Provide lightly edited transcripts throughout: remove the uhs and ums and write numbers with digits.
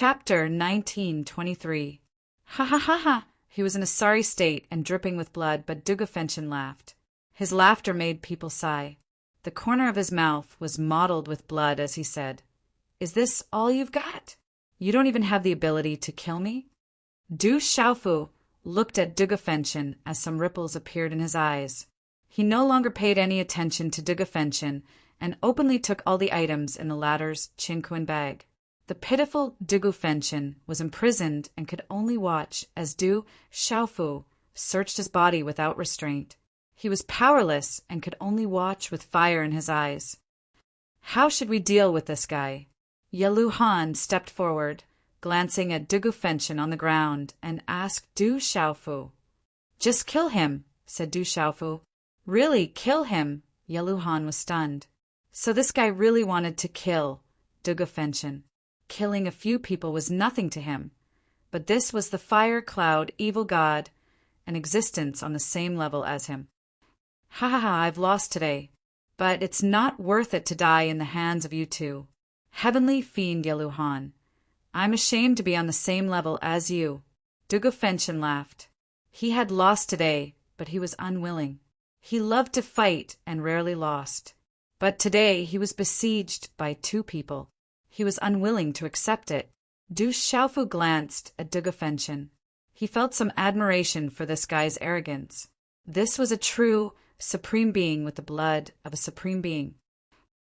Chapter 1923. Ha ha ha ha! He was in a sorry state and dripping with blood, but Dugufenchyn laughed. His laughter made people sigh. The corner of his mouth was mottled with blood as he said, "Is this all you've got? You don't even have the ability to kill me?" Du Xiaofu looked at Dugufenchyn as some ripples appeared in his eyes. He no longer paid any attention to Dugufenchyn and openly took all the items in the latter's chinquan bag. The pitiful Dugufenchyn was imprisoned and could only watch as Du Xiaofu searched his body without restraint. He was powerless and could only watch with fire in his eyes. How should we deal with this guy? Yelu Han stepped forward, glancing at Dugufenchyn on the ground, and asked Du Xiaofu. "Just kill him," said Du Xiaofu. "Really, kill him?" Yelu Han was stunned. So this guy really wanted to kill Dugufenchyn. Killing a few people was nothing to him, but this was the fire cloud evil god, an existence on the same level as him. Ha ha ha, I've lost today, but it's not worth it to die in the hands of you two. Heavenly fiend Yelu Han, I'm ashamed to be on the same level as you. Dugufenchyn laughed. He had lost today, but he was unwilling. He loved to fight and rarely lost. But today he was besieged by two people. He was unwilling to accept it. Du Xiaofu glanced at Dugufenchyn. He felt some admiration for this guy's arrogance. This was a true, supreme being with the blood of a supreme being.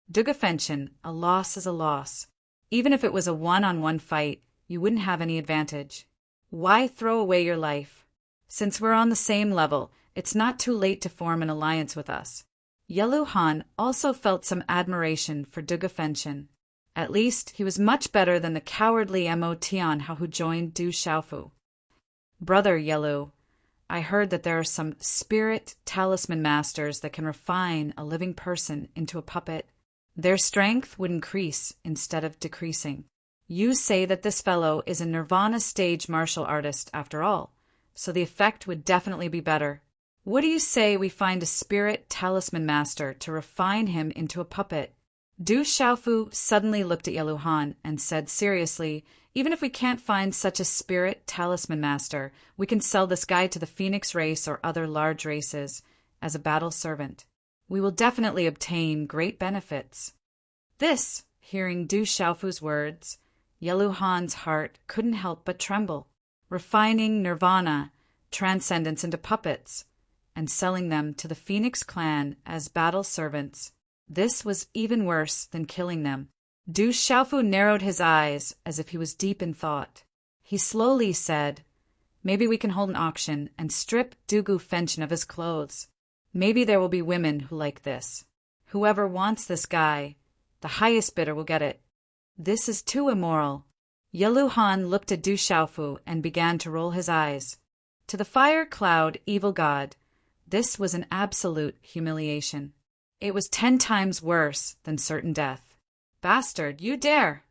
Dugufenchyn, a loss is a loss. Even if it was a one-on-one fight, you wouldn't have any advantage. Why throw away your life? Since we're on the same level, it's not too late to form an alliance with us. Yelu Han also felt some admiration for Dugufenchyn. At least he was much better than the cowardly Mo Tianhao who joined Du Xiaofu. Brother Yelu, I heard that there are some spirit talisman masters that can refine a living person into a puppet. Their strength would increase instead of decreasing. You say that this fellow is a Nirvana stage martial artist after all, so the effect would definitely be better. What do you say we find a spirit talisman master to refine him into a puppet? Du Xiaofu suddenly looked at Yelu Han and said seriously, "Even if we can't find such a spirit talisman master, we can sell this guy to the Phoenix race or other large races as a battle servant. We will definitely obtain great benefits." This, hearing Du Xiaofu's words, Yelu Han's heart couldn't help but tremble. Refining Nirvana, transcendence into puppets, and selling them to the Phoenix clan as battle servants. This was even worse than killing them. Du Xiaofu narrowed his eyes as if he was deep in thought. He slowly said, "Maybe we can hold an auction and strip Dugufenchyn of his clothes. Maybe there will be women who like this. Whoever wants this guy, the highest bidder will get it." This is too immoral. Yelu Han looked at Du Xiaofu and began to roll his eyes. To the fire cloud evil god, this was an absolute humiliation. It was 10 times worse than certain death. "Bastard, you dare!"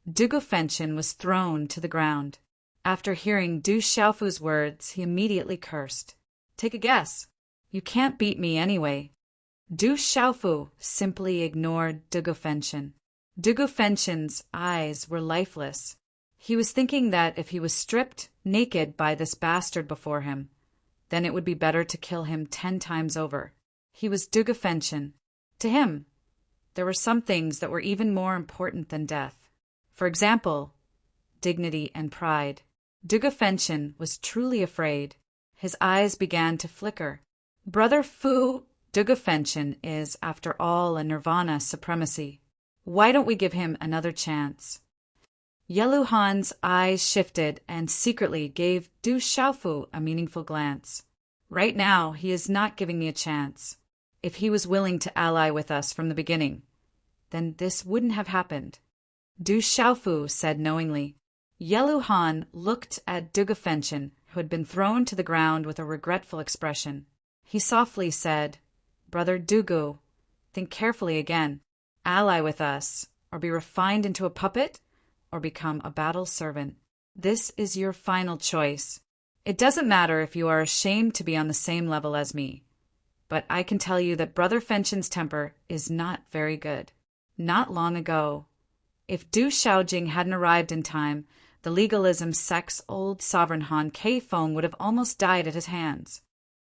Dugufenchyn was thrown to the ground. After hearing Du Xiaofu's words, he immediately cursed. "Take a guess. You can't beat me anyway." Du Xiaofu simply ignored Dugufenchyn. Dugufenchyn's eyes were lifeless. He was thinking that if he was stripped naked by this bastard before him, then it would be better to kill him 10 times over. He was Dugufenchyn. To him, there were some things that were even more important than death. For example, dignity and pride. Dugufenchyn was truly afraid. His eyes began to flicker. Brother Fu, Dugufenchyn is, after all, a Nirvana supremacy. Why don't we give him another chance? Yelu Han's eyes shifted and secretly gave Du Xiaofu a meaningful glance. Right now, he is not giving me a chance. If he was willing to ally with us from the beginning, then this wouldn't have happened. Du Xiaofu said knowingly. Yelu Han looked at Dugufenchyn, who had been thrown to the ground with a regretful expression. He softly said, "Brother Dugu, think carefully again. Ally with us, or be refined into a puppet, or become a battle servant. This is your final choice. It doesn't matter if you are ashamed to be on the same level as me. But I can tell you that Brother Fenchyn's temper is not very good. Not long ago, If Du Xiaojing hadn't arrived in time, the legalism sect's old sovereign Han Keifeng would have almost died at his hands.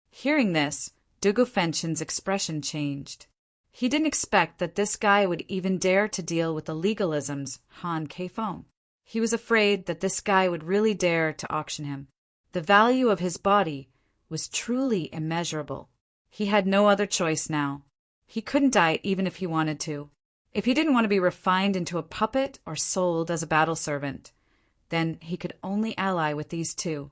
Hearing this, Dugu Fengchen's expression changed. He didn't expect that this guy would even dare to deal with the legalism's Han Keifeng. He was afraid that this guy would really dare to auction him. The value of his body was truly immeasurable. He had no other choice now. He couldn't die even if he wanted to. If he didn't want to be refined into a puppet or sold as a battle servant, then he could only ally with these two.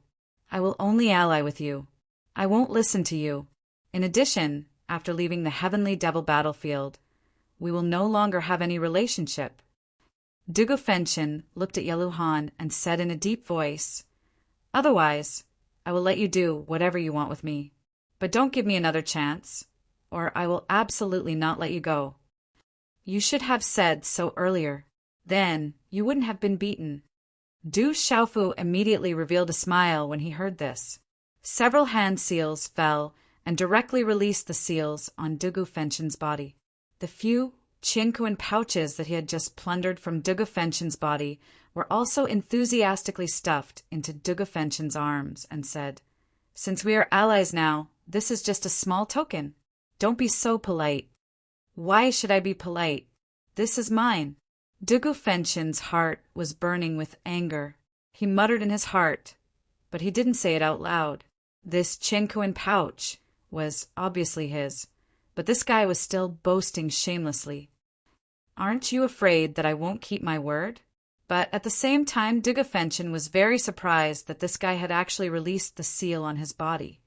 I will only ally with you. I won't listen to you. In addition, after leaving the heavenly devil battlefield, we will no longer have any relationship. Dugu Fengchen looked at Yelu Han and said in a deep voice, "Otherwise, I will let you do whatever you want with me. But don't give me another chance, or I will absolutely not let you go. You should have said so earlier. Then you wouldn't have been beaten." Du Xiaofu immediately revealed a smile when he heard this. Several hand seals fell and directly released the seals on Dugu Fengchen's body. The few Qinkuan pouches that he had just plundered from Dugu Fengchen's body were also enthusiastically stuffed into Dugu Fengchen's arms and said, "Since we are allies now, this is just a small token. Don't be so polite." "Why should I be polite? This is mine." Dugu Fengchen's heart was burning with anger. He muttered in his heart, but he didn't say it out loud. This Qinkuan pouch was obviously his, but this guy was still boasting shamelessly. "Aren't you afraid that I won't keep my word?" But at the same time, Dugu Fengchen was very surprised that this guy had actually released the seal on his body.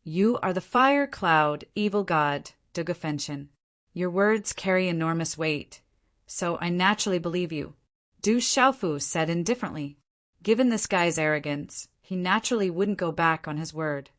"You are the fire cloud, evil god, Dugu Fengchen. Your words carry enormous weight, so I naturally believe you," Du Xiaofu said indifferently. Given this guy's arrogance, he naturally wouldn't go back on his word.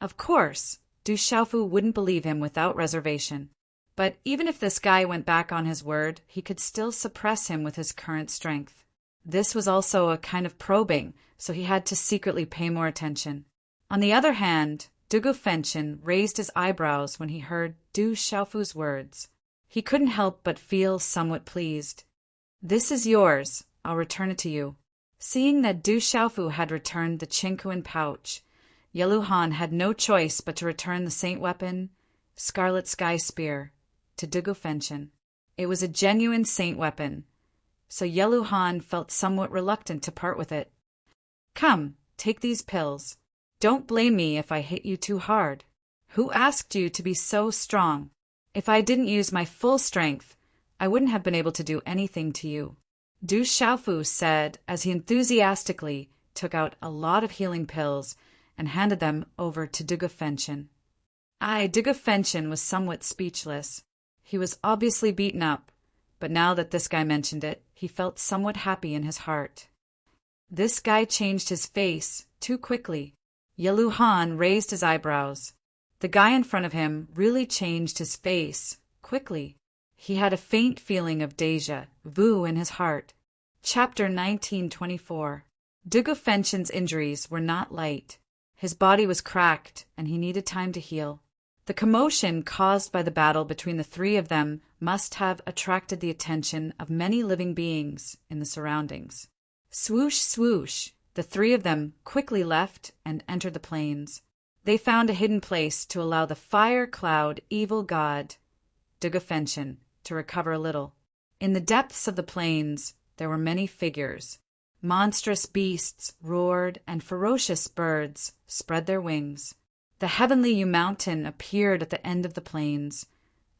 Of course, Du Xiaofu wouldn't believe him without reservation. But even if this guy went back on his word, he could still suppress him with his current strength. This was also a kind of probing, so he had to secretly pay more attention. On the other hand, Dugu Fengchen raised his eyebrows when he heard Du Xiaofu's words. He couldn't help but feel somewhat pleased. "This is yours. I'll return it to you." Seeing that Du Xiaofu had returned the Qinkuan pouch, Yelu Han had no choice but to return the saint weapon, Scarlet Sky Spear, to Dugu Fengchen. It was a genuine saint weapon, so Yelu Han felt somewhat reluctant to part with it. "Come, take these pills. Don't blame me if I hit you too hard. Who asked you to be so strong? If I didn't use my full strength, I wouldn't have been able to do anything to you," Du Xiaofu said as he enthusiastically took out a lot of healing pills and handed them over to Dugu Fengchen. Dugu Fengchen was somewhat speechless. He was obviously beaten up, but now that this guy mentioned it, he felt somewhat happy in his heart. This guy changed his face too quickly. Yelu Han raised his eyebrows. The guy in front of him really changed his face quickly. He had a faint feeling of déjà vu in his heart. Chapter 1924. Dugu Fengchen's injuries were not light. His body was cracked, and he needed time to heal. The commotion caused by the battle between the three of them must have attracted the attention of many living beings in the surroundings. Swoosh, swoosh, the three of them quickly left and entered the plains. They found a hidden place to allow the fire cloud evil god, Dugu Fengchen, to recover a little. In the depths of the plains, there were many figures. Monstrous beasts roared, and ferocious birds spread their wings. The heavenly Yu Mountain appeared at the end of the plains,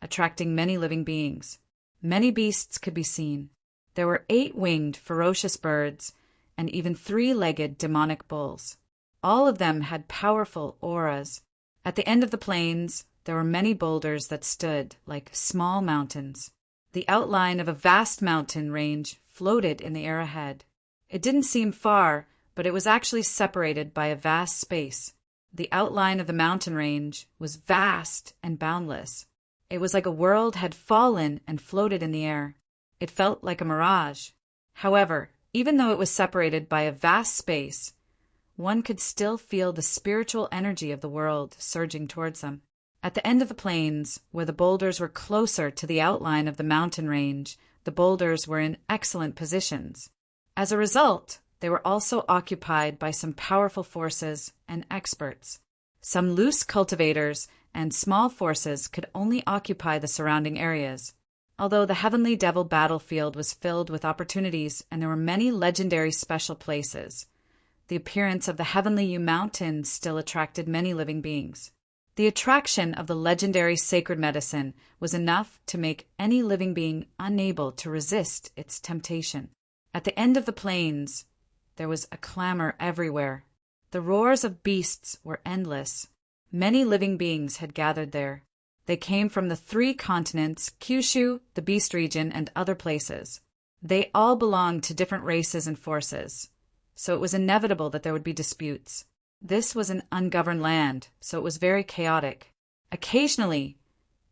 attracting many living beings. Many beasts could be seen. There were 8-winged, ferocious birds, and even 3-legged demonic bulls. All of them had powerful auras. At the end of the plains, there were many boulders that stood like small mountains. The outline of a vast mountain range floated in the air ahead. It didn't seem far, but it was actually separated by a vast space. The outline of the mountain range was vast and boundless. It was like a world had fallen and floated in the air. It felt like a mirage. However, even though it was separated by a vast space, one could still feel the spiritual energy of the world surging towards them. At the end of the plains, where the boulders were closer to the outline of the mountain range, the boulders were in excellent positions. As a result, they were also occupied by some powerful forces and experts. Some loose cultivators and small forces could only occupy the surrounding areas. Although the Heavenly Devil battlefield was filled with opportunities and there were many legendary special places, the appearance of the Heavenly Mountains still attracted many living beings. The attraction of the legendary sacred medicine was enough to make any living being unable to resist its temptation. At the end of the plains, there was a clamor everywhere. The roars of beasts were endless. Many living beings had gathered there. They came from the 3 continents, Kyushu, the Beast region, and other places. They all belonged to different races and forces, so it was inevitable that there would be disputes. This was an ungoverned land, so it was very chaotic. Occasionally,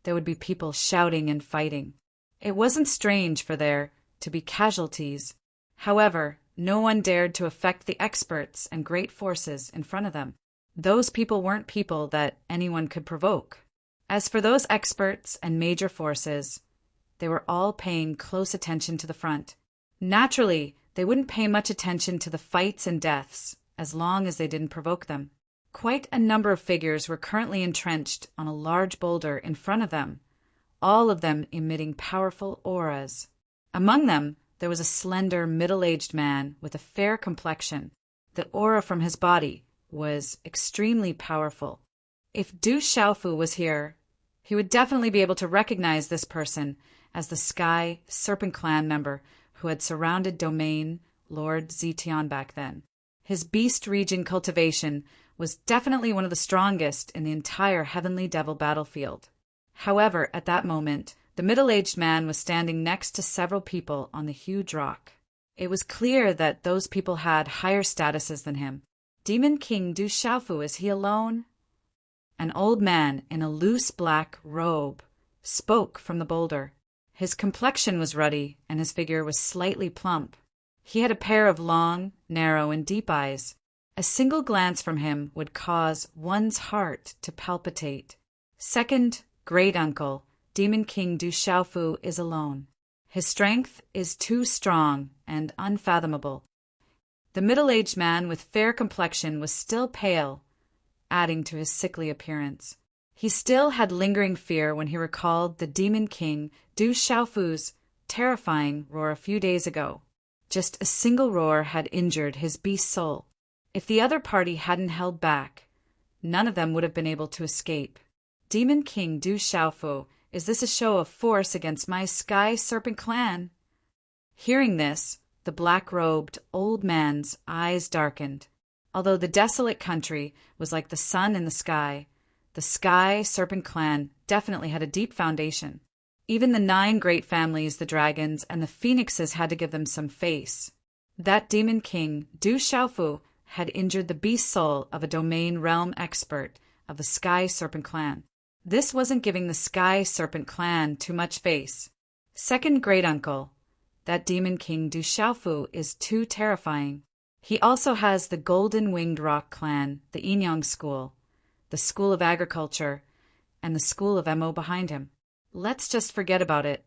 there would be people shouting and fighting. It wasn't strange for there to be casualties. However, no one dared to affect the experts and great forces in front of them. Those people weren't people that anyone could provoke. As for those experts and major forces, they were all paying close attention to the front. Naturally, they wouldn't pay much attention to the fights and deaths as long as they didn't provoke them. Quite a number of figures were currently entrenched on a large boulder in front of them, all of them emitting powerful auras. Among them, there was a slender, middle-aged man with a fair complexion. The aura from his body was extremely powerful. If Du Xiaofu was here, he would definitely be able to recognize this person as the Sky Serpent Clan member who had surrounded Domain Lord Zetian back then. His Beast region cultivation was definitely one of the strongest in the entire Heavenly Devil battlefield. However, at that moment, the middle-aged man was standing next to several people on the huge rock. It was clear that those people had higher statuses than him. Demon King Du Xiaofu, is he alone? An old man in a loose black robe spoke from the boulder. His complexion was ruddy, and his figure was slightly plump. He had a pair of long, narrow, and deep eyes. A single glance from him would cause one's heart to palpitate. Second great-uncle, Demon King Du Xiaofu, is alone. His strength is too strong and unfathomable. The middle-aged man with fair complexion was still pale, adding to his sickly appearance. He still had lingering fear when he recalled the Demon King Du Xiaofu's terrifying roar a few days ago. Just a single roar had injured his beast soul. If the other party hadn't held back, none of them would have been able to escape. Demon King Du Xiaofu, is this a show of force against my Sky Serpent Clan? Hearing this, the black-robed old man's eyes darkened. Although the desolate country was like the sun in the Sky Serpent Clan definitely had a deep foundation. Even the 9 great families, the dragons, and the phoenixes had to give them some face. That Demon King, Du Xiaofu, had injured the beast soul of a domain realm expert of the Sky Serpent Clan. This wasn't giving the Sky Serpent Clan too much face. Second great-uncle, that Demon King Du Xiaofu, is too terrifying. He also has the Golden-Winged Rock Clan, the Yinyang School, the School of Agriculture, and the School of Mo behind him. Let's just forget about it.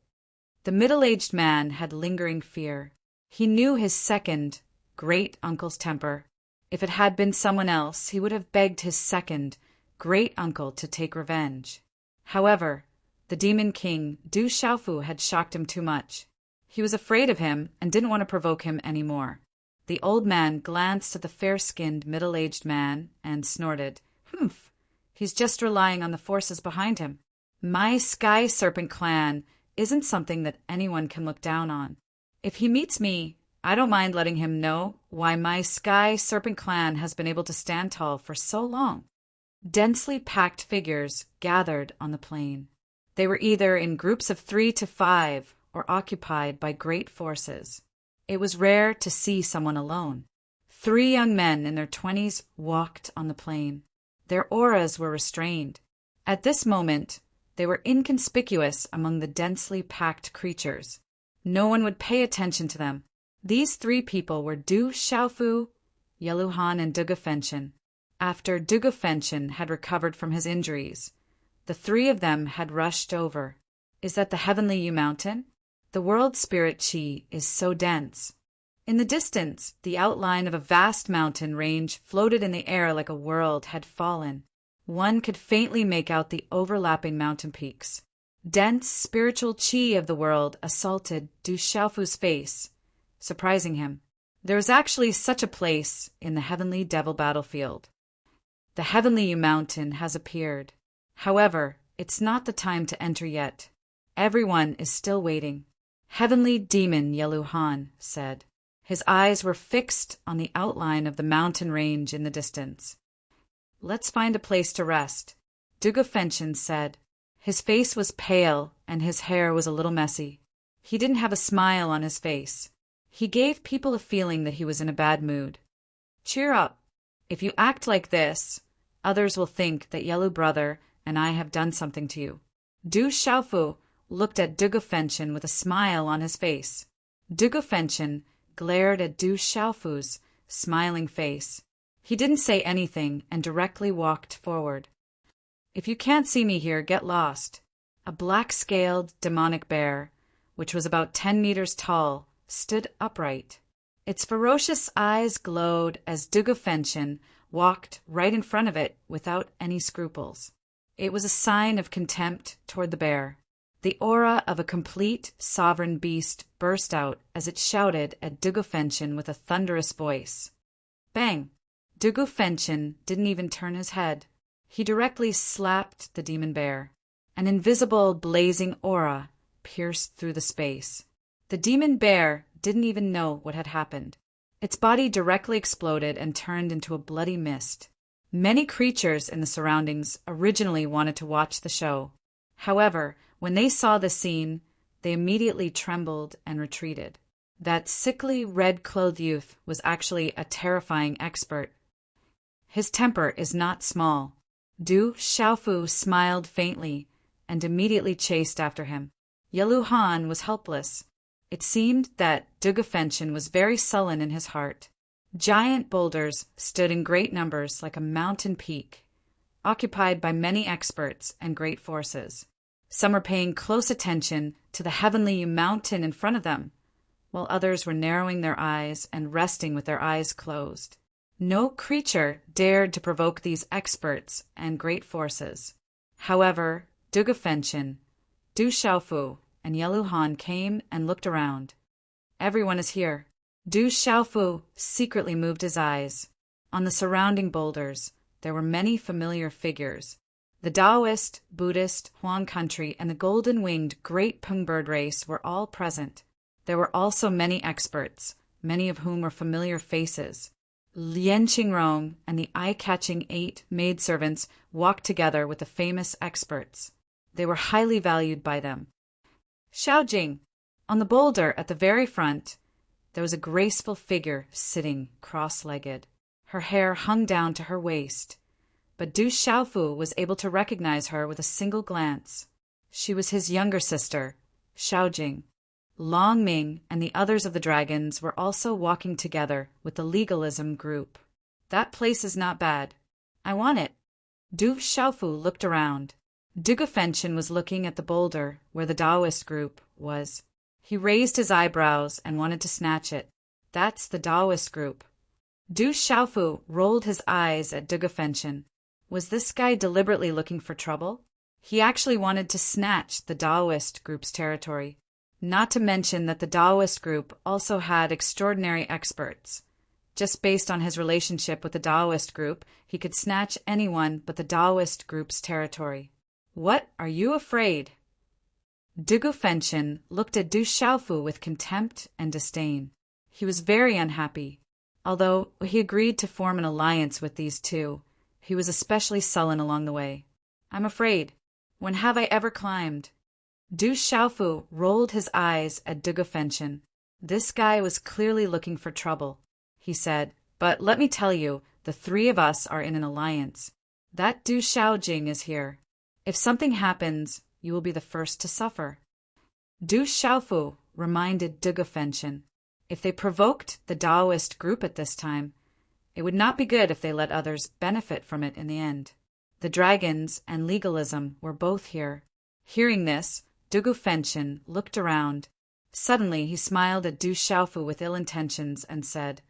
The middle-aged man had lingering fear. He knew his second great-uncle's temper. If it had been someone else, he would have begged his second great-uncle to take revenge. However, the Demon King Du Xiaofu had shocked him too much. He was afraid of him and didn't want to provoke him anymore. The old man glanced at the fair-skinned middle-aged man and snorted. Humph, he's just relying on the forces behind him. My Sky Serpent Clan isn't something that anyone can look down on. If he meets me, I don't mind letting him know why my Sky Serpent Clan has been able to stand tall for so long. Densely packed figures gathered on the plain. They were either in groups of 3 to 5 or occupied by great forces. It was rare to see someone alone. 3 young men in their 20s walked on the plain. Their auras were restrained. At this moment, they were inconspicuous among the densely packed creatures. No one would pay attention to them. These 3 people were Du Xiaofu, Yeluhan, and Dugafenshin. After Dugafenshin had recovered from his injuries, the 3 of them had rushed over. Is that the Heavenly Mountain? The world spirit chi is so dense. In the distance, the outline of a vast mountain range floated in the air like a world had fallen. One could faintly make out the overlapping mountain peaks. Dense spiritual chi of the world assaulted Du Xiaofu's face, surprising him. There is actually such a place in the heavenly devil battlefield. The heavenly Yu mountain has appeared. However, it's not the time to enter yet. Everyone is still waiting. Heavenly demon Yelu Han said. His eyes were fixed on the outline of the mountain range in the distance. Let's find a place to rest, Dugu Fenshin said. His face was pale and his hair was a little messy. He didn't have a smile on his face. He gave people a feeling that he was in a bad mood. Cheer up. If you act like this, others will think that Yellow Brother and I have done something to you. Du Xiaofu looked at Dugu Fenshin with a smile on his face. Dugu Fenshin glared at Du Xiaofu's smiling face. He didn't say anything and directly walked forward. If you can't see me here, get lost. A black-scaled demonic bear, which was about 10 meters tall, stood upright. Its ferocious eyes glowed as Dugu Fenshin walked right in front of it without any scruples. It was a sign of contempt toward the bear. The aura of a complete sovereign beast burst out as it shouted at Dugu Fenshin with a thunderous voice. Bang! Dugu Fenshin didn't even turn his head. He directly slapped the demon bear. An invisible, blazing aura pierced through the space. The demon bear didn't even know what had happened. Its body directly exploded and turned into a bloody mist. Many creatures in the surroundings originally wanted to watch the show. However, when they saw the scene, they immediately trembled and retreated. That sickly, red-clothed youth was actually a terrifying expert. His temper is not small. Du Xiaofu smiled faintly and immediately chased after him. Yelu Han was helpless. It seemed that Dugu Fenshin was very sullen in his heart. Giant boulders stood in great numbers like a mountain peak, occupied by many experts and great forces. Some were paying close attention to the heavenly mountain in front of them, while others were narrowing their eyes and resting with their eyes closed. No creature dared to provoke these experts and great forces. However, Dugu Fenshin, Du Xiaofu, and Yelu Han came and looked around. Everyone is here. Du Xiaofu secretly moved his eyes. On the surrounding boulders, there were many familiar figures. The Taoist, Buddhist, Huang country, and the golden-winged Great Pung bird race were all present. There were also many experts, many of whom were familiar faces. Lien Qingrong and the eye-catching 8 maidservants walked together with the famous experts. They were highly valued by them. Xiaojing! On the boulder at the very front, there was a graceful figure sitting cross-legged. Her hair hung down to her waist, but Du Xiaofu was able to recognize her with a single glance. She was his younger sister, Xiaojing. Long Ming and the others of the dragons were also walking together with the legalism group. That place is not bad. I want it. Du Xiaofu looked around. Dugu Fenshin was looking at the boulder where the Taoist group was. He raised his eyebrows and wanted to snatch it. That's the Taoist group. Du Xiaofu rolled his eyes at Dugu Fenshin. Was this guy deliberately looking for trouble? He actually wanted to snatch the Taoist group's territory. Not to mention that the Taoist group also had extraordinary experts. Just based on his relationship with the Taoist group, he could snatch anyone but the Taoist group's territory. What are you afraid? Dugu Fenshin looked at Du Xiaofu with contempt and disdain. He was very unhappy. Although he agreed to form an alliance with these two, he was especially sullen along the way. I'm afraid. When have I ever climbed? Du Xiaofu rolled his eyes at Dugu Fenshin. This guy was clearly looking for trouble, he said, but let me tell you, the 3 of us are in an alliance. That Du Xiaojing is here. If something happens, you will be the first to suffer. Du Xiaofu reminded Dugu Fenshin. If they provoked the Taoist group at this time, it would not be good if they let others benefit from it in the end. The dragons and legalism were both here. Hearing this, Dugu Fenshin looked around. Suddenly he smiled at Du Xiaofu with ill intentions and said,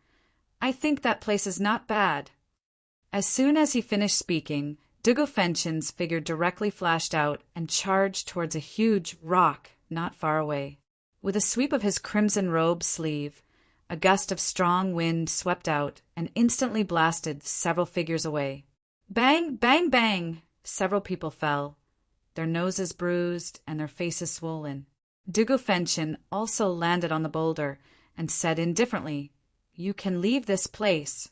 "I think that place is not bad." As soon as he finished speaking, Dugu Fenshin's figure directly flashed out and charged towards a huge rock not far away. With a sweep of his crimson robe sleeve, a gust of strong wind swept out and instantly blasted several figures away. Bang, bang, bang! Several people fell, their noses bruised and their faces swollen. Dugu Fenshin also landed on the boulder and said indifferently, "You can leave this place."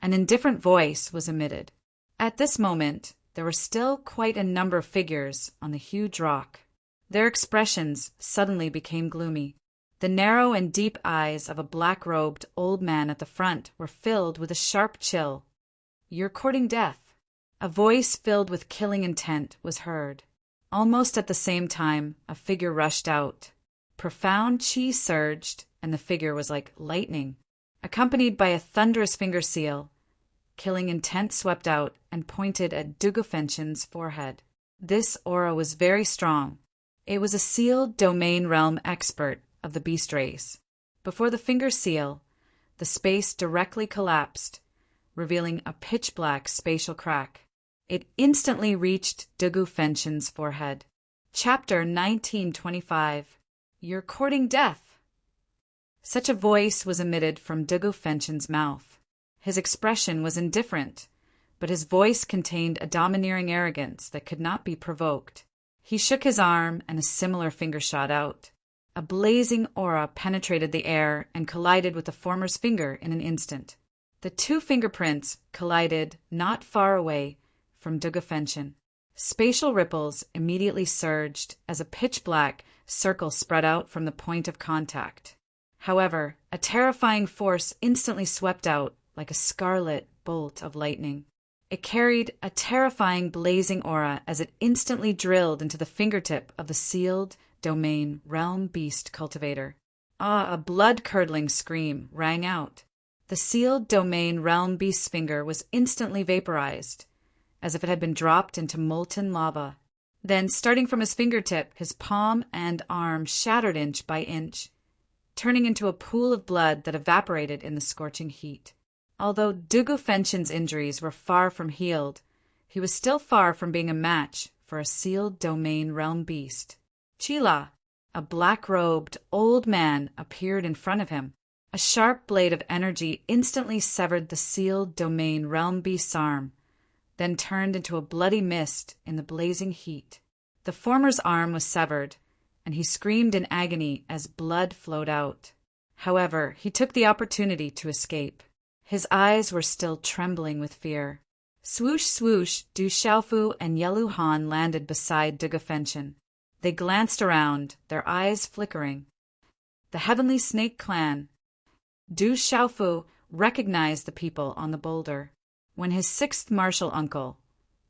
An indifferent voice was emitted. At this moment, there were still quite a number of figures on the huge rock. Their expressions suddenly became gloomy. The narrow and deep eyes of a black-robed old man at the front were filled with a sharp chill. "You're courting death." A voice filled with killing intent was heard. Almost at the same time, a figure rushed out. Profound chi surged, and the figure was like lightning. Accompanied by a thunderous finger seal, killing intent swept out and pointed at Dugu Fenshin's forehead. This aura was very strong. It was a sealed domain realm expert of the beast race. Before the finger seal, the space directly collapsed, revealing a pitch-black spatial crack. It instantly reached Dugu Fenshin's forehead. Chapter 1925. You're courting death. Such a voice was emitted from Dugu Fenshin's mouth. His expression was indifferent, but his voice contained a domineering arrogance that could not be provoked. He shook his arm, and a similar finger shot out. A blazing aura penetrated the air and collided with the former's finger in an instant. The two fingerprints collided not far away from Dugu Fenshin. Spatial ripples immediately surged as a pitch-black circle spread out from the point of contact. However, a terrifying force instantly swept out like a scarlet bolt of lightning. It carried a terrifying blazing aura as it instantly drilled into the fingertip of the sealed domain realm beast cultivator. A blood-curdling scream rang out. The sealed domain realm beast's finger was instantly vaporized, as if it had been dropped into molten lava. Then, starting from his fingertip, his palm and arm shattered inch by inch, turning into a pool of blood that evaporated in the scorching heat. Although Dugu Fenshin's injuries were far from healed, he was still far from being a match for a sealed domain realm beast. Chila, a black-robed old man, appeared in front of him. A sharp blade of energy instantly severed the sealed domain realm beast's arm, then turned into a bloody mist in the blazing heat. The former's arm was severed, and he screamed in agony as blood flowed out. However, he took the opportunity to escape. His eyes were still trembling with fear. Swoosh, swoosh, Du Xiaofu and Yelu Han landed beside Dugu Fenshin. They glanced around, their eyes flickering. The Heavenly Snake Clan. Du Xiaofu recognized the people on the boulder. When his sixth martial uncle,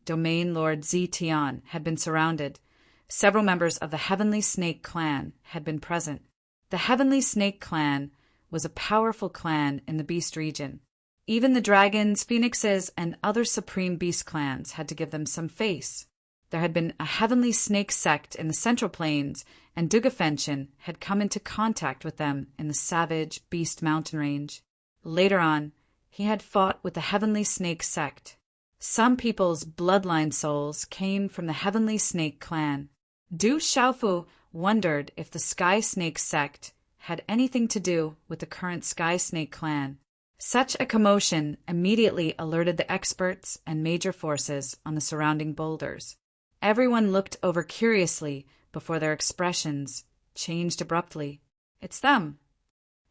Domain Lord Zi Tian, had been surrounded, several members of the Heavenly Snake Clan had been present. The Heavenly Snake Clan was a powerful clan in the Beast region. Even the dragons, phoenixes, and other supreme beast clans had to give them some face. There had been a Heavenly Snake sect in the Central Plains, and Dugu Fenshin had come into contact with them in the savage Beast Mountain Range. Later on, he had fought with the Heavenly Snake sect. Some people's bloodline souls came from the Heavenly Snake Clan. Du Xiaofu wondered if the Sky Snake sect had anything to do with the current Sky Snake Clan. Such a commotion immediately alerted the experts and major forces on the surrounding boulders. Everyone looked over curiously before their expressions changed abruptly. "It's them!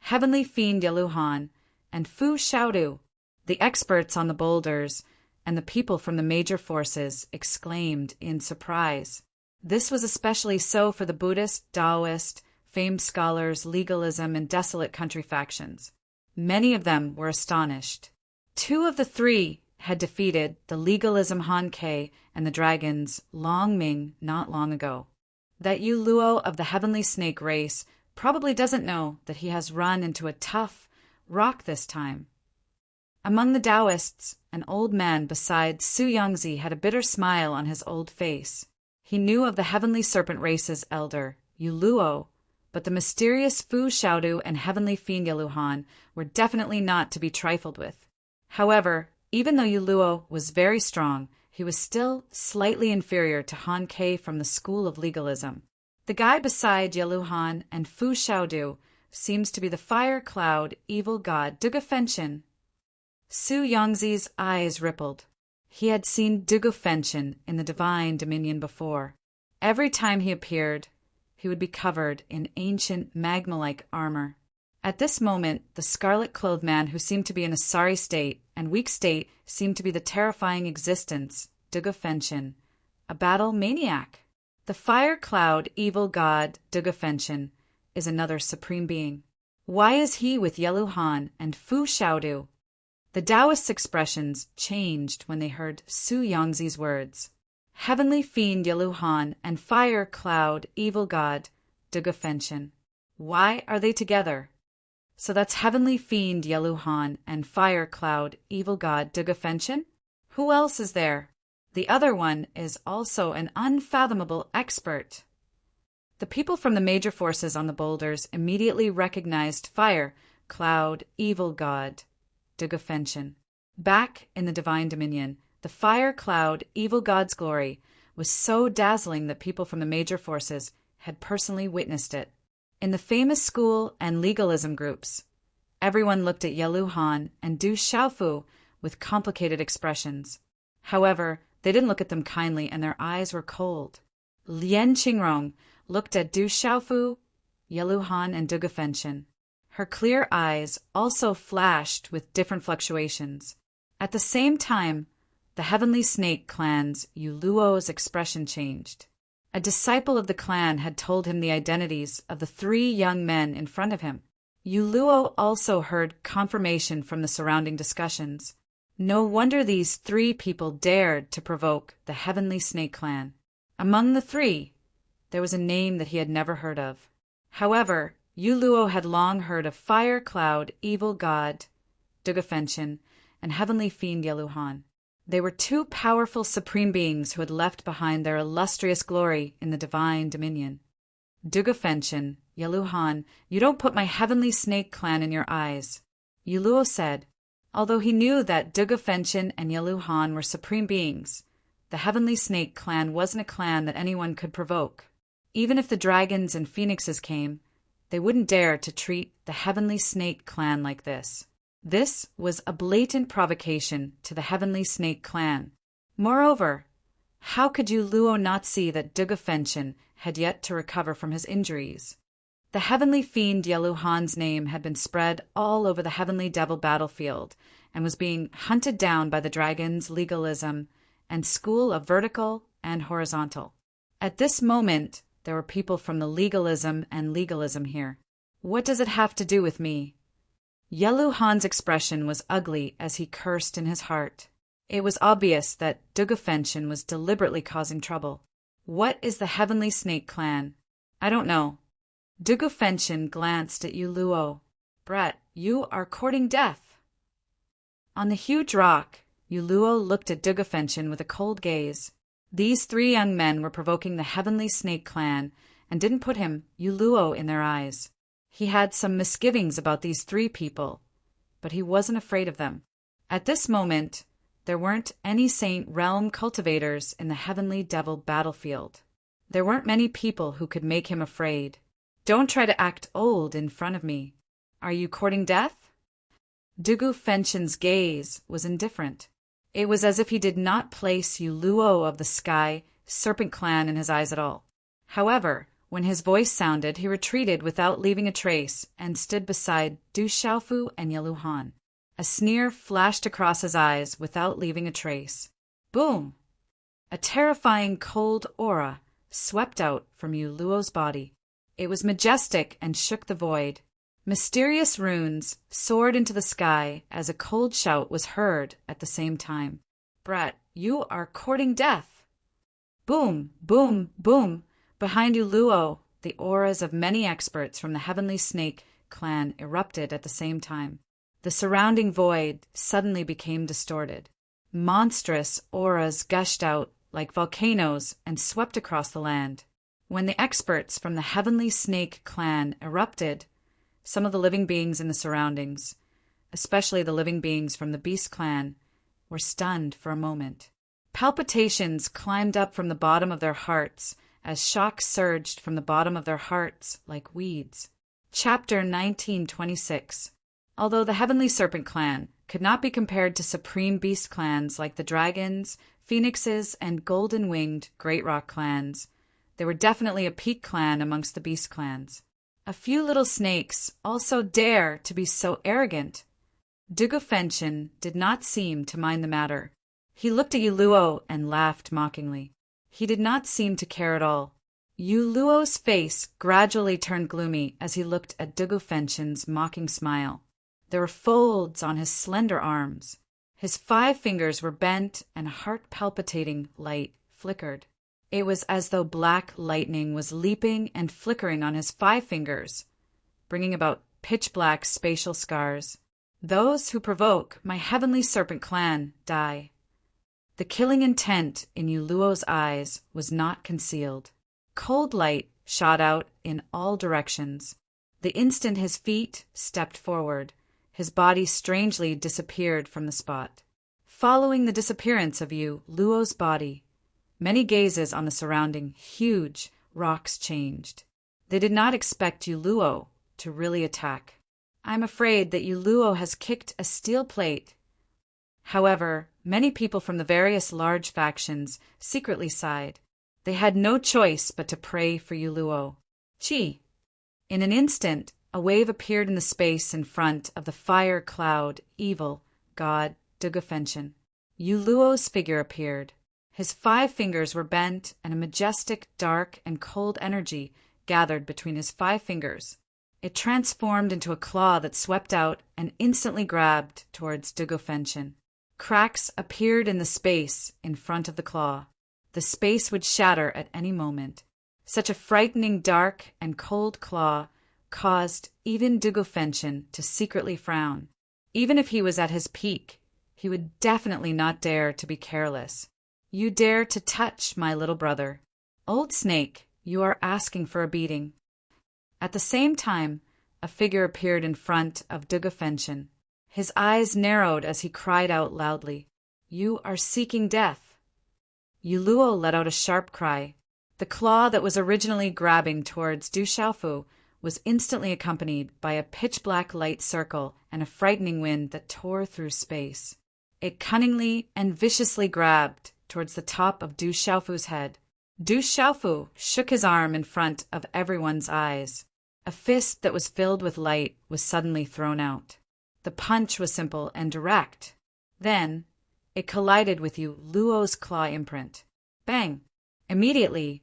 Heavenly Fiend Yaluhan and Fu Xiaodu!" The experts on the boulders and the people from the major forces exclaimed in surprise. This was especially so for the Buddhist, Taoist, famed scholars, legalism, and desolate country factions. Many of them were astonished. Two of the three had defeated the legalism Han Ke and the dragons Long Ming not long ago. That Yu Luo of the Heavenly Snake race probably doesn't know that he has run into a tough rock this time. Among the Taoists, an old man beside Su Yangzi had a bitter smile on his old face. He knew of the Heavenly Serpent race's elder, Yu Luo, but the mysterious Fu Xiaodu and heavenly fiend Yaluhan were definitely not to be trifled with. However, even though Yuluo was very strong, he was still slightly inferior to Han Ke from the school of legalism. The guy beside Yaluhan and Fu Xiaodu seems to be the fire cloud evil god Dugu Fenshin. Su Yongzi's eyes rippled. He had seen Dugu Fenshin in the divine dominion before. Every time he appeared, he would be covered in ancient magma-like armor. At this moment, the scarlet-clothed man who seemed to be in a sorry state and weak state seemed to be the terrifying existence, Dugu Fenshin, a battle maniac. The fire cloud evil god Dugu Fenshin is another supreme being. Why is he with Yaluhan and Fu Xiaodu? The Taoists' expressions changed when they heard Su Yongzi's words. Heavenly fiend Yaluhan and fire cloud evil god Dugu Fenshin. Why are they together? So that's heavenly fiend Yaluhan and fire cloud evil god Dugu Fenshin? Who else is there? The other one is also an unfathomable expert. The people from the major forces on the boulders immediately recognized fire cloud evil god Dugu Fenshin. Back in the divine dominion, the fire cloud evil god's glory was so dazzling that people from the major forces had personally witnessed it. In the famous school and legalism groups, everyone looked at Yaluhan and Du Xiaofu with complicated expressions. However, they didn't look at them kindly and their eyes were cold. Lian Qingrong looked at Du Xiaofu, Yaluhan, and Dugu Fenshin. Her clear eyes also flashed with different fluctuations. At the same time, the Heavenly Snake clan's Yuluo's expression changed. A disciple of the clan had told him the identities of the 3 young men in front of him. Yuluo also heard confirmation from the surrounding discussions. No wonder these 3 people dared to provoke the Heavenly Snake clan. Among the 3, there was a name that he had never heard of. However, Yuluo had long heard of fire cloud evil god Dugu Fenshin and heavenly fiend Yaluhan. They were 2 powerful supreme beings who had left behind their illustrious glory in the divine dominion. Dugu Fenshin, Yaluhan, you don't put my heavenly snake clan in your eyes. Yuluo said. Although he knew that Dugu Fenshin and Yaluhan were supreme beings, the heavenly snake clan wasn't a clan that anyone could provoke. Even if the dragons and phoenixes came, they wouldn't dare to treat the heavenly snake clan like this. This was a blatant provocation to the heavenly snake clan. Moreover, how could Yuluo not see that Dugu Fenshin had yet to recover from his injuries? The heavenly fiend Yaluhan's name had been spread all over the heavenly devil battlefield and was being hunted down by the dragons, legalism, and school of vertical and horizontal. At this moment, there were people from the legalism and legalism here. What does it have to do with me? Yaluhan's expression was ugly as he cursed in his heart. It was obvious that Dugu Fenshin was deliberately causing trouble. What is the heavenly snake clan? I don't know. Dugu Fenshin glanced at Yuluo. Brett, you are courting death. On the huge rock, Yuluo looked at Dugu Fenshin with a cold gaze. These 3 young men were provoking the heavenly snake clan and didn't put him, Yuluo, in their eyes. He had some misgivings about these 3 people, but he wasn't afraid of them. At this moment, there weren't any saint realm cultivators in the heavenly devil battlefield. There weren't many people who could make him afraid. Don't try to act old in front of me. Are you courting death? Dugu Fenshin's gaze was indifferent. It was as if he did not place Yuluo of the Sky Serpent Clan in his eyes at all. However, when his voice sounded, he retreated without leaving a trace and stood beside Du Xiaofu and Yaluhan. A sneer flashed across his eyes without leaving a trace. Boom! A terrifying cold aura swept out from Yuluo's body. It was majestic and shook the void. Mysterious runes soared into the sky as a cold shout was heard at the same time. Brett, you are courting death. Boom, boom, boom. Behind Yuluo, the auras of many experts from the Heavenly Snake clan erupted at the same time. The surrounding void suddenly became distorted. Monstrous auras gushed out like volcanoes and swept across the land. When the experts from the Heavenly Snake clan erupted, some of the living beings in the surroundings, especially the living beings from the Beast clan, were stunned for a moment. Palpitations climbed up from the bottom of their hearts as shock surged from the bottom of their hearts like weeds. Chapter 1926. Although the Heavenly Serpent clan could not be compared to supreme beast clans like the dragons, phoenixes, and golden-winged Great Rock clans, they were definitely a peak clan amongst the beast clans. A few little snakes also dare to be so arrogant. Dugofenchon did not seem to mind the matter. He looked at Yuluo and laughed mockingly. He did not seem to care at all. Yuluo's face gradually turned gloomy as he looked at Dugofenchon's mocking smile. There were folds on his slender arms. His 5 fingers were bent and a heart-palpitating light flickered. It was as though black lightning was leaping and flickering on his 5 fingers, bringing about pitch-black spatial scars. Those who provoke my Heavenly Serpent clan die. The killing intent in Yuluo's eyes was not concealed. Cold light shot out in all directions. The instant his feet stepped forward, his body strangely disappeared from the spot. Following the disappearance of Yuluo's body, many gazes on the surrounding huge rocks changed. They did not expect Yuluo to really attack. I'm afraid that Yuluo has kicked a steel plate. However, many people from the various large factions secretly sighed. They had no choice but to pray for Yuluo. Chi! In an instant, a wave appeared in the space in front of the fire cloud evil god Dugofenchon. Yuluo's figure appeared. His 5 fingers were bent, and a majestic, dark, and cold energy gathered between his 5 fingers. It transformed into a claw that swept out and instantly grabbed towards Dugofenchon. Cracks appeared in the space in front of the claw. The space would shatter at any moment. Such a frightening dark and cold claw caused even Dugofenchon to secretly frown. Even if he was at his peak, he would definitely not dare to be careless. You dare to touch my little brother. Old Snake, you are asking for a beating. At the same time, a figure appeared in front of Dugofenchon. His eyes narrowed as he cried out loudly, "You are seeking death." Yuluo let out a sharp cry. The claw that was originally grabbing towards Du Xiaofu was instantly accompanied by a pitch-black light circle and a frightening wind that tore through space. It cunningly and viciously grabbed towards the top of Du Xiaofu's head. Du Xiaofu shook his arm in front of everyone's eyes. A fist that was filled with light was suddenly thrown out. The punch was simple and direct. Then, it collided with Yuluo's claw imprint. Bang! Immediately,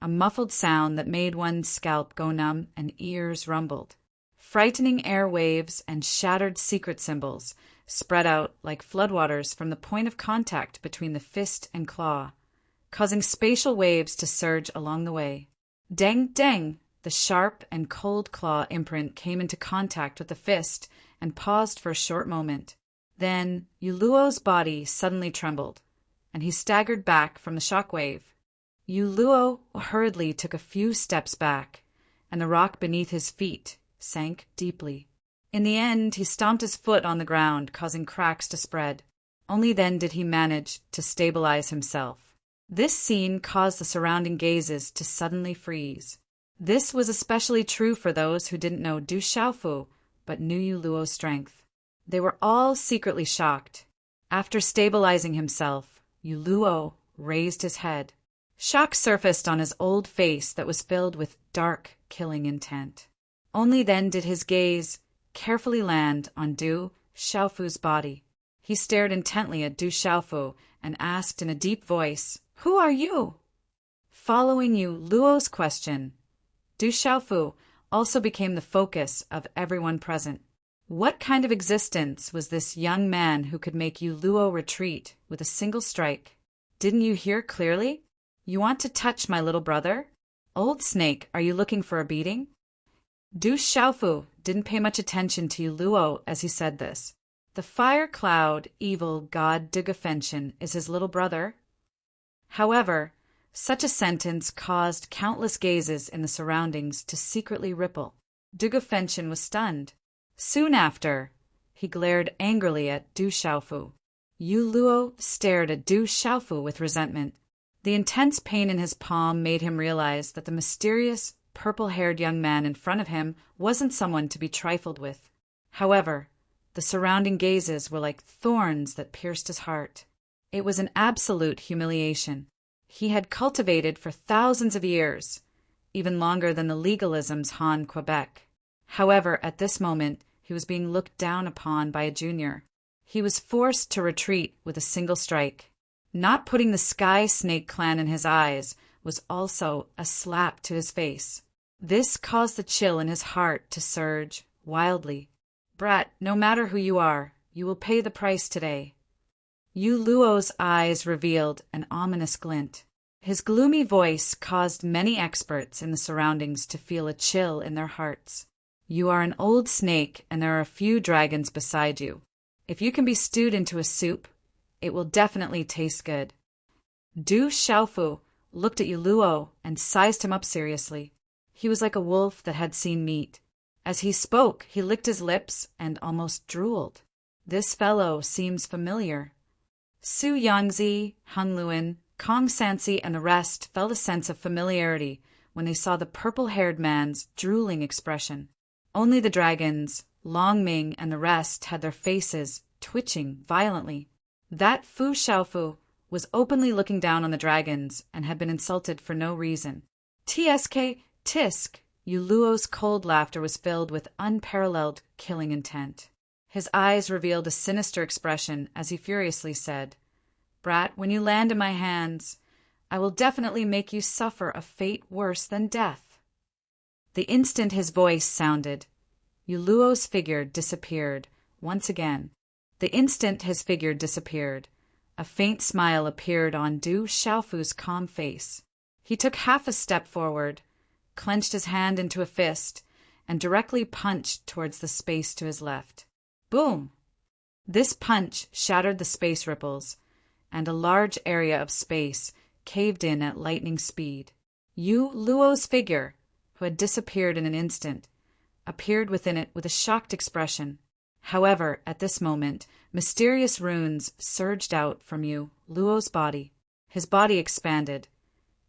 a muffled sound that made one's scalp go numb and ears rumbled. Frightening air waves and shattered secret symbols spread out like floodwaters from the point of contact between the fist and claw, causing spatial waves to surge along the way. Dang, dang! The sharp and cold claw imprint came into contact with the fist and paused for a short moment. Then Yuluo's body suddenly trembled, and he staggered back from the shockwave. Yuluo hurriedly took a few steps back, and the rock beneath his feet sank deeply. In the end, he stomped his foot on the ground, causing cracks to spread. Only then did he manage to stabilize himself. This scene caused the surrounding gazes to suddenly freeze. This was especially true for those who didn't know Du Xiaofu, but knew Yuluo's strength. They were all secretly shocked. After stabilizing himself, Yuluo raised his head. Shock surfaced on his old face that was filled with dark, killing intent. Only then did his gaze carefully land on Du Xiaofu's body. He stared intently at Du Xiaofu and asked in a deep voice, "Who are you?" Following Yuluo's question, Du Xiaofu also became the focus of everyone present. What kind of existence was this young man who could make Yuluo retreat with a single strike? Didn't you hear clearly? You want to touch my little brother? Old Snake, are you looking for a beating? Du Xiaofu didn't pay much attention to Yuluo as he said this. The fire cloud evil god Dugofenchon is his little brother. However, Such a sentence caused countless gazes in the surroundings to secretly ripple. Dugufenchen was stunned. Soon after, he glared angrily at Du Xiaofu. Yu Luo stared at Du Xiaofu with resentment. The intense pain in his palm made him realize that the mysterious, purple-haired young man in front of him wasn't someone to be trifled with. However, the surrounding gazes were like thorns that pierced his heart. It was an absolute humiliation. He had cultivated for thousands of years, even longer than the legalisms haunt Quebec. However, at this moment, he was being looked down upon by a junior. He was forced to retreat with a single strike. Not putting the Sky Snake clan in his eyes was also a slap to his face. This caused the chill in his heart to surge wildly. Brat, no matter who you are, you will pay the price today. Yu Luo's eyes revealed an ominous glint. His gloomy voice caused many experts in the surroundings to feel a chill in their hearts. You are an old snake, and there are a few dragons beside you. If you can be stewed into a soup, it will definitely taste good. Du Xiaofu looked at Yu Luo and sized him up seriously. He was like a wolf that had seen meat. As he spoke, he licked his lips and almost drooled. This fellow seems familiar. Su Yangzi, Han Luan, Kong Sansi, and the rest felt a sense of familiarity when they saw the purple-haired man's drooling expression. Only the dragons, Long Ming, and the rest had their faces twitching violently. That Fu Xiaofu was openly looking down on the dragons and had been insulted for no reason. Tsk, tisk! Yu Luo's cold laughter was filled with unparalleled killing intent. His eyes revealed a sinister expression as he furiously said, Brat, when you land in my hands, I will definitely make you suffer a fate worse than death. The instant his voice sounded, Yu Luo's figure disappeared once again. The instant his figure disappeared, a faint smile appeared on Du Xiaofu's calm face. He took half a step forward, clenched his hand into a fist, and directly punched towards the space to his left. Boom! This punch shattered the space ripples, and a large area of space caved in at lightning speed. Yu Luo's figure, who had disappeared in an instant, appeared within it with a shocked expression. However, at this moment, mysterious runes surged out from Yu Luo's body. His body expanded,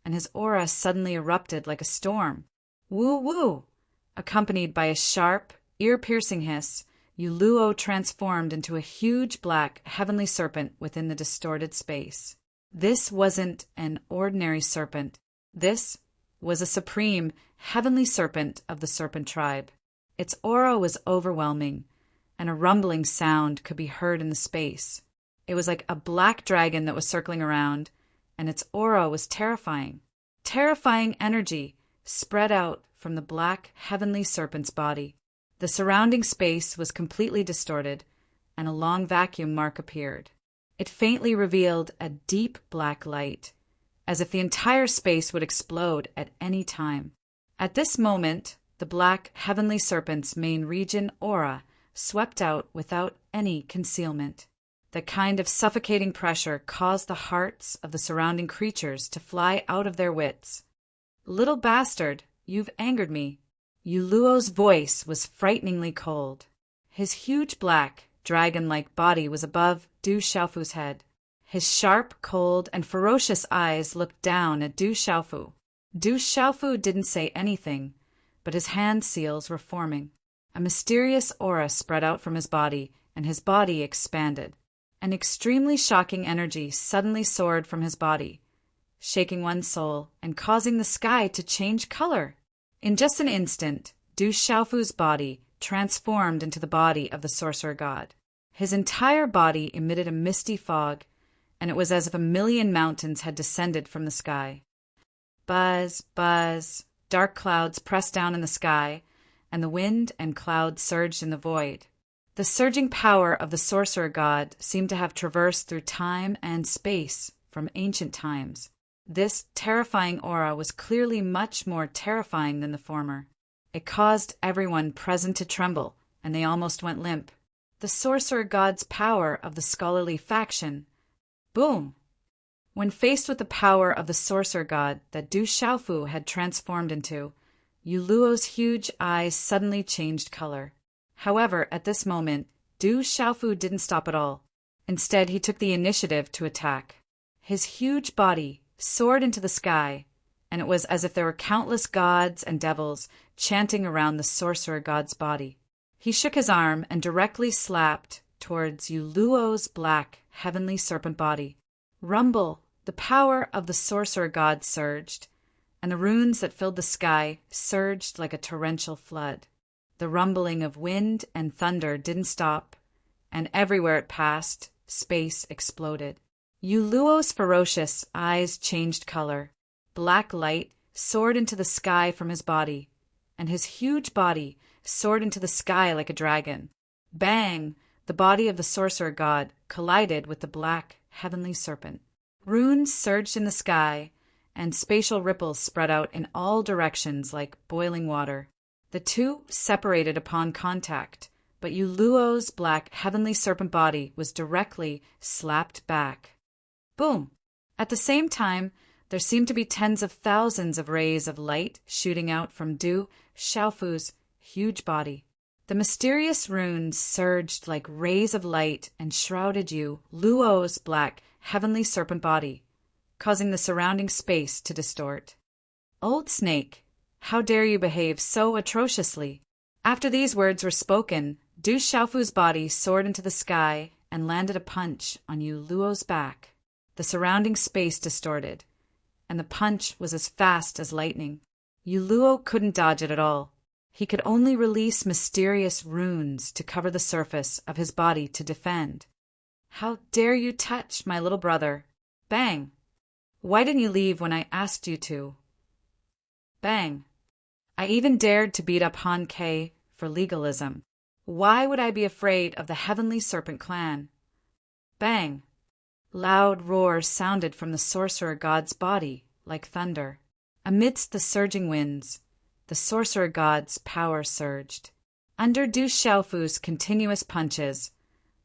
and his aura suddenly erupted like a storm. Woo woo! Accompanied by a sharp, ear-piercing hiss, Yu Luo transformed into a huge black heavenly serpent within the distorted space. This wasn't an ordinary serpent. This was a supreme, heavenly serpent of the serpent tribe. Its aura was overwhelming, and a rumbling sound could be heard in the space. It was like a black dragon that was circling around, and its aura was terrifying. Terrifying energy spread out from the black heavenly serpent's body. The surrounding space was completely distorted, and a long vacuum mark appeared. It faintly revealed a deep black light, as if the entire space would explode at any time. At this moment, the black heavenly serpent's main region aura swept out without any concealment. The kind of suffocating pressure caused the hearts of the surrounding creatures to fly out of their wits. Little bastard, you've angered me. Yu Luo's voice was frighteningly cold. His huge black, dragon-like body was above Du Xiaofu's head. His sharp, cold, and ferocious eyes looked down at Du Xiaofu. Du Xiaofu didn't say anything, but his hand seals were forming. A mysterious aura spread out from his body, and his body expanded. An extremely shocking energy suddenly soared from his body, shaking one's soul and causing the sky to change color. In just an instant, Du Xiaofu's body transformed into the body of the sorcerer god. His entire body emitted a misty fog, and it was as if 1,000,000 mountains had descended from the sky. Buzz, buzz, dark clouds pressed down in the sky, and the wind and clouds surged in the void. The surging power of the sorcerer god seemed to have traversed through time and space from ancient times. This terrifying aura was clearly much more terrifying than the former. It caused everyone present to tremble, and they almost went limp. The sorcerer god's power of the scholarly faction. Boom! When faced with the power of the sorcerer god that Du Xiaofu had transformed into, Yu Luo's huge eyes suddenly changed color. However, at this moment, Du Xiaofu didn't stop at all. Instead, he took the initiative to attack. His huge body soared into the sky, and it was as if there were countless gods and devils chanting around the sorcerer god's body. He shook his arm and directly slapped towards Yu Luo's black, heavenly serpent body. Rumble! The power of the sorcerer god surged, and the runes that filled the sky surged like a torrential flood. The rumbling of wind and thunder didn't stop, and everywhere it passed, space exploded. Yu Luo's ferocious eyes changed color. Black light soared into the sky from his body, and his huge body soared into the sky like a dragon. Bang! The body of the sorcerer god collided with the black, heavenly serpent. Runes surged in the sky, and spatial ripples spread out in all directions like boiling water. The two separated upon contact, but Yu Luo's black, heavenly serpent body was directly slapped back. Boom! At the same time, there seemed to be tens of thousands of rays of light shooting out from Du Xiaofu's huge body. The mysterious runes surged like rays of light and shrouded Yu Luo's black, heavenly serpent body, causing the surrounding space to distort. Old snake, how dare you behave so atrociously? After these words were spoken, Du Xiaofu's body soared into the sky and landed a punch on Yu Luo's back. The surrounding space distorted, and the punch was as fast as lightning. Yu Luo couldn't dodge it at all. He could only release mysterious runes to cover the surface of his body to defend. How dare you touch my little brother? Bang! Why didn't you leave when I asked you to? Bang! I even dared to beat up Han Ke for legalism. Why would I be afraid of the Heavenly Serpent clan? Bang! Loud roars sounded from the sorcerer god's body like thunder. Amidst the surging winds, the sorcerer god's power surged. Under Du Xiaofu's continuous punches,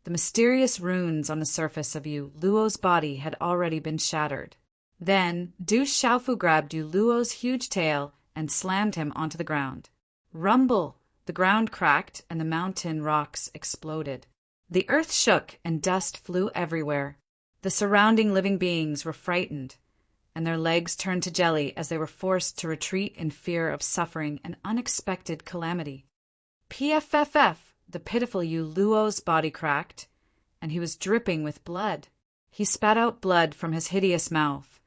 the mysterious runes on the surface of Yu Luo's body had already been shattered. Then Du Xiaofu grabbed Yu Luo's huge tail and slammed him onto the ground. Rumble! The ground cracked and the mountain rocks exploded. The earth shook and dust flew everywhere. The surrounding living beings were frightened, and their legs turned to jelly as they were forced to retreat in fear of suffering an unexpected calamity. PFFF! The pitiful Yu Luo's body cracked, and he was dripping with blood. He spat out blood from his hideous mouth,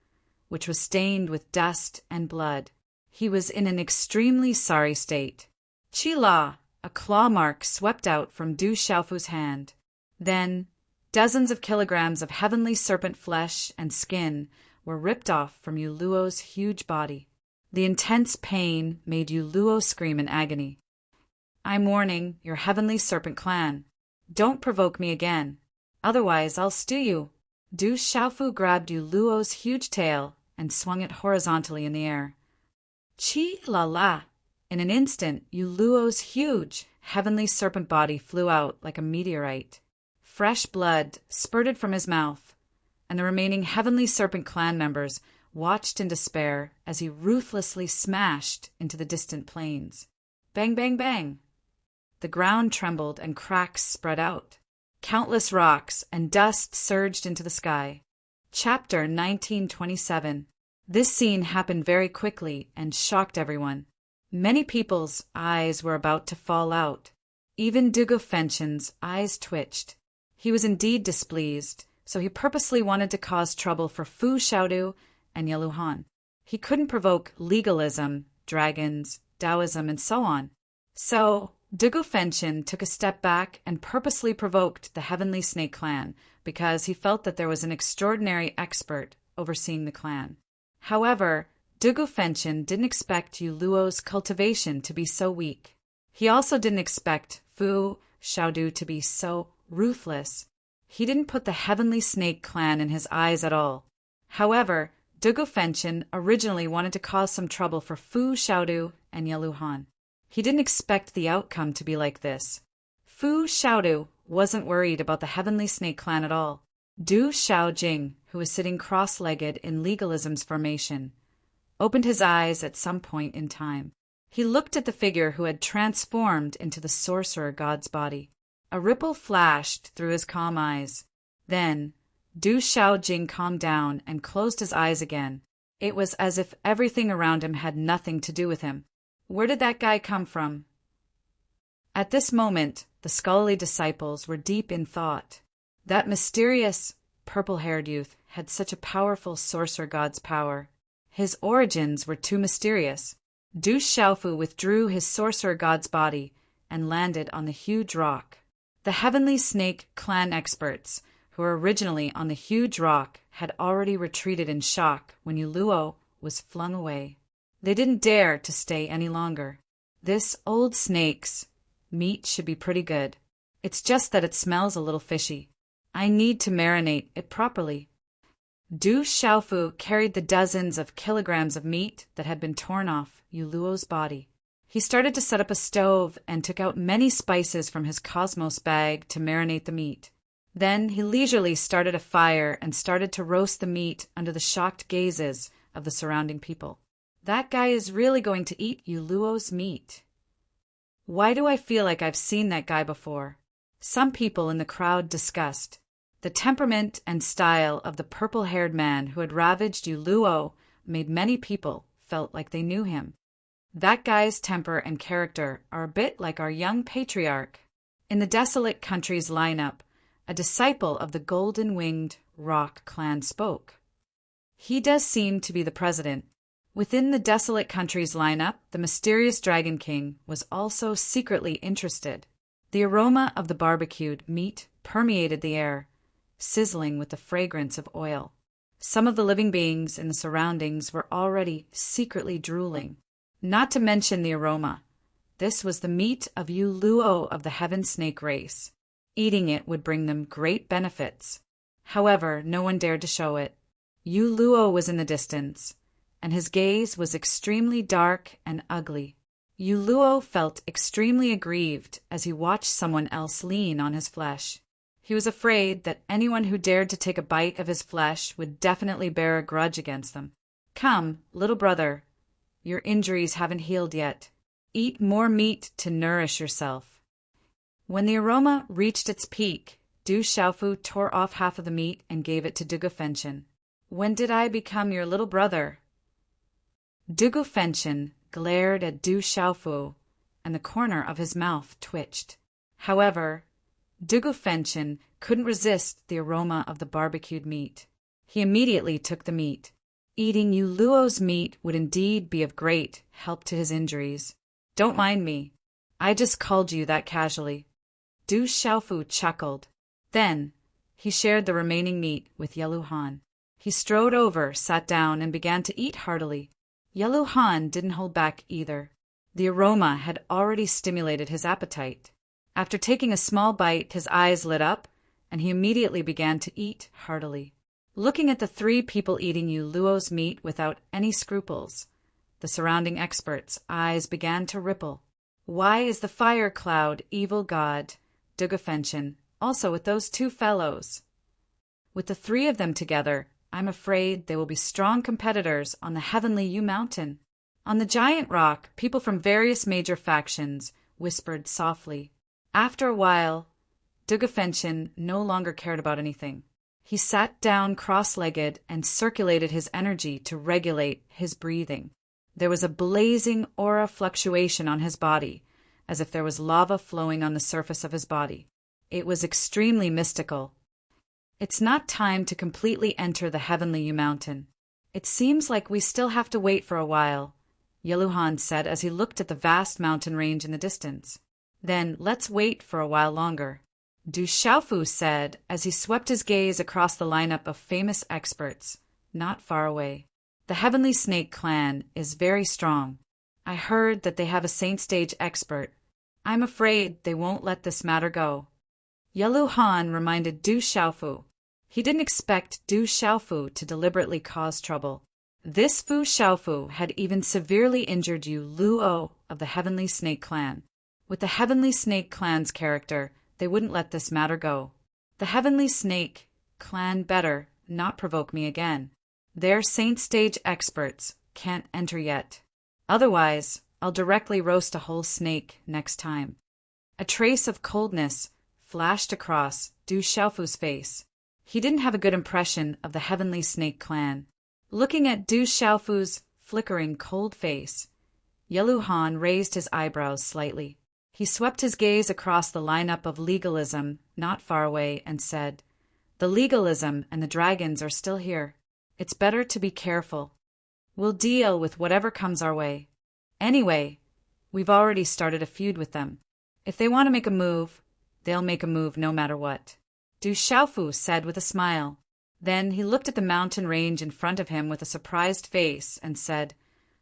which was stained with dust and blood. He was in an extremely sorry state. Chi-la! A claw mark swept out from Du Xiaofu's hand. Then, dozens of kilograms of heavenly serpent flesh and skin were ripped off from Yu Luo's huge body. The intense pain made Yu Luo scream in agony. I'm warning your heavenly serpent clan. Don't provoke me again. Otherwise, I'll stew you. Du Xiaofu grabbed Yu Luo's huge tail and swung it horizontally in the air. Chi-la-la! In an instant, Yu Luo's huge, heavenly serpent body flew out like a meteorite. Fresh blood spurted from his mouth, and the remaining heavenly serpent clan members watched in despair as he ruthlessly smashed into the distant plains. Bang, bang, bang! The ground trembled and cracks spread out. Countless rocks and dust surged into the sky. Chapter 1927. This scene happened very quickly and shocked everyone. Many people's eyes were about to fall out. Even Dugu Fenshin's eyes twitched. He was indeed displeased, so he purposely wanted to cause trouble for Fu Xiaodu and Yeluhan. He couldn't provoke legalism, dragons, Taoism, and so on. So, Dugu Fenshin took a step back and purposely provoked the Heavenly Snake clan because he felt that there was an extraordinary expert overseeing the clan. However, Dugu Fenshin didn't expect Yu Luo's cultivation to be so weak. He also didn't expect Fu Xiaodu to be so ruthless. He didn't put the Heavenly Snake clan in his eyes at all. However, Dugu Fenshin originally wanted to cause some trouble for Fu Xiaodu and Yeluhan. He didn't expect the outcome to be like this. Fu Xiaodu wasn't worried about the Heavenly Snake clan at all. Du Xiaojing, who was sitting cross-legged in legalism's formation, opened his eyes at some point in time. He looked at the figure who had transformed into the sorcerer god's body. A ripple flashed through his calm eyes. Then, Du Xiaojing calmed down and closed his eyes again. It was as if everything around him had nothing to do with him. Where did that guy come from? At this moment, the scholarly disciples were deep in thought. That mysterious, purple-haired youth had such a powerful sorcerer god's power. His origins were too mysterious. Du Xiaofu withdrew his sorcerer god's body and landed on the huge rock. The Heavenly Snake clan experts, who were originally on the huge rock, had already retreated in shock when Yuluo was flung away. They didn't dare to stay any longer. This old snake's meat should be pretty good. It's just that it smells a little fishy. I need to marinate it properly. Du Xiaofu carried the dozens of kilograms of meat that had been torn off Yuluo's body. He started to set up a stove and took out many spices from his cosmos bag to marinate the meat. Then he leisurely started a fire and started to roast the meat under the shocked gazes of the surrounding people. That guy is really going to eat Yuluo's meat. Why do I feel like I've seen that guy before? Some people in the crowd discussed. The temperament and style of the purple-haired man who had ravaged Yuluo made many people felt like they knew him. That guy's temper and character are a bit like our young patriarch. In the Desolate Countries lineup, a disciple of the Golden-Winged Rock clan spoke. He does seem to be the president. Within the Desolate Countries lineup, the mysterious Dragon King was also secretly interested. The aroma of the barbecued meat permeated the air, sizzling with the fragrance of oil. Some of the living beings in the surroundings were already secretly drooling. Not to mention the aroma. This was the meat of Yuluo of the Heaven Snake race. Eating it would bring them great benefits. However, no one dared to show it. Yuluo was in the distance, and his gaze was extremely dark and ugly. Yuluo felt extremely aggrieved as he watched someone else lean on his flesh. He was afraid that anyone who dared to take a bite of his flesh would definitely bear a grudge against them. Come, little brother, your injuries haven't healed yet. Eat more meat to nourish yourself. When the aroma reached its peak, Du Xiaofu tore off half of the meat and gave it to Dugu Fenshin. When did I become your little brother? Dugu Fenshin glared at Du Xiaofu, and the corner of his mouth twitched. However, Dugu Fenshin couldn't resist the aroma of the barbecued meat. He immediately took the meat. Eating Yuluo's meat would indeed be of great help to his injuries. Don't mind me. I just called you that casually. Du Xiaofu chuckled. Then, he shared the remaining meat with Yeluhan. He strode over, sat down, and began to eat heartily. Yeluhan didn't hold back either. The aroma had already stimulated his appetite. After taking a small bite, his eyes lit up, and he immediately began to eat heartily. Looking at the three people eating Yuluo's meat without any scruples, the surrounding experts' eyes began to ripple. Why is the fire cloud evil god, Dugu Fenshin, also with those two fellows? With the three of them together, I'm afraid they will be strong competitors on the Heavenly Yu Mountain. On the giant rock, people from various major factions whispered softly. After a while, Dugu Fenshin no longer cared about anything. He sat down cross-legged and circulated his energy to regulate his breathing. There was a blazing aura fluctuation on his body, as if there was lava flowing on the surface of his body. It was extremely mystical. It's not time to completely enter the Heavenly Yu Mountain. It seems like we still have to wait for a while, Yeluhan said as he looked at the vast mountain range in the distance. Then let's wait for a while longer, Du Xiaofu said as he swept his gaze across the lineup of famous experts, not far away. The Heavenly Snake clan is very strong. I heard that they have a Saint Stage expert. I'm afraid they won't let this matter go. Yeluhan reminded Du Xiaofu. He didn't expect Du Xiaofu to deliberately cause trouble. This Fu Xiaofu had even severely injured Yuluo of the Heavenly Snake clan. With the Heavenly Snake clan's character, they wouldn't let this matter go. The Heavenly Snake Clan better not provoke me again. They're saint stage experts, can't enter yet. Otherwise, I'll directly roast a whole snake next time. A trace of coldness flashed across Du Xiaofu's face. He didn't have a good impression of the Heavenly Snake Clan. Looking at Du Xiaofu's flickering cold face, Yelu Han raised his eyebrows slightly. He swept his gaze across the lineup of legalism not far away and said, "The legalism and the dragons are still here. It's better to be careful. We'll deal with whatever comes our way. Anyway, we've already started a feud with them. If they want to make a move, they'll make a move no matter what," Du Xiaofu said with a smile. Then he looked at the mountain range in front of him with a surprised face and said,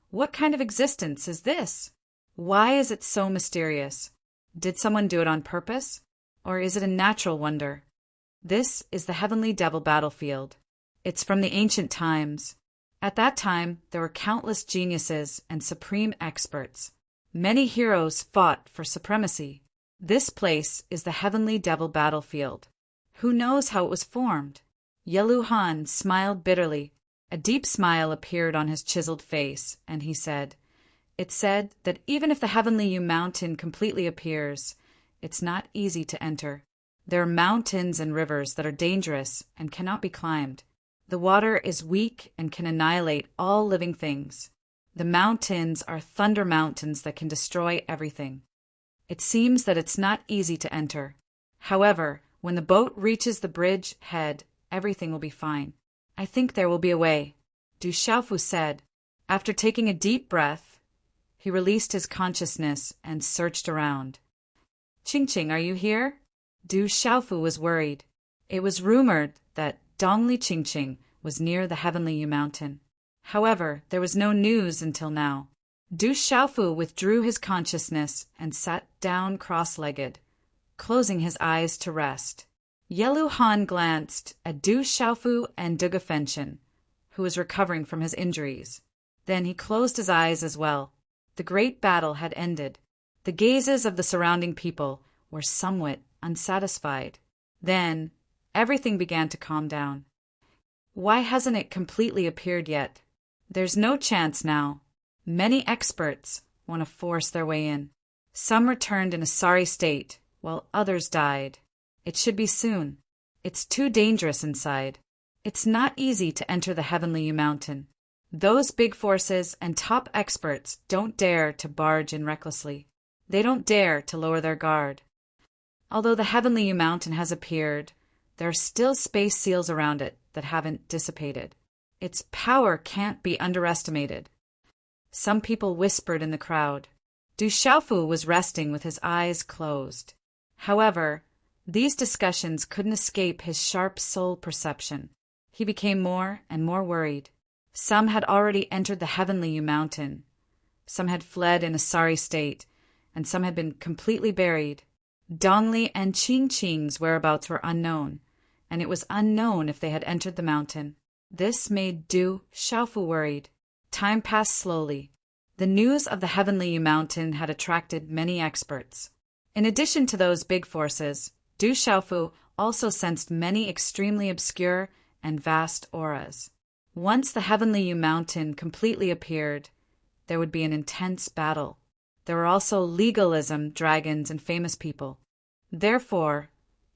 "What kind of existence is this? Why is it so mysterious? Did someone do it on purpose? Or is it a natural wonder? This is the Heavenly Devil battlefield. It's from the ancient times. At that time, there were countless geniuses and supreme experts. Many heroes fought for supremacy. This place is the Heavenly Devil battlefield. Who knows how it was formed?" Yelu Han smiled bitterly. A deep smile appeared on his chiseled face, and he said, "It's said that even if the Heavenly Yu Mountain completely appears, it's not easy to enter. There are mountains and rivers that are dangerous and cannot be climbed. The water is weak and can annihilate all living things. The mountains are thunder mountains that can destroy everything. It seems that it's not easy to enter. However, when the boat reaches the bridge head, everything will be fine. I think there will be a way," Du Xiaofu said. After taking a deep breath, he released his consciousness and searched around. "Qingqing, are you here?" Du Xiaofu was worried. It was rumored that Dongli Qingqing was near the Heavenly Yu Mountain. However, there was no news until now. Du Xiaofu withdrew his consciousness and sat down cross-legged, closing his eyes to rest. Yelu Han glanced at Du Xiaofu and Duge Fenshin, who was recovering from his injuries. Then he closed his eyes as well. The great battle had ended. The gazes of the surrounding people were somewhat unsatisfied. Then everything began to calm down. "Why hasn't it completely appeared yet? There's no chance now. Many experts want to force their way in. Some returned in a sorry state, while others died. It should be soon. It's too dangerous inside. It's not easy to enter the Heavenly Yu Mountain. Those big forces and top experts don't dare to barge in recklessly. They don't dare to lower their guard. Although the Heavenly Yu Mountain has appeared, there are still space seals around it that haven't dissipated. Its power can't be underestimated." Some people whispered in the crowd. Du Xiaofu was resting with his eyes closed. However, these discussions couldn't escape his sharp soul perception. He became more and more worried. Some had already entered the Heavenly Yu Mountain. Some had fled in a sorry state, and some had been completely buried. Dongli and Qingqing's whereabouts were unknown, and it was unknown if they had entered the mountain. This made Du Xiaofu worried. Time passed slowly. The news of the Heavenly Yu Mountain had attracted many experts. In addition to those big forces, Du Xiaofu also sensed many extremely obscure and vast auras. Once the Heavenly Yu Mountain completely appeared, there would be an intense battle. There were also legalism, dragons, and famous people. Therefore,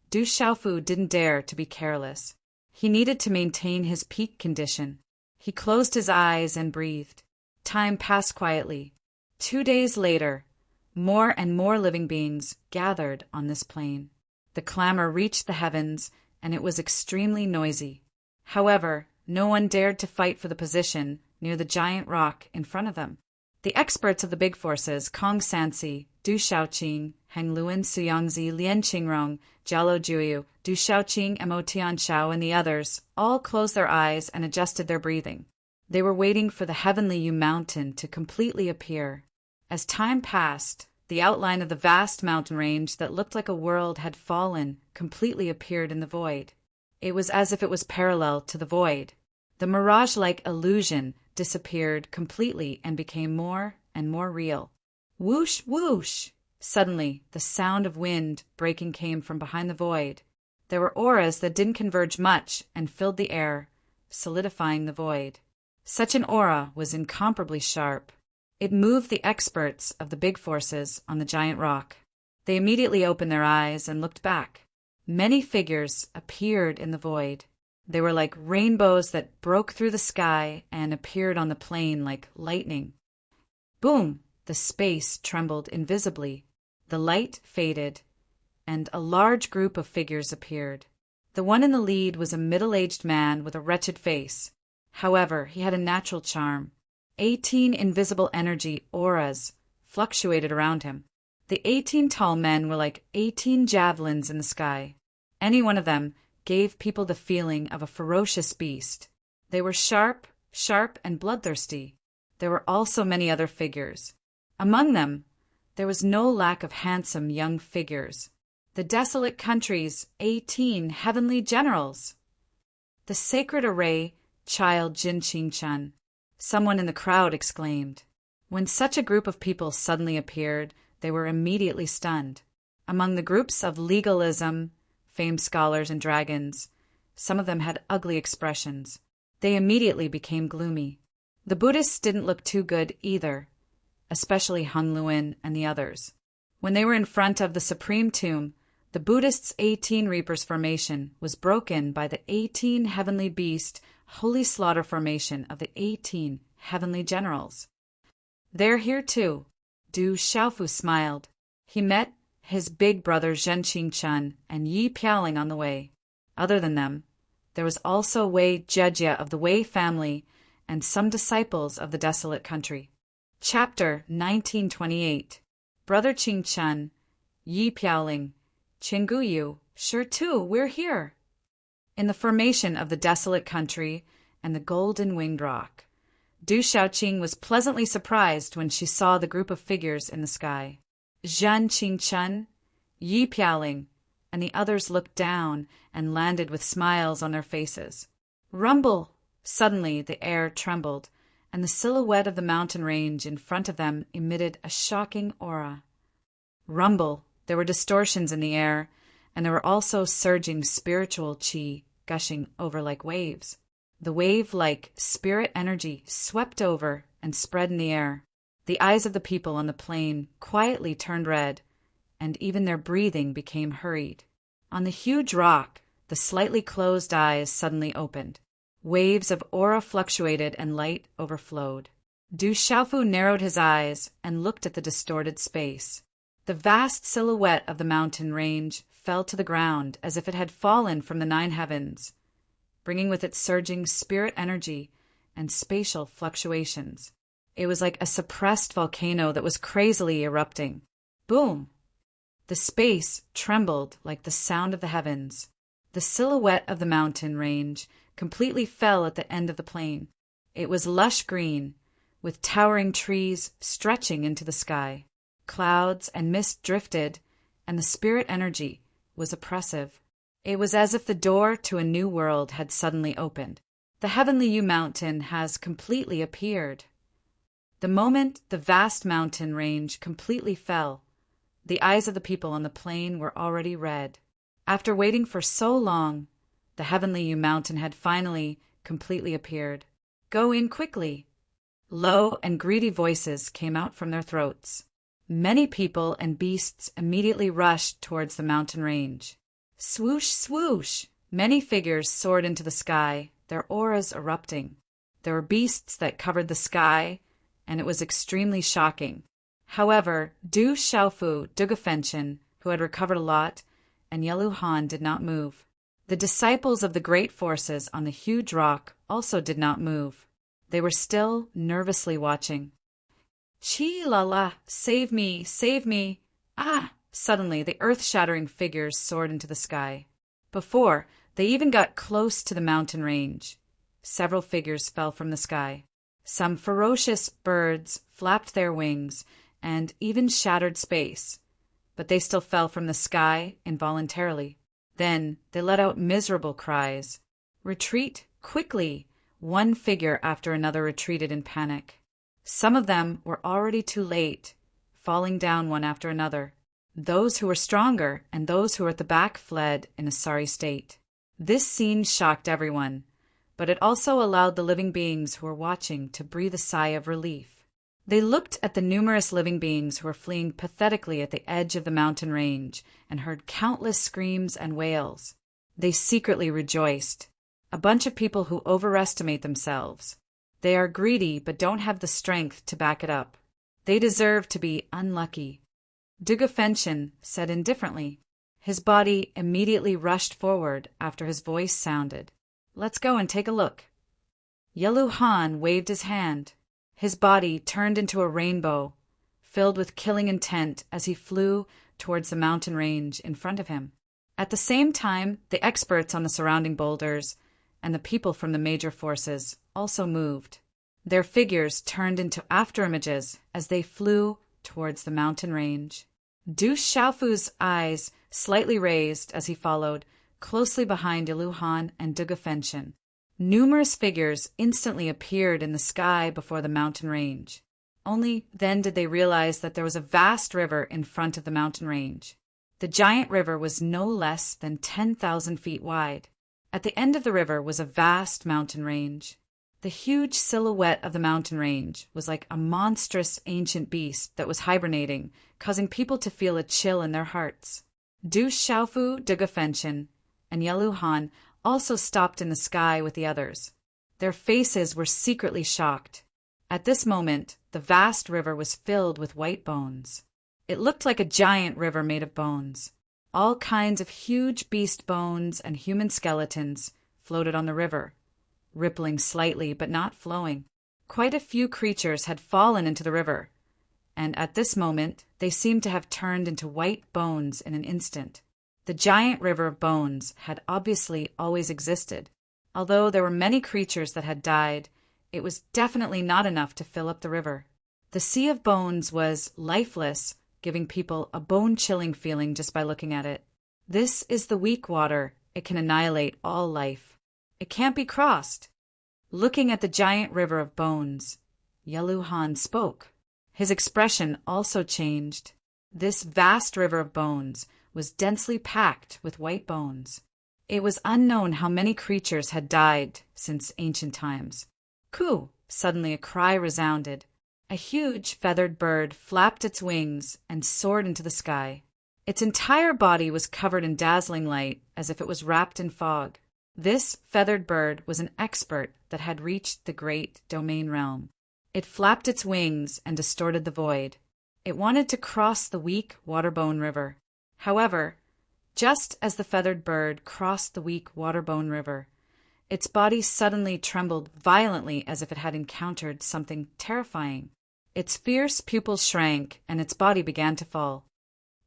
Du Xiaofu didn't dare to be careless. He needed to maintain his peak condition. He closed his eyes and breathed. Time passed quietly. 2 days later, more and more living beings gathered on this plain. The clamor reached the heavens, and it was extremely noisy. However, no one dared to fight for the position near the giant rock in front of them. The experts of the big forces, Kong Sansi, Du Xiaoqing, Heng Luan Suyangzi, Lian Qingrong, Jialo Juyu, Du Xiaoqing, Mo Tianshao, and the others, all closed their eyes and adjusted their breathing. They were waiting for the Heavenly Yu Mountain to completely appear. As time passed, the outline of the vast mountain range that looked like a world had fallen completely appeared in the void. It was as if it was parallel to the void. The mirage-like illusion disappeared completely and became more and more real. Whoosh, whoosh! Suddenly, the sound of wind breaking came from behind the void. There were auras that didn't converge much and filled the air, solidifying the void. Such an aura was incomparably sharp. It moved the experts of the big forces on the giant rock. They immediately opened their eyes and looked back. Many figures appeared in the void. They were like rainbows that broke through the sky and appeared on the plain like lightning. Boom! The space trembled invisibly. The light faded, and a large group of figures appeared. The one in the lead was a middle-aged man with a wretched face. However, he had a natural charm. 18 invisible energy auras fluctuated around him. The 18 tall men were like 18 javelins in the sky. Any one of them gave people the feeling of a ferocious beast. They were sharp, and bloodthirsty. There were also many other figures. Among them, there was no lack of handsome young figures. The desolate country's 18 heavenly generals. The sacred array, child Jin Qing-chun, someone in the crowd exclaimed. When such a group of people suddenly appeared, they were immediately stunned. Among the groups of legalism, famed scholars and dragons, some of them had ugly expressions. They immediately became gloomy. The Buddhists didn't look too good either, especially Hung Luin and the others. When they were in front of the Supreme Tomb, the Buddhists' 18 Reapers formation was broken by the 18 Heavenly Beast Holy Slaughter formation of the 18 Heavenly Generals. They're here too. Du Xiaofu smiled. He met his big brother Zhen Qingchun and Yi Piaoling on the way. Other than them, there was also Wei Jejia of the Wei family and some disciples of the desolate country. Chapter 1928. Brother Qingchun, Yi Piaoling, Qingguyu, sure too, we're here. In the formation of the desolate country and the golden winged rock, Du Xiaoqing was pleasantly surprised when she saw the group of figures in the sky. Zhen Qingchun, Yi Piaoling, and the others looked down and landed with smiles on their faces. Rumble! Suddenly the air trembled, and the silhouette of the mountain range in front of them emitted a shocking aura. Rumble! There were distortions in the air, and there were also surging spiritual qi gushing over like waves. The wave-like spirit energy swept over and spread in the air. The eyes of the people on the plain quietly turned red, and even their breathing became hurried. On the huge rock, the slightly closed eyes suddenly opened. Waves of aura fluctuated and light overflowed. Du Xiaofu narrowed his eyes and looked at the distorted space. The vast silhouette of the mountain range fell to the ground as if it had fallen from the 9 heavens, bringing with it surging spirit energy and spatial fluctuations. It was like a suppressed volcano that was crazily erupting. Boom! The space trembled like the sound of the heavens. The silhouette of the mountain range completely fell at the end of the plain. It was lush green, with towering trees stretching into the sky. Clouds and mist drifted, and the spirit energy was oppressive. It was as if the door to a new world had suddenly opened. The Heavenly Yu Mountain has completely appeared. The moment the vast mountain range completely fell, the eyes of the people on the plain were already red. After waiting for so long, the Heavenly Yu Mountain had finally completely appeared. Go in quickly. Low and greedy voices came out from their throats. Many people and beasts immediately rushed towards the mountain range. Swoosh, swoosh! Many figures soared into the sky, their auras erupting. There were beasts that covered the sky, and it was extremely shocking. However, Du Xiaofu, Dugafenchen, who had recovered a lot, and Yelu Han did not move. The disciples of the great forces on the huge rock also did not move. They were still nervously watching. Chi la la, save me, save me. Ah! Suddenly, the earth-shattering figures soared into the sky. Before they even got close to the mountain range, several figures fell from the sky. Some ferocious birds flapped their wings and even shattered space, but they still fell from the sky involuntarily. Then they let out miserable cries. Retreat, quickly! One figure after another retreated in panic. Some of them were already too late, falling down one after another. Those who were stronger and those who were at the back fled in a sorry state. This scene shocked everyone, but it also allowed the living beings who were watching to breathe a sigh of relief. They looked at the numerous living beings who were fleeing pathetically at the edge of the mountain range and heard countless screams and wails. They secretly rejoiced. A bunch of people who overestimate themselves. They are greedy but don't have the strength to back it up. They deserve to be unlucky. Dugafenshin said indifferently. His body immediately rushed forward after his voice sounded. Let's go and take a look. Yelu Han waved his hand. His body turned into a rainbow, filled with killing intent as he flew towards the mountain range in front of him. At the same time, the experts on the surrounding boulders and the people from the major forces also moved. Their figures turned into afterimages as they flew towards the mountain range. Du Xiaofu's eyes slightly raised as he followed, closely behind Iluhan and Dugafenshin. Numerous figures instantly appeared in the sky before the mountain range. Only then did they realize that there was a vast river in front of the mountain range. The giant river was no less than 10,000 feet wide. At the end of the river was a vast mountain range. The huge silhouette of the mountain range was like a monstrous ancient beast that was hibernating, causing people to feel a chill in their hearts. Du Xiaofu, Dugafenshin, and Yelu Han also stopped in the sky with the others. Their faces were secretly shocked. At this moment, the vast river was filled with white bones. It looked like a giant river made of bones. All kinds of huge beast bones and human skeletons floated on the river, rippling slightly but not flowing. Quite a few creatures had fallen into the river, and at this moment they seemed to have turned into white bones in an instant. The giant river of bones had obviously always existed. Although there were many creatures that had died, it was definitely not enough to fill up the river. The sea of bones was lifeless, giving people a bone-chilling feeling just by looking at it. This is the weak water. It can annihilate all life. It can't be crossed. Looking at the giant river of bones, Yelu Han spoke. His expression also changed. This vast river of bones was densely packed with white bones. It was unknown how many creatures had died since ancient times. Coo! Suddenly a cry resounded. A huge feathered bird flapped its wings and soared into the sky. Its entire body was covered in dazzling light, as if it was wrapped in fog. This feathered bird was an expert that had reached the great domain realm. It flapped its wings and distorted the void. It wanted to cross the weak waterbone river. However, just as the feathered bird crossed the weak waterbone river, its body suddenly trembled violently as if it had encountered something terrifying. Its fierce pupils shrank and its body began to fall.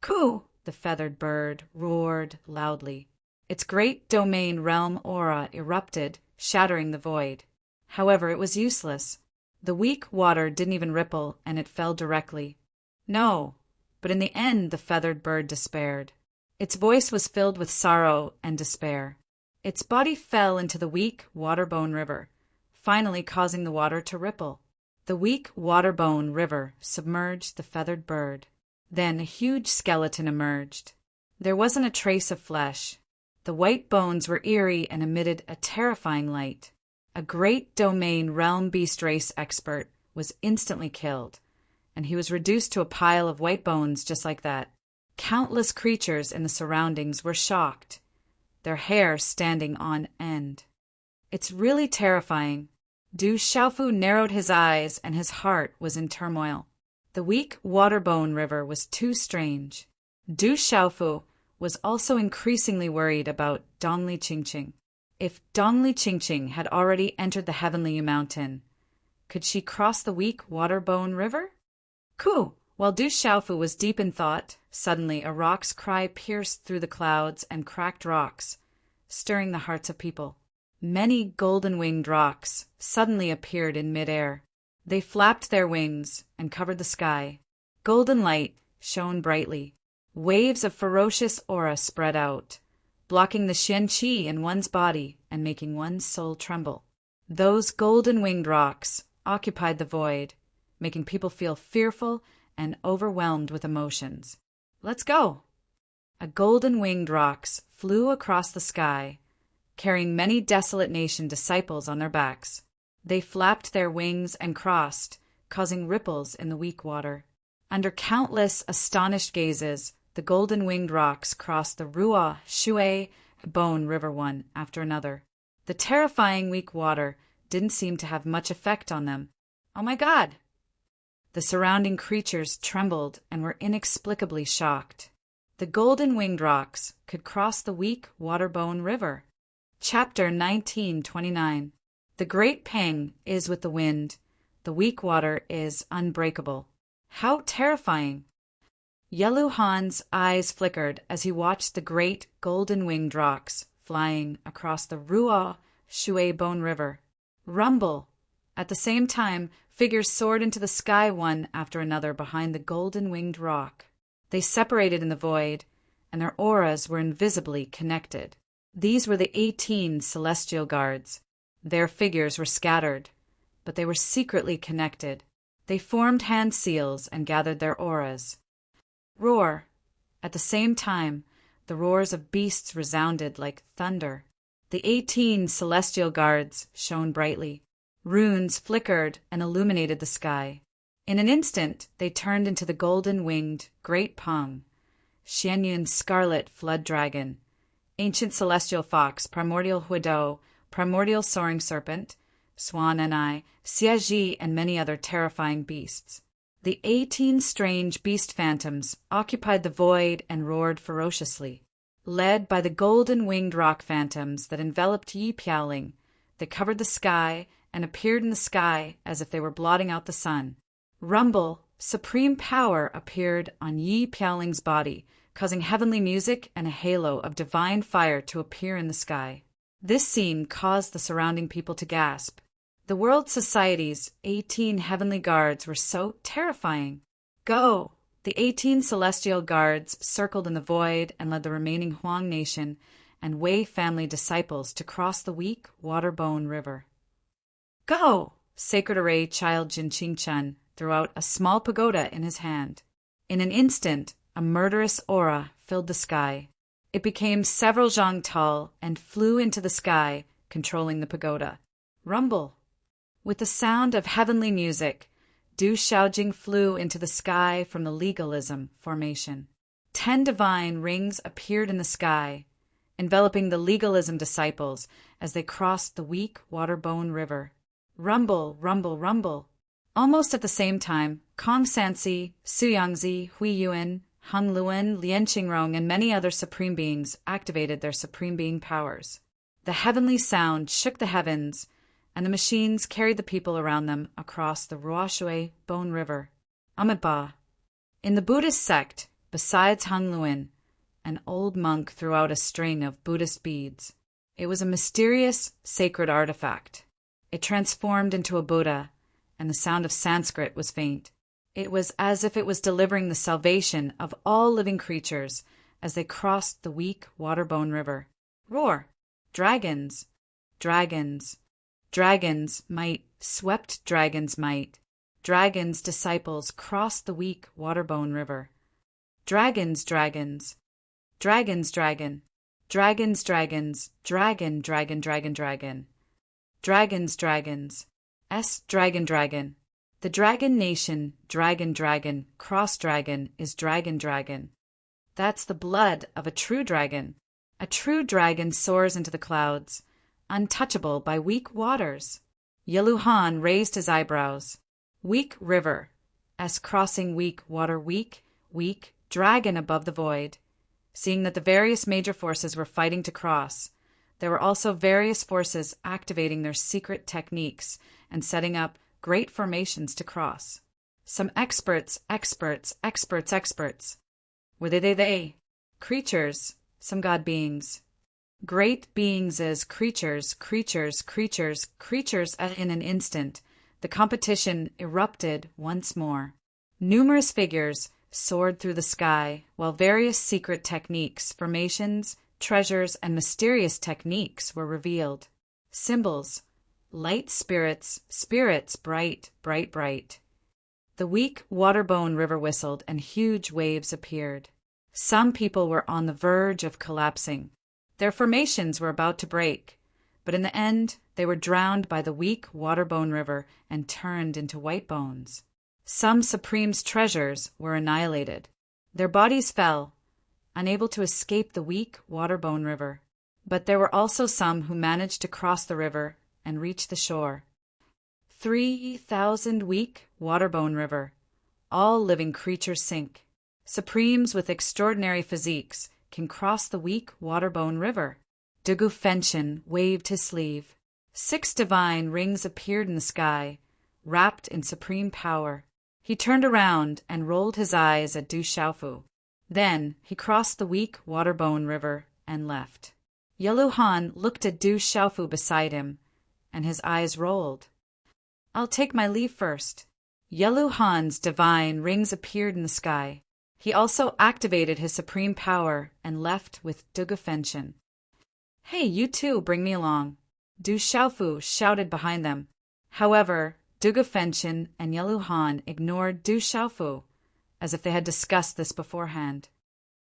Coo! The feathered bird roared loudly. Its great domain realm aura erupted, shattering the void. However, it was useless. The weak water didn't even ripple, and it fell directly. No, but in the end the feathered bird despaired. Its voice was filled with sorrow and despair. Its body fell into the weak waterbone river, finally causing the water to ripple. The weak waterbone river submerged the feathered bird. Then a huge skeleton emerged. There wasn't a trace of flesh. The white bones were eerie and emitted a terrifying light. A great domain realm beast race expert was instantly killed, and he was reduced to a pile of white bones just like that. Countless creatures in the surroundings were shocked, their hair standing on end. It's really terrifying. Du Xiaofu narrowed his eyes and his heart was in turmoil. The weak waterbone river was too strange. Du Xiaofu was also increasingly worried about Dongli Qingqing. If Dongli Qingqing had already entered the Heavenly Mountain, could she cross the weak waterbone river? Coo! While Du Xiaofu was deep in thought, suddenly a roc's cry pierced through the clouds and cracked rocks, stirring the hearts of people. Many golden-winged rocks suddenly appeared in midair. They flapped their wings and covered the sky. Golden light shone brightly. Waves of ferocious aura spread out, blocking the Xian Qi in one's body and making one's soul tremble. Those golden-winged rocks occupied the void, making people feel fearful and overwhelmed with emotions. Let's go. A golden-winged rocks flew across the sky, carrying many desolate nation disciples on their backs. They flapped their wings and crossed, causing ripples in the weak water. Under countless astonished gazes, the golden-winged rocks crossed the Ruah Shui Bone River one after another. The terrifying weak water didn't seem to have much effect on them. Oh my God! The surrounding creatures trembled and were inexplicably shocked. The golden-winged rocks could cross the weak water-bone river. Chapter 1929. The great pang is with the wind. The weak water is unbreakable. How terrifying! Yellow Han's eyes flickered as he watched the great golden-winged rocks flying across the Ruah Shui Bone River. Rumble! At the same time, figures soared into the sky one after another behind the golden-winged rock. They separated in the void, and their auras were invisibly connected. These were the 18 celestial guards. Their figures were scattered, but they were secretly connected. They formed hand seals and gathered their auras. Roar! At the same time, the roars of beasts resounded like thunder. The 18 celestial guards shone brightly. Runes flickered and illuminated the sky. In an instant, they turned into the golden-winged Great Pang, Xianyun's scarlet flood dragon, ancient celestial fox, primordial huido, primordial soaring serpent, swan and eye, Xiaji, and many other terrifying beasts. The 18 strange beast phantoms occupied the void and roared ferociously. Led by the golden-winged rock phantoms that enveloped Yi Piaoling, they covered the sky and appeared in the sky as if they were blotting out the sun. Rumble, supreme power appeared on Yi Piaoling's body, causing heavenly music and a halo of divine fire to appear in the sky. This scene caused the surrounding people to gasp. The World Society's 18 heavenly guards were so terrifying. Go! The 18 celestial guards circled in the void and led the remaining Huang nation and Wei family disciples to cross the weak water-bone river. Go! Sacred Array Child Jinqing Chen threw out a small pagoda in his hand. In an instant, a murderous aura filled the sky. It became several zhang tall and flew into the sky, controlling the pagoda. Rumble! With the sound of heavenly music, Du Xiaojing flew into the sky from the legalism formation. 10 divine rings appeared in the sky, enveloping the legalism disciples as they crossed the weak water-bone river. Rumble, rumble, rumble. Almost at the same time, Kong Sansi, Su Yangzi, Hui Yuan, Hung Luan, Lien Qingrong, and many other supreme beings activated their supreme being powers. The heavenly sound shook the heavens, and the machines carried the people around them across the Ruashui Bone River. Amitabha. In the Buddhist sect, besides Hung Luan, an old monk threw out a string of Buddhist beads. It was a mysterious, sacred artifact. It transformed into a Buddha, and the sound of Sanskrit was faint. It was as if it was delivering the salvation of all living creatures as they crossed the weak water-bone river. Roar! Dragons! Dragons! Dragons' might swept dragons' might. Dragons' disciples crossed the weak water-bone river. Dragons, dragons. Dragons, dragon. Dragons, dragons. Dragon, dragon, dragon, dragon. Dragons, dragons. Dragon, dragon. The dragon nation, dragon, dragon, cross dragon is dragon, dragon. That's the blood of a true dragon. A true dragon soars into the clouds, untouchable by weak waters. Yeluhan raised his eyebrows. Weak river, crossing weak water, weak, weak, dragon above the void. Seeing that the various major forces were fighting to cross, there were also various forces activating their secret techniques and setting up great formations to cross. Some experts. Were they? Creatures, some god beings. Great beings as creatures. In an instant, the competition erupted once more. Numerous figures soared through the sky, while various secret techniques, formations, treasures, and mysterious techniques were revealed. Symbols. Light spirits, bright. The weak water-bone river whistled, and huge waves appeared. Some people were on the verge of collapsing. Their formations were about to break, but in the end, they were drowned by the weak water-bone river and turned into white bones. Some Supreme's treasures were annihilated. Their bodies fell, unable to escape the weak water-bone river. But there were also some who managed to cross the river and reach the shore. 3,000 weak water-bone river. All living creatures sink. Supremes with extraordinary physiques can cross the weak water-bone river. Dugu Fenshin waved his sleeve. 6 divine rings appeared in the sky, wrapped in supreme power. He turned around and rolled his eyes at Du Xiaofu. Then he crossed the weak water-bone river and left. Yellow Han looked at Du Xiaofu beside him, and his eyes rolled. "I'll take my leave first." Yellow Han's divine rings appeared in the sky. He also activated his supreme power and left with Dugu Fenshin. "Hey, you too, bring me along," Du Xiaofu shouted behind them. However, Dugu Fenshin and Yellow Han ignored Du Xiaofu, as if they had discussed this beforehand.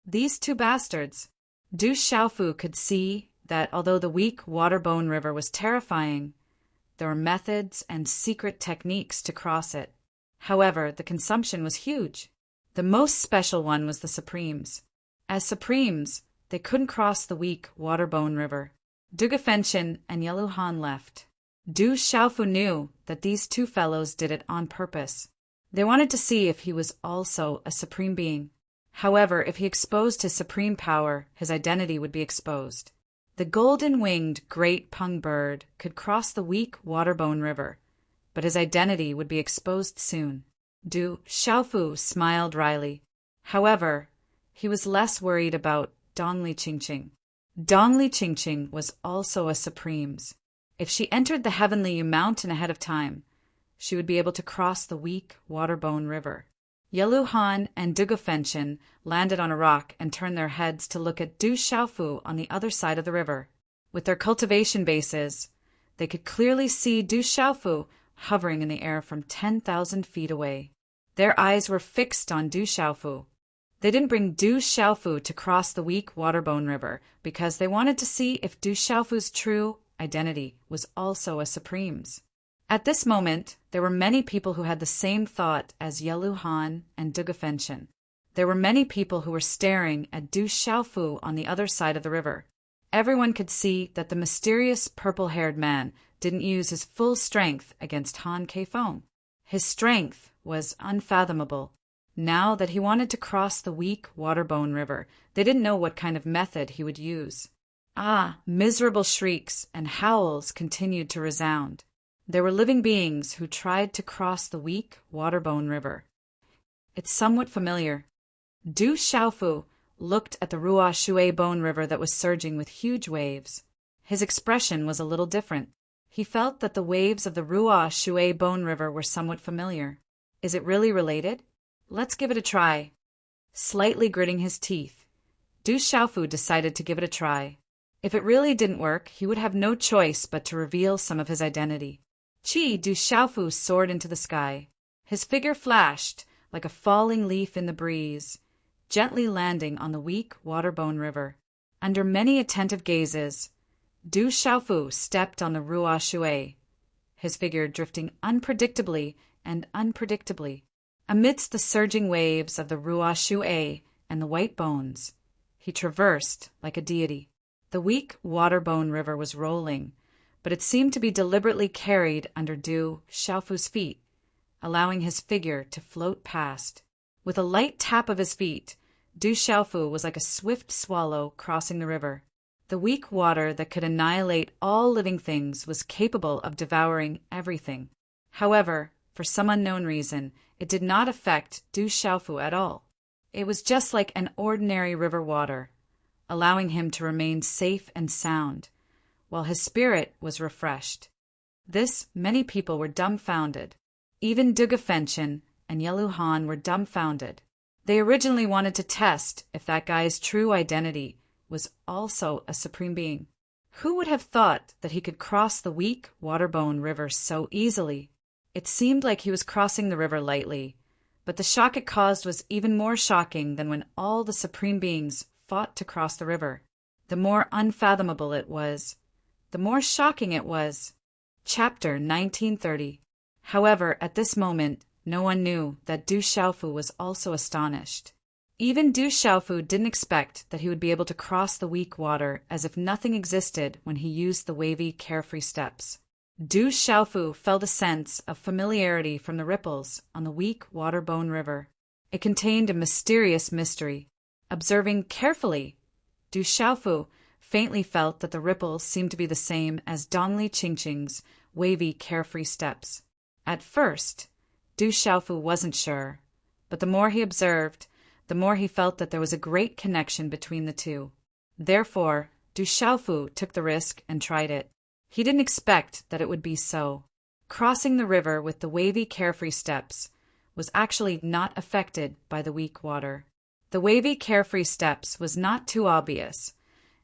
These two bastards. Du Xiaofu could see that although the weak water-bone river was terrifying, there were methods and secret techniques to cross it. However, the consumption was huge. The most special one was the Supremes. As Supremes, they couldn't cross the weak water-bone river. Dugu Fenshin and Yellow Han left. Du Xiaofu knew that these two fellows did it on purpose. They wanted to see if he was also a supreme being. However, if he exposed his supreme power, his identity would be exposed. The golden-winged great pung bird could cross the weak water-bone river, but his identity would be exposed soon. Du Xiaofu smiled wryly. However, he was less worried about Dongli Qingqing. Dongli Qingqing was also a Supremes. If she entered the Heavenly Yu Mountain ahead of time, she would be able to cross the weak water-bone river. Yellow Han and Dugu Fenshin landed on a rock and turned their heads to look at Du Xiaofu on the other side of the river. With their cultivation bases, they could clearly see Du Xiaofu hovering in the air from 10,000 feet away. Their eyes were fixed on Du Xiaofu. They didn't bring Du Xiaofu to cross the weak water-bone river because they wanted to see if Du Xiaofu's true identity was also a Supremes. At this moment, there were many people who had the same thought as Yellow Han and Dugu Fenshin. There were many people who were staring at Du Xiaofu on the other side of the river. Everyone could see that the mysterious purple-haired man didn't use his full strength against Han Keifeng. His strength was unfathomable. Now that he wanted to cross the weak water-bone river, they didn't know what kind of method he would use. Miserable shrieks and howls continued to resound. There were living beings who tried to cross the weak water-bone river. It's somewhat familiar. Du Xiaofu looked at the Ruo Shui bone river that was surging with huge waves. His expression was a little different. He felt that the waves of the Ruo Shui bone river were somewhat familiar. Is it really related? Let's give it a try. Slightly gritting his teeth, Du Xiaofu decided to give it a try. If it really didn't work, he would have no choice but to reveal some of his identity. Du Xiaofu soared into the sky. His figure flashed like a falling leaf in the breeze, gently landing on the weak water-bone river. Under many attentive gazes, Du Xiaofu stepped on the Ruo Shui, his figure drifting unpredictably and unpredictably. Amidst the surging waves of the Ruo Shui and the white bones, he traversed like a deity. The weak water-bone river was rolling, but it seemed to be deliberately carried under Du Xiaofu's feet, allowing his figure to float past. With a light tap of his feet, Du Xiaofu was like a swift swallow crossing the river. The weak water that could annihilate all living things was capable of devouring everything. However, for some unknown reason, it did not affect Du Xiaofu at all. It was just like an ordinary river water, allowing him to remain safe and sound, while his spirit was refreshed. This many people were dumbfounded. Even Dugu Fenshin and Yellow Han were dumbfounded. They originally wanted to test if that guy's true identity was also a supreme being. Who would have thought that he could cross the weak water-bone river so easily? It seemed like he was crossing the river lightly, But the shock it caused was even more shocking than when all the supreme beings fought to cross the river. The more unfathomable it was, the more shocking it was. Chapter 1930. However, at this moment, no one knew that Du Xiaofu was also astonished. Even Du Xiaofu didn't expect that he would be able to cross the weak water as if nothing existed when he used the wavy, carefree steps. Du Xiaofu felt a sense of familiarity from the ripples on the weak, water-bone river. It contained a mysterious mystery. Observing carefully, Du Xiaofu faintly felt that the ripples seemed to be the same as Dongli Qingqing's wavy, carefree steps. At first, Du Xiaofu wasn't sure, but the more he observed, the more he felt that there was a great connection between the two. Therefore, Du Xiaofu took the risk and tried it. He didn't expect that it would be so. Crossing the river with the wavy, carefree steps was actually not affected by the weak water. The wavy, carefree steps was not too obvious,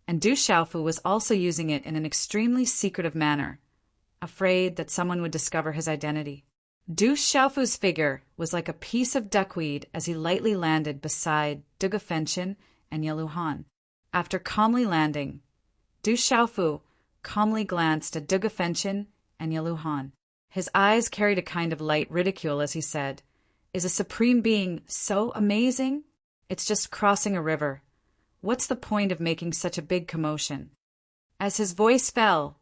and Du Xiaofu was also using it in an extremely secretive manner, afraid that someone would discover his identity. Du Xiaofu's figure was like a piece of duckweed as he lightly landed beside Duge Fenchen and Yeluhan. After calmly landing, Du Xiaofu calmly glanced at Duge Fenchen and Yeluhan. His eyes carried a kind of light ridicule as he said, "Is a supreme being so amazing? It's just crossing a river. What's the point of making such a big commotion?" As his voice fell,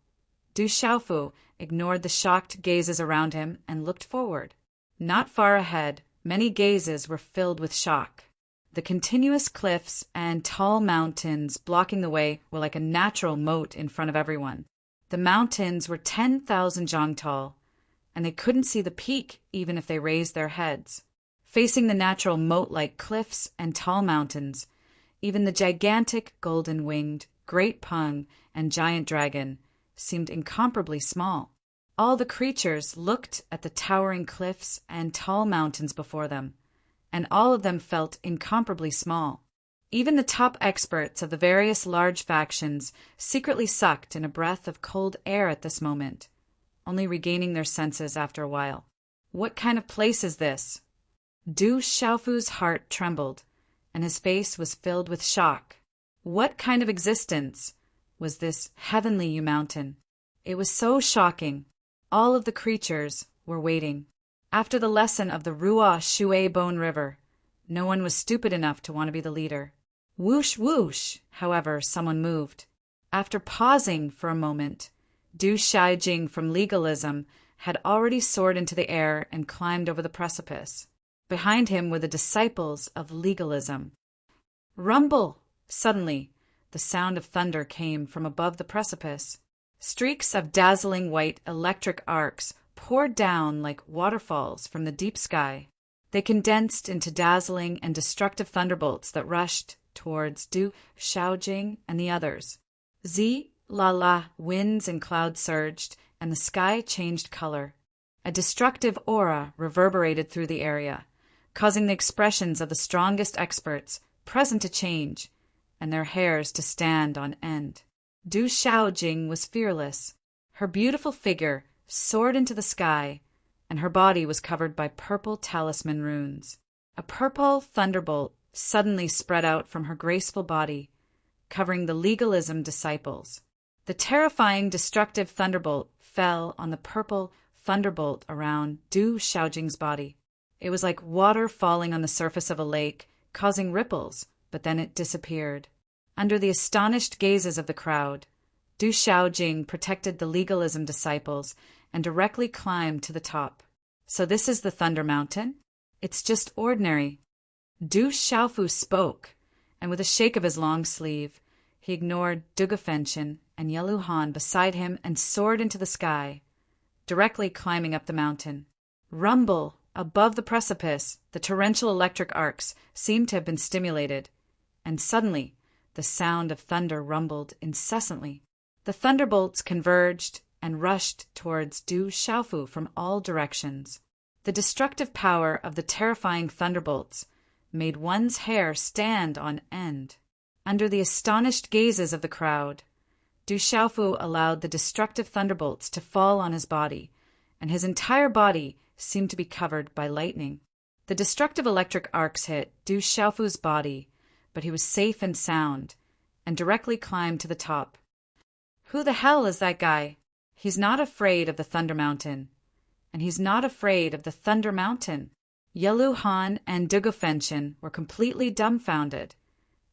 Du Xiaofu ignored the shocked gazes around him and looked forward. Not far ahead, many gazes were filled with shock. The continuous cliffs and tall mountains blocking the way were like a natural moat in front of everyone. The mountains were 10,000 zhang tall, and they couldn't see the peak even if they raised their heads. Facing the natural moat-like cliffs and tall mountains, even the gigantic golden-winged great pung and giant dragon seemed incomparably small. All the creatures looked at the towering cliffs and tall mountains before them, and all of them felt incomparably small. Even the top experts of the various large factions secretly sucked in a breath of cold air at this moment, only regaining their senses after a while. What kind of place is this? Du Xiaofu's heart trembled, and his face was filled with shock. What kind of existence was this heavenly mountain? It was so shocking. All of the creatures were waiting. After the lesson of the Ruo Shui Bone River, no one was stupid enough to want to be the leader. Whoosh, whoosh, however, someone moved. After pausing for a moment, Du Shaijing from legalism had already soared into the air and climbed over the precipice. Behind him were the disciples of legalism. Rumble! Suddenly, the sound of thunder came from above the precipice. Streaks of dazzling white electric arcs poured down like waterfalls from the deep sky. They condensed into dazzling and destructive thunderbolts that rushed towards Du Shaojing and the others. La, winds and clouds surged, and the sky changed color. A destructive aura reverberated through the area, causing the expressions of the strongest experts present to change, and their hairs to stand on end. Du Xiaojing was fearless. Her beautiful figure soared into the sky, and her body was covered by purple talisman runes. A purple thunderbolt suddenly spread out from her graceful body, covering the legalism disciples. The terrifying, destructive thunderbolt fell on the purple thunderbolt around Du Xiaojing's body. It was like water falling on the surface of a lake, causing ripples, but then it disappeared. Under the astonished gazes of the crowd, Du Xiaojing protected the legalism disciples and directly climbed to the top. So this is the Thunder Mountain? It's just ordinary. Du Xiaofu spoke, and with a shake of his long sleeve, he ignored Duge Fenchen and Yeluhan beside him and soared into the sky, directly climbing up the mountain. Rumble! Above the precipice, the torrential electric arcs seemed to have been stimulated, and suddenly the sound of thunder rumbled incessantly. The thunderbolts converged and rushed towards Du Xiaofu from all directions. The destructive power of the terrifying thunderbolts made one's hair stand on end. Under the astonished gazes of the crowd, Du Xiaofu allowed the destructive thunderbolts to fall on his body, and his entire body seemed to be covered by lightning. The destructive electric arcs hit Du Xiaofu's body, but he was safe and sound, and directly climbed to the top. Who the hell is that guy? He's not afraid of the Thunder Mountain. And he's not afraid of the Thunder Mountain. Yelu Han and Dugu Fenshin were completely dumbfounded,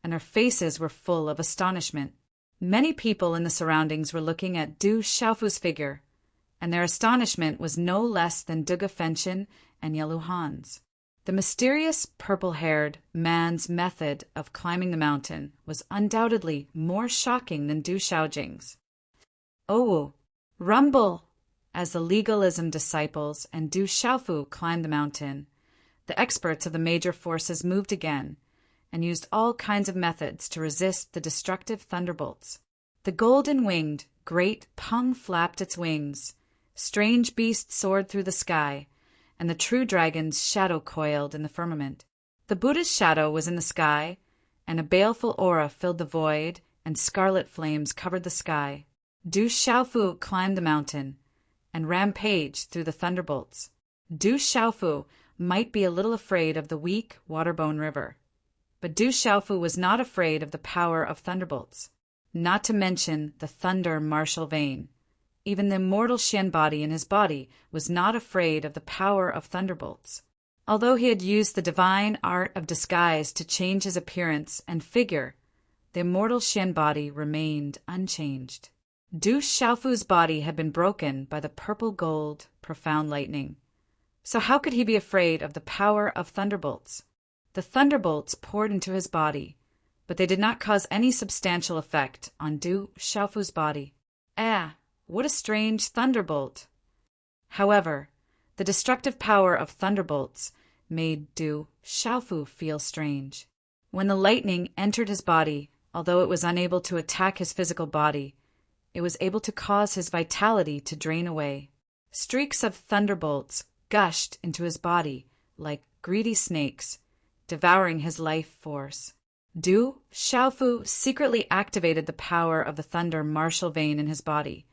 and their faces were full of astonishment. Many people in the surroundings were looking at Du Xiaofu's figure, and their astonishment was no less than Dugu Fenshin and Yelu Han's. The mysterious purple-haired man's method of climbing the mountain was undoubtedly more shocking than Du Xiaojing's. Oh, rumble! As the legalism disciples and Du Xiaofu climbed the mountain, the experts of the major forces moved again and used all kinds of methods to resist the destructive thunderbolts. The golden-winged great Peng flapped its wings, strange beasts soared through the sky, and the true dragon's shadow coiled in the firmament. The Buddha's shadow was in the sky, and a baleful aura filled the void, and scarlet flames covered the sky. Du Xiaofu climbed the mountain and rampaged through the thunderbolts. Du Xiaofu might be a little afraid of the weak, water-borne river, but Du Xiaofu was not afraid of the power of thunderbolts, not to mention the thunder martial vein. Even the immortal Xian body in his body was not afraid of the power of thunderbolts. Although he had used the divine art of disguise to change his appearance and figure, the immortal Xian body remained unchanged. Du Xiaofu's body had been broken by the purple-gold, profound lightning. So how could he be afraid of the power of thunderbolts? The thunderbolts poured into his body, but they did not cause any substantial effect on Du Xiaofu's body. What a strange thunderbolt! However, the destructive power of thunderbolts made Du Xiaofu feel strange. When the lightning entered his body, although it was unable to attack his physical body, it was able to cause his vitality to drain away. Streaks of thunderbolts gushed into his body like greedy snakes, devouring his life force. Du Xiaofu secretly activated the power of the thunder martial vein in his body,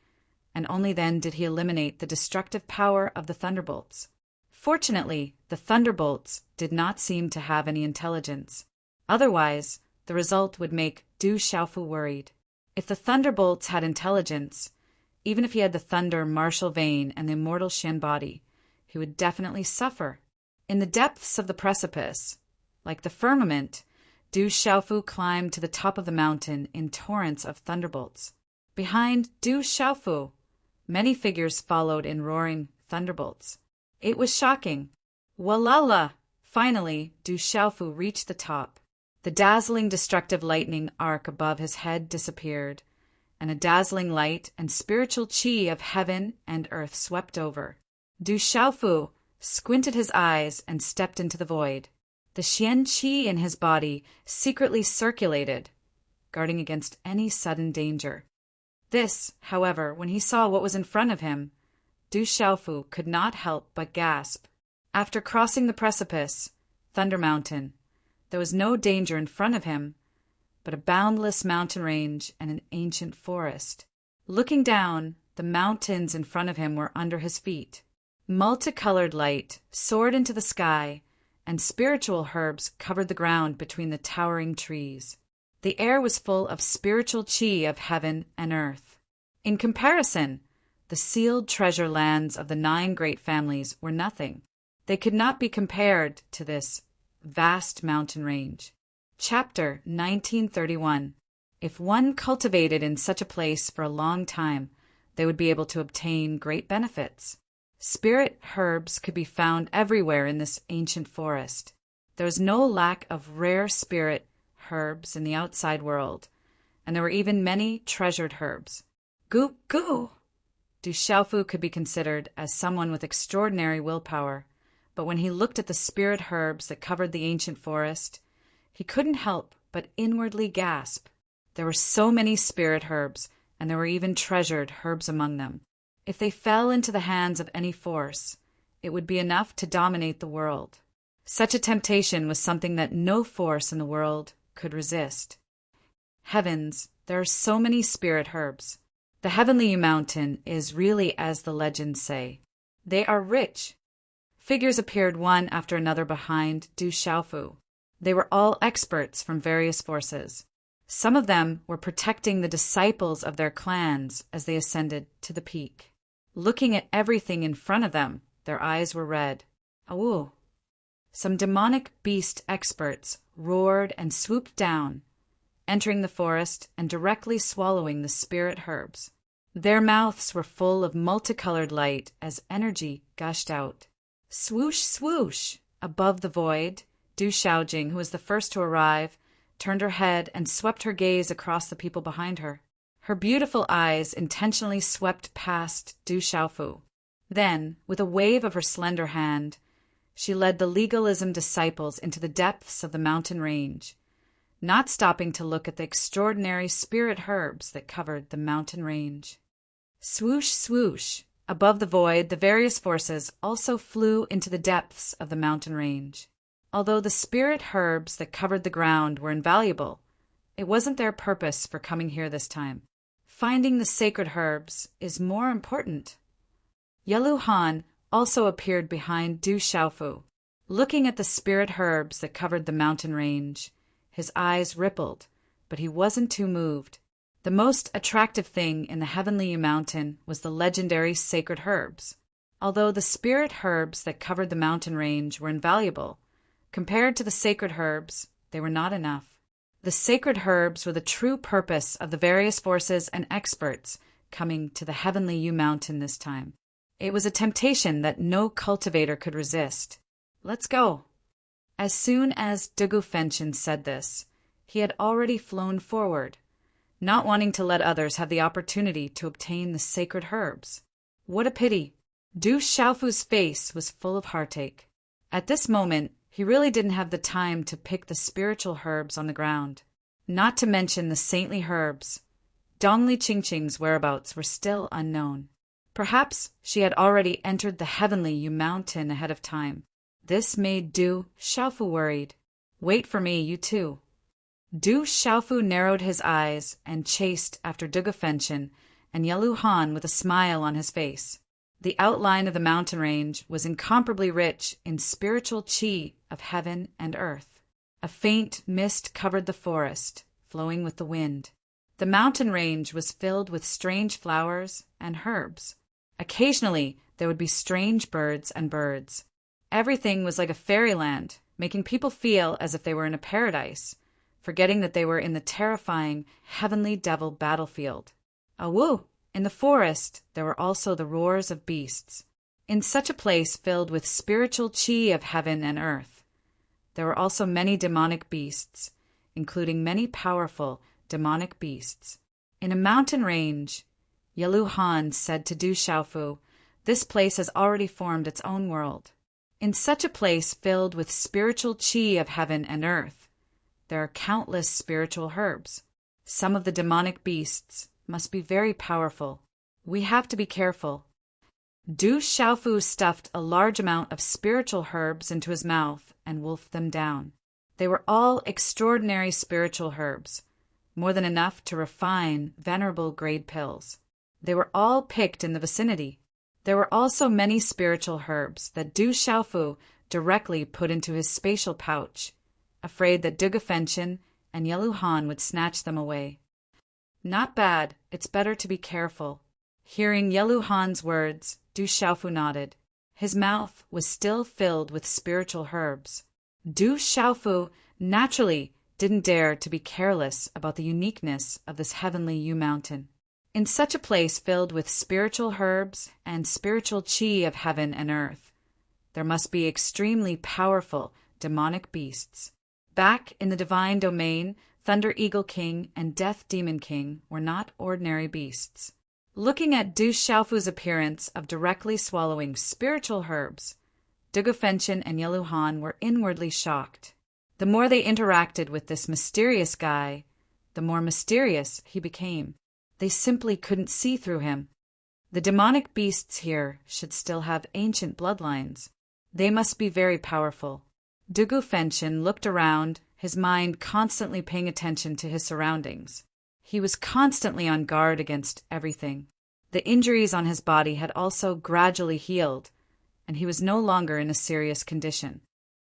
and only then did he eliminate the destructive power of the thunderbolts. Fortunately, the thunderbolts did not seem to have any intelligence. Otherwise, the result would make Du Xiaofu worried. If the thunderbolts had intelligence, even if he had the thunder martial vein and the immortal Xian body, he would definitely suffer. In the depths of the precipice, like the firmament, Du Xiaofu climbed to the top of the mountain in torrents of thunderbolts. Behind Du Xiaofu, many figures followed in roaring thunderbolts. It was shocking. Walala! Finally, Du Xiaofu reached the top. The dazzling destructive lightning arc above his head disappeared, and a dazzling light and spiritual qi of heaven and earth swept over. Du Xiaofu squinted his eyes and stepped into the void. The Xian qi in his body secretly circulated, guarding against any sudden danger. This, however, when he saw what was in front of him, Du Xiaofu could not help but gasp. After crossing the precipice, Thunder Mountain, there was no danger in front of him, but a boundless mountain range and an ancient forest. Looking down, the mountains in front of him were under his feet. Multicolored light soared into the sky, and spiritual herbs covered the ground between the towering trees. The air was full of spiritual qi of heaven and earth. In comparison, the sealed treasure lands of the 9 great families were nothing. They could not be compared to this vast mountain range. Chapter 1931. If one cultivated in such a place for a long time, they would be able to obtain great benefits. Spirit herbs could be found everywhere in this ancient forest. There was no lack of rare spirit herbs in the outside world, and there were even many treasured herbs. Du Xiaofu could be considered as someone with extraordinary willpower, but when he looked at the spirit herbs that covered the ancient forest, he couldn't help but inwardly gasp. There were so many spirit herbs, and there were even treasured herbs among them. If they fell into the hands of any force, it would be enough to dominate the world. Such a temptation was something that no force in the world could resist. Heavens, there are so many spirit herbs. The heavenly mountain is really as the legends say. They are rich. Figures appeared one after another behind Du Xiaofu. They were all experts from various forces. Some of them were protecting the disciples of their clans as they ascended to the peak. Looking at everything in front of them, their eyes were red. Awoo! Some demonic beast experts roared and swooped down, entering the forest and directly swallowing the spirit herbs. Their mouths were full of multicolored light as energy gushed out. Swoosh, swoosh! Above the void, Du Xiaojing, who was the first to arrive, turned her head and swept her gaze across the people behind her. Her beautiful eyes intentionally swept past Du Xiaofu. Then, with a wave of her slender hand, she led the legalism disciples into the depths of the mountain range, not stopping to look at the extraordinary spirit herbs that covered the mountain range. Swoosh, swoosh! Above the void, the various forces also flew into the depths of the mountain range. Although the spirit herbs that covered the ground were invaluable, it wasn't their purpose for coming here this time. Finding the sacred herbs is more important. Yelu Han also appeared behind Du Xiaofu. Looking at the spirit herbs that covered the mountain range, his eyes rippled, but he wasn't too moved. The most attractive thing in the Heavenly Yu Mountain was the legendary sacred herbs. Although the spirit herbs that covered the mountain range were invaluable, compared to the sacred herbs, they were not enough. The sacred herbs were the true purpose of the various forces and experts coming to the Heavenly Yu Mountain this time. It was a temptation that no cultivator could resist. Let's go. As soon as Dugu Fenshin said this, he had already flown forward, not wanting to let others have the opportunity to obtain the sacred herbs. What a pity! Du Xiaofu's face was full of heartache. At this moment, he really didn't have the time to pick the spiritual herbs on the ground. Not to mention the saintly herbs. Dongli Qingqing's whereabouts were still unknown. Perhaps she had already entered the Heavenly Yu Mountain ahead of time. This made Du Xiaofu worried. Wait for me, you two. Du Xiaofu narrowed his eyes and chased after Dugu Fenshin and Yelu Han with a smile on his face. The outline of the mountain range was incomparably rich in spiritual qi of heaven and earth. A faint mist covered the forest, flowing with the wind. The mountain range was filled with strange flowers and herbs. Occasionally, there would be strange birds and birds. Everything was like a fairyland, making people feel as if they were in a paradise, forgetting that they were in the terrifying heavenly devil battlefield. Awoo! In the forest, there were also the roars of beasts. In such a place filled with spiritual qi of heaven and earth, there were also many demonic beasts, including many powerful demonic beasts. In a mountain range, Yelu Han said to Du Xiaofu, "This place has already formed its own world. In such a place filled with spiritual qi of heaven and earth, there are countless spiritual herbs. Some of the demonic beasts must be very powerful. We have to be careful." Du Xiaofu stuffed a large amount of spiritual herbs into his mouth and wolfed them down. They were all extraordinary spiritual herbs, more than enough to refine venerable grade pills. They were all picked in the vicinity. There were also many spiritual herbs that Du Xiaofu directly put into his spatial pouch, afraid that Dugu Fenshin and Yelu Han would snatch them away. Not bad, it's better to be careful. Hearing Yelu Han's words, Du Xiaofu nodded. His mouth was still filled with spiritual herbs. Du Xiaofu naturally didn't dare to be careless about the uniqueness of this Heavenly Yu Mountain. In such a place filled with spiritual herbs and spiritual qi of heaven and earth, there must be extremely powerful demonic beasts. Back in the divine domain, Thunder Eagle King and Death Demon King were not ordinary beasts. Looking at Du Xiaofu's appearance of directly swallowing spiritual herbs, Dugu Fenshin and Yelu Han were inwardly shocked. The more they interacted with this mysterious guy, the more mysterious he became. They simply couldn't see through him. The demonic beasts here should still have ancient bloodlines. They must be very powerful. Dugu Fenshin looked around, his mind constantly paying attention to his surroundings. He was constantly on guard against everything. The injuries on his body had also gradually healed, and he was no longer in a serious condition.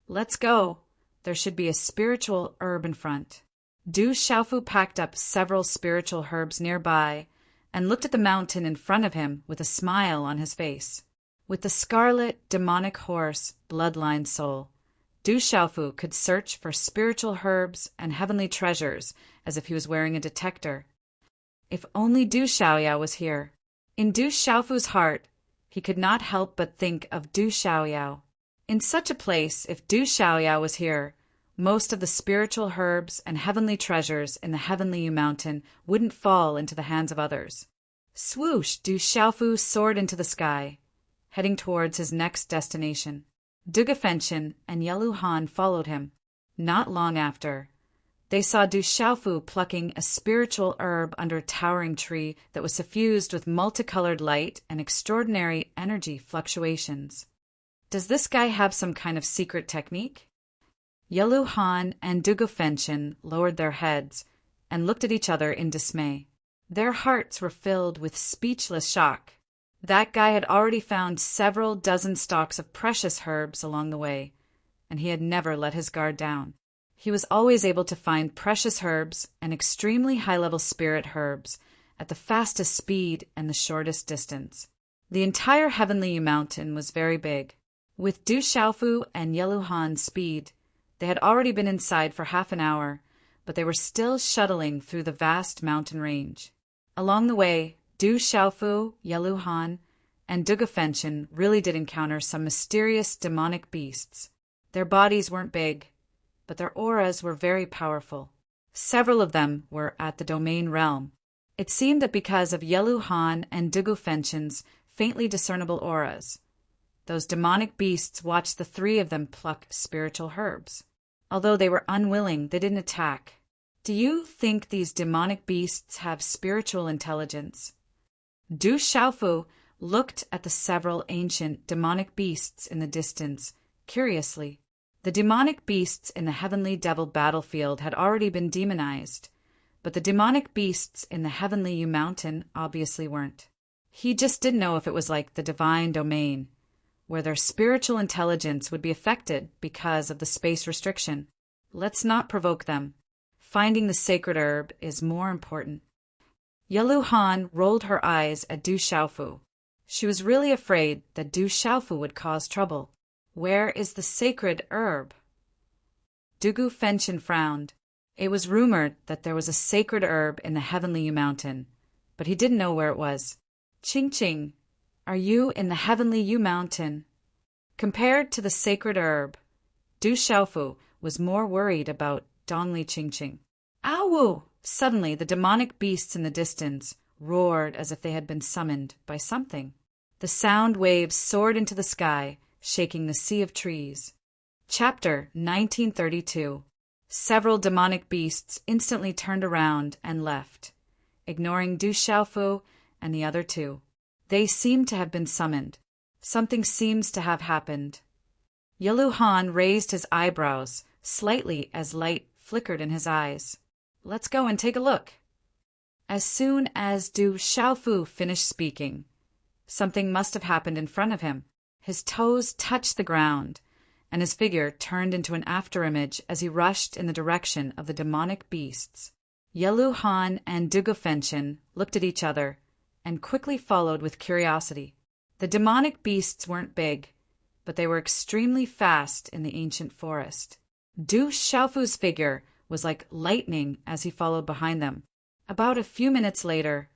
Let's go. There should be a spiritual herb in front. Du Xiaofu packed up several spiritual herbs nearby and looked at the mountain in front of him with a smile on his face. With the scarlet, demonic horse, bloodline soul, Du Xiaofu could search for spiritual herbs and heavenly treasures as if he was wearing a detector. If only Du Xiaoyao was here. In Du Xiaofu's heart, he could not help but think of Du Xiaoyao. In such a place, if Du Xiaoyao was here, most of the spiritual herbs and heavenly treasures in the Heavenly Yu Mountain wouldn't fall into the hands of others. Swoosh! Du Xiaofu soared into the sky, heading towards his next destination. Duge Fengchen and Yelu Han followed him. Not long after, they saw Du Xiaofu plucking a spiritual herb under a towering tree that was suffused with multicolored light and extraordinary energy fluctuations. Does this guy have some kind of secret technique? Yelu Han and Duge Fengchen lowered their heads and looked at each other in dismay. Their hearts were filled with speechless shock. That guy had already found several dozen stalks of precious herbs along the way, and he had never let his guard down. He was always able to find precious herbs and extremely high-level spirit herbs at the fastest speed and the shortest distance. The entire Heavenly Yu Mountain was very big. With Du Xiaofu and Yelu Han's speed, they had already been inside for half an hour, but they were still shuttling through the vast mountain range. Along the way, Du Xiaofu, Yelu Han, and Duge Fengchen really did encounter some mysterious demonic beasts. Their bodies weren't big, but their auras were very powerful. Several of them were at the domain realm. It seemed that because of Yelu Han and Duge Fengchen's faintly discernible auras, those demonic beasts watched the three of them pluck spiritual herbs. Although they were unwilling, they didn't attack. Do you think these demonic beasts have spiritual intelligence? Du Xiaofu looked at the several ancient demonic beasts in the distance, curiously. The demonic beasts in the heavenly devil battlefield had already been demonized, but the demonic beasts in the Heavenly Yu Mountain obviously weren't. He just didn't know if it was like the divine domain, where their spiritual intelligence would be affected because of the space restriction. Let's not provoke them. Finding the sacred herb is more important. Yelu Han rolled her eyes at Du Xiaofu. She was really afraid that Du Xiaofu would cause trouble. Where is the sacred herb? Duge Fengchen frowned. It was rumored that there was a sacred herb in the Heavenly Yu Mountain, but he didn't know where it was. Ching Ching, are you in the Heavenly Yu Mountain? Compared to the sacred herb, Du Xiaofu was more worried about Dongli Ching Ching. Ow! Suddenly, the demonic beasts in the distance roared as if they had been summoned by something. The sound waves soared into the sky, shaking the sea of trees. Chapter 1932. Several demonic beasts instantly turned around and left, ignoring Du Xiaofu and the other two. They seemed to have been summoned. Something seems to have happened. Yelu Han raised his eyebrows slightly as light flickered in his eyes. Let's go and take a look. As soon as Du Xiaofu finished speaking, something must have happened in front of him. His toes touched the ground, and his figure turned into an afterimage as he rushed in the direction of the demonic beasts. Yelu Han and Duge Fengchen looked at each other and quickly followed with curiosity. The demonic beasts weren't big, but they were extremely fast in the ancient forest. Du Xiaofu's figure was like lightning as he followed behind them. About a few minutes later,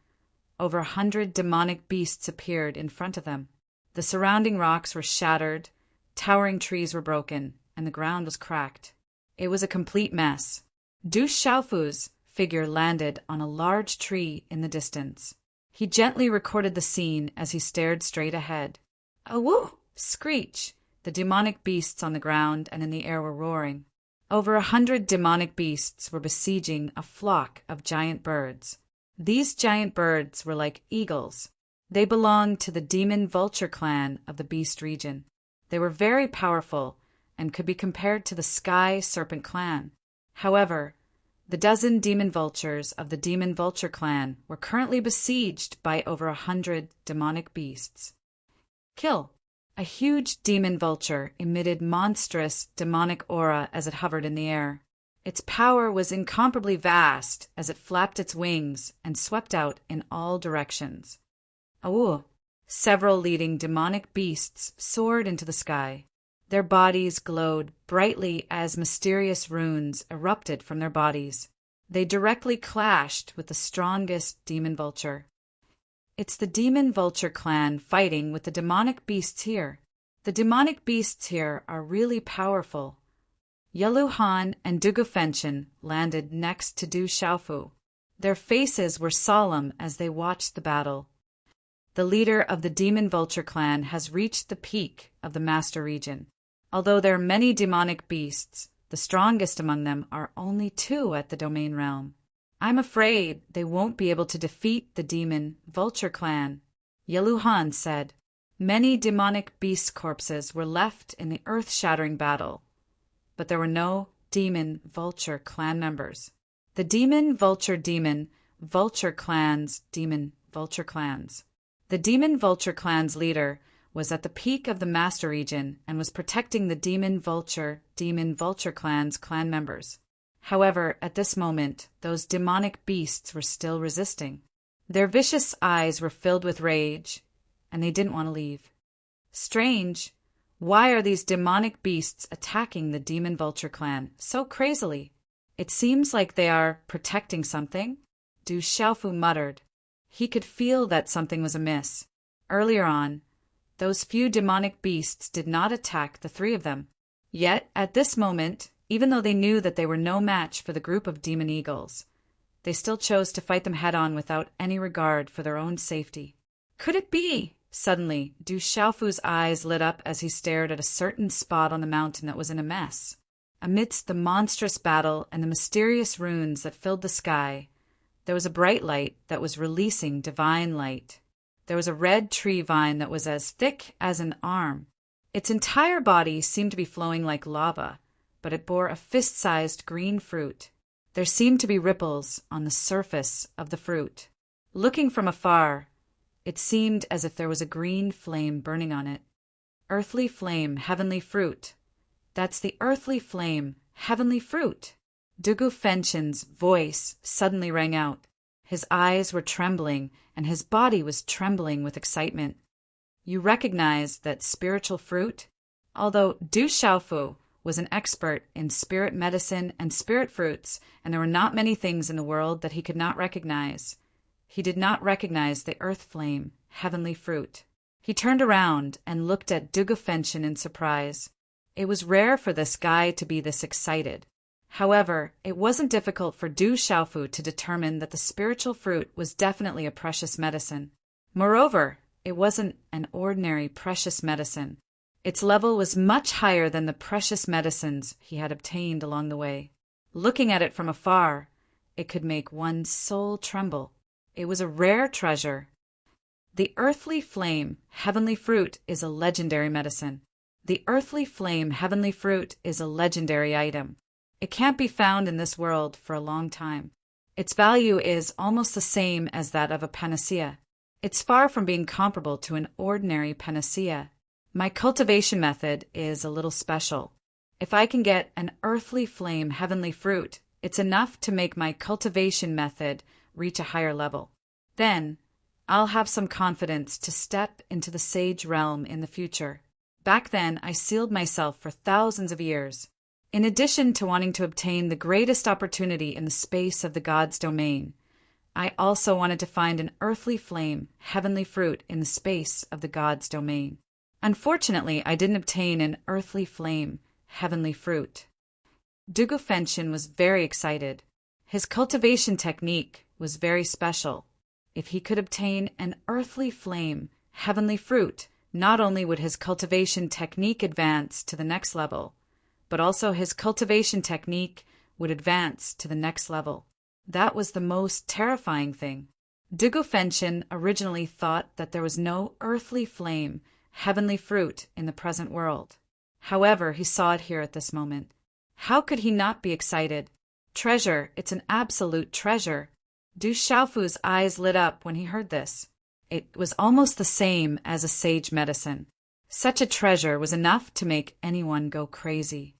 over 100 demonic beasts appeared in front of them. The surrounding rocks were shattered, towering trees were broken, and the ground was cracked. It was a complete mess. Du Xiaofu's figure landed on a large tree in the distance. He gently recorded the scene as he stared straight ahead. "Awoo!" Screech! The demonic beasts on the ground and in the air were roaring. Over 100 demonic beasts were besieging a flock of giant birds. These giant birds were like eagles. They belonged to the demon vulture clan of the beast region. They were very powerful and could be compared to the sky serpent clan. However, the dozen demon vultures of the demon vulture clan were currently besieged by over 100 demonic beasts. Kill! A huge demon vulture emitted monstrous, demonic aura as it hovered in the air. Its power was incomparably vast as it flapped its wings and swept out in all directions. Awoo! Several leading demonic beasts soared into the sky. Their bodies glowed brightly as mysterious runes erupted from their bodies. They directly clashed with the strongest demon vulture. It's the demon vulture clan fighting with the demonic beasts here. The demonic beasts here are really powerful. Yeluhan and Dugufenshin landed next to Du Xiaofu. Their faces were solemn as they watched the battle. The leader of the demon vulture clan has reached the peak of the master region. Although there are many demonic beasts, the strongest among them are only 2 at the domain realm. I'm afraid they won't be able to defeat the demon vulture clan, Yeluhan said. Many demonic beast corpses were left in the earth-shattering battle, but there were no demon vulture clan members. The demon vulture clans. The demon vulture clan's leader was at the peak of the master region and was protecting the demon vulture clan's clan members. However, at this moment, those demonic beasts were still resisting. Their vicious eyes were filled with rage, and they didn't want to leave. Strange. Why are these demonic beasts attacking the demon vulture clan so crazily? It seems like they are protecting something, Du Xiaofu muttered. He could feel that something was amiss. Earlier on, those few demonic beasts did not attack the 3 of them. Yet, at this moment, even though they knew that they were no match for the group of demon eagles, they still chose to fight them head-on without any regard for their own safety. Could it be? Suddenly, Du Xiaofu's eyes lit up as he stared at a certain spot on the mountain that was in a mess. Amidst the monstrous battle and the mysterious runes that filled the sky, there was a bright light that was releasing divine light. There was a red tree vine that was as thick as an arm. Its entire body seemed to be flowing like lava, but it bore a fist-sized green fruit. There seemed to be ripples on the surface of the fruit. Looking from afar, it seemed as if there was a green flame burning on it. Earthly flame, heavenly fruit. That's the earthly flame, heavenly fruit. Dugufenshin's voice suddenly rang out. His eyes were trembling, and his body was trembling with excitement. You recognize that spiritual fruit? Although Du Xiaofu was an expert in spirit medicine and spirit fruits, and there were not many things in the world that he could not recognize, he did not recognize the earth flame, heavenly fruit. He turned around and looked at Dugufenshin in surprise. It was rare for this guy to be this excited. However, it wasn't difficult for Du Xiaofu to determine that the spiritual fruit was definitely a precious medicine. Moreover, it wasn't an ordinary precious medicine. Its level was much higher than the precious medicines he had obtained along the way. Looking at it from afar, it could make one's soul tremble. It was a rare treasure. The earthly flame, heavenly fruit, is a legendary medicine. The earthly flame, heavenly fruit, is a legendary item. It can't be found in this world for a long time. Its value is almost the same as that of a panacea. It's far from being comparable to an ordinary panacea. My cultivation method is a little special. If I can get an earthly flame, heavenly fruit, it's enough to make my cultivation method reach a higher level. Then, I'll have some confidence to step into the sage realm in the future. Back then, I sealed myself for thousands of years. In addition to wanting to obtain the greatest opportunity in the space of the god's domain, I also wanted to find an earthly flame, heavenly fruit in the space of the god's domain. Unfortunately, I didn't obtain an earthly flame, heavenly fruit. Dugufenshin was very excited. His cultivation technique was very special. If he could obtain an earthly flame, heavenly fruit, not only would his cultivation technique advance to the next level, but also his cultivation technique would advance to the next level. That was the most terrifying thing. Dugufenshin originally thought that there was no earthly flame, heavenly fruit in the present world. However, he saw it here at this moment. How could he not be excited? Treasure, it's an absolute treasure. Du Xiaofu's eyes lit up when he heard this. It was almost the same as a sage medicine. Such a treasure was enough to make anyone go crazy.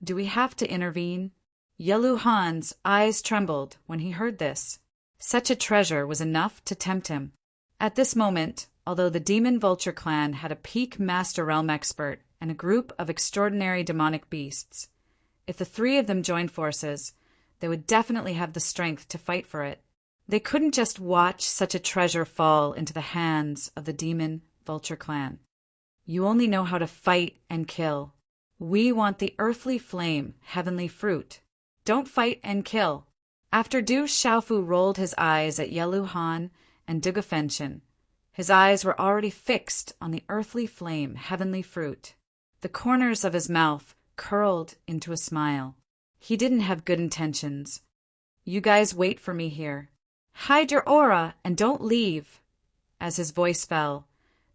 Do we have to intervene? Yellow Han's eyes trembled when he heard this. Such a treasure was enough to tempt him. At this moment, although the Demon Vulture clan had a peak Master Realm expert and a group of extraordinary demonic beasts, if the three of them joined forces, they would definitely have the strength to fight for it. They couldn't just watch such a treasure fall into the hands of the Demon Vulture clan. You only know how to fight and kill. We want the earthly flame, heavenly fruit. Don't fight and kill. After Du Xiaofu rolled his eyes at Yelu Han and Dugafenshin, his eyes were already fixed on the earthly flame, heavenly fruit. The corners of his mouth curled into a smile. He didn't have good intentions. You guys wait for me here. Hide your aura and don't leave. As his voice fell,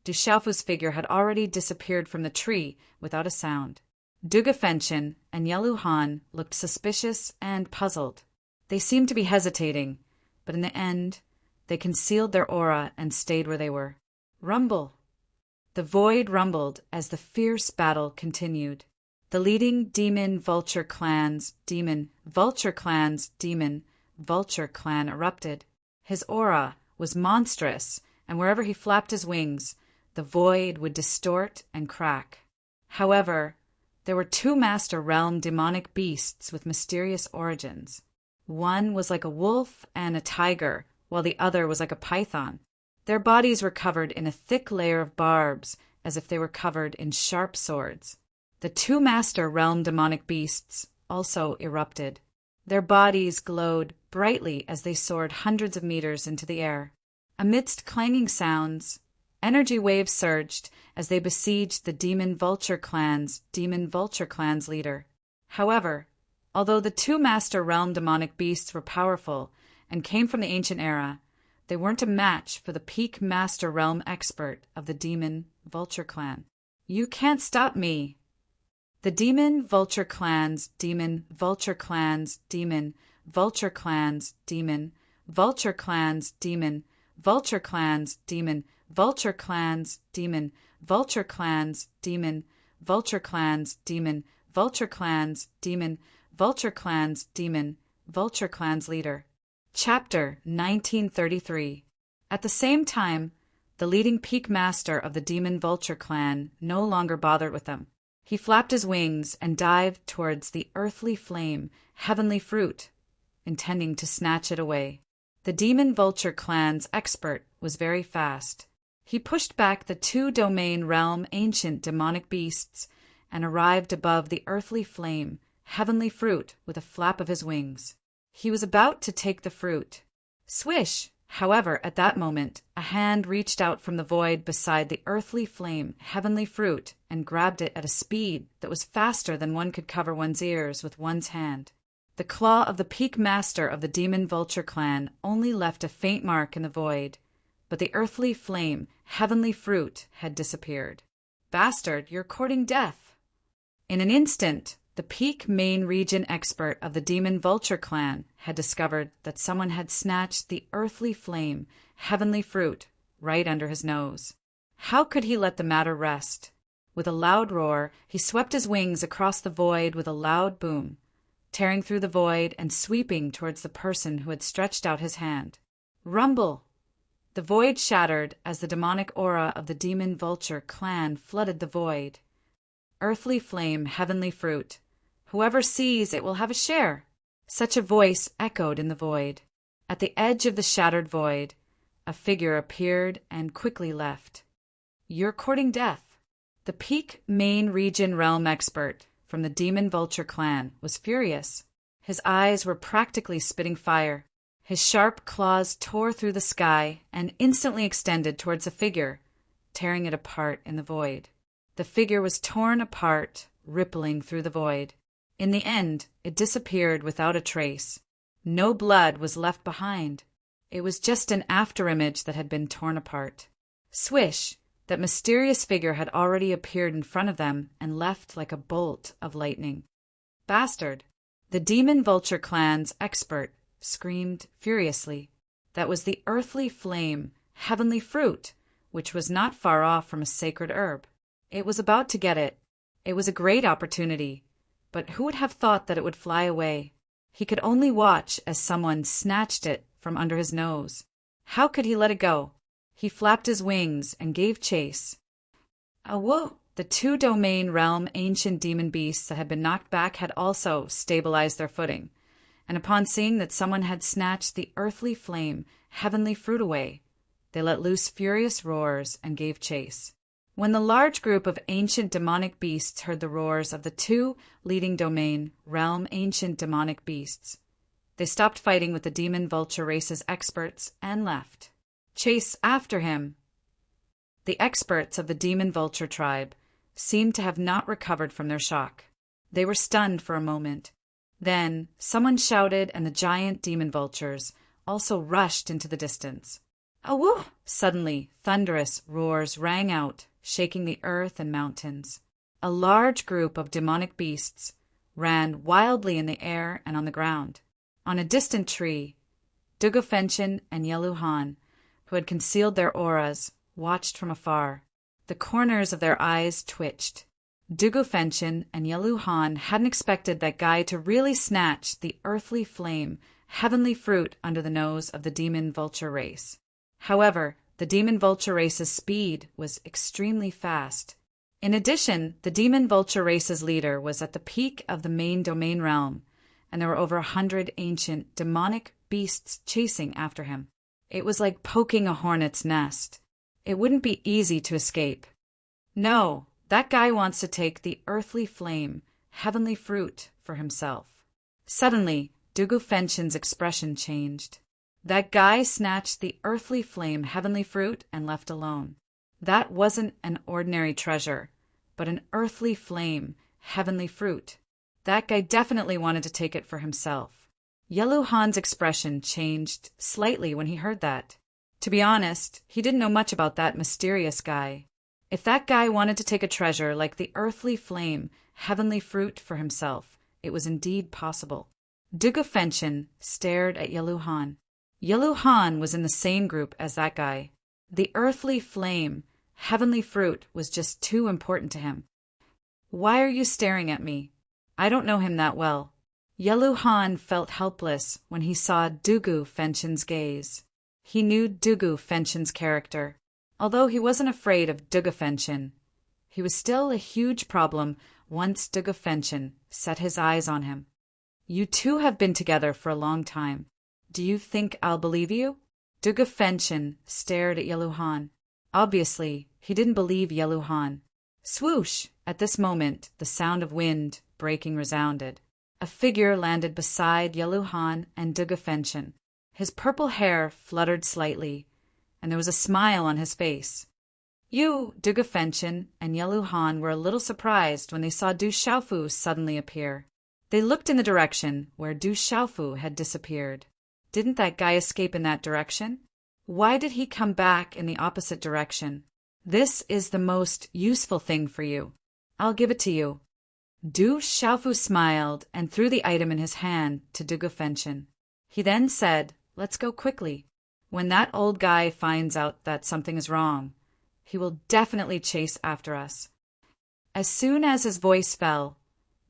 Du Xiaofu's figure had already disappeared from the tree without a sound. Dugafenshin and Yelu Han looked suspicious and puzzled. They seemed to be hesitating, but in the end, they concealed their aura and stayed where they were. Rumble! The void rumbled as the fierce battle continued. The leading Demon Vulture clan erupted. His aura was monstrous, and wherever he flapped his wings, the void would distort and crack. However, there were two Master Realm demonic beasts with mysterious origins. One was like a wolf and a tiger, while the other was like a python. Their bodies were covered in a thick layer of barbs, as if they were covered in sharp swords. The two Master Realm demonic beasts also erupted. Their bodies glowed brightly as they soared hundreds of meters into the air. Amidst clanging sounds, energy waves surged as they besieged the Demon Vulture clan's leader. However, although the two Master Realm demonic beasts were powerful and came from the ancient era, they weren't a match for the peak Master Realm expert of the Demon Vulture clan. You can't stop me! The Demon Vulture clan's Demon Vulture clan's Demon Vulture clan's Demon Vulture clan's Demon Vulture clan's Demon Vulture clan's Demon Vulture clan's Demon Vulture clan's Demon Vulture clan's Demon Vulture clan's Demon Vulture clan's leader. Chapter 1933. At the same time, the leading peak master of the Demon Vulture clan no longer bothered with them. He flapped his wings and dived towards the earthly flame, heavenly fruit, intending to snatch it away. The Demon Vulture clan's expert was very fast. He pushed back the two domain realm ancient demonic beasts and arrived above the earthly flame, heavenly fruit, with a flap of his wings. He was about to take the fruit. Swish! However, at that moment, a hand reached out from the void beside the earthly flame, heavenly fruit, and grabbed it at a speed that was faster than one could cover one's ears with one's hand. The claw of the peak master of the Demon Vulture clan only left a faint mark in the void, but the earthly flame, heavenly fruit, had disappeared. Bastard, you're courting death! In an instant, the peak main region expert of the Demon Vulture clan had discovered that someone had snatched the earthly flame, heavenly fruit, right under his nose. How could he let the matter rest? With a loud roar, he swept his wings across the void with a loud boom, tearing through the void and sweeping towards the person who had stretched out his hand. Rumble! The void shattered as the demonic aura of the Demon Vulture clan flooded the void. Earthly flame, heavenly fruit. Whoever sees it will have a share. Such a voice echoed in the void. At the edge of the shattered void, a figure appeared and quickly left. You're courting death. The peak main region realm expert from the Demon Vulture clan was furious. His eyes were practically spitting fire. His sharp claws tore through the sky and instantly extended towards the figure, tearing it apart in the void. The figure was torn apart, rippling through the void. In the end, it disappeared without a trace. No blood was left behind. It was just an afterimage that had been torn apart. Swish! That mysterious figure had already appeared in front of them and left like a bolt of lightning. Bastard! The Demon Vulture clan's expert screamed furiously. That was the earthly flame, heavenly fruit, which was not far off from a sacred herb. It was about to get it. It was a great opportunity, but who would have thought that it would fly away? He could only watch as someone snatched it from under his nose. How could he let it go? He flapped his wings and gave chase. Whoa! The two domain realm ancient demon beasts that had been knocked back had also stabilized their footing, and upon seeing that someone had snatched the earthly flame, heavenly fruit away, they let loose furious roars and gave chase. When the large group of ancient demonic beasts heard the roars of the two leading domain realm ancient demonic beasts, they stopped fighting with the demon vulture race's experts and left. Chase after him! The experts of the demon vulture tribe seemed to have not recovered from their shock. They were stunned for a moment. Then someone shouted, and the giant demon vultures also rushed into the distance. Awoo! Suddenly, thunderous roars rang out, shaking the earth and mountains. A large group of demonic beasts ran wildly in the air and on the ground. On a distant tree, Dugofenchon and Yeluhan, who had concealed their auras, watched from afar. The corners of their eyes twitched. Dugofenchon and Yeluhan hadn't expected that guy to really snatch the earthly flame, heavenly fruit under the nose of the demon vulture race. However, the demon vulture race's speed was extremely fast. In addition, the demon vulture race's leader was at the peak of the main domain realm, and there were over 100 ancient demonic beasts chasing after him. It was like poking a hornet's nest. It wouldn't be easy to escape. No, that guy wants to take the earthly flame, heavenly fruit, for himself. Suddenly, Dugofenchon's expression changed. That guy snatched the earthly flame, heavenly fruit, and left alone. That wasn't an ordinary treasure, but an earthly flame, heavenly fruit. That guy definitely wanted to take it for himself. Yeluhan's expression changed slightly when he heard that. To be honest, he didn't know much about that mysterious guy. If that guy wanted to take a treasure like the earthly flame, heavenly fruit for himself, it was indeed possible. Dugofenchon stared at Yeluhan. Yeluhan was in the same group as that guy. The earthly flame, heavenly fruit was just too important to him. Why are you staring at me? I don't know him that well. Yeluhan felt helpless when he saw Dugofenchon's gaze. He knew Dugofenchon's character. Although he wasn't afraid of Dugofenchon, he was still a huge problem once Dugofenchon set his eyes on him. You two have been together for a long time. Do you think I'll believe you? Dugofenchon stared at Yeluhan. Obviously, he didn't believe Yeluhan. Swoosh! At this moment, the sound of wind breaking resounded. A figure landed beside Yeluhan and Dugofenchon. His purple hair fluttered slightly, and there was a smile on his face. You, Dugofenchon, and Yeluhan were a little surprised when they saw Du Xiaofu suddenly appear. They looked in the direction where Du Xiaofu had disappeared. Didn't that guy escape in that direction? Why did he come back in the opposite direction? This is the most useful thing for you. I'll give it to you. Du Xiaofu smiled and threw the item in his hand to Dugofenchon. He then said, "Let's go quickly. When that old guy finds out that something is wrong, he will definitely chase after us." As soon as his voice fell,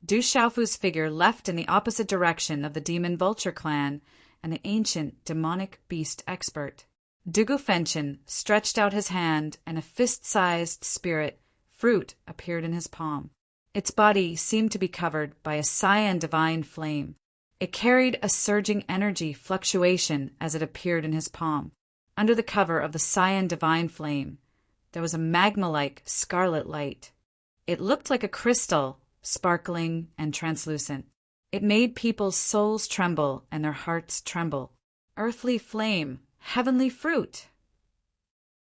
Du Xiaofu's figure left in the opposite direction of the demon vulture clan and the ancient demonic beast expert. Dugofenchon stretched out his hand, and a fist-sized spirit fruit appeared in his palm. Its body seemed to be covered by a cyan divine flame. It carried a surging energy fluctuation as it appeared in his palm. Under the cover of the cyan divine flame, there was a magma-like scarlet light. It looked like a crystal, sparkling and translucent. It made people's souls tremble and their hearts tremble. Earthly flame, heavenly fruit!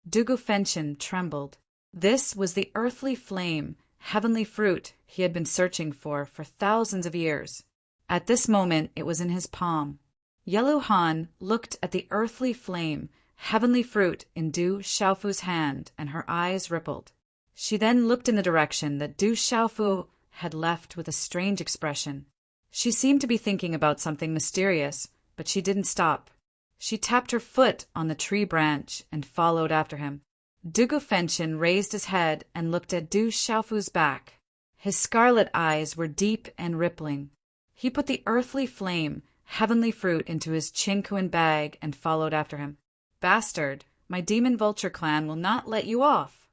Dugofenchon trembled. This was the earthly flame, heavenly fruit he had been searching for thousands of years. At this moment it was in his palm. Yeluhan looked at the earthly flame, heavenly fruit in Du Xiaofu's hand, and her eyes rippled. She then looked in the direction that Du Xiaofu had left with a strange expression. She seemed to be thinking about something mysterious, but she didn't stop. She tapped her foot on the tree branch and followed after him. Dugufenshin raised his head and looked at Du Xiaofu's back. His scarlet eyes were deep and rippling. He put the earthly flame, heavenly fruit into his Qingquan bag and followed after him. Bastard, my demon vulture clan will not let you off.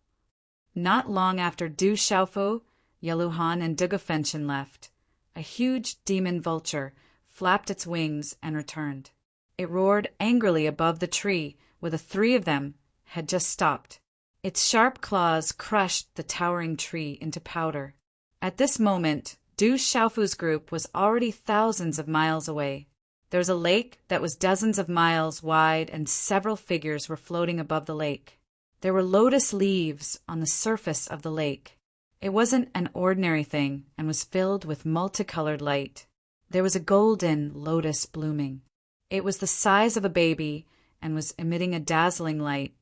Not long after Du Xiaofu, Yeluhan, and Dugufenshin left, a huge demon vulture flapped its wings and returned. It roared angrily above the tree where the three of them had just stopped. Its sharp claws crushed the towering tree into powder. At this moment, Du Xiaofu's group was already thousands of miles away. There was a lake that was dozens of miles wide, and several figures were floating above the lake. There were lotus leaves on the surface of the lake. It wasn't an ordinary thing and was filled with multicolored light. There was a golden lotus blooming. It was the size of a baby and was emitting a dazzling light,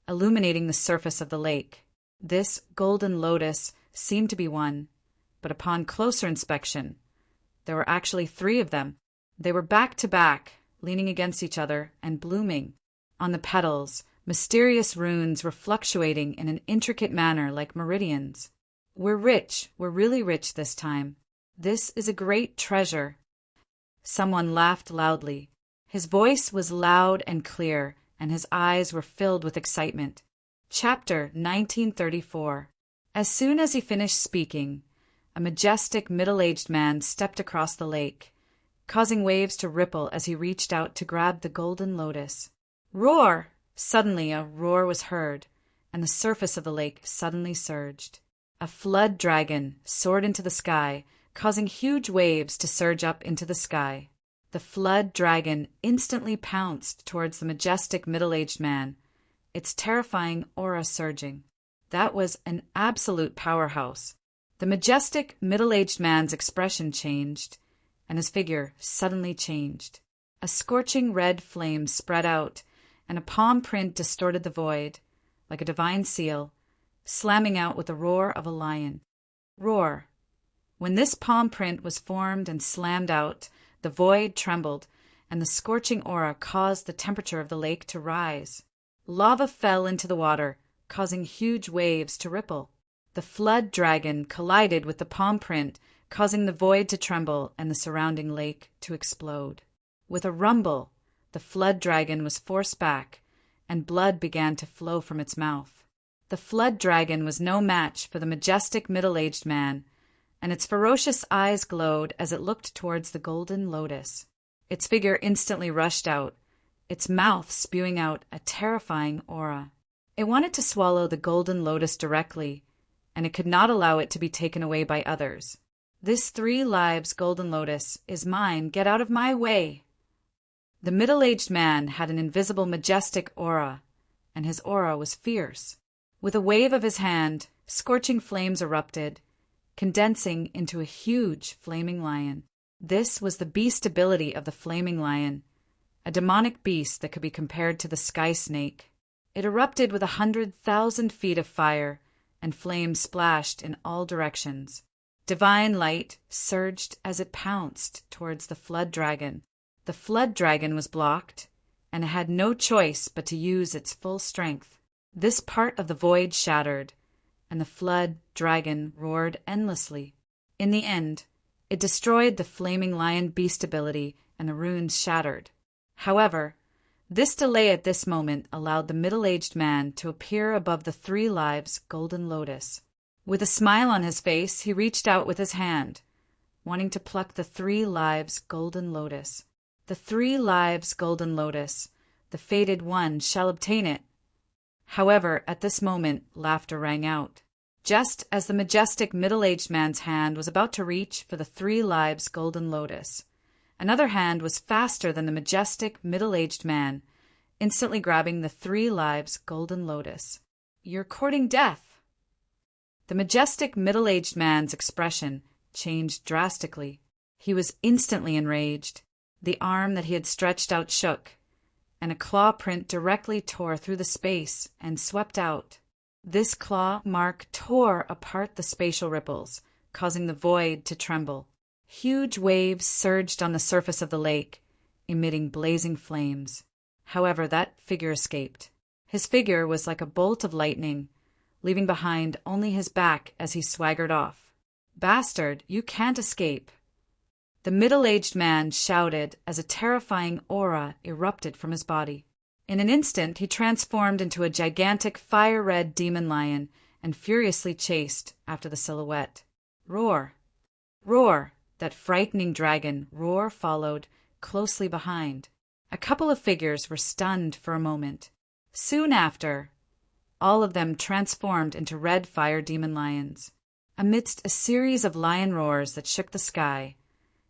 illuminating the surface of the lake. This golden lotus seemed to be one, but upon closer inspection, there were actually three of them. They were back to back, leaning against each other and blooming. On the petals, mysterious runes were fluctuating in an intricate manner like meridians. We're rich, we're really rich this time. This is a great treasure. Someone laughed loudly. His voice was loud and clear, and his eyes were filled with excitement. Chapter 1934. As soon as he finished speaking, a majestic middle-aged man stepped across the lake, causing waves to ripple as he reached out to grab the golden lotus. Roar! Suddenly a roar was heard, and the surface of the lake suddenly surged. A flood dragon soared into the sky, causing huge waves to surge up into the sky. The flood dragon instantly pounced towards the majestic middle-aged man, its terrifying aura surging. That was an absolute powerhouse. The majestic middle-aged man's expression changed, and his figure suddenly changed. A scorching red flame spread out, and a palm print distorted the void, like a divine seal, slamming out with the roar of a lion. Roar. When this palm print was formed and slammed out, the void trembled, and the scorching aura caused the temperature of the lake to rise. Lava fell into the water, causing huge waves to ripple. The flood dragon collided with the palm print, causing the void to tremble and the surrounding lake to explode. With a rumble, the flood dragon was forced back, and blood began to flow from its mouth. The flood dragon was no match for the majestic middle-aged man, and its ferocious eyes glowed as it looked towards the golden lotus. Its figure instantly rushed out, its mouth spewing out a terrifying aura. It wanted to swallow the golden lotus directly, and it could not allow it to be taken away by others. This 3 lives golden lotus is mine. Get out of my way. The middle-aged man had an invisible majestic aura, and his aura was fierce. With a wave of his hand, scorching flames erupted, condensing into a huge flaming lion. This was the beastability of the flaming lion, a demonic beast that could be compared to the sky snake. It erupted with 100,000 feet of fire, and flames splashed in all directions. Divine light surged as it pounced towards the flood dragon. The flood dragon was blocked, and it had no choice but to use its full strength. This part of the void shattered, and the flood dragon roared endlessly. In the end, it destroyed the flaming lion beast ability, and the runes shattered. However, this delay at this moment allowed the middle-aged man to appear above the 3 lives golden lotus. With a smile on his face, he reached out with his hand, wanting to pluck the 3 lives golden lotus. The 3 lives golden lotus, the fated one, shall obtain it. However, at this moment, laughter rang out. Just as the majestic middle-aged man's hand was about to reach for the 3 lives golden lotus, another hand was faster than the majestic middle-aged man, instantly grabbing the 3 lives golden lotus. You're courting death. The majestic middle-aged man's expression changed drastically. He was instantly enraged. The arm that he had stretched out shook, and a claw print directly tore through the space and swept out. This claw mark tore apart the spatial ripples, causing the void to tremble. Huge waves surged on the surface of the lake, emitting blazing flames. However, that figure escaped. His figure was like a bolt of lightning, leaving behind only his back as he swaggered off. "Bastard, you can't escape!" The middle-aged man shouted as a terrifying aura erupted from his body. In an instant he transformed into a gigantic fire-red demon lion and furiously chased after the silhouette. Roar! Roar! That frightening dragon roar followed closely behind. A couple of figures were stunned for a moment. Soon after, all of them transformed into red fire demon lions. Amidst a series of lion roars that shook the sky,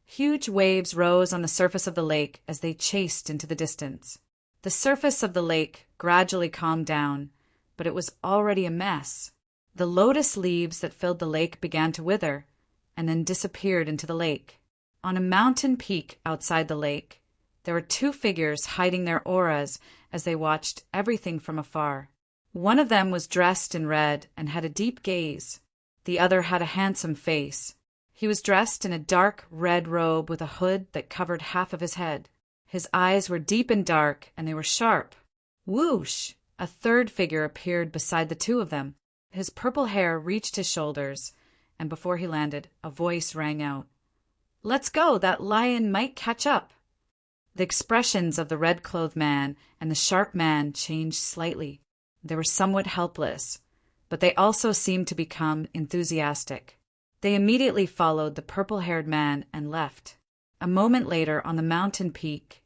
huge waves rose on the surface of the lake as they chased into the distance. The surface of the lake gradually calmed down, but it was already a mess. The lotus leaves that filled the lake began to wither, and then disappeared into the lake. On a mountain peak outside the lake, there were two figures hiding their auras as they watched everything from afar. One of them was dressed in red and had a deep gaze. The other had a handsome face. He was dressed in a dark red robe with a hood that covered half of his head. His eyes were deep and dark, and they were sharp. Whoosh! A third figure appeared beside the two of them. His purple hair reached his shoulders, and before he landed, a voice rang out. "Let's go! That lion might catch up!" The expressions of the red-clothed man and the sharp man changed slightly. They were somewhat helpless, but they also seemed to become enthusiastic. They immediately followed the purple-haired man and left. A moment later, on the mountain peak,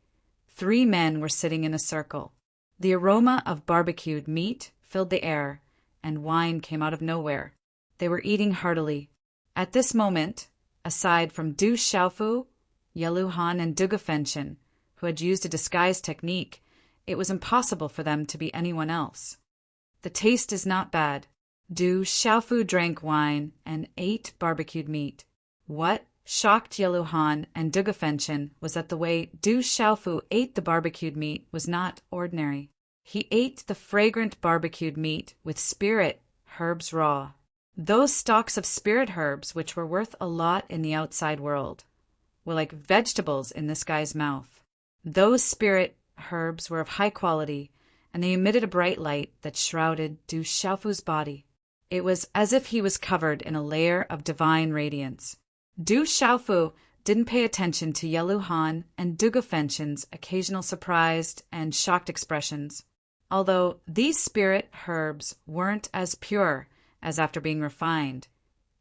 3 men were sitting in a circle. The aroma of barbecued meat filled the air, and wine came out of nowhere. They were eating heartily. At this moment, aside from Du Xiaofu, Yalu Han, and Duge Fenshin, who had used a disguise technique, it was impossible for them to be anyone else. The taste is not bad. Du Xiaofu drank wine and ate barbecued meat. What shocked Yalu Han and Duge Fenshin was that the way Du Xiaofu ate the barbecued meat was not ordinary. He ate the fragrant barbecued meat with spirit herbs raw. Those stalks of spirit herbs, which were worth a lot in the outside world, were like vegetables in this guy's mouth. Those spirit herbs were of high quality, and they emitted a bright light that shrouded Du Xiaofu's body. It was as if he was covered in a layer of divine radiance. Du Xiaofu didn't pay attention to Yalu Han and Duge Fenshin's occasional surprised and shocked expressions, although these spirit herbs weren't as pure as after being refined.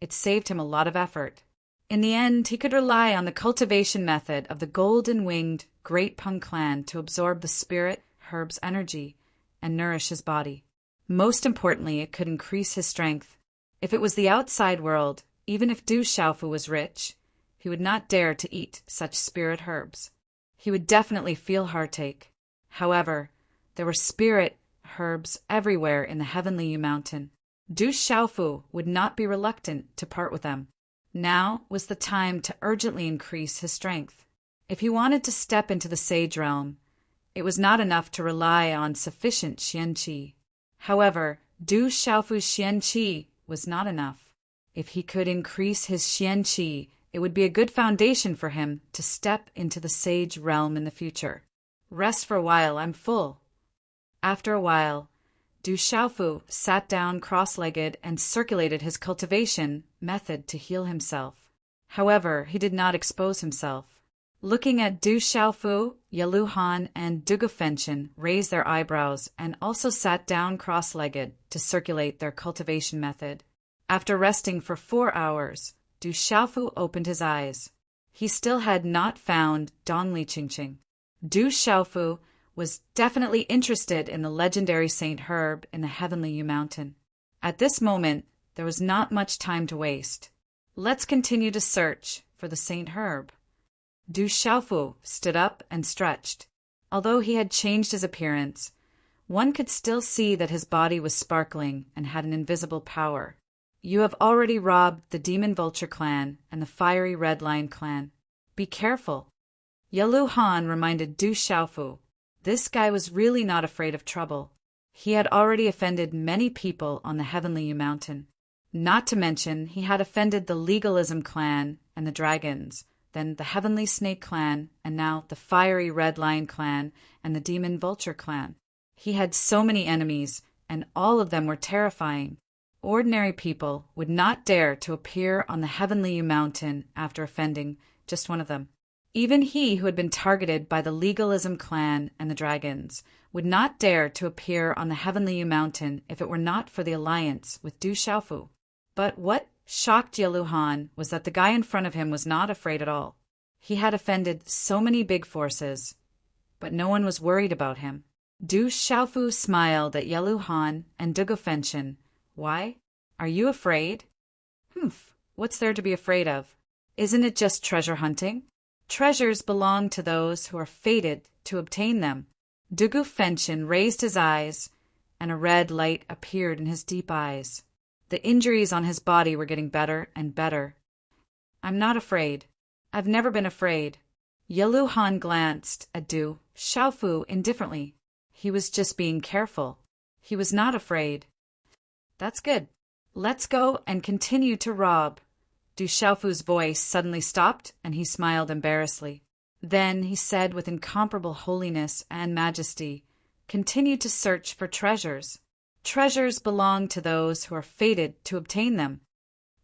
It saved him a lot of effort. In the end, he could rely on the cultivation method of the golden-winged Great Peng clan to absorb the spirit herb's energy and nourish his body. Most importantly, it could increase his strength. If it was the outside world, even if Du Xiaofu was rich, he would not dare to eat such spirit herbs. He would definitely feel heartache. However, there were spirit herbs everywhere in the Heavenly Yu Mountain. Du Xiaofu would not be reluctant to part with them. Now was the time to urgently increase his strength. If he wanted to step into the sage realm, it was not enough to rely on sufficient xianqi. However, Du Xiaofu's xianqi was not enough. If he could increase his xianqi, it would be a good foundation for him to step into the sage realm in the future. Rest for a while, I'm full. After a while, Du Xiaofu sat down cross-legged and circulated his cultivation method to heal himself. However, he did not expose himself. Looking at Du Xiaofu, Yalu Han, and Duge Fenshin raised their eyebrows and also sat down cross-legged to circulate their cultivation method. After resting for 4 hours, Du Xiaofu opened his eyes. He still had not found Donli Qingqing. Du Xiaofu was definitely interested in the legendary Saint Herb in the Heavenly Yu Mountain. At this moment, there was not much time to waste. Let's continue to search for the Saint Herb. Du Xiaofu stood up and stretched. Although he had changed his appearance, one could still see that his body was sparkling and had an invisible power. You have already robbed the Demon Vulture clan and the Fiery Red Lion clan. Be careful. Yalu Han reminded Du Xiaofu. This guy was really not afraid of trouble. He had already offended many people on the Heavenly Yu Mountain. Not to mention, he had offended the Legalism clan and the Dragons, then the Heavenly Snake clan, and now the Fiery Red Lion clan and the Demon Vulture clan. He had so many enemies, and all of them were terrifying. Ordinary people would not dare to appear on the Heavenly Mountain after offending just one of them. Even he who had been targeted by the Legalism clan and the dragons would not dare to appear on the Heavenly Mountain if it were not for the alliance with Du Xiaofu. But what shocked Yaluhan was that the guy in front of him was not afraid at all. He had offended so many big forces, but no one was worried about him. Du Xiaofu smiled at Yaluhan and Dugu Fenshin. Why? Are you afraid? Humph, what's there to be afraid of? Isn't it just treasure hunting? Treasures belong to those who are fated to obtain them. Dugu Fenshin raised his eyes, and a red light appeared in his deep eyes. The injuries on his body were getting better and better. I'm not afraid. I've never been afraid. Yaluhan glanced at Du Xiaofu indifferently. He was just being careful. He was not afraid. That's good. Let's go and continue to rob. Du Xiaofu's voice suddenly stopped, and he smiled embarrassedly. Then he said with incomparable holiness and majesty, "Continue to search for treasures. Treasures belong to those who are fated to obtain them.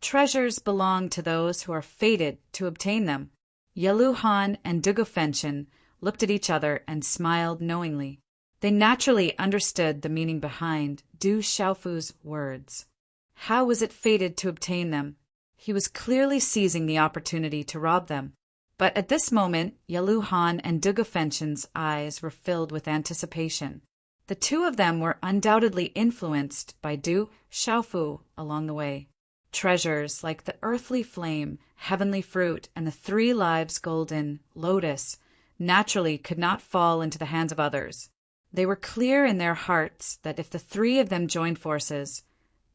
Treasures belong to those who are fated to obtain them." Yaluhan and Dugu Fenshin looked at each other and smiled knowingly. They naturally understood the meaning behind Du Xiaofu's words. How was it fated to obtain them? He was clearly seizing the opportunity to rob them. But at this moment, Yaluhan and Dugu Fenshin's eyes were filled with anticipation. The two of them were undoubtedly influenced by Du Xiaofu along the way. Treasures like the earthly flame, heavenly fruit, and the 3 lives golden lotus naturally could not fall into the hands of others. They were clear in their hearts that if the 3 of them joined forces,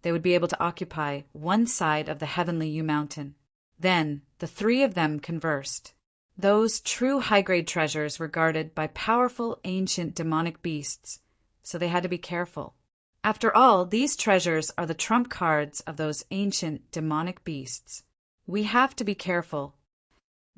they would be able to occupy one side of the Heavenly Mountain. Then the 3 of them conversed. Those true high-grade treasures were guarded by powerful ancient demonic beasts, so they had to be careful. After all, these treasures are the trump cards of those ancient demonic beasts. We have to be careful.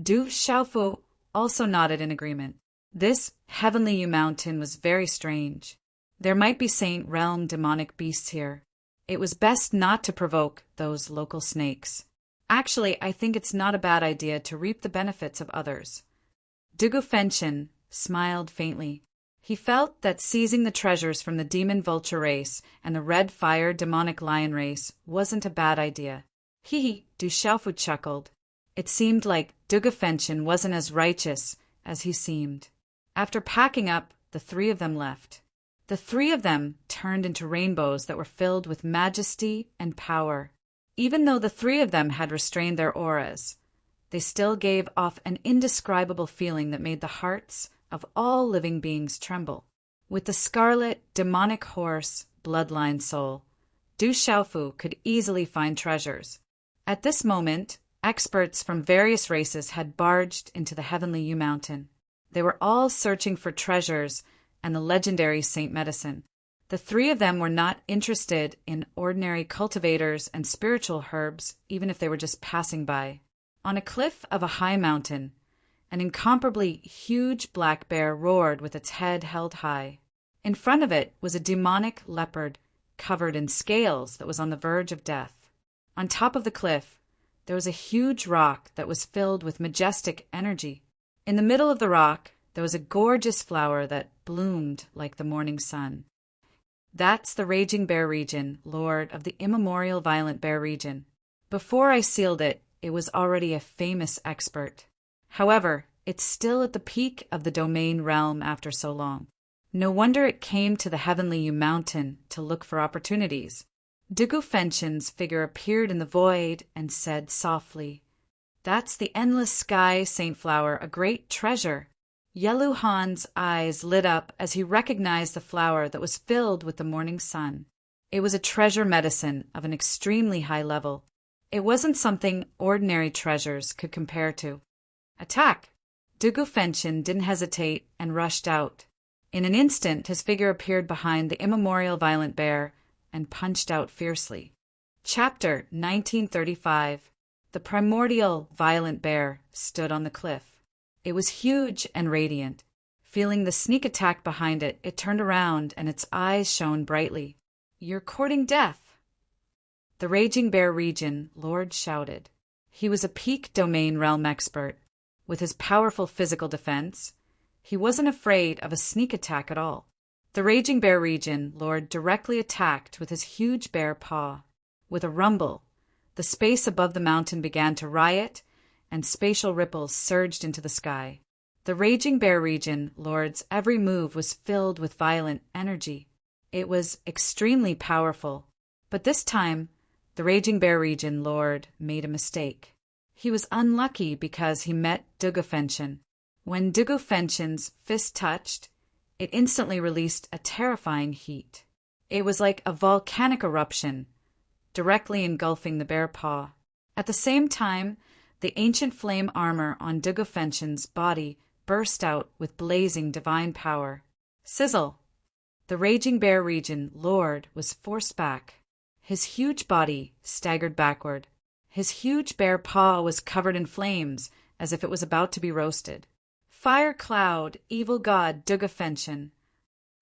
Du Xiaofu also nodded in agreement. This Heavenly Mountain was very strange. There might be Saint Realm demonic beasts here. It was best not to provoke those local snakes. Actually, I think it's not a bad idea to reap the benefits of others. Dugu Fenshin smiled faintly. He felt that seizing the treasures from the demon vulture race and the red fire demonic lion race wasn't a bad idea. Du Xiaofu chuckled. It seemed like Dugu Fenshin wasn't as righteous as he seemed. After packing up, the 3 of them left. The 3 of them turned into rainbows that were filled with majesty and power. Even though the 3 of them had restrained their auras, they still gave off an indescribable feeling that made the hearts of all living beings tremble. With the scarlet, demonic horse, bloodline soul, Du Xiaofu could easily find treasures. At this moment, experts from various races had barged into the Heavenly Mountain. They were all searching for treasures and the legendary Saint Medicine. The 3 of them were not interested in ordinary cultivators and spiritual herbs, even if they were just passing by. On a cliff of a high mountain, an incomparably huge black bear roared with its head held high. In front of it was a demonic leopard covered in scales that was on the verge of death. On top of the cliff, there was a huge rock that was filled with majestic energy. In the middle of the rock, there was a gorgeous flower that bloomed like the morning sun. That's the Raging Bear region, Lord of the immemorial Violent Bear region. Before I sealed it, it was already a famous expert. However, it's still at the peak of the domain realm after so long. No wonder it came to the Heavenly Mountain to look for opportunities. Dugu Fenshin's figure appeared in the void and said softly, "That's the endless sky, Saint Flower, a great treasure." Yaluhan's eyes lit up as he recognized the flower that was filled with the morning sun. It was a treasure medicine of an extremely high level. It wasn't something ordinary treasures could compare to. Attack! Dugu Fenshin didn't hesitate and rushed out. In an instant, his figure appeared behind the immemorial Violent Bear and punched out fiercely. Chapter 1935. The primordial Violent Bear stood on the cliff. It was huge and radiant, Feeling the sneak attack behind it, it turned around and its eyes shone brightly. "You're courting death!" The Raging Bear region lord shouted. He was a peak domain realm expert. With his powerful physical defense, he wasn't afraid of a sneak attack at all. The Raging Bear region lord directly attacked with his huge bear paw. With a rumble, the space above the mountain began to riot, and spatial ripples surged into the sky. The Raging Bear region lord's every move was filled with violent energy. It was extremely powerful, but this time, the Raging Bear region lord made a mistake. He was unlucky because he met Dugufenchon. When Dugufenchon's fist touched, it instantly released a terrifying heat. It was like a volcanic eruption, directly engulfing the bear paw. At the same time, the ancient flame armor on Dugufenchon's body burst out with blazing divine power. Sizzle! The Raging Bear region lord was forced back. His huge body staggered backward. His huge bear paw was covered in flames, as if it was about to be roasted. Fire cloud, evil god Dugufenchon!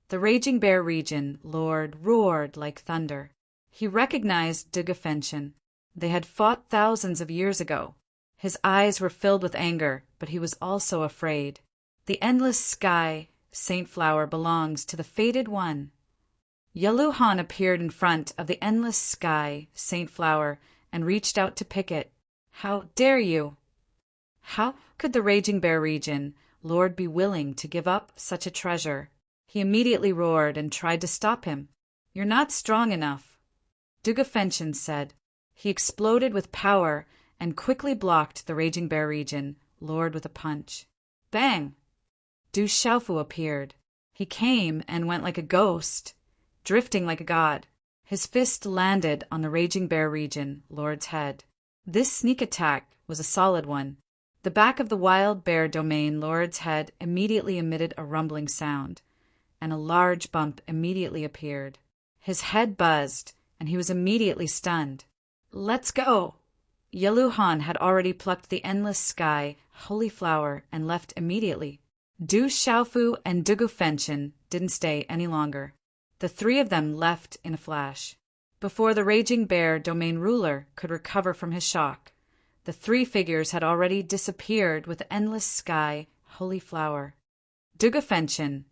The Raging Bear region lord roared like thunder. He recognized Dugufenchon. They had fought thousands of years ago. His eyes were filled with anger, but he was also afraid. The endless sky, Saint Flower, belongs to the Fated One. Yaluhan appeared in front of the endless sky, Saint Flower, and reached out to pick it. "How dare you?" How could the Raging Bear region lord be willing to give up such a treasure? He immediately roared and tried to stop him. "You're not strong enough," Dugufenchon said. He exploded with power and quickly blocked the Raging Bear region lord with a punch. Bang! Du Xiaofu appeared. He came and went like a ghost, drifting like a god. His fist landed on the Raging Bear region lord's head. This sneak attack was a solid one. The back of the Wild Bear domain lord's head immediately emitted a rumbling sound, and a large bump immediately appeared. His head buzzed, and he was immediately stunned. "Let's go!" Yaluhan had already plucked the endless sky, holy flower, and left immediately. Du Xiaofu and Dugufenchon didn't stay any longer. The three of them left in a flash. Before the Raging Bear domain ruler could recover from his shock, the three figures had already disappeared with the endless sky, holy flower. "Dugufenchon,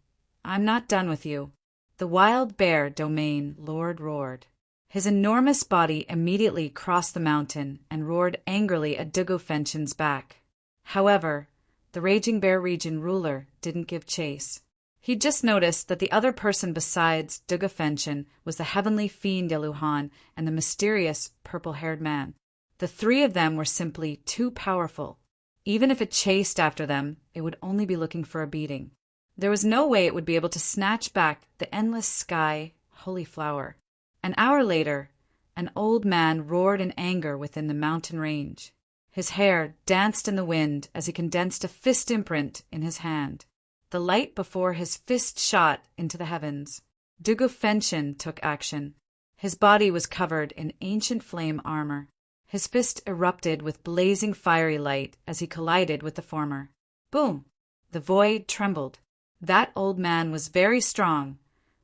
I'm not done with you," the Wild Bear domain lord roared. His enormous body immediately crossed the mountain and roared angrily at Dugufenchon's back. However, the Raging Bear region ruler didn't give chase. He just noticed that the other person besides Dugufenchon was the heavenly fiend Yaluhan and the mysterious purple-haired man. The three of them were simply too powerful. Even if it chased after them, it would only be looking for a beating. There was no way it would be able to snatch back the endless sky, holy flower. An hour later, an old man roared in anger within the mountain range. His hair danced in the wind as he condensed a fist imprint in his hand. The light before his fist shot into the heavens. Dugufenchon took action. His body was covered in ancient flame armor. His fist erupted with blazing fiery light as he collided with the former. Boom! The void trembled. That old man was very strong,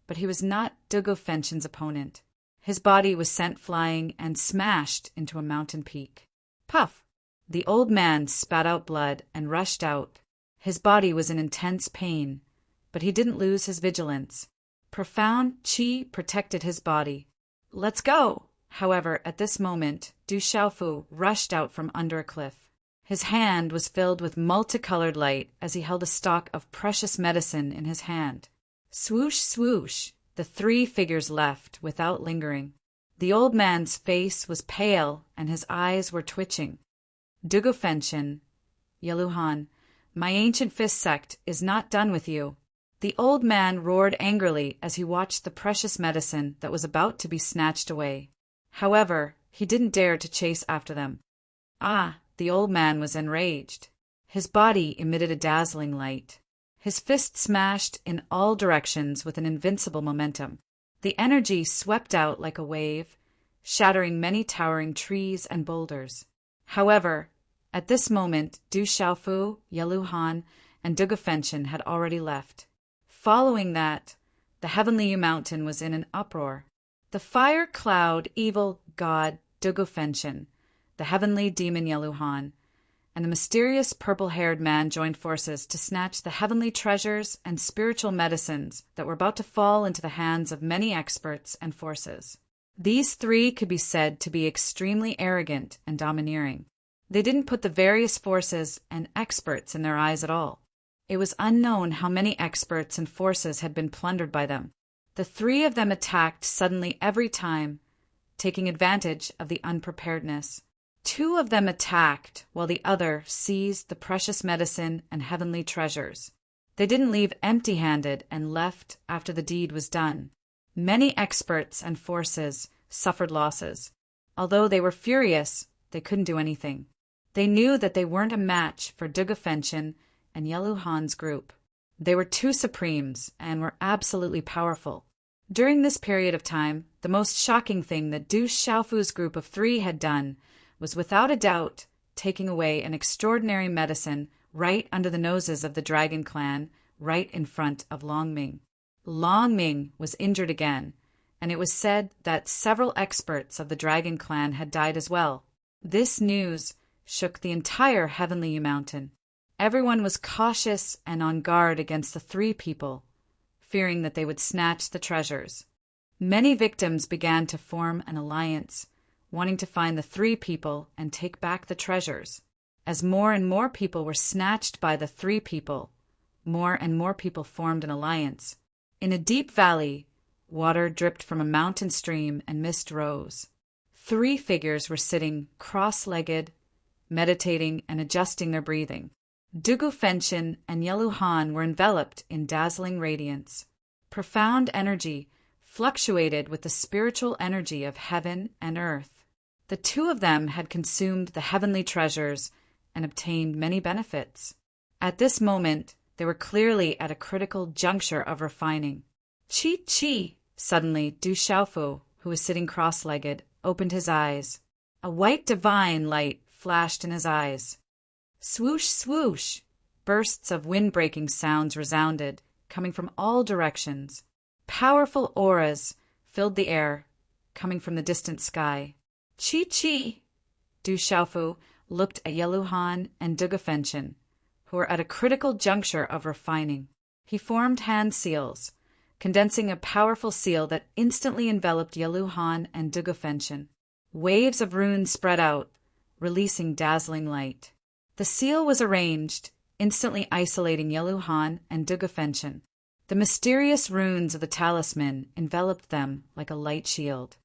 but he was not Dugufenchon's opponent. His body was sent flying and smashed into a mountain peak. Puff! The old man spat out blood and rushed out. His body was in intense pain, but he didn't lose his vigilance. Profound qi protected his body. "Let's go!" However, at this moment, Du Xiaofu rushed out from under a cliff. His hand was filled with multicolored light as he held a stalk of precious medicine in his hand. Swoosh, swoosh! The three figures left without lingering. The old man's face was pale and his eyes were twitching. "Dugufenchon, Yaluhan, my ancient fist sect is not done with you." The old man roared angrily as he watched the precious medicine that was about to be snatched away. However, he didn't dare to chase after them. The old man was enraged. His body emitted a dazzling light. His fist smashed in all directions with an invincible momentum. The energy swept out like a wave, shattering many towering trees and boulders. However, at this moment, Du Xiaofu, Yaluhan, and Dugufenchen had already left. Following that, the heavenly mountain was in an uproar. The fire cloud evil god Dugufenchen, the heavenly demon Yeluhan, and the mysterious purple-haired man joined forces to snatch the heavenly treasures and spiritual medicines that were about to fall into the hands of many experts and forces. These three could be said to be extremely arrogant and domineering. They didn't put the various forces and experts in their eyes at all. It was unknown how many experts and forces had been plundered by them. The three of them attacked suddenly every time, taking advantage of the unpreparedness. Two of them attacked, while the other seized the precious medicine and heavenly treasures. They didn't leave empty-handed and left after the deed was done. Many experts and forces suffered losses. Although they were furious, they couldn't do anything. They knew that they weren't a match for Dugufenchen and Yeluhan's group. They were two supremes and were absolutely powerful. During this period of time, the most shocking thing that Du Xiaofu's group of three had done was without a doubt taking away an extraordinary medicine right under the noses of the Dragon Clan, right in front of Longming. Longming was injured again, and it was said that several experts of the Dragon Clan had died as well. This news shook the entire Heavenly Mountain. Everyone was cautious and on guard against the three people, fearing that they would snatch the treasures. Many victims began to form an alliance, wanting to find the three people and take back the treasures. As more and more people were snatched by the three people, more and more people formed an alliance. In a deep valley, water dripped from a mountain stream and mist rose. Three figures were sitting cross-legged, meditating and adjusting their breathing. Dugufenchen and Yeluhan were enveloped in dazzling radiance. Profound energy fluctuated with the spiritual energy of heaven and earth. The two of them had consumed the heavenly treasures and obtained many benefits. At this moment, they were clearly at a critical juncture of refining. Chi! Suddenly, Du Xiaofu, who was sitting cross-legged, opened his eyes. A white divine light flashed in his eyes. Swoosh, swoosh! Bursts of wind-breaking sounds resounded, coming from all directions. Powerful auras filled the air, coming from the distant sky. Chi! Du Xiaofu looked at Yeluhan and Dugufenchen, who were at a critical juncture of refining. He formed hand seals, condensing a powerful seal that instantly enveloped Yeluhan and Dugufenchen. Waves of runes spread out, releasing dazzling light. The seal was arranged, instantly isolating Yeluhan and Dugufenchen. The mysterious runes of the talisman enveloped them like a light shield.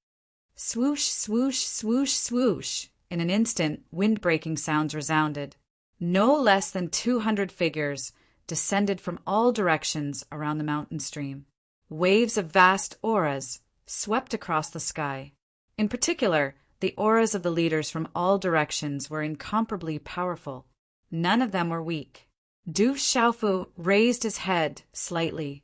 Swoosh, swoosh, swoosh, swoosh! In an instant, wind-breaking sounds resounded. No less than 200 figures descended from all directions around the mountain stream. Waves of vast auras swept across the sky. In particular, the auras of the leaders from all directions were incomparably powerful. None of them were weak. Du Xiaofu raised his head slightly,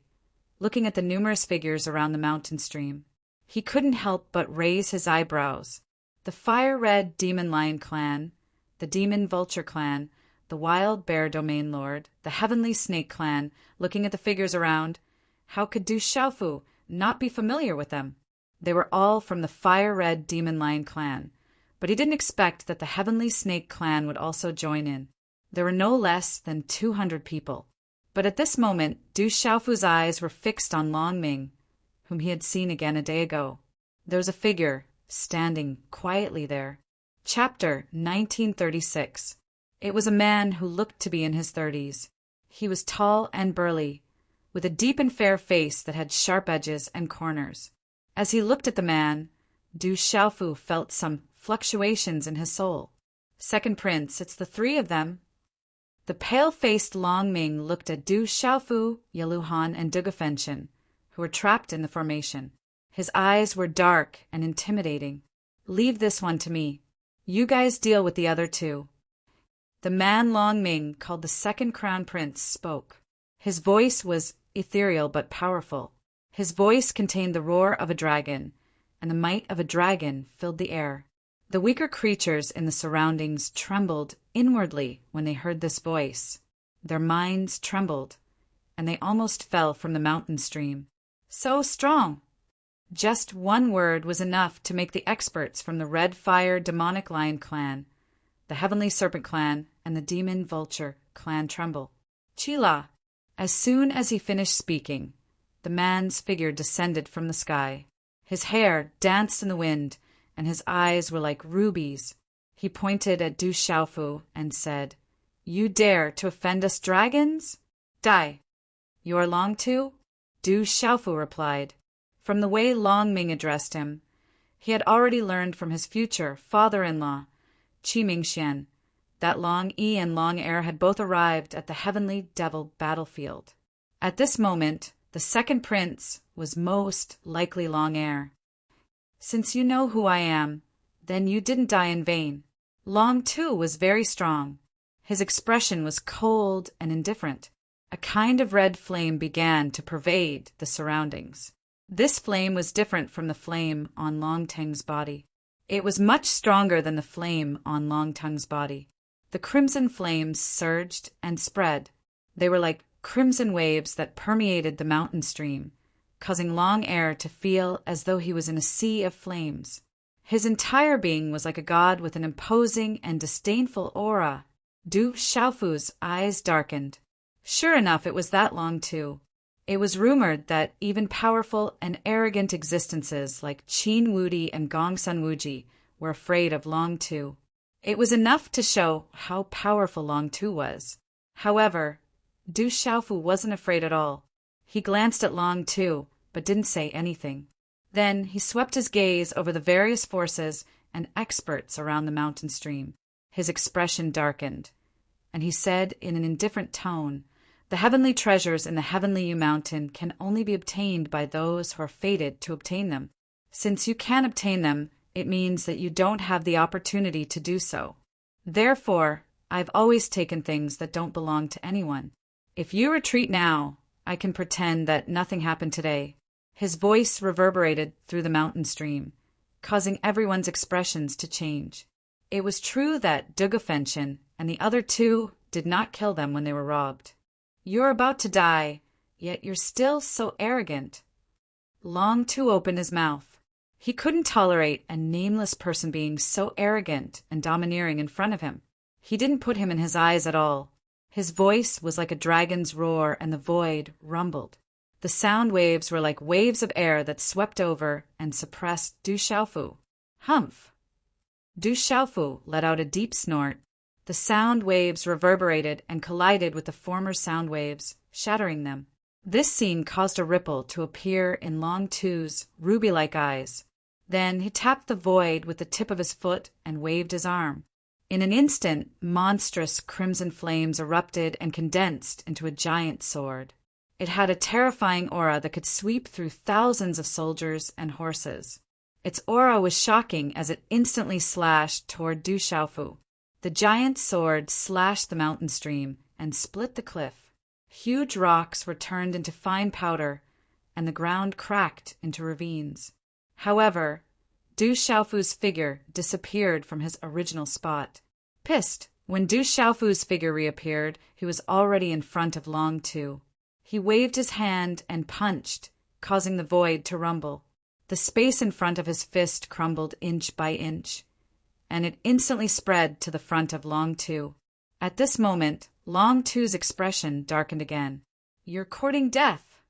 looking at the numerous figures around the mountain stream. He couldn't help but raise his eyebrows. The fire-red Demon Lion Clan, the Demon Vulture Clan, the Wild Bear Domain Lord, the Heavenly Snake Clan, looking at the figures around, how could Du Xiaofu not be familiar with them? They were all from the fire-red Demon Lion Clan, but he didn't expect that the Heavenly Snake Clan would also join in. There were no less than 200 people. But at this moment, Du Xiaofu's eyes were fixed on Longming, whom he had seen again a day ago. There was a figure standing quietly there. Chapter 1936. It was a man who looked to be in his 30s. He was tall and burly, with a deep and fair face that had sharp edges and corners. As he looked at the man, Du Xiaofu felt some fluctuations in his soul. Second Prince, it's the three of them. The pale-faced Longming looked at Du Xiaofu, Yeluhan, and Dugufenchen, who were trapped in the formation. His eyes were dark and intimidating. Leave this one to me. You guys deal with the other two. The man Longming, called the Second Crown Prince, spoke. His voice was ethereal but powerful. His voice contained the roar of a dragon, and the might of a dragon filled the air. The weaker creatures in the surroundings trembled inwardly when they heard this voice. Their minds trembled, and they almost fell from the mountain stream. So strong! Just one word was enough to make the experts from the Red Fire Demonic Lion clan, the Heavenly Serpent clan, and the Demon Vulture clan tremble. Chila! As soon as he finished speaking, the man's figure descended from the sky. His hair danced in the wind, and his eyes were like rubies. He pointed at Du Xiaofu and said, "You dare to offend us dragons? Die!" "You are Long Tu?" Du Xiaofu replied. From the way Long Ming addressed him, he had already learned from his future father-in-law, Qi Mingxian, that Long Yi and Long Er had both arrived at the Heavenly Devil battlefield. At this moment, the second prince was most likely Long Er. "Since you know who I am, then you didn't die in vain." Long Tu was very strong. His expression was cold and indifferent. A kind of red flame began to pervade the surroundings. This flame was different from the flame on Long Teng's body. It was much stronger than the flame on Long Teng's body. The crimson flames surged and spread. They were like crimson waves that permeated the mountain stream, causing Long Er to feel as though he was in a sea of flames. His entire being was like a god with an imposing and disdainful aura. Du Xiaofu's eyes darkened. Sure enough, it was that Long Tu. It was rumored that even powerful and arrogant existences like Qin Wudi and Gongsun Wuji were afraid of Long Tu. It was enough to show how powerful Long Tu was. However, Du Xiaofu wasn't afraid at all. He glanced at Long Tu, but didn't say anything. Then he swept his gaze over the various forces and experts around the mountain stream. His expression darkened, and he said in an indifferent tone, "The heavenly treasures in the Heavenly Yu Mountain can only be obtained by those who are fated to obtain them. Since you can't obtain them, it means that you don't have the opportunity to do so. Therefore, I've always taken things that don't belong to anyone. If you retreat now, I can pretend that nothing happened today." His voice reverberated through the mountain stream, causing everyone's expressions to change. It was true that Dugafenshin and the other two did not kill them when they were robbed. "You're about to die, yet you're still so arrogant." Long Tu opened his mouth. He couldn't tolerate a nameless person being so arrogant and domineering in front of him. He didn't put him in his eyes at all. His voice was like a dragon's roar, and the void rumbled. The sound waves were like waves of air that swept over and suppressed Du Xiaofu. Humph! Du Xiaofu let out a deep snort. The sound waves reverberated and collided with the former sound waves, shattering them. This scene caused a ripple to appear in Long Tu's ruby-like eyes. Then he tapped the void with the tip of his foot and waved his arm. In an instant, monstrous crimson flames erupted and condensed into a giant sword. It had a terrifying aura that could sweep through thousands of soldiers and horses. Its aura was shocking as it instantly slashed toward Du Xiaofu. The giant sword slashed the mountain stream and split the cliff. Huge rocks were turned into fine powder, and the ground cracked into ravines. However, Du Xiaofu's figure disappeared from his original spot. Pissed, when Du Xiaofu's figure reappeared, he was already in front of Long Tu. He waved his hand and punched, causing the void to rumble. The space in front of his fist crumbled inch by inch, and it instantly spread to the front of Long Tu. At this moment, Long Tu's expression darkened again. "You're courting death."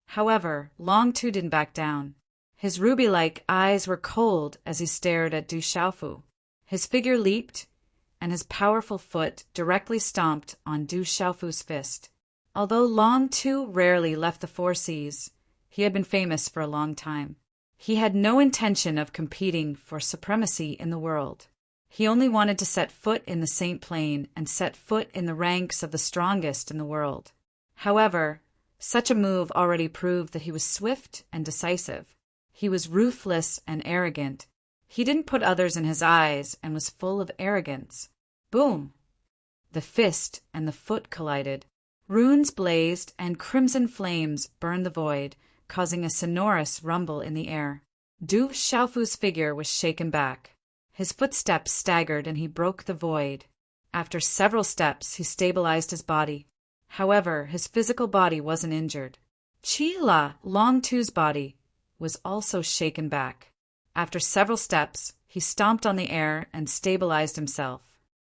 However, Long Tu didn't back down. His ruby-like eyes were cold as he stared at Du Xiaofu. His figure leaped, and his powerful foot directly stomped on Du Xiaofu's fist. Although Long Tu rarely left the Four Seas, he had been famous for a long time. He had no intention of competing for supremacy in the world. He only wanted to set foot in the Saint Plain and set foot in the ranks of the strongest in the world. However, such a move already proved that he was swift and decisive. He was ruthless and arrogant. He didn't put others in his eyes and was full of arrogance. Boom! The fist and the foot collided. Runes blazed and crimson flames burned the void, causing a sonorous rumble in the air. Du Xiaofu's figure was shaken back. His footsteps staggered and he broke the void. After several steps, he stabilized his body. However, his physical body wasn't injured. Chila, Long Tu's body, was also shaken back. After several steps, he stomped on the air and stabilized himself.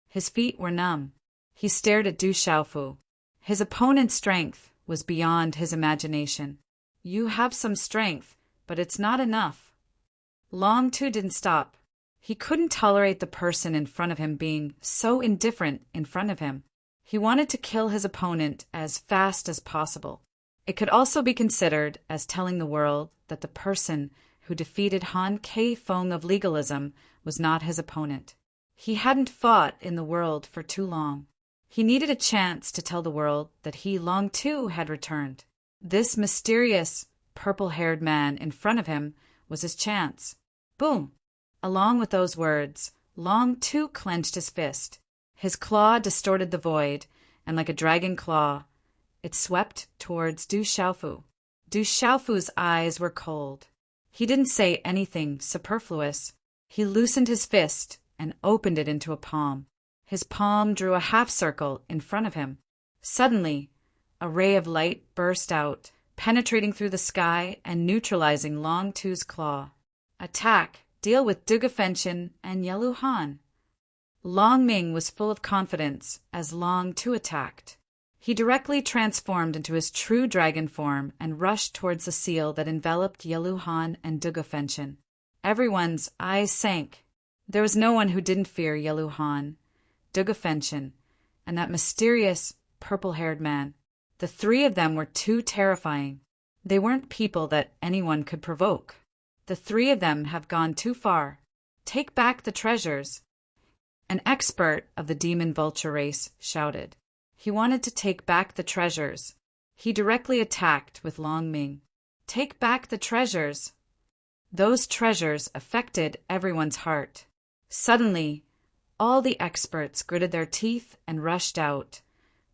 His feet were numb. He stared at Du Xiaofu. His opponent's strength was beyond his imagination. You have some strength, but it's not enough. Long Tu didn't stop. He couldn't tolerate the person in front of him being so indifferent in front of him. He wanted to kill his opponent as fast as possible. It could also be considered as telling the world that the person who defeated Han Ke Feng of legalism was not his opponent. He hadn't fought in the world for too long. He needed a chance to tell the world that he, Long Tu, had returned. This mysterious, purple-haired man in front of him was his chance. Boom! Along with those words, Long Tu clenched his fist. His claw distorted the void, and like a dragon claw, it swept towards Du Xiaofu. Du Xiaofu's eyes were cold. He didn't say anything superfluous. He loosened his fist and opened it into a palm. His palm drew a half-circle in front of him. Suddenly, a ray of light burst out, penetrating through the sky and neutralizing Long Tu's claw. Attack! Deal with Duge Fenchen and Yelu Han. Long Ming was full of confidence as Long Tu attacked. He directly transformed into his true dragon form and rushed towards the seal that enveloped Yelu Han and Duge Fenchen. Everyone's eyes sank. There was no one who didn't fear Yelu Han, Duge Fenchen, and that mysterious, purple-haired man. The three of them were too terrifying. They weren't people that anyone could provoke. The three of them have gone too far. Take back the treasures. An expert of the demon vulture race shouted. He wanted to take back the treasures. He directly attacked with Long Ming. Take back the treasures. Those treasures affected everyone's heart. Suddenly, all the experts gritted their teeth and rushed out,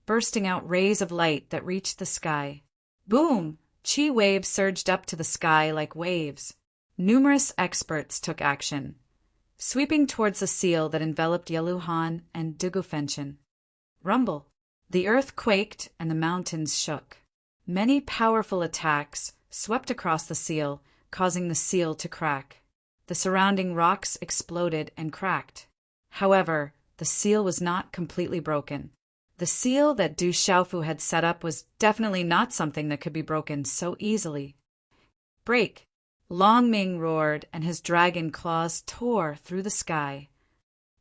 bursting out rays of light that reached the sky. Boom! Chi waves surged up to the sky like waves. Numerous experts took action, sweeping towards the seal that enveloped Yelu Han and Duge Fenchen. Rumble! The earth quaked and the mountains shook. Many powerful attacks swept across the seal, causing the seal to crack. The surrounding rocks exploded and cracked. However, the seal was not completely broken. The seal that Du Xiaofu had set up was definitely not something that could be broken so easily. Break! Long Ming roared, and his dragon claws tore through the sky.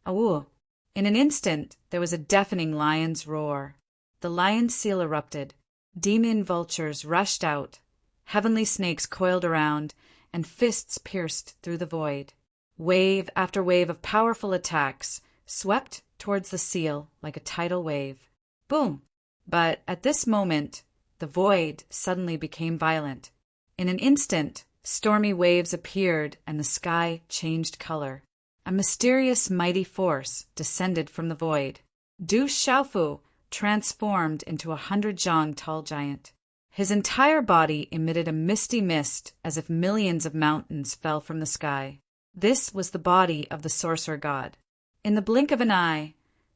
Awoo! In an instant, there was a deafening lion's roar. The lion seal erupted. Demon vultures rushed out. Heavenly snakes coiled around, and fists pierced through the void. Wave after wave of powerful attacks swept towards the seal like a tidal wave. Boom! But at this moment, the void suddenly became violent. In an instant, stormy waves appeared and the sky changed color. A mysterious mighty force descended from the void. Du Xiaofu transformed into 100 zhang tall giant. His entire body emitted a misty mist as if millions of mountains fell from the sky. This was the body of the sorcerer god. In the blink of an eye,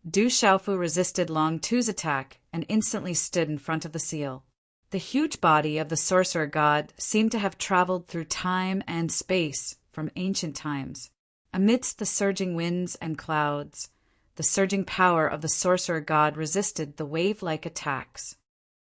Du Xiaofu resisted Long Tu's attack and instantly stood in front of the seal. The huge body of the sorcerer god seemed to have traveled through time and space from ancient times. Amidst the surging winds and clouds, the surging power of the sorcerer god resisted the wave-like attacks.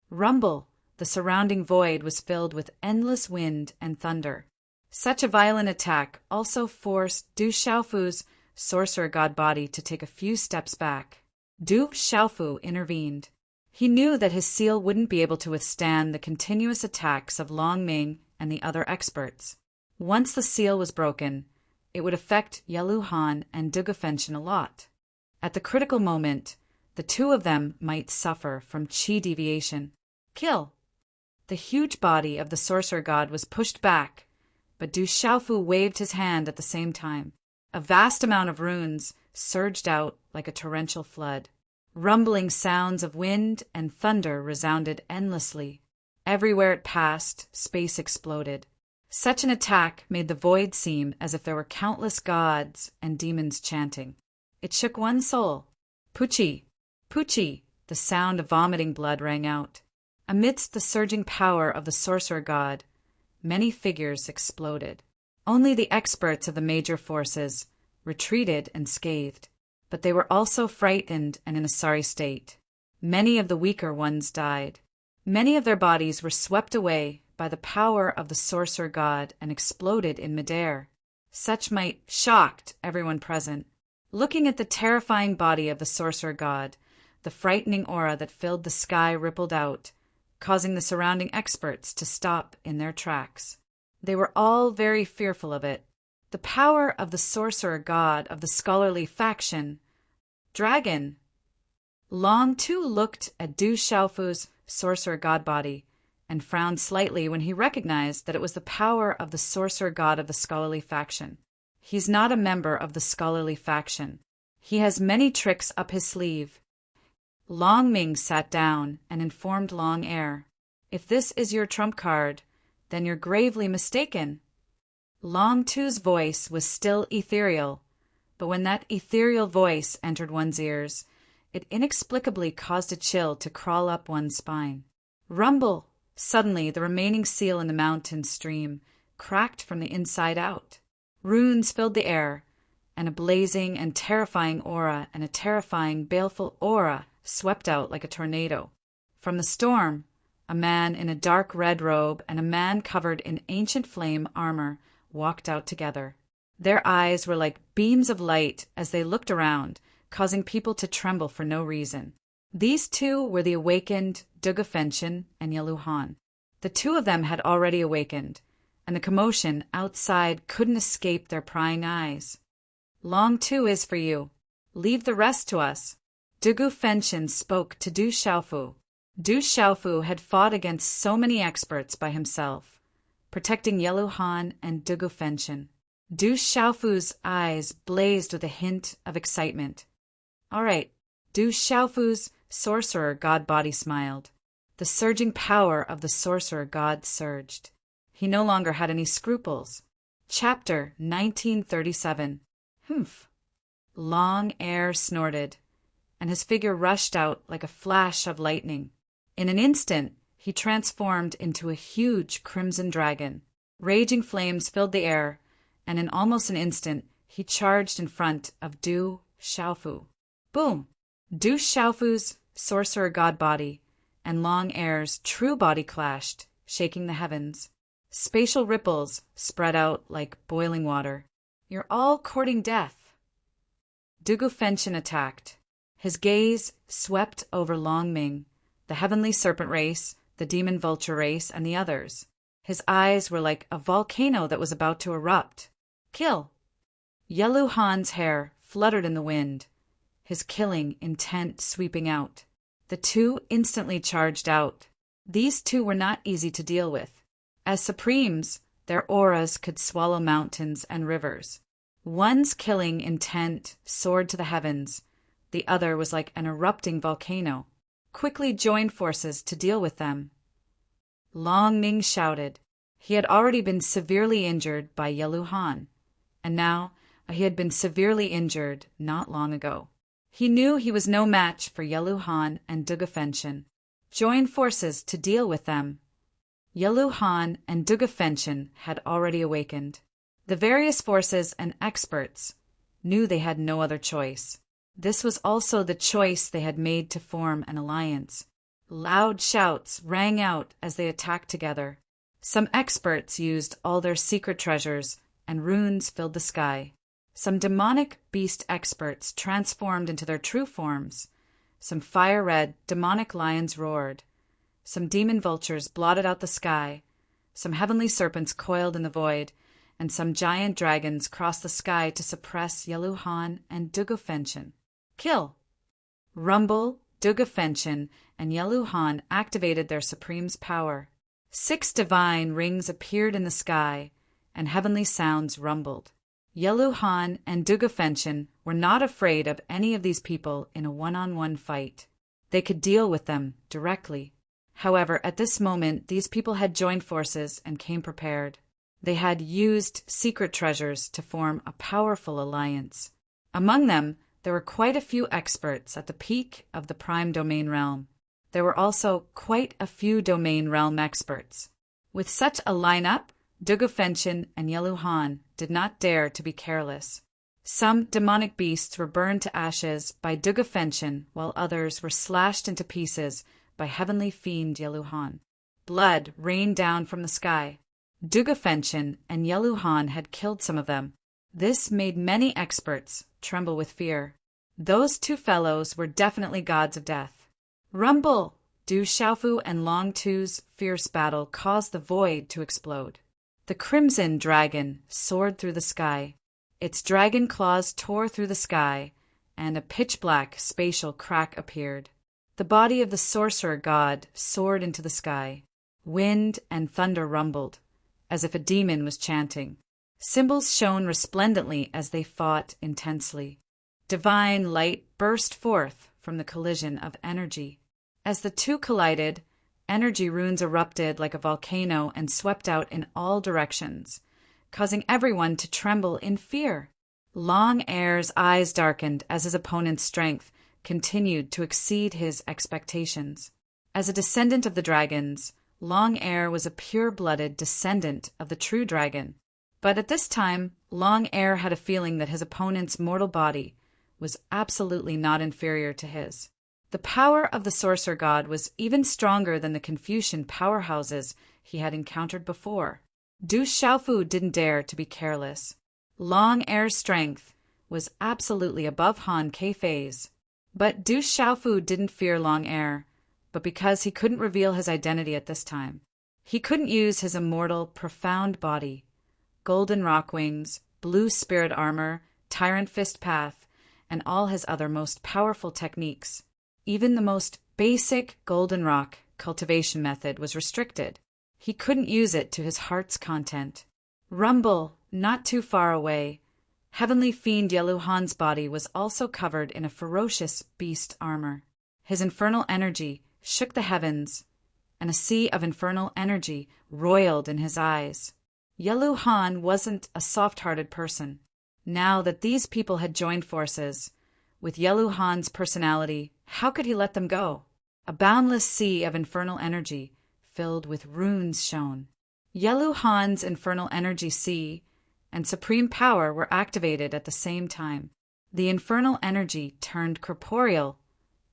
Rumble! The surrounding void was filled with endless wind and thunder. Such a violent attack also forced Du Xiaofu's sorcerer god body to take a few steps back. Du Xiaofu intervened. He knew that his seal wouldn't be able to withstand the continuous attacks of Long Ming and the other experts. Once the seal was broken, it would affect Yelu Han and Duge Fenchen a lot. At the critical moment, the two of them might suffer from chi deviation. Kill! The huge body of the sorcerer god was pushed back, but Du Xiaofu waved his hand at the same time. A vast amount of runes surged out like a torrential flood. Rumbling sounds of wind and thunder resounded endlessly. Everywhere it passed, space exploded. Such an attack made the void seem as if there were countless gods and demons chanting. It shook one soul. Poochie! Poochie! The sound of vomiting blood rang out. Amidst the surging power of the sorcerer god, many figures exploded. Only the experts of the major forces retreated unscathed, but they were also frightened and in a sorry state. Many of the weaker ones died. Many of their bodies were swept away by the power of the sorcerer god and exploded in midair. Such might shocked everyone present. Looking at the terrifying body of the sorcerer god, the frightening aura that filled the sky rippled out, causing the surrounding experts to stop in their tracks. They were all very fearful of it. The power of the sorcerer god of the scholarly faction, Dragon. Long Tu looked at Du Xiaofu's sorcerer god body and frowned slightly when he recognized that it was the power of the sorcerer god of the scholarly faction. He's not a member of the scholarly faction. He has many tricks up his sleeve. Long Ming sat down and informed Long Air, "If this is your trump card, then you're gravely mistaken." Long Tu's voice was still ethereal, but when that ethereal voice entered one's ears, it inexplicably caused a chill to crawl up one's spine. Rumble! Suddenly, the remaining seal in the mountain stream cracked from the inside out. Runes filled the air, and a blazing and terrifying aura and a terrifying, baleful aura swept out like a tornado. From the storm, a man in a dark red robe and a man covered in ancient flame armor walked out together. Their eyes were like beams of light as they looked around, causing people to tremble for no reason. These two were the awakened Dugafenshin and Yeluhan. The two of them had already awakened, and the commotion outside couldn't escape their prying eyes. "Long Tu is for you. Leave the rest to us." Dugafenshin spoke to Du Xiaofu. Du Xiaofu had fought against so many experts by himself, protecting Yeluhan and Dugafenshin. Du Xiaofu's eyes blazed with a hint of excitement. "All right." Du Xiaofu's sorcerer god body smiled. The surging power of the sorcerer god surged. He no longer had any scruples. Chapter 1937. Humph. Long Air snorted, and his figure rushed out like a flash of lightning. In an instant, he transformed into a huge crimson dragon. Raging flames filled the air, and in almost an instant, he charged in front of Du Xiaofu. Boom! Du Xiaofu's sorcerer god body and Long Air's true body clashed, shaking the heavens. Spatial ripples spread out like boiling water. "You're all courting death." Dugafenshin attacked. His gaze swept over Long Ming, the heavenly serpent race, the demon vulture race, and the others. His eyes were like a volcano that was about to erupt. "Kill!" Yeluhan's hair fluttered in the wind, his killing intent sweeping out. The two instantly charged out. These two were not easy to deal with. As supremes, their auras could swallow mountains and rivers. One's killing intent soared to the heavens. The other was like an erupting volcano. Quickly joined forces to deal with them. Long Ming shouted. He had already been severely injured by Yeluhan, and now he had been severely injured not long ago. He knew he was no match for Yeluhan and Dugafenshin. Join forces to deal with them. Yeluhan and Dugafenshin had already awakened. The various forces and experts knew they had no other choice. This was also the choice they had made to form an alliance. Loud shouts rang out as they attacked together. Some experts used all their secret treasures, and runes filled the sky. Some demonic beast experts transformed into their true forms. Some fire-red demonic lions roared. Some demon vultures blotted out the sky. Some heavenly serpents coiled in the void, and some giant dragons crossed the sky to suppress Yeluhan and Dugafenshin. Kill! Rumble, Dugafenshin, and Yeluhan activated their supreme's power. 6 divine rings appeared in the sky, and heavenly sounds rumbled. Yeluhan and Dugafenshin were not afraid of any of these people in a one-on-one fight. They could deal with them directly. However, at this moment, these people had joined forces and came prepared. They had used secret treasures to form a powerful alliance. Among them There were quite a few experts at the peak of the prime domain realm. There were also quite a few domain realm experts. With such a lineup, Dugufenchen and Yeluhan did not dare to be careless. Some demonic beasts were burned to ashes by Dugufenchen, while others were slashed into pieces by heavenly fiend Yeluhan. Blood rained down from the sky. Dugufenchen and Yeluhan had killed some of them. This made many experts tremble with fear. Those two fellows were definitely gods of death. Rumble! Du Xiaofu and Long Tu's fierce battle caused the void to explode. The crimson dragon soared through the sky. Its dragon claws tore through the sky, and a pitch-black spatial crack appeared. The body of the sorcerer god soared into the sky. Wind and thunder rumbled, as if a demon was chanting. Symbols shone resplendently as they fought intensely. Divine light burst forth from the collision of energy. As the two collided, energy runes erupted like a volcano and swept out in all directions, causing everyone to tremble in fear. Long Air's eyes darkened as his opponent's strength continued to exceed his expectations. As a descendant of the dragons, Long Air was a pure-blooded descendant of the true dragon. But at this time, Long Air had a feeling that his opponent's mortal body was absolutely not inferior to his. The power of the sorcerer god was even stronger than the Confucian powerhouses he had encountered before. Du Xiaofu didn't dare to be careless. Long Air's strength was absolutely above Han Keifei's. But Du Xiaofu didn't fear Long Air, but because he couldn't reveal his identity at this time. He couldn't use his immortal, profound body, golden rock wings, blue spirit armor, tyrant fist path, and all his other most powerful techniques. Even the most basic golden rock cultivation method was restricted. He couldn't use it to his heart's content. Rumble, not too far away, heavenly fiend Yeluhan's body was also covered in a ferocious beast armor. His infernal energy shook the heavens, and a sea of infernal energy roiled in his eyes. Yeluhan wasn't a soft-hearted person. Now that these people had joined forces, with Yeluhan's personality, how could he let them go? A boundless sea of infernal energy, filled with runes, shone. Yeluhan's infernal energy sea and supreme power were activated at the same time. The infernal energy turned corporeal,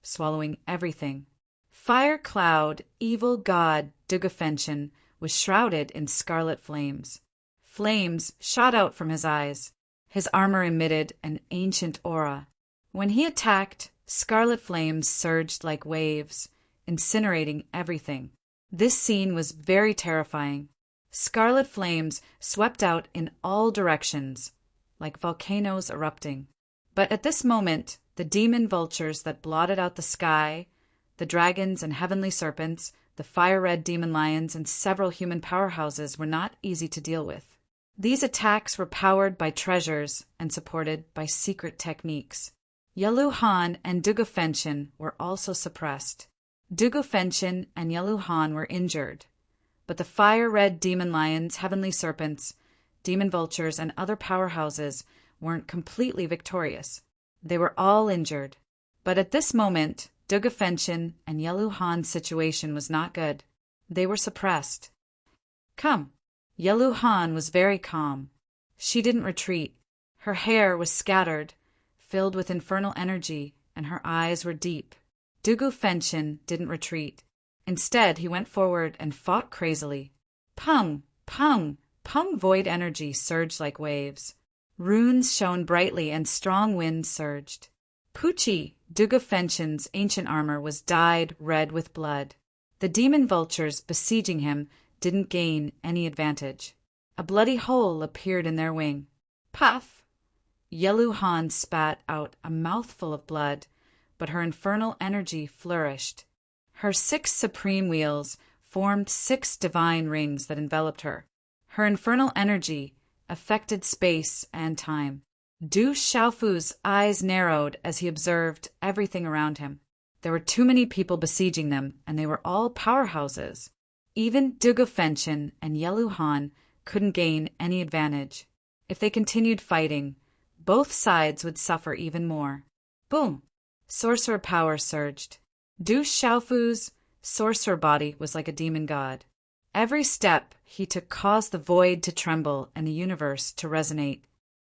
swallowing everything. Fire Cloud, evil god Dugufenchen, was shrouded in scarlet flames. Flames shot out from his eyes. His armor emitted an ancient aura. When he attacked, scarlet flames surged like waves, incinerating everything. This scene was very terrifying. Scarlet flames swept out in all directions, like volcanoes erupting. But at this moment, the demon vultures that blotted out the sky, the dragons and heavenly serpents, the fire-red demon lions, and several human powerhouses were not easy to deal with. These attacks were powered by treasures and supported by secret techniques. Yeluhan and Dugufenchen were also suppressed. Dugufenchen and Yeluhan were injured, but the fire-red demon lions, heavenly serpents, demon vultures, and other powerhouses weren't completely victorious. They were all injured. But at this moment, Dugufenchen and Yeluhan's situation was not good. They were suppressed. Come. Yeluhan was very calm. She didn't retreat. Her hair was scattered, filled with infernal energy, and her eyes were deep. Dugufenchen didn't retreat. Instead, he went forward and fought crazily. Pung, pung, pung void energy surged like waves. Runes shone brightly and strong winds surged. Pucci, Dugufenchen's ancient armor was dyed red with blood. The demon vultures besieging him didn't gain any advantage. A bloody hole appeared in their wing. Puff! Yeluhan spat out a mouthful of blood, but her infernal energy flourished. Her 6 supreme wheels formed 6 divine rings that enveloped her. Her infernal energy affected space and time. Du Xiaofu's eyes narrowed as he observed everything around him. There were too many people besieging them, and they were all powerhouses. Even Dugufenchen and Yeluhan couldn't gain any advantage. If they continued fighting, both sides would suffer even more. Boom! Sorcerer power surged. Du Xiaofu's sorcerer body was like a demon god. Every step he took caused the void to tremble and the universe to resonate.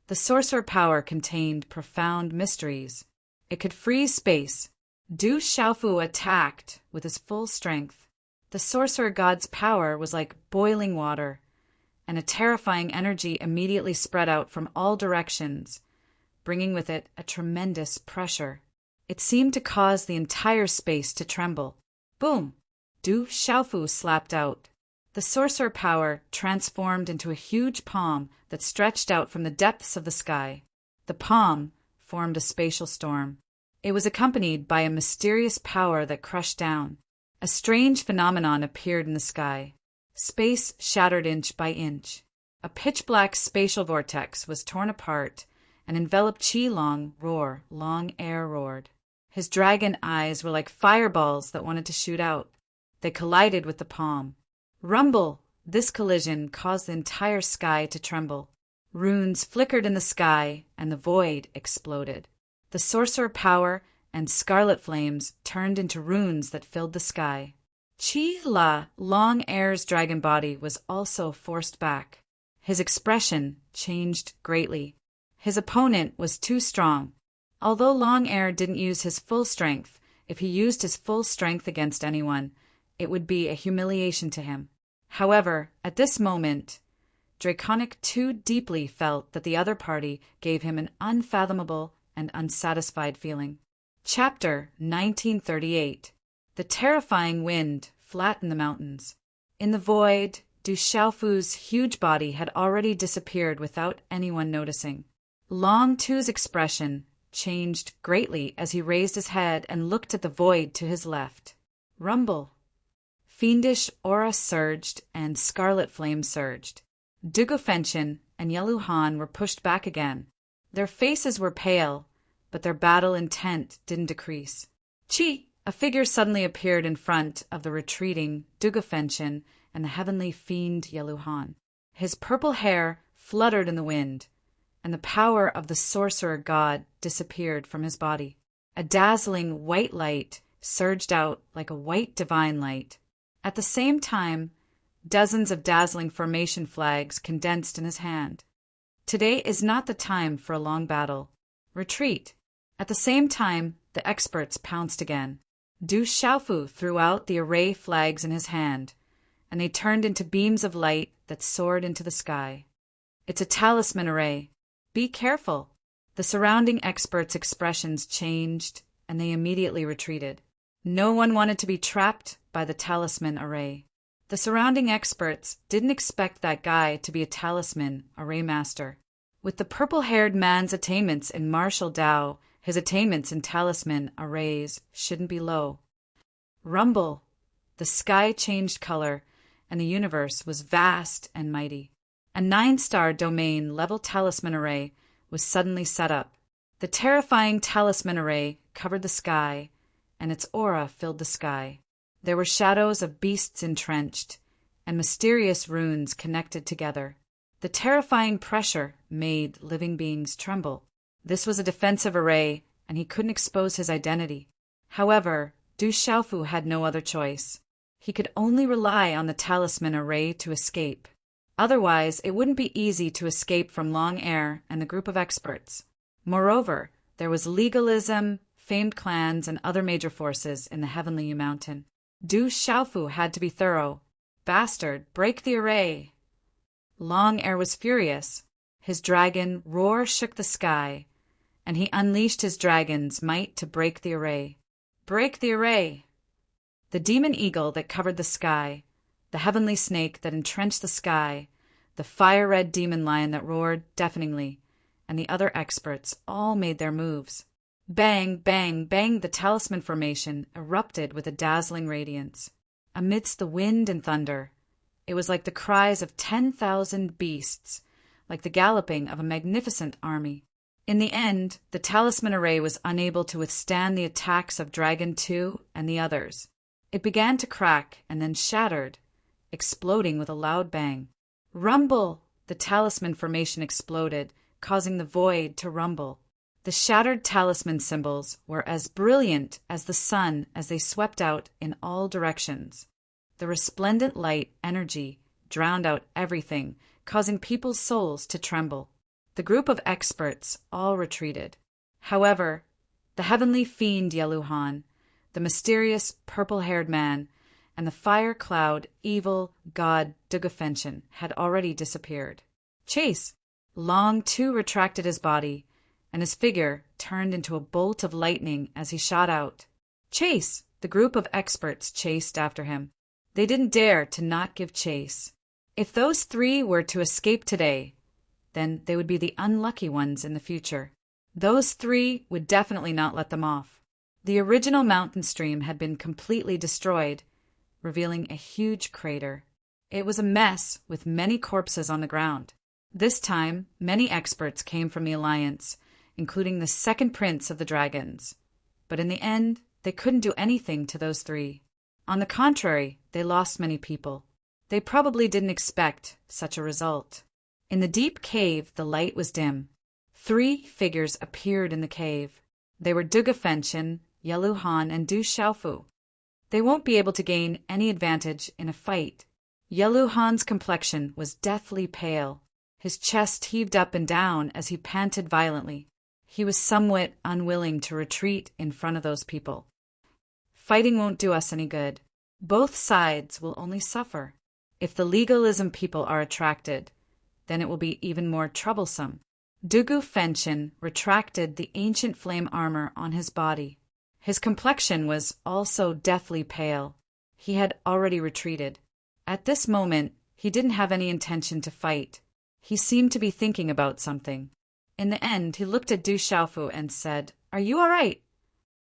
The sorcerer power contained profound mysteries. It could freeze space. Du Xiaofu attacked with his full strength. The sorcerer god's power was like boiling water, and a terrifying energy immediately spread out from all directions, bringing with it a tremendous pressure. It seemed to cause the entire space to tremble. Boom! Du Xiaofu slapped out. The sorcerer power transformed into a huge palm that stretched out from the depths of the sky. The palm formed a spatial storm. It was accompanied by a mysterious power that crushed down. A strange phenomenon appeared in the sky. Space shattered inch by inch. A pitch-black spatial vortex was torn apart and enveloped Qi roar. Long air roared. His dragon eyes were like fireballs that wanted to shoot out. They collided with the palm. Rumble! This collision caused the entire sky to tremble. Runes flickered in the sky, and the void exploded. The sorcerer power and scarlet flames turned into runes that filled the sky. Long Air's dragon body was also forced back. His expression changed greatly. His opponent was too strong. Although Long Air didn't use his full strength, if he used his full strength against anyone, it would be a humiliation to him. However, at this moment, Draconic too deeply felt that the other party gave him an unfathomable and unsatisfied feeling. Chapter 1938. The terrifying wind flattened the mountains. In the void, Du Xiaofu's huge body had already disappeared without anyone noticing. Long Tu's expression changed greatly as he raised his head and looked at the void to his left. Rumble! Fiendish aura surged and scarlet flame surged. Dugu Fenshin and Yelu Han were pushed back again. Their faces were pale, but their battle intent didn't decrease. Chi! A figure suddenly appeared in front of the retreating Dugu Fenshin and the heavenly fiend Yelu Han. His purple hair fluttered in the wind, and the power of the sorcerer god disappeared from his body. A dazzling white light surged out like a white divine light. At the same time, dozens of dazzling formation flags condensed in his hand. Today is not the time for a long battle. Retreat. At the same time, the experts pounced again. Du Xiaofu threw out the array flags in his hand, and they turned into beams of light that soared into the sky. It's a talisman array. Be careful. The surrounding experts' expressions changed, and they immediately retreated. No one wanted to be trapped by the talisman array. The surrounding experts didn't expect that guy to be a talisman array master. With the purple-haired man's attainments in martial Dao, his attainments in talisman arrays shouldn't be low. Rumble! The sky changed color, and the universe was vast and mighty. A 9-star domain-level talisman array was suddenly set up. The terrifying talisman array covered the sky, and its aura filled the sky. There were shadows of beasts entrenched, and mysterious runes connected together. The terrifying pressure made living beings tremble. This was a defensive array, and he couldn't expose his identity. However, Du Xiaofu had no other choice. He could only rely on the talisman array to escape. Otherwise, it wouldn't be easy to escape from Long Air and the group of experts. Moreover, there was legalism, famed clans, and other major forces in the Heavenly Mountain. Du Xiaofu had to be thorough. Bastard, break the array! Long Air was furious. His dragon roar shook the sky, and he unleashed his dragon's might to break the array. Break the array! The demon eagle that covered the sky, the heavenly snake that entrenched the sky, the fire-red demon lion that roared deafeningly, and the other experts all made their moves. Bang, bang, bang, the talisman formation erupted with a dazzling radiance. Amidst the wind and thunder, it was like the cries of 10,000 beasts, like the galloping of a magnificent army. In the end, the talisman array was unable to withstand the attacks of Dragon 2 and the others. It began to crack and then shattered, exploding with a loud bang. Rumble! The talisman formation exploded, causing the void to rumble. The shattered talisman symbols were as brilliant as the sun as they swept out in all directions. The resplendent light energy drowned out everything, causing people's souls to tremble. The group of experts all retreated. However, the heavenly fiend Yeluhan, the mysterious purple-haired man, and the fire cloud evil god Dugafenshin had already disappeared. Chase! Long too retracted his body, and his figure turned into a bolt of lightning as he shot out. Chase! The group of experts chased after him. They didn't dare to not give chase. If those three were to escape today, then they would be the unlucky ones in the future. Those three would definitely not let them off. The original mountain stream had been completely destroyed, revealing a huge crater. It was a mess with many corpses on the ground. This time, many experts came from the Alliance, including the second prince of the dragons. But in the end, they couldn't do anything to those three. On the contrary, they lost many people. They probably didn't expect such a result. In the deep cave, the light was dim. 3 figures appeared in the cave. They were Dugafenshin, Yeluhan, and Du Xiaofu. They won't be able to gain any advantage in a fight. Yeluhan's complexion was deathly pale. His chest heaved up and down as he panted violently. He was somewhat unwilling to retreat in front of those people. Fighting won't do us any good. Both sides will only suffer. If the legalism people are attracted, then it will be even more troublesome. Dugafenshin retracted the ancient flame armor on his body. His complexion was also deathly pale. He had already retreated. At this moment, he didn't have any intention to fight. He seemed to be thinking about something. In the end, he looked at Du Xiaofu and said, "Are you all right?"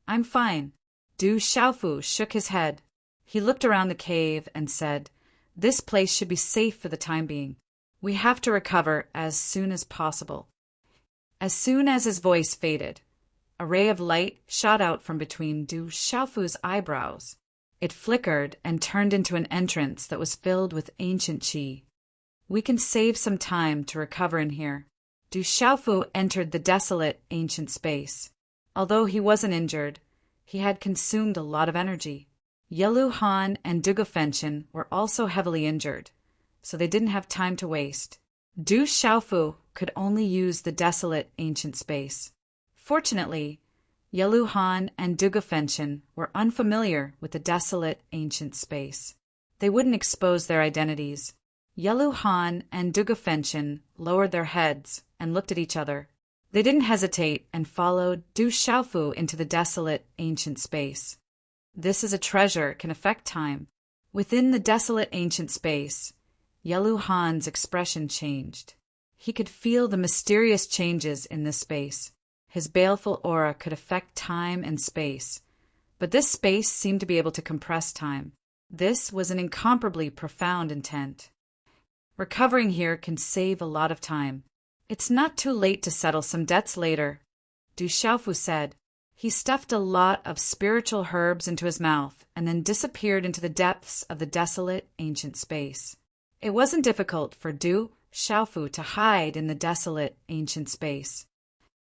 "I'm fine." Du Xiaofu shook his head. He looked around the cave and said, "This place should be safe for the time being. We have to recover as soon as possible." As soon as his voice faded, a ray of light shot out from between Du Xiaofu's eyebrows. It flickered and turned into an entrance that was filled with ancient qi. "We can save some time to recover in here." Du Xiaofu entered the desolate ancient space. Although he wasn't injured, he had consumed a lot of energy. Yeluhan and Dugafenshin were also heavily injured, so they didn't have time to waste. Du Xiaofu could only use the desolate ancient space. Fortunately, Yeluhan and Dugafenshin were unfamiliar with the desolate ancient space. They wouldn't expose their identities. Yeluhan and Dugafenshin lowered their heads and looked at each other. They didn't hesitate and followed Du Xiaofu into the desolate ancient space. This is a treasure can affect time. Within the desolate ancient space, Yeluhan's expression changed. He could feel the mysterious changes in this space. His baleful aura could affect time and space, but this space seemed to be able to compress time. This was an incomparably profound intent. Recovering here can save a lot of time. It's not too late to settle some debts later, Du Xiaofu said. He stuffed a lot of spiritual herbs into his mouth and then disappeared into the depths of the desolate ancient space. It wasn't difficult for Du Xiaofu to hide in the desolate ancient space.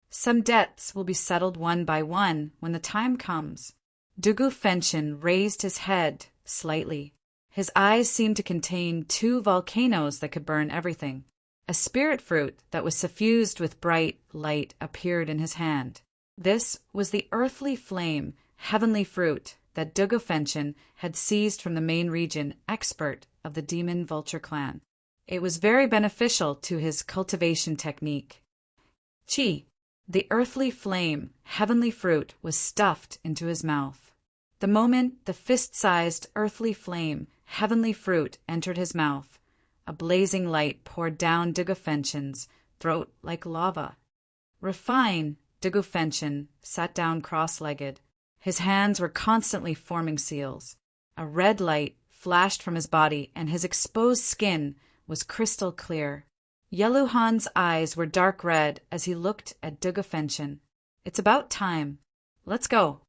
Some debts will be settled one by one when the time comes. Dugafenshin raised his head slightly. His eyes seemed to contain 2 volcanoes that could burn everything. A spirit fruit that was suffused with bright light appeared in his hand. This was the earthly flame, heavenly fruit that Dugafenshin had seized from the main region expert of the demon vulture clan. It was very beneficial to his cultivation technique. Qi, the earthly flame, heavenly fruit, was stuffed into his mouth. The moment the fist-sized earthly flame, heavenly fruit entered his mouth, a blazing light poured down Dugafenshin's throat like lava. Refine, Dugafenshin sat down cross-legged. His hands were constantly forming seals. A red light flashed from his body, and his exposed skin was crystal clear. Yeluhan's eyes were dark red as he looked at Dugafenshin. "It's about time. Let's go."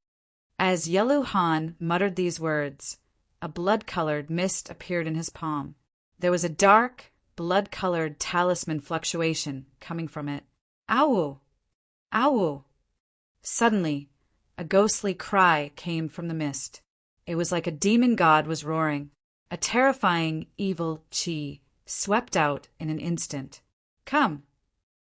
As Yeluhan muttered these words, a blood-colored mist appeared in his palm. There was a dark, blood-colored talisman fluctuation coming from it. "Ow!" Ow! Suddenly, a ghostly cry came from the mist. It was like a demon god was roaring. A terrifying, evil chi swept out in an instant. Come!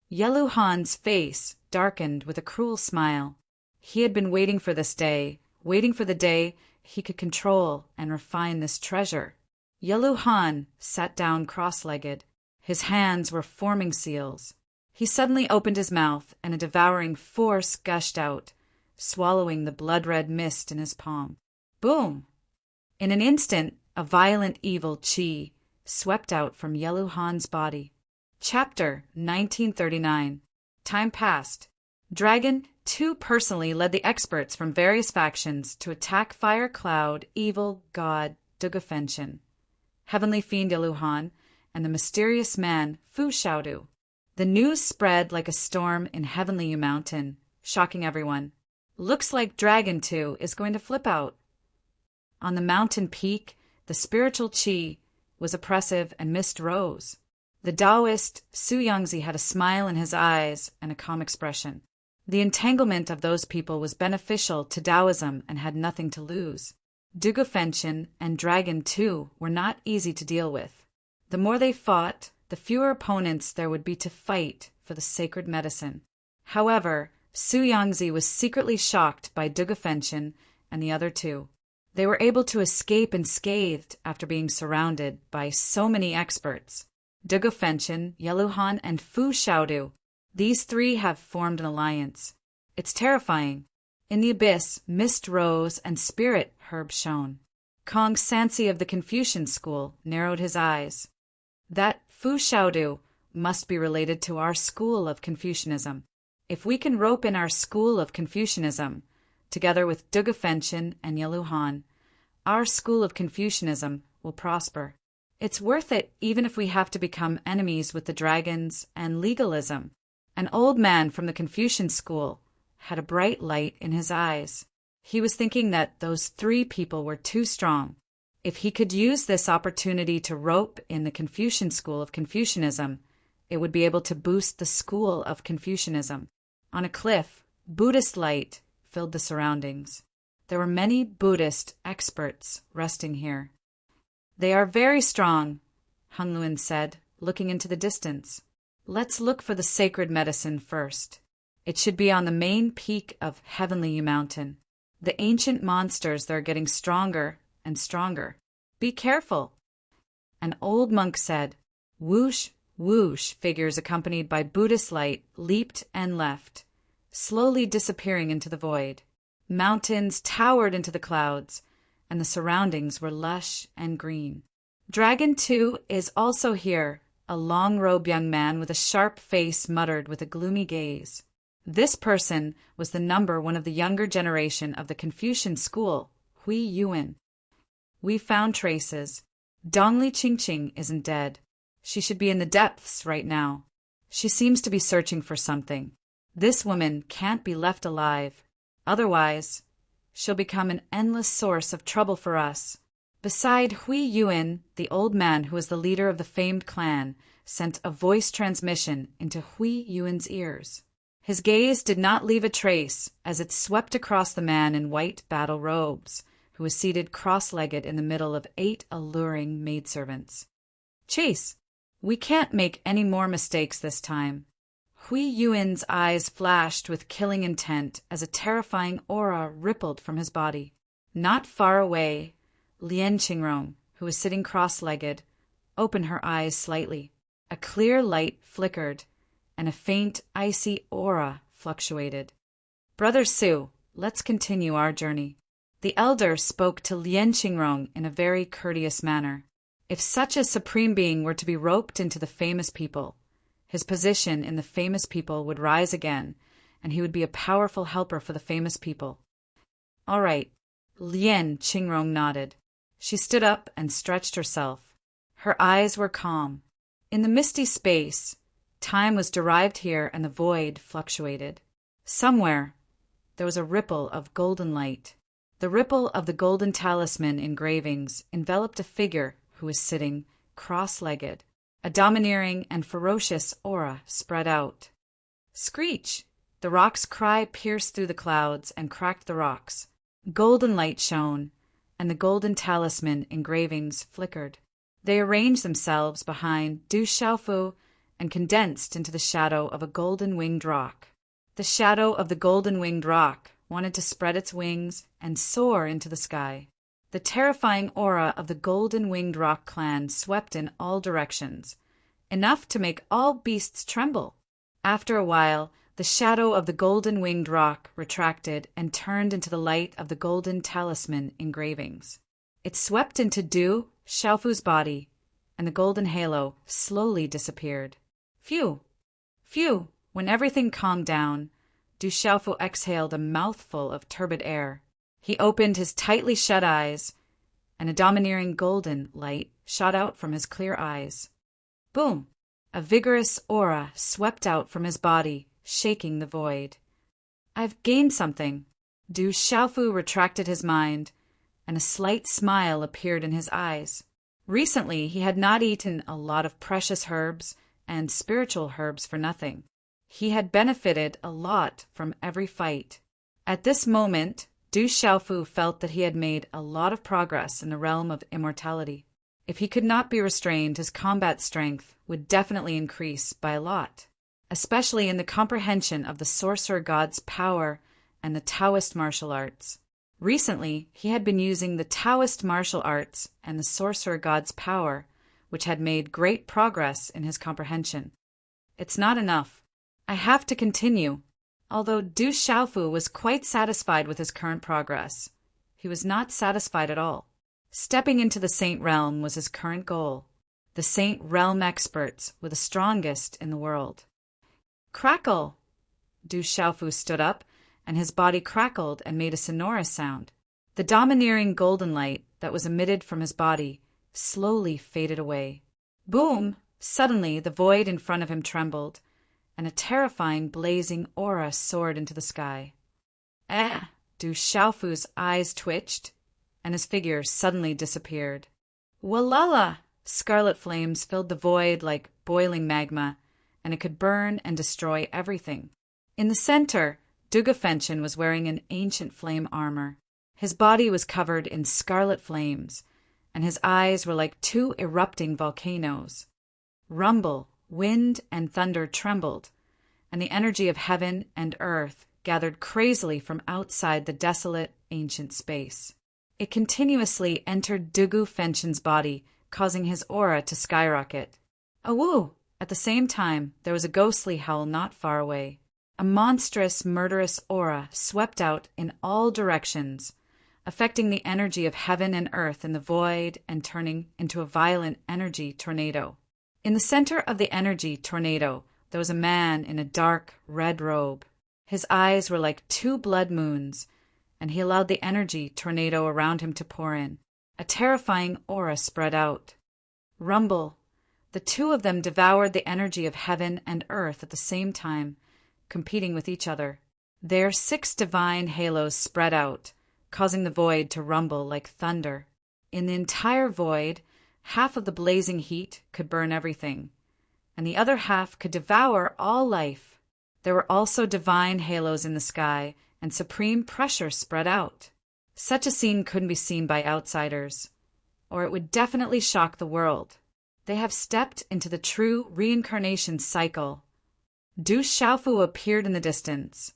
Yellow Han's face darkened with a cruel smile. He had been waiting for this day, waiting for the day he could control and refine this treasure. Yellow Han sat down cross-legged. His hands were forming seals. He suddenly opened his mouth, and a devouring force gushed out, swallowing the blood-red mist in his palm. Boom! In an instant, a violent evil chi swept out from Yellow Han's body. Chapter 1939. Time passed. Dragon 2 personally led the experts from various factions to attack Fire Cloud, Evil God Dugafenshin, Heavenly Fiend Yellow Han, and the mysterious man Fu Xiaodu. The news spread like a storm in Heavenly Yu Mountain, shocking everyone. Looks like Dragon 2 is going to flip out. On the mountain peak, the spiritual chi was oppressive and mist rose. The Taoist Su Yangzi had a smile in his eyes and a calm expression. The entanglement of those people was beneficial to Taoism and had nothing to lose. Dugafenshin and Dragon 2 were not easy to deal with. The more they fought, the fewer opponents there would be to fight for the sacred medicine. However, Su Yangzi was secretly shocked by Dugafenshin and the other two. They were able to escape unscathed after being surrounded by so many experts. Dugafenshin, Yellow Han, and Fu Xiaodu. These three have formed an alliance. It's terrifying. In the abyss, mist rose and spirit herb shone. Kong Sansi of the Confucian school narrowed his eyes. That Fu Xiaodu must be related to our school of Confucianism. If we can rope in our school of Confucianism, together with Dugafenshin and Yellow Han, our school of Confucianism will prosper. It's worth it even if we have to become enemies with the dragons and legalism. An old man from the Confucian school had a bright light in his eyes. He was thinking that those three people were too strong. If he could use this opportunity to rope in the Confucian school of Confucianism, it would be able to boost the school of Confucianism. On a cliff, Buddhist light filled the surroundings. There were many Buddhist experts resting here. They are very strong, Hung Luin said, looking into the distance. Let's look for the sacred medicine first. It should be on the main peak of Heavenly Yu Mountain. The ancient monsters there are getting stronger and stronger. Be careful. An old monk said. Whoosh, whoosh, figures accompanied by Buddhist light leaped and left, slowly disappearing into the void. Mountains towered into the clouds, and the surroundings were lush and green. Dragon 2 is also here, a long-robed young man with a sharp face muttered with a gloomy gaze. This person was the number one of the younger generation of the Confucian school, Hui Yuan. We found traces. Dongli Qingqing isn't dead. She should be in the depths right now. She seems to be searching for something. This woman can't be left alive. Otherwise, she'll become an endless source of trouble for us. Beside Hui Yuan, the old man who was the leader of the famed clan sent a voice transmission into Hui Yuan's ears. His gaze did not leave a trace as it swept across the man in white battle robes, who was seated cross-legged in the middle of 8 alluring maidservants. Chase, we can't make any more mistakes this time. Hui Yuan's eyes flashed with killing intent as a terrifying aura rippled from his body. Not far away, Lian Qingrong, who was sitting cross-legged, opened her eyes slightly. A clear light flickered, and a faint, icy aura fluctuated. Brother Su, let's continue our journey. The elder spoke to Lian Qingrong in a very courteous manner. If such a supreme being were to be roped into the famous people, his position in the famous people would rise again, and he would be a powerful helper for the famous people. All right, Lian Qingrong nodded. She stood up and stretched herself. Her eyes were calm. In the misty space, time was derived here and the void fluctuated. Somewhere, there was a ripple of golden light. The ripple of the golden talisman engravings enveloped a figure who was sitting cross-legged. A domineering and ferocious aura spread out. Screech! The rock's cry pierced through the clouds and cracked the rocks. Golden light shone, and the golden talisman engravings flickered. They arranged themselves behind Du Xiaofu and condensed into the shadow of a golden-winged rock. The shadow of the golden-winged rock wanted to spread its wings and soar into the sky. The terrifying aura of the golden-winged rock clan swept in all directions, enough to make all beasts tremble. After a while, the shadow of the golden-winged rock retracted and turned into the light of the golden talisman engravings. It swept into Du Xiaofu's body, and the golden halo slowly disappeared. Phew! Phew! When everything calmed down, Du Xiaofu exhaled a mouthful of turbid air. He opened his tightly shut eyes, and a domineering golden light shot out from his clear eyes. Boom! A vigorous aura swept out from his body, shaking the void. I've gained something. Du Xiaofu retracted his mind, and a slight smile appeared in his eyes. Recently, he had not eaten a lot of precious herbs and spiritual herbs for nothing. He had benefited a lot from every fight. At this moment, Du Xiaofu felt that he had made a lot of progress in the realm of immortality. If he could not be restrained, his combat strength would definitely increase by a lot, especially in the comprehension of the sorcerer god's power and the Taoist martial arts. Recently, he had been using the Taoist martial arts and the sorcerer god's power, which had made great progress in his comprehension. It's not enough. I have to continue. Although Du Xiaofu was quite satisfied with his current progress, he was not satisfied at all. Stepping into the Saint Realm was his current goal. The Saint Realm experts were the strongest in the world. Crackle! Du Xiaofu stood up, and his body crackled and made a sonorous sound. The domineering golden light that was emitted from his body slowly faded away. Boom! Suddenly, the void in front of him trembled, and a terrifying blazing aura soared into the sky. Du Xiaofu's eyes twitched, and his figure suddenly disappeared. Walala! Scarlet flames filled the void like boiling magma, and it could burn and destroy everything. In the center, Dugafenshin was wearing an ancient flame armor. His body was covered in scarlet flames, and his eyes were like two erupting volcanoes. Rumble, wind, and thunder trembled, and the energy of heaven and earth gathered crazily from outside the desolate, ancient space. It continuously entered Dugafenshin's body, causing his aura to skyrocket. Awoo! At the same time, there was a ghostly howl not far away. A monstrous, murderous aura swept out in all directions, affecting the energy of heaven and earth in the void and turning into a violent energy tornado. In the center of the energy tornado, there was a man in a dark, red robe. His eyes were like two blood moons, and he allowed the energy tornado around him to pour in. A terrifying aura spread out. Rumble! The two of them devoured the energy of heaven and earth at the same time, competing with each other. Their 6 divine halos spread out, causing the void to rumble like thunder. In the entire void, half of the blazing heat could burn everything, and the other half could devour all life. There were also divine halos in the sky, and supreme pressure spread out. Such a scene couldn't be seen by outsiders, or it would definitely shock the world. They have stepped into the true reincarnation cycle. Du Xiaofu appeared in the distance,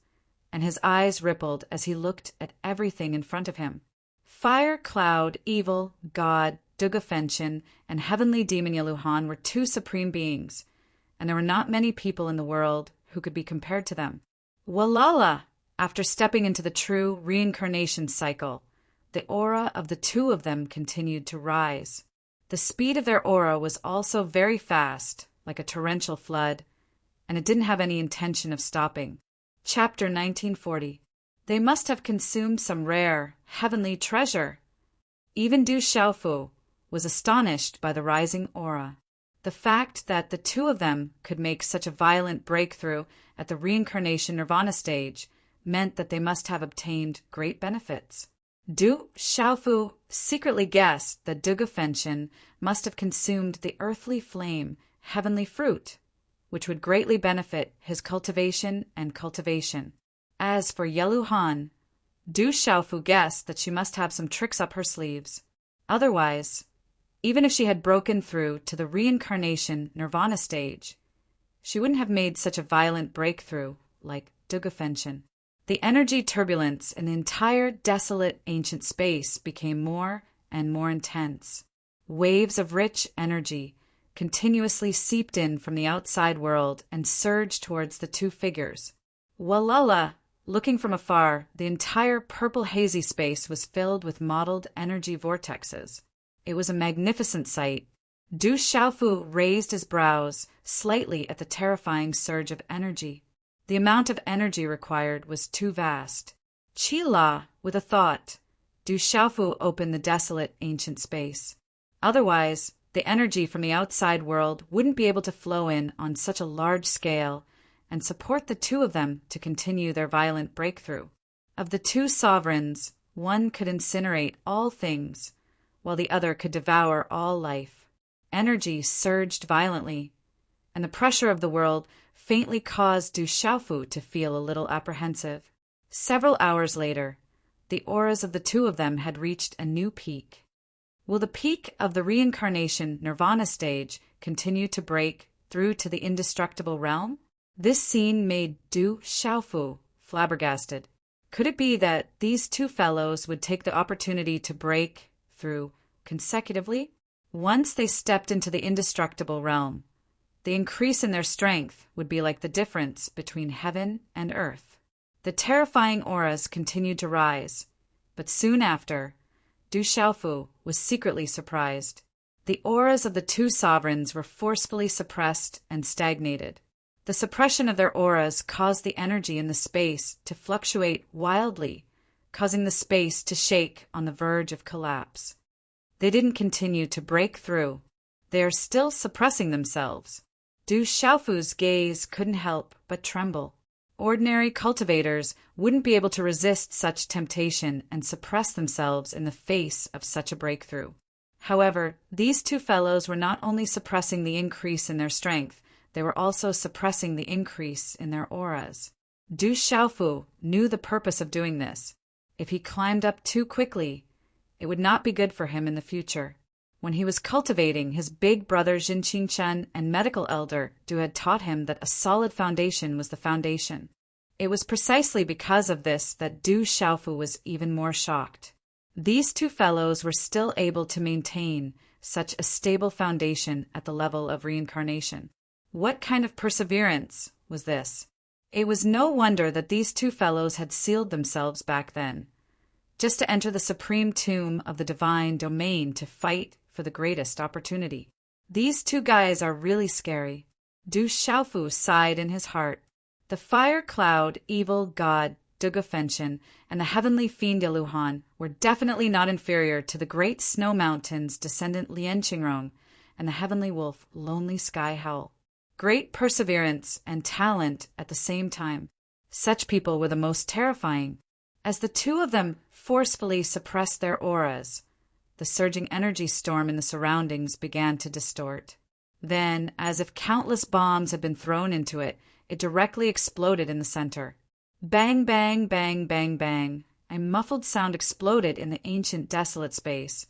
and his eyes rippled as he looked at everything in front of him. Fire, cloud, evil, God, Dugafenshin, and heavenly demon Yaluhan were 2 supreme beings, and there were not many people in the world who could be compared to them. Walala! After stepping into the true reincarnation cycle, the aura of the 2 of them continued to rise. The speed of their aura was also very fast, like a torrential flood, and it didn't have any intention of stopping. Chapter 1940. They must have consumed some rare, heavenly treasure. Even Du Xiaofu was astonished by the rising aura. The fact that the 2 of them could make such a violent breakthrough at the reincarnation nirvana stage meant that they must have obtained great benefits. Du Xiaofu secretly guessed that Dugafenshin must have consumed the earthly flame, heavenly fruit, which would greatly benefit his cultivation and cultivation. As for Yeluhan, Du Xiaofu guessed that she must have some tricks up her sleeves. Otherwise, even if she had broken through to the reincarnation nirvana stage, she wouldn't have made such a violent breakthrough like Dugafenshin. The energy turbulence in the entire desolate ancient space became more and more intense. Waves of rich energy continuously seeped in from the outside world and surged towards the two figures. Walala, looking from afar, the entire purple hazy space was filled with mottled energy vortexes. It was a magnificent sight. Du Xiaofu raised his brows slightly at the terrifying surge of energy. The amount of energy required was too vast. Qi-la, with a thought, Du Xiaofu opened the desolate ancient space. Otherwise, the energy from the outside world wouldn't be able to flow in on such a large scale and support the two of them to continue their violent breakthrough. Of the two sovereigns, one could incinerate all things, while the other could devour all life. Energy surged violently, and the pressure of the world faintly caused Du Xiaofu to feel a little apprehensive. Several hours later, the auras of the two of them had reached a new peak. Will the peak of the reincarnation nirvana stage continue to break through to the indestructible realm? This scene made Du Xiaofu flabbergasted. Could it be that these two fellows would take the opportunity to break through consecutively? Once they stepped into the indestructible realm, the increase in their strength would be like the difference between heaven and earth. The terrifying auras continued to rise, but soon after, Du Xiaofu was secretly surprised. The auras of the two sovereigns were forcefully suppressed and stagnated. The suppression of their auras caused the energy in the space to fluctuate wildly, causing the space to shake on the verge of collapse. They didn't continue to break through. They are still suppressing themselves. Du Xiaofu's gaze couldn't help but tremble. Ordinary cultivators wouldn't be able to resist such temptation and suppress themselves in the face of such a breakthrough. However, these two fellows were not only suppressing the increase in their strength, they were also suppressing the increase in their auras. Du Xiaofu knew the purpose of doing this. If he climbed up too quickly, it would not be good for him in the future. When he was cultivating, his big brother Jin Qingchen and medical elder Du had taught him that a solid foundation was the foundation. It was precisely because of this that Du Xiaofu was even more shocked. These two fellows were still able to maintain such a stable foundation at the level of reincarnation. What kind of perseverance was this? It was no wonder that these two fellows had sealed themselves back then, just to enter the supreme tomb of the divine domain to fight for the greatest opportunity. These two guys are really scary. Du Xiaofu sighed in his heart. The fire cloud evil god Dugafenshin and the heavenly fiend Yeluhan were definitely not inferior to the great snow mountain's descendant Lien Qingrong and the heavenly wolf Lonely Sky Howl. Great perseverance and talent at the same time. Such people were the most terrifying. As the two of them forcefully suppressed their auras, the surging energy storm in the surroundings began to distort. Then, as if countless bombs had been thrown into it, it directly exploded in the center. Bang, bang, bang, bang, bang. A muffled sound exploded in the ancient desolate space,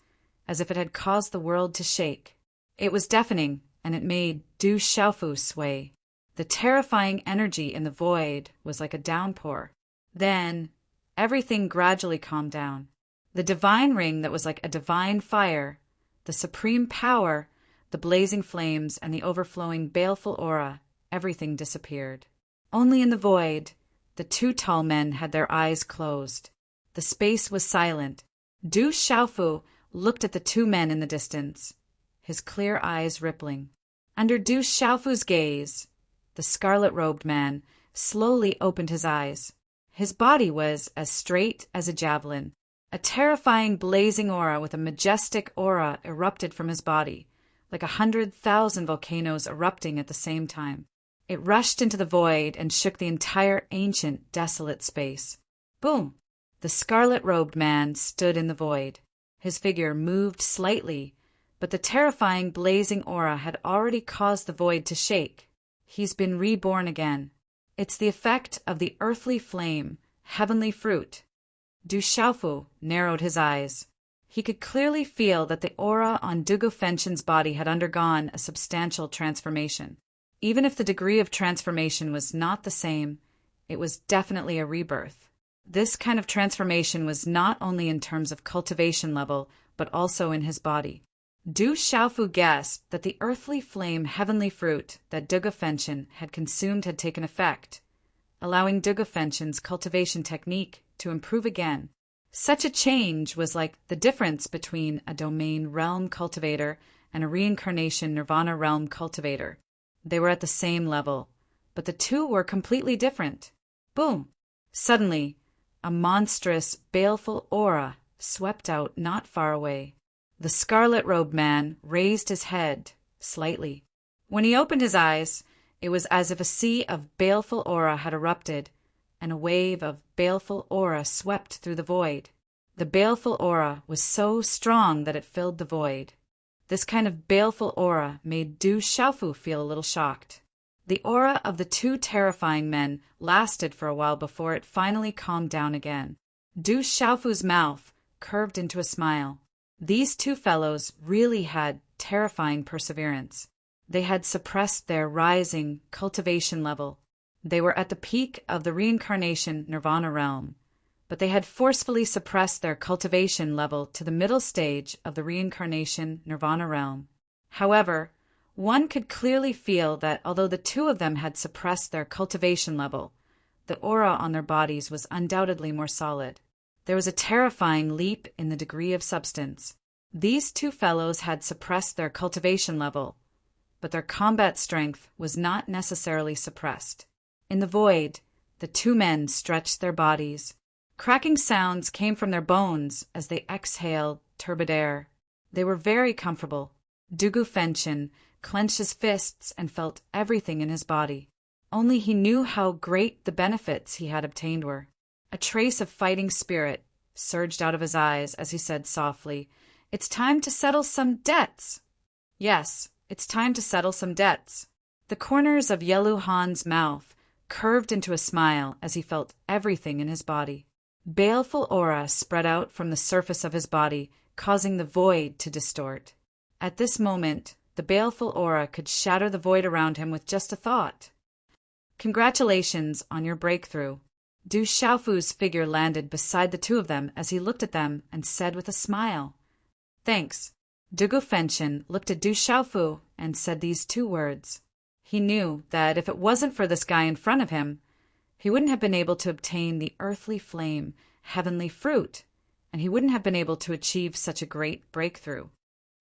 as if it had caused the world to shake. It was deafening, and it made Du Xiaofu sway. The terrifying energy in the void was like a downpour. Then, everything gradually calmed down. The divine ring that was like a divine fire, the supreme power, the blazing flames, and the overflowing baleful aura, everything disappeared. Only in the void, the two tall men had their eyes closed. The space was silent. Du Xiaofu looked at the two men in the distance, his clear eyes rippling. Under Du Xiaofu's gaze, the scarlet-robed man slowly opened his eyes. His body was as straight as a javelin. A terrifying blazing aura with a majestic aura erupted from his body, like 100,000 volcanoes erupting at the same time. It rushed into the void and shook the entire ancient, desolate space. Boom! The scarlet-robed man stood in the void. His figure moved slightly, but the terrifying blazing aura had already caused the void to shake. He's been reborn again. It's the effect of the earthly flame, heavenly fruit. Du Xiaofu narrowed his eyes. He could clearly feel that the aura on Dugu Fenshin's body had undergone a substantial transformation. Even if the degree of transformation was not the same, it was definitely a rebirth. This kind of transformation was not only in terms of cultivation level, but also in his body. Du Xiaofu guessed that the earthly flame heavenly fruit that Dugu Fenshin had consumed had taken effect, allowing Dugu Fenshin's cultivation technique to improve again. Such a change was like the difference between a domain realm cultivator and a reincarnation nirvana realm cultivator. They were at the same level, but the two were completely different. Boom! Suddenly, a monstrous, baleful aura swept out not far away. The scarlet-robed man raised his head slightly. When he opened his eyes, it was as if a sea of baleful aura had erupted, and a wave of baleful aura swept through the void. The baleful aura was so strong that it filled the void. This kind of baleful aura made Du Xiaofu feel a little shocked. The aura of the two terrifying men lasted for a while before it finally calmed down again. Du Xiaofu's mouth curved into a smile. These two fellows really had terrifying perseverance. They had suppressed their rising cultivation level. They were at the peak of the reincarnation nirvana realm, but they had forcefully suppressed their cultivation level to the middle stage of the reincarnation nirvana realm. However, one could clearly feel that although the two of them had suppressed their cultivation level, the aura on their bodies was undoubtedly more solid. There was a terrifying leap in the degree of substance. These two fellows had suppressed their cultivation level, but their combat strength was not necessarily suppressed. In the void, the two men stretched their bodies. Cracking sounds came from their bones as they exhaled turbid air. They were very comfortable. Dugu Fenshin clenched his fists and felt everything in his body. Only he knew how great the benefits he had obtained were. A trace of fighting spirit surged out of his eyes as he said softly, "It's time to settle some debts." Yes, it's time to settle some debts. The corners of Yelu Han's mouth curved into a smile as he felt everything in his body. Baleful aura spread out from the surface of his body, causing the void to distort. At this moment, the baleful aura could shatter the void around him with just a thought. "Congratulations on your breakthrough." Du Xiaofu's figure landed beside the two of them as he looked at them and said with a smile, "Thanks." Dugu Fenshin looked at Du Xiaofu and said these two words. He knew that if it wasn't for this guy in front of him, he wouldn't have been able to obtain the earthly flame, heavenly fruit, and he wouldn't have been able to achieve such a great breakthrough.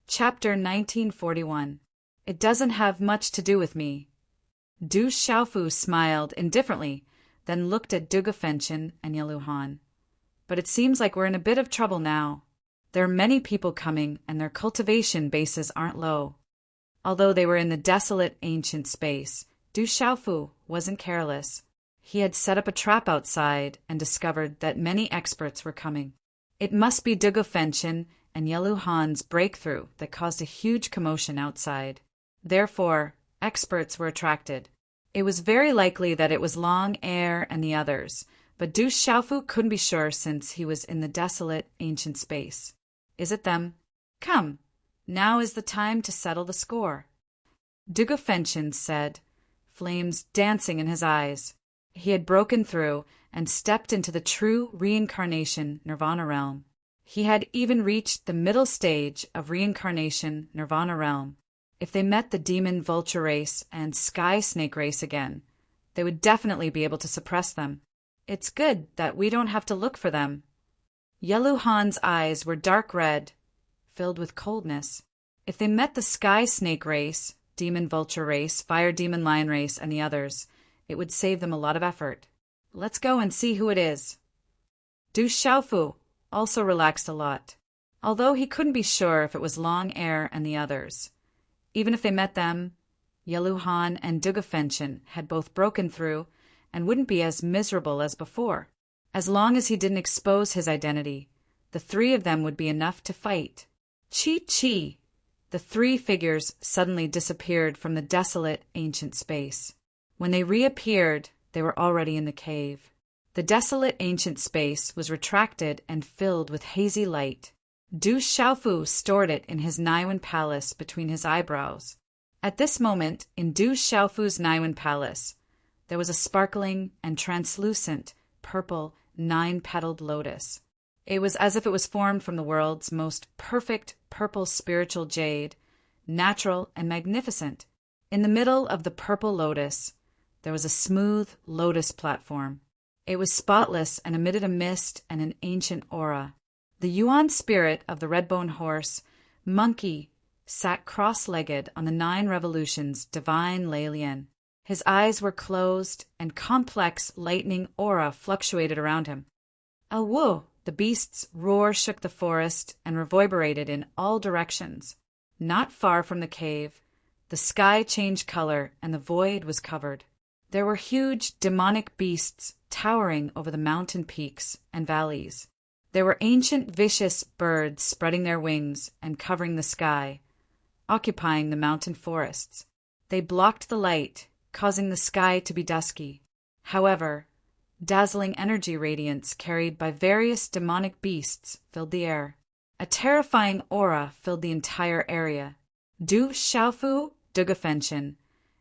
Chapter 1941. It doesn't have much to do with me. Du Xiaofu smiled indifferently, then looked at Dugu Fenshin and Yelu Han. But it seems like we're in a bit of trouble now. There are many people coming, and their cultivation bases aren't low. Although they were in the desolate ancient space, Du Xiaofu wasn't careless. He had set up a trap outside and discovered that many experts were coming. It must be Dugu Fenshin and Yelu Han's breakthrough that caused a huge commotion outside. Therefore, experts were attracted. It was very likely that it was Long Air and the others, but Du Xiaofu couldn't be sure since he was in the desolate ancient space. Is it them? Come, now is the time to settle the score. Dugu Fenshin said, flames dancing in his eyes. He had broken through and stepped into the true reincarnation nirvana realm. He had even reached the middle stage of reincarnation nirvana realm. If they met the demon vulture race and sky snake race again, they would definitely be able to suppress them. It's good that we don't have to look for them. Yelu Han's eyes were dark red, filled with coldness. If they met the sky snake race, demon vulture race, fire demon lion race, and the others, it would save them a lot of effort. Let's go and see who it is. Du Xiaofu also relaxed a lot, although he couldn't be sure if it was Long Air and the others. Even if they met them, Yelu Han and Dugu Fenshin had both broken through and wouldn't be as miserable as before. As long as he didn't expose his identity, the three of them would be enough to fight. Chi! The three figures suddenly disappeared from the desolate ancient space. When they reappeared, they were already in the cave. The desolate ancient space was retracted and filled with hazy light. Du Xiaofu stored it in his Niwen palace between his eyebrows. At this moment, in Du Xiaofu's Niwen palace, there was a sparkling and translucent, purple, 9-petaled lotus. It was as if it was formed from the world's most perfect purple spiritual jade, natural and magnificent. In the middle of the purple lotus, there was a smooth lotus platform. It was spotless and emitted a mist and an ancient aura. The Yuan spirit of the red-bone horse, monkey, sat cross-legged on the 9 revolutions divine Lei Lian. His eyes were closed, and complex lightning aura fluctuated around him. Awu! The beast's roar shook the forest and reverberated in all directions. Not far from the cave, the sky changed color and the void was covered. There were huge demonic beasts towering over the mountain peaks and valleys. There were ancient vicious birds spreading their wings and covering the sky, occupying the mountain forests. They blocked the light, causing the sky to be dusky. However, dazzling energy radiance carried by various demonic beasts filled the air. A terrifying aura filled the entire area. Du Xiaofu, Dugafenshin,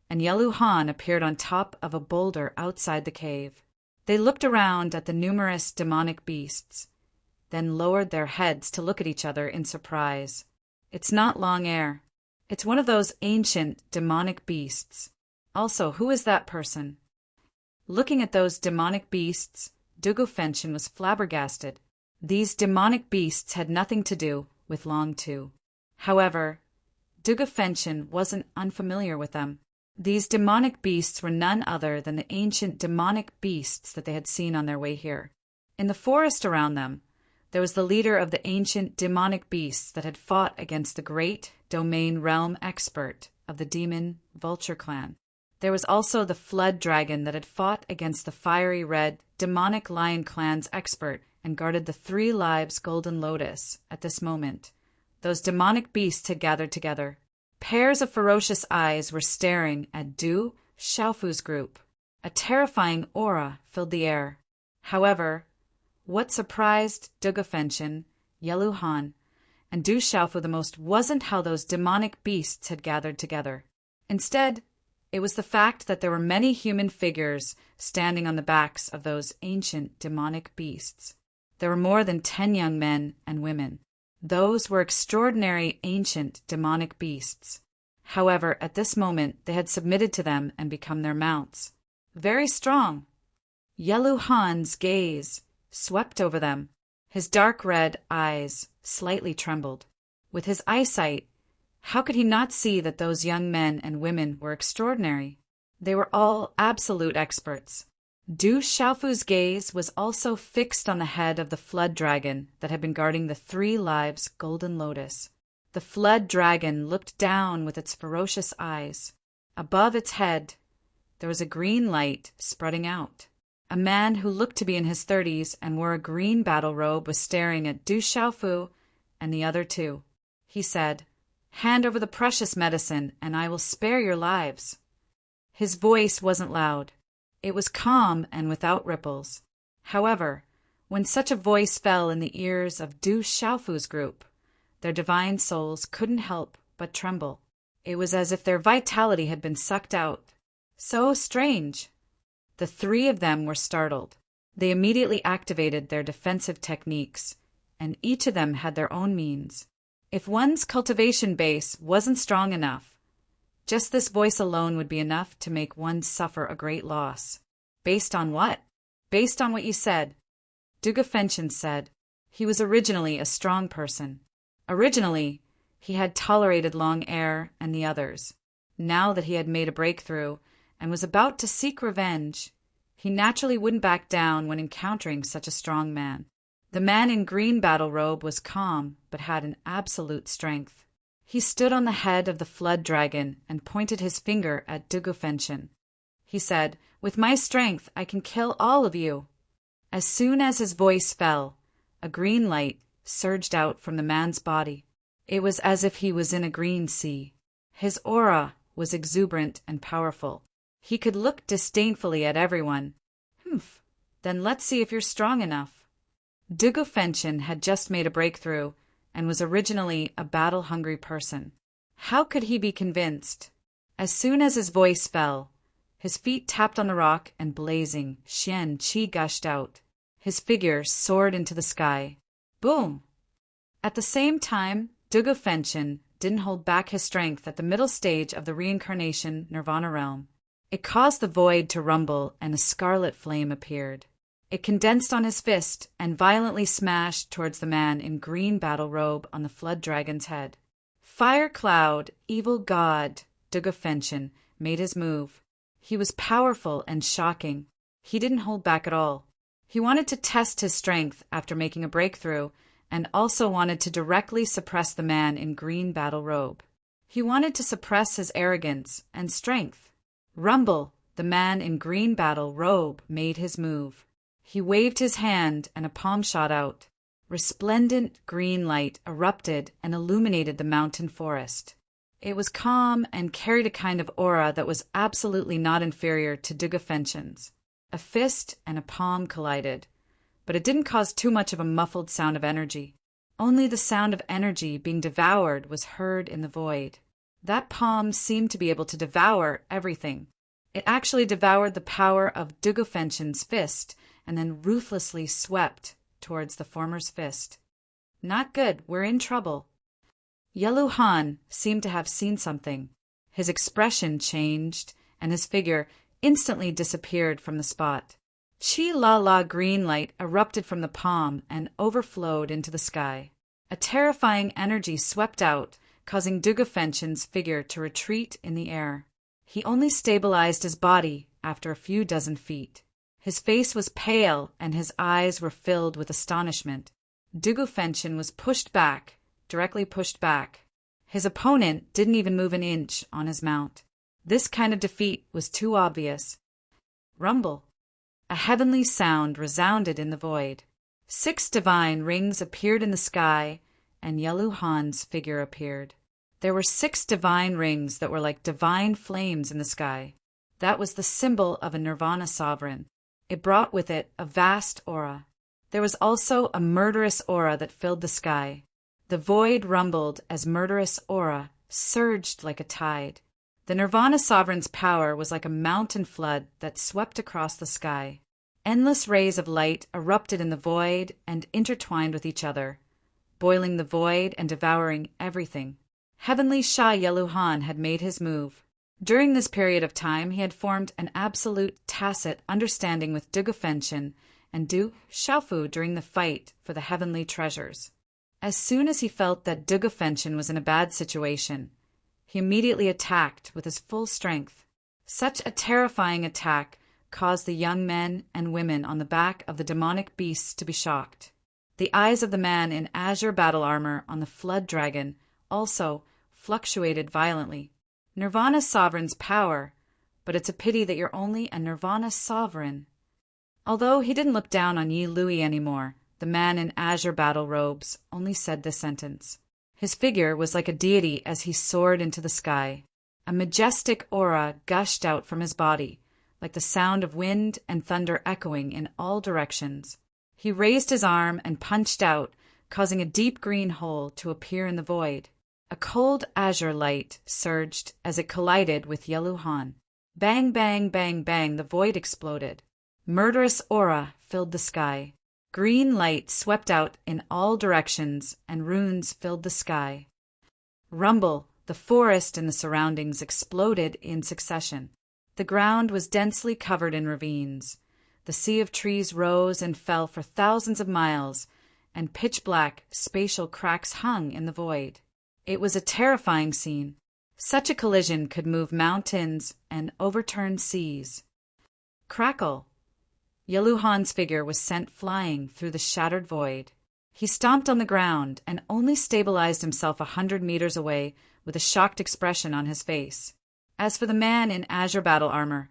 and Yelu Han appeared on top of a boulder outside the cave. They looked around at the numerous demonic beasts, then lowered their heads to look at each other in surprise. It's not Long Air. It's one of those ancient demonic beasts. Also, who is that person? Looking at those demonic beasts, Dugafenshin was flabbergasted. These demonic beasts had nothing to do with Long Tu. However, Dugafenshin wasn't unfamiliar with them. These demonic beasts were none other than the ancient demonic beasts that they had seen on their way here. In the forest around them, there was the leader of the ancient demonic beasts that had fought against the great domain realm expert of the demon Vulture clan. There was also the flood dragon that had fought against the fiery red demonic lion clan's expert and guarded the 3 lives golden lotus. At this moment, those demonic beasts had gathered together. Pairs of ferocious eyes were staring at Du Xiaofu's group. A terrifying aura filled the air. However, what surprised Dugafenshin, Yelu Han, and Du Xiaofu the most wasn't how those demonic beasts had gathered together. Instead, it was the fact that there were many human figures standing on the backs of those ancient demonic beasts. There were more than 10 young men and women. Those were extraordinary ancient demonic beasts. However, at this moment they had submitted to them and become their mounts. Very strong. Yelu Han's gaze swept over them. His dark red eyes slightly trembled. With his eyesight, how could he not see that those young men and women were extraordinary? They were all absolute experts. Du Xiaofu's gaze was also fixed on the head of the flood dragon that had been guarding the 3 lives golden lotus. The flood dragon looked down with its ferocious eyes. Above its head, there was a green light spreading out. A man who looked to be in his 30s and wore a green battle robe was staring at Du Xiaofu and the other 2. He said, "Hand over the precious medicine, and I will spare your lives." His voice wasn't loud. It was calm and without ripples. However, when such a voice fell in the ears of Du Xiaofu's group, their divine souls couldn't help but tremble. It was as if their vitality had been sucked out. So strange. The 3 of them were startled. They immediately activated their defensive techniques, and each of them had their own means. If one's cultivation base wasn't strong enough, just this voice alone would be enough to make one suffer a great loss. Based on what? Based on what you said. Dugafenshin said. He was originally a strong person. Originally, he had tolerated Long Air and the others. Now that he had made a breakthrough and was about to seek revenge, he naturally wouldn't back down when encountering such a strong man. The man in green battle robe was calm, but had an absolute strength. He stood on the head of the flood dragon and pointed his finger at Dugafenshin. He said, "With my strength, I can kill all of you." As soon as his voice fell, a green light surged out from the man's body. It was as if he was in a green sea. His aura was exuberant and powerful. He could look disdainfully at everyone. Humph, then let's see if you're strong enough. Dugofenchon had just made a breakthrough and was originally a battle-hungry person. How could he be convinced? As soon as his voice fell, his feet tapped on the rock and blazing Xian Qi gushed out. His figure soared into the sky. Boom! At the same time, Dugofenchon didn't hold back his strength at the middle stage of the reincarnation Nirvana realm. It caused the void to rumble and a scarlet flame appeared. It condensed on his fist and violently smashed towards the man in green battle robe on the flood dragon's head. Fire Cloud, evil god, Dugofenchon, made his move. He was powerful and shocking. He didn't hold back at all. He wanted to test his strength after making a breakthrough and also wanted to directly suppress the man in green battle robe. He wanted to suppress his arrogance and strength. Rumble, the man in green battle robe, made his move. He waved his hand and a palm shot out. Resplendent green light erupted and illuminated the mountain forest. It was calm and carried a kind of aura that was absolutely not inferior to Dugofenchon's. A fist and a palm collided, but it didn't cause too much of a muffled sound of energy. Only the sound of energy being devoured was heard in the void. That palm seemed to be able to devour everything. It actually devoured the power of Dugofenchon's fist and then ruthlessly swept towards the former's fist. Not good, we're in trouble. Yelu Han seemed to have seen something. His expression changed, and his figure instantly disappeared from the spot. Chi La La green light erupted from the palm and overflowed into the sky. A terrifying energy swept out, causing Dugofenchon's figure to retreat in the air. He only stabilized his body after a few dozen feet. His face was pale and his eyes were filled with astonishment. Dugofenchon was directly pushed back. His opponent didn't even move an inch on his mount. This kind of defeat was too obvious. Rumble. A heavenly sound resounded in the void. 6 divine rings appeared in the sky, and Yelu Han's figure appeared. There were 6 divine rings that were like divine flames in the sky. That was the symbol of a Nirvana sovereign. It brought with it a vast aura. There was also a murderous aura that filled the sky. The void rumbled as murderous aura surged like a tide. The Nirvana sovereign's power was like a mountain flood that swept across the sky. Endless rays of light erupted in the void and intertwined with each other, boiling the void and devouring everything. Heavenly Shah Yelu Han had made his move. During this period of time, he had formed an absolute tacit understanding with Dugofenchon and Du Xiaofu during the fight for the heavenly treasures. As soon as he felt that Dugofenchon was in a bad situation, he immediately attacked with his full strength. Such a terrifying attack caused the young men and women on the back of the demonic beasts to be shocked. The eyes of the man in azure battle armor on the flood dragon also fluctuated violently. Nirvana sovereign's power, but it's a pity that you're only a Nirvana sovereign. Although he didn't look down on Yi Lui anymore, the man in azure battle robes only said this sentence. His figure was like a deity as he soared into the sky. A majestic aura gushed out from his body, like the sound of wind and thunder echoing in all directions. He raised his arm and punched out, causing a deep green hole to appear in the void. A cold azure light surged as it collided with Yelu Han. Bang, bang, bang, bang, the void exploded. Murderous aura filled the sky. Green light swept out in all directions, and runes filled the sky. Rumble, the forest and the surroundings exploded in succession. The ground was densely covered in ravines. The sea of trees rose and fell for thousands of miles, and pitch-black spatial cracks hung in the void. It was a terrifying scene. Such a collision could move mountains and overturn seas. Crackle! Yelu Han's figure was sent flying through the shattered void. He stomped on the ground and only stabilized himself 100 meters away with a shocked expression on his face. As for the man in azure battle armor,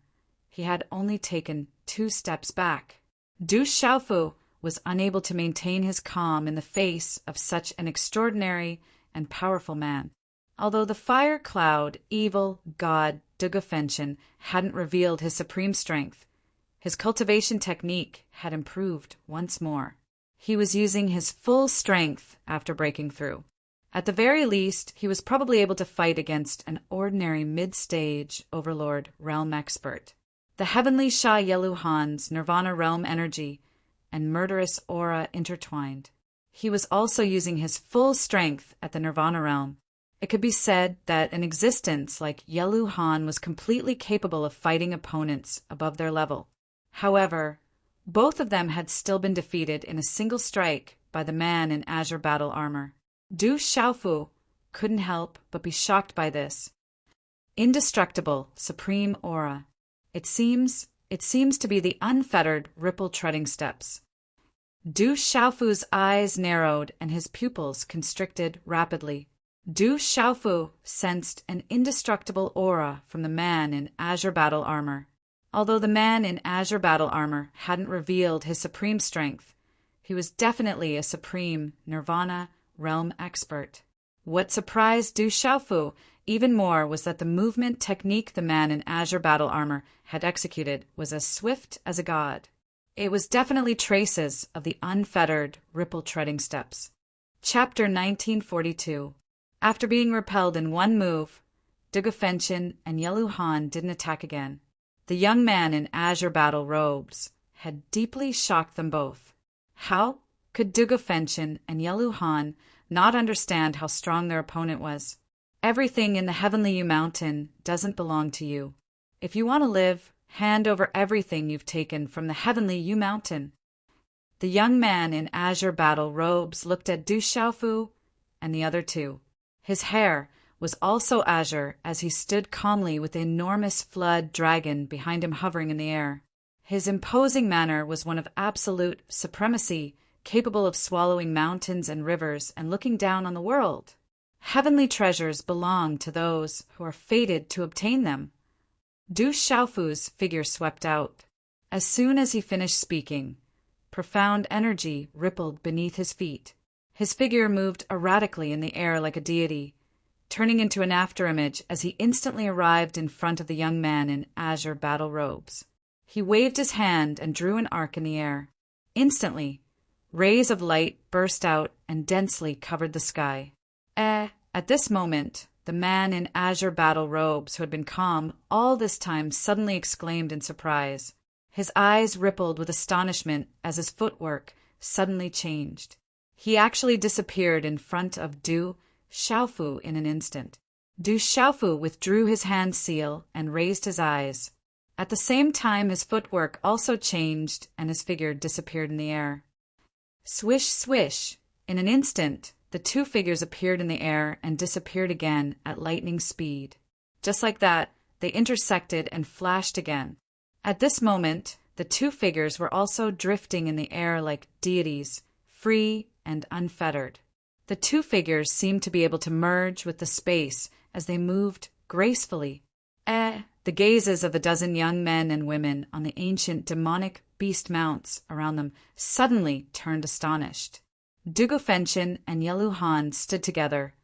he had only taken 2 steps back. Du Xiaofu was unable to maintain his calm in the face of such an extraordinary and powerful man. Although the fire cloud, evil god Dugafenshin hadn't revealed his supreme strength, his cultivation technique had improved once more. He was using his full strength after breaking through. At the very least, he was probably able to fight against an ordinary mid-stage overlord realm expert. The heavenly Shah Yeluhan's Nirvana realm energy and murderous aura intertwined. He was also using his full strength at the Nirvana realm. It could be said that an existence like Yeluhan was completely capable of fighting opponents above their level. However, both of them had still been defeated in a single strike by the man in azure battle armor. Du Xiaofu couldn't help but be shocked by this. Indestructible, supreme aura. It seems to be the unfettered, ripple-treading steps. Du Xiaofu's eyes narrowed and his pupils constricted rapidly. Du Xiaofu sensed an indestructible aura from the man in azure battle armor. Although the man in azure battle armor hadn't revealed his supreme strength, he was definitely a supreme Nirvana realm expert. What surprised Du Xiaofu even more was that the movement technique the man in azure battle armor had executed was as swift as a god. It was definitely traces of the unfettered, ripple-treading steps. Chapter 1942. After being repelled in one move, Dugafenshin and Yeluhan didn't attack again. The young man in azure battle robes had deeply shocked them both. How could Dugafenshin and Yeluhan not understand how strong their opponent was? Everything in the Heavenly Yu Mountain doesn't belong to you. If you want to live, hand over everything you've taken from the Heavenly Yu Mountain. The young man in azure battle robes looked at Du Xiaofu and the other two. His hair was also azure as he stood calmly with the enormous flood dragon behind him hovering in the air. His imposing manner was one of absolute supremacy, capable of swallowing mountains and rivers and looking down on the world. Heavenly treasures belong to those who are fated to obtain them. Du Xiaofu's figure swept out. As soon as he finished speaking, profound energy rippled beneath his feet. His figure moved erratically in the air like a deity, turning into an afterimage as he instantly arrived in front of the young man in azure battle robes. He waved his hand and drew an arc in the air. Instantly, rays of light burst out and densely covered the sky. At this moment, the man in azure battle robes, who had been calm all this time, suddenly exclaimed in surprise. His eyes rippled with astonishment as his footwork suddenly changed. He actually disappeared in front of Du Xiaofu in an instant. Du Xiaofu withdrew his hand seal and raised his eyes. At the same time, his footwork also changed and his figure disappeared in the air. Swish, swish! In an instant, the two figures appeared in the air and disappeared again at lightning speed. Just like that, they intersected and flashed again. At this moment, the two figures were also drifting in the air like deities, free and unfettered. The two figures seemed to be able to merge with the space as they moved gracefully. The gazes of the dozen young men and women on the ancient demonic beast mounts around them suddenly turned astonished. Dugafenshin and Yeluhan stood together,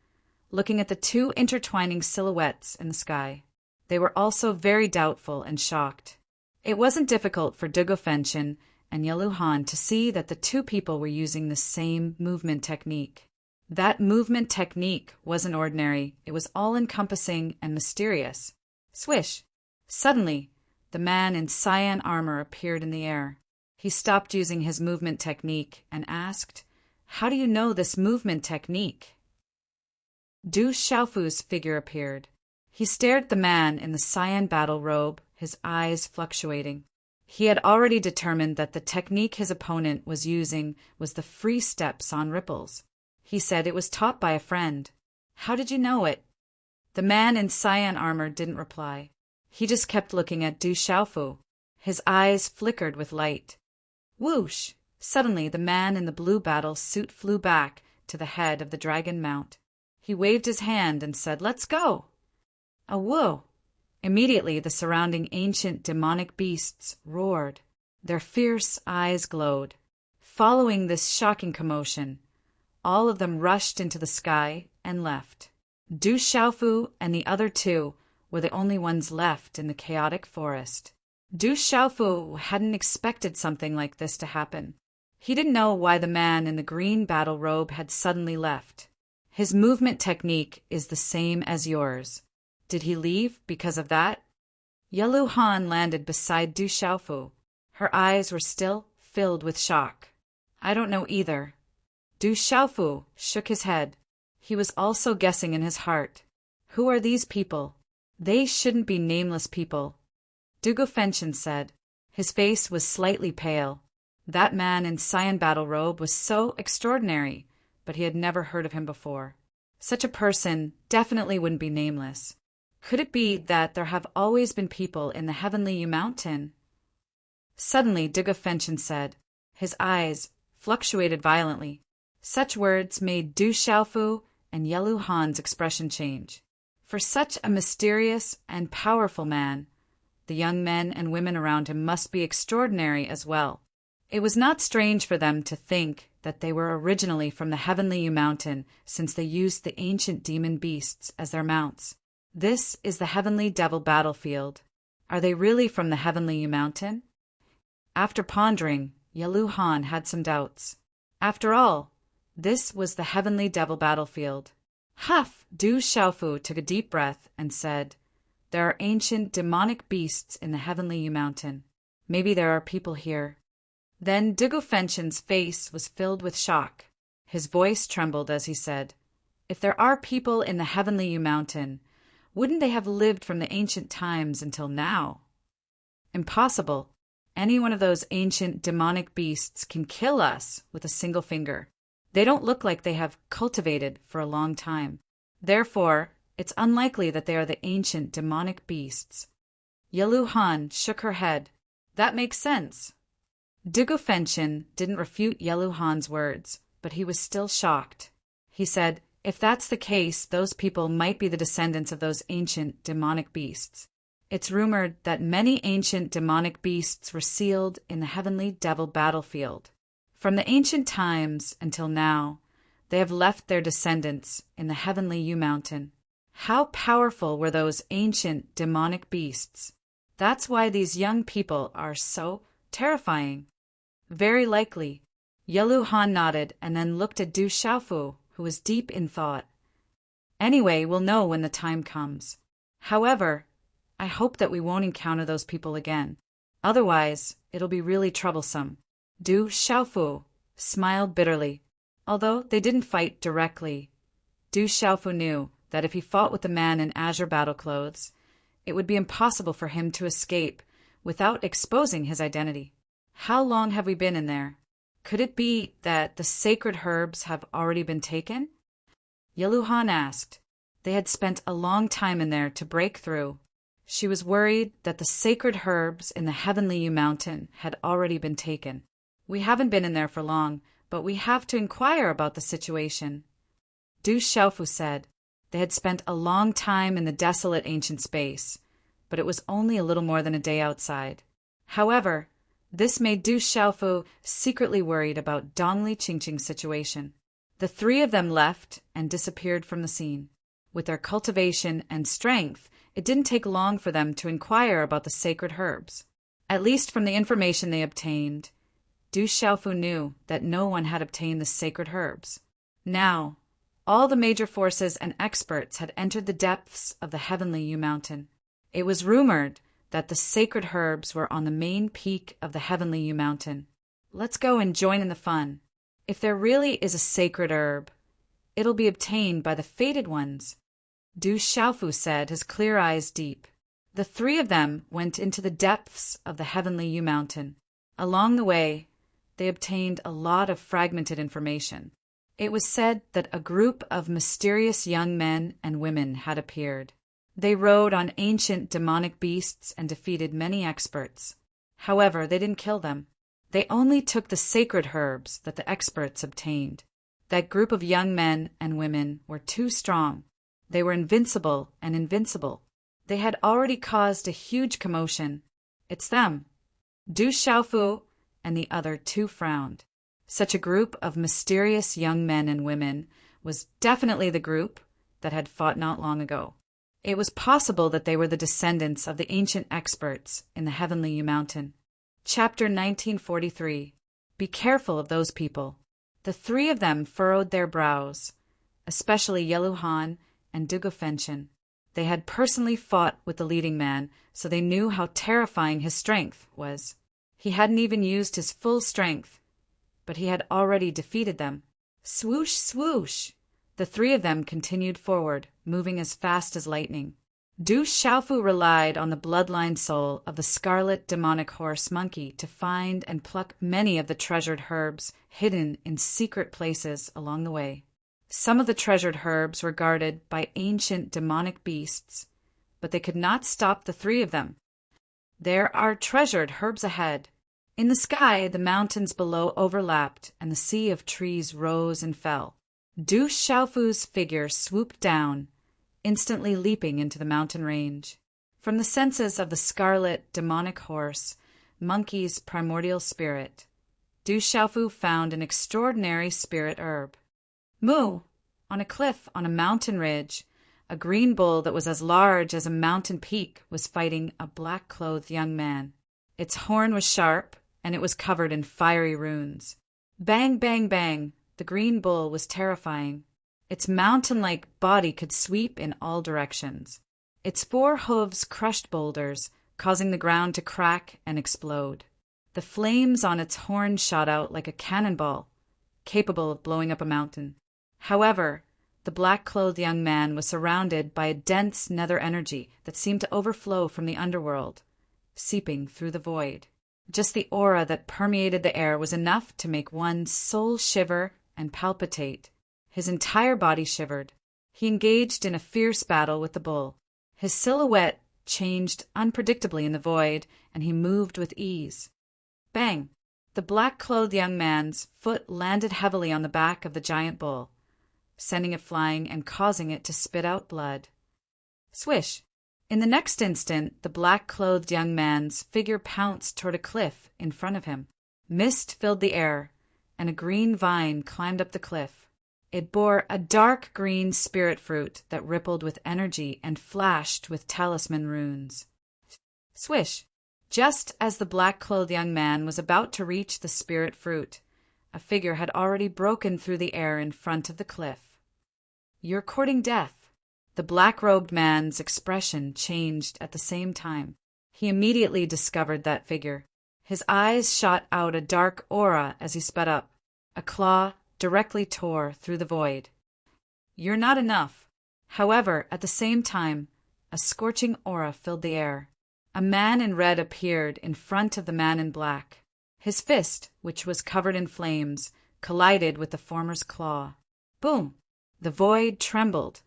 looking at the two intertwining silhouettes in the sky. They were also very doubtful and shocked. It wasn't difficult for Dugafenshin and Yeluhan to see that the two people were using the same movement technique. That movement technique wasn't ordinary. It was all-encompassing and mysterious. Swish! Suddenly, the man in cyan armor appeared in the air. He stopped using his movement technique and asked, "How do you know this movement technique?" Du Xiaofu's figure appeared. He stared at the man in the cyan battle robe, his eyes fluctuating. He had already determined that the technique his opponent was using was the free steps on ripples. He said it was taught by a friend. "How did you know it?" The man in cyan armor didn't reply. He just kept looking at Du Xiaofu. His eyes flickered with light. Whoosh! Suddenly, the man in the blue battle suit flew back to the head of the dragon mount. He waved his hand and said, "Let's go!" A whoa! Immediately, the surrounding ancient demonic beasts roared. Their fierce eyes glowed. Following this shocking commotion, all of them rushed into the sky and left. Du Xiaofu and the other two were the only ones left in the chaotic forest. Du Xiaofu hadn't expected something like this to happen. He didn't know why the man in the green battle robe had suddenly left. His movement technique is the same as yours. Did he leave because of that? Yelu Han landed beside Du Xiaofu. Her eyes were still filled with shock. I don't know either. Du Xiaofu shook his head. He was also guessing in his heart. Who are these people? They shouldn't be nameless people. Du Fengchen said. His face was slightly pale. That man in cyan battle robe was so extraordinary, but he had never heard of him before. Such a person definitely wouldn't be nameless. Could it be that there have always been people in the Heavenly Mountain? Suddenly, Du Fengchen said. His eyes fluctuated violently. Such words made Du Xiaofu and Yelu Han's expression change. For such a mysterious and powerful man, the young men and women around him must be extraordinary as well. It was not strange for them to think that they were originally from the Heavenly Mountain, since they used the ancient demon beasts as their mounts. This is the Heavenly Devil battlefield. Are they really from the Heavenly Mountain? After pondering, Yelu Han had some doubts. After all, this was the Heavenly Devil battlefield. Huff! Du Xiaofu took a deep breath and said, There are ancient demonic beasts in the Heavenly Mountain. Maybe there are people here. Then Du Fengchen's face was filled with shock. His voice trembled as he said, If there are people in the Heavenly Mountain, wouldn't they have lived from the ancient times until now? Impossible. Any one of those ancient demonic beasts can kill us with a single finger. They don't look like they have cultivated for a long time. Therefore, it's unlikely that they are the ancient demonic beasts. Yelu Han shook her head. That makes sense. Du Fengchen didn't refute Yelu Han's words, but he was still shocked. He said, If that's the case, those people might be the descendants of those ancient demonic beasts. It's rumored that many ancient demonic beasts were sealed in the Heavenly Devil battlefield. From the ancient times until now, they have left their descendants in the Heavenly Mountain. How powerful were those ancient demonic beasts? That's why these young people are so terrifying. Very likely. Yelu Han nodded and then looked at Du Xiaofu, who was deep in thought. Anyway, we'll know when the time comes. However, I hope that we won't encounter those people again. Otherwise, it'll be really troublesome. Du Xiaofu smiled bitterly. Although they didn't fight directly, Du Xiaofu knew that if he fought with the man in azure battle clothes, it would be impossible for him to escape without exposing his identity. How long have we been in there? Could it be that the sacred herbs have already been taken? Yelu Han asked. They had spent a long time in there to break through. She was worried that the sacred herbs in the Heavenly Mountain had already been taken. We haven't been in there for long, but we have to inquire about the situation. Du Xiaofu said. They had spent a long time in the desolate ancient space, but it was only a little more than a day outside. However, this made Du Xiaofu secretly worried about Dongli Qingqing's situation. The three of them left and disappeared from the scene. With their cultivation and strength, it didn't take long for them to inquire about the sacred herbs. At least from the information they obtained, Du Xiaofu knew that no one had obtained the sacred herbs. Now, all the major forces and experts had entered the depths of the Heavenly Mountain. It was rumored that the sacred herbs were on the main peak of the Heavenly Mountain. Let's go and join in the fun. If there really is a sacred herb, it'll be obtained by the fated ones. Du Xiaofu said, his clear eyes deep. The three of them went into the depths of the Heavenly Mountain. Along the way, they obtained a lot of fragmented information. It was said that a group of mysterious young men and women had appeared. They rode on ancient demonic beasts and defeated many experts. However, they didn't kill them. They only took the sacred herbs that the experts obtained. That group of young men and women were too strong. They were invincible and invincible. They had already caused a huge commotion. It's them. Du Xiaofu and the other two frowned. Such a group of mysterious young men and women was definitely the group that had fought not long ago. It was possible that they were the descendants of the ancient experts in the Heavenly Mountain. Chapter 1943. Be careful of those people. The three of them furrowed their brows, especially Yellow Han and Dugofenshin. They had personally fought with the leading man, so they knew how terrifying his strength was. He hadn't even used his full strength, but he had already defeated them. Swoosh, swoosh! The three of them continued forward, moving as fast as lightning. Du Xiaofu relied on the bloodline soul of the scarlet demonic horse monkey to find and pluck many of the treasured herbs hidden in secret places along the way. Some of the treasured herbs were guarded by ancient demonic beasts, but they could not stop the three of them. There are treasured herbs ahead. In the sky, the mountains below overlapped, and the sea of trees rose and fell. Du Xiaofu's figure swooped down, instantly leaping into the mountain range. From the senses of the scarlet demonic horse, monkey's primordial spirit, Du Xiaofu found an extraordinary spirit herb. Moo! On a cliff on a mountain ridge, a green bull that was as large as a mountain peak was fighting a black-clothed young man. Its horn was sharp, and it was covered in fiery runes. Bang, bang, bang! The green bull was terrifying. Its mountain-like body could sweep in all directions. Its 4 hooves crushed boulders, causing the ground to crack and explode. The flames on its horn shot out like a cannonball, capable of blowing up a mountain. However, the black-clothed young man was surrounded by a dense nether energy that seemed to overflow from the underworld, seeping through the void. Just the aura that permeated the air was enough to make one's soul shiver and palpitate. His entire body shivered. He engaged in a fierce battle with the bull. His silhouette changed unpredictably in the void, and he moved with ease. Bang! The black-clothed young man's foot landed heavily on the back of the giant bull, sending it flying and causing it to spit out blood. Swish! In the next instant, the black-clothed young man's figure pounced toward a cliff in front of him. Mist filled the air, and a green vine climbed up the cliff. It bore a dark green spirit fruit that rippled with energy and flashed with talisman runes. Swish! Just as the black-clothed young man was about to reach the spirit fruit, a figure had already broken through the air in front of the cliff. You're courting death. The black-robed man's expression changed at the same time. He immediately discovered that figure. His eyes shot out a dark aura as he sped up. A claw directly tore through the void. You're not enough. However, at the same time, a scorching aura filled the air. A man in red appeared in front of the man in black. His fist, which was covered in flames, collided with the former's claw. Boom! The void trembled,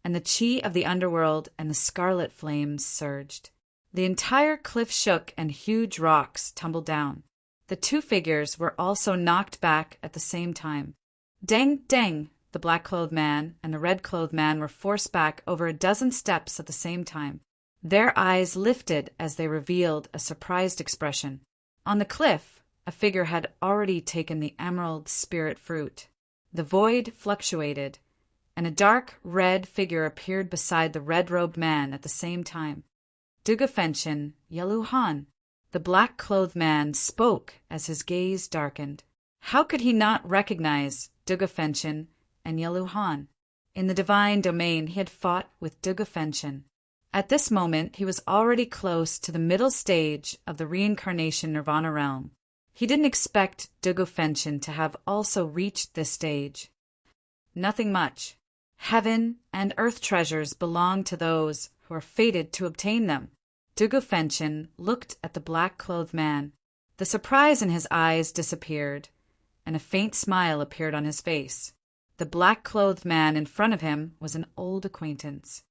and the chi of the underworld and the scarlet flames surged. The entire cliff shook and huge rocks tumbled down. The two figures were also knocked back at the same time. Dang, dang! The black-clothed man and the red-clothed man were forced back over a dozen steps at the same time. Their eyes lifted as they revealed a surprised expression. On the cliff, a figure had already taken the emerald spirit fruit. The void fluctuated, and a dark red figure appeared beside the red-robed man at the same time. Dugofenshin, Yellow Han. The black-clothed man spoke as his gaze darkened. How could he not recognize Dugofenshin and Yellow Han? In the divine domain, he had fought with Dugofenshin. At this moment, he was already close to the middle stage of the reincarnation nirvana realm. He didn't expect Dugofenshin to have also reached this stage. Nothing much. Heaven and earth treasures belong to those who are fated to obtain them. Dugofenshin looked at the black-clothed man. The surprise in his eyes disappeared, and a faint smile appeared on his face. The black-clothed man in front of him was an old acquaintance.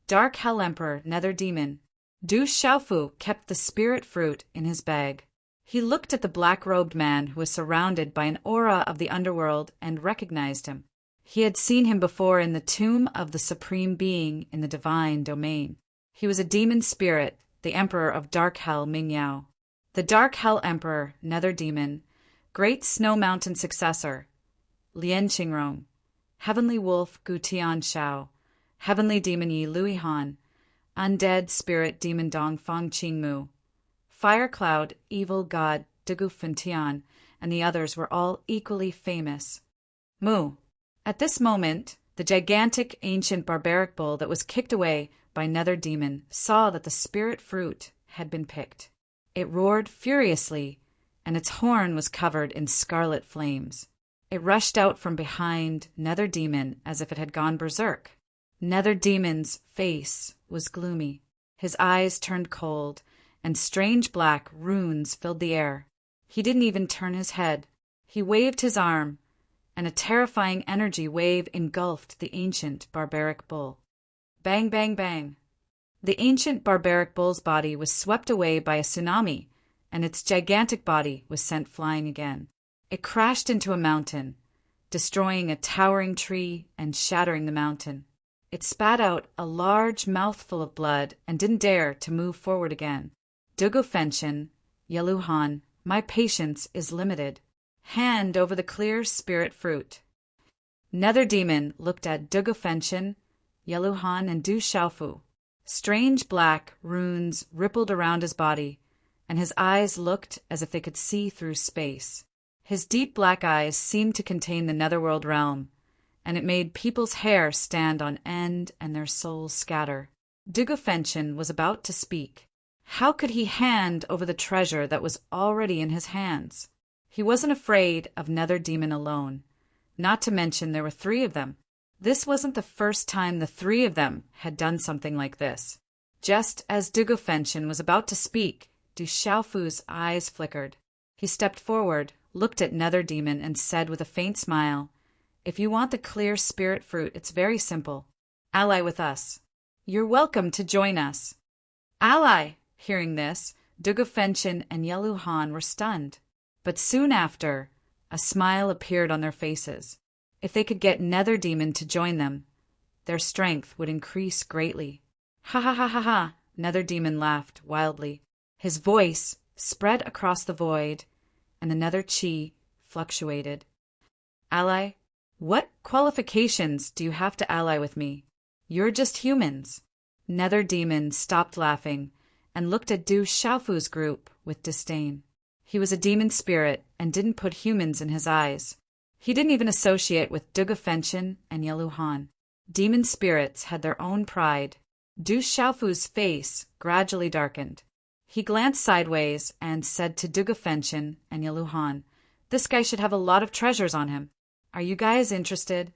Dark Hell Emperor Nether Demon. Du Xiaofu kept the spirit fruit in his bag. He looked at the black-robed man who was surrounded by an aura of the underworld and recognized him. He had seen him before in the tomb of the Supreme Being in the divine domain. He was a demon spirit, the Emperor of Dark Hell Mingyao. The Dark Hell Emperor, Nether Demon, Great Snow Mountain Successor, Lien Qingrong, Heavenly Wolf Gutian Shao, Heavenly Demon Yi Lui Han, Undead Spirit Demon Dong Fong Qing Mu, Fire Cloud Evil God Dugu Fen Tian, and the others were all equally famous. Mu. At this moment, the gigantic ancient barbaric bull that was kicked away by Nether Demon saw that the spirit fruit had been picked. It roared furiously, and its horn was covered in scarlet flames. It rushed out from behind Nether Demon as if it had gone berserk. Nether Demon's face was gloomy. His eyes turned cold, and strange black runes filled the air. He didn't even turn his head. He waved his arm, and a terrifying energy wave engulfed the ancient barbaric bull. Bang, bang, bang. The ancient barbaric bull's body was swept away by a tsunami, and its gigantic body was sent flying again. It crashed into a mountain, destroying a towering tree and shattering the mountain. It spat out a large mouthful of blood and didn't dare to move forward again. Dugu Fenshin, Yaluhan, my patience is limited. Hand over the clear spirit fruit. Nether Demon looked at Dugu Fenshin, Yaluhan, and Du Xiaofu. Strange black runes rippled around his body, and his eyes looked as if they could see through space. His deep black eyes seemed to contain the netherworld realm, and it made people's hair stand on end and their souls scatter. Dugu Fenshin was about to speak. How could he hand over the treasure that was already in his hands? He wasn't afraid of Nether Demon alone, not to mention there were 3 of them. This wasn't the first time the 3 of them had done something like this. Just as Dugu Fenshin was about to speak, Du Xiaofu's eyes flickered. He stepped forward, looked at Nether Demon, and said with a faint smile, "If you want the clear spirit fruit, it's very simple. Ally with us. You're welcome to join us." Ally! Hearing this, Dugu Fenshin and Yaluhan were stunned. But soon after, a smile appeared on their faces. If they could get Nether Demon to join them, their strength would increase greatly. Ha ha ha ha ha! Nether Demon laughed wildly. His voice spread across the void, and the Nether Chi fluctuated. Ally? What qualifications do you have to ally with me? You're just humans. Nether Demon stopped laughing and looked at Du Xiaofu's group with disdain. He was a demon spirit and didn't put humans in his eyes. He didn't even associate with Dugu Fenshin and Yaluhan. Demon spirits had their own pride. Du Xiaofu's face gradually darkened. He glanced sideways and said to Dugu Fenshin and Yaluhan, "This guy should have a lot of treasures on him. Are you guys interested?"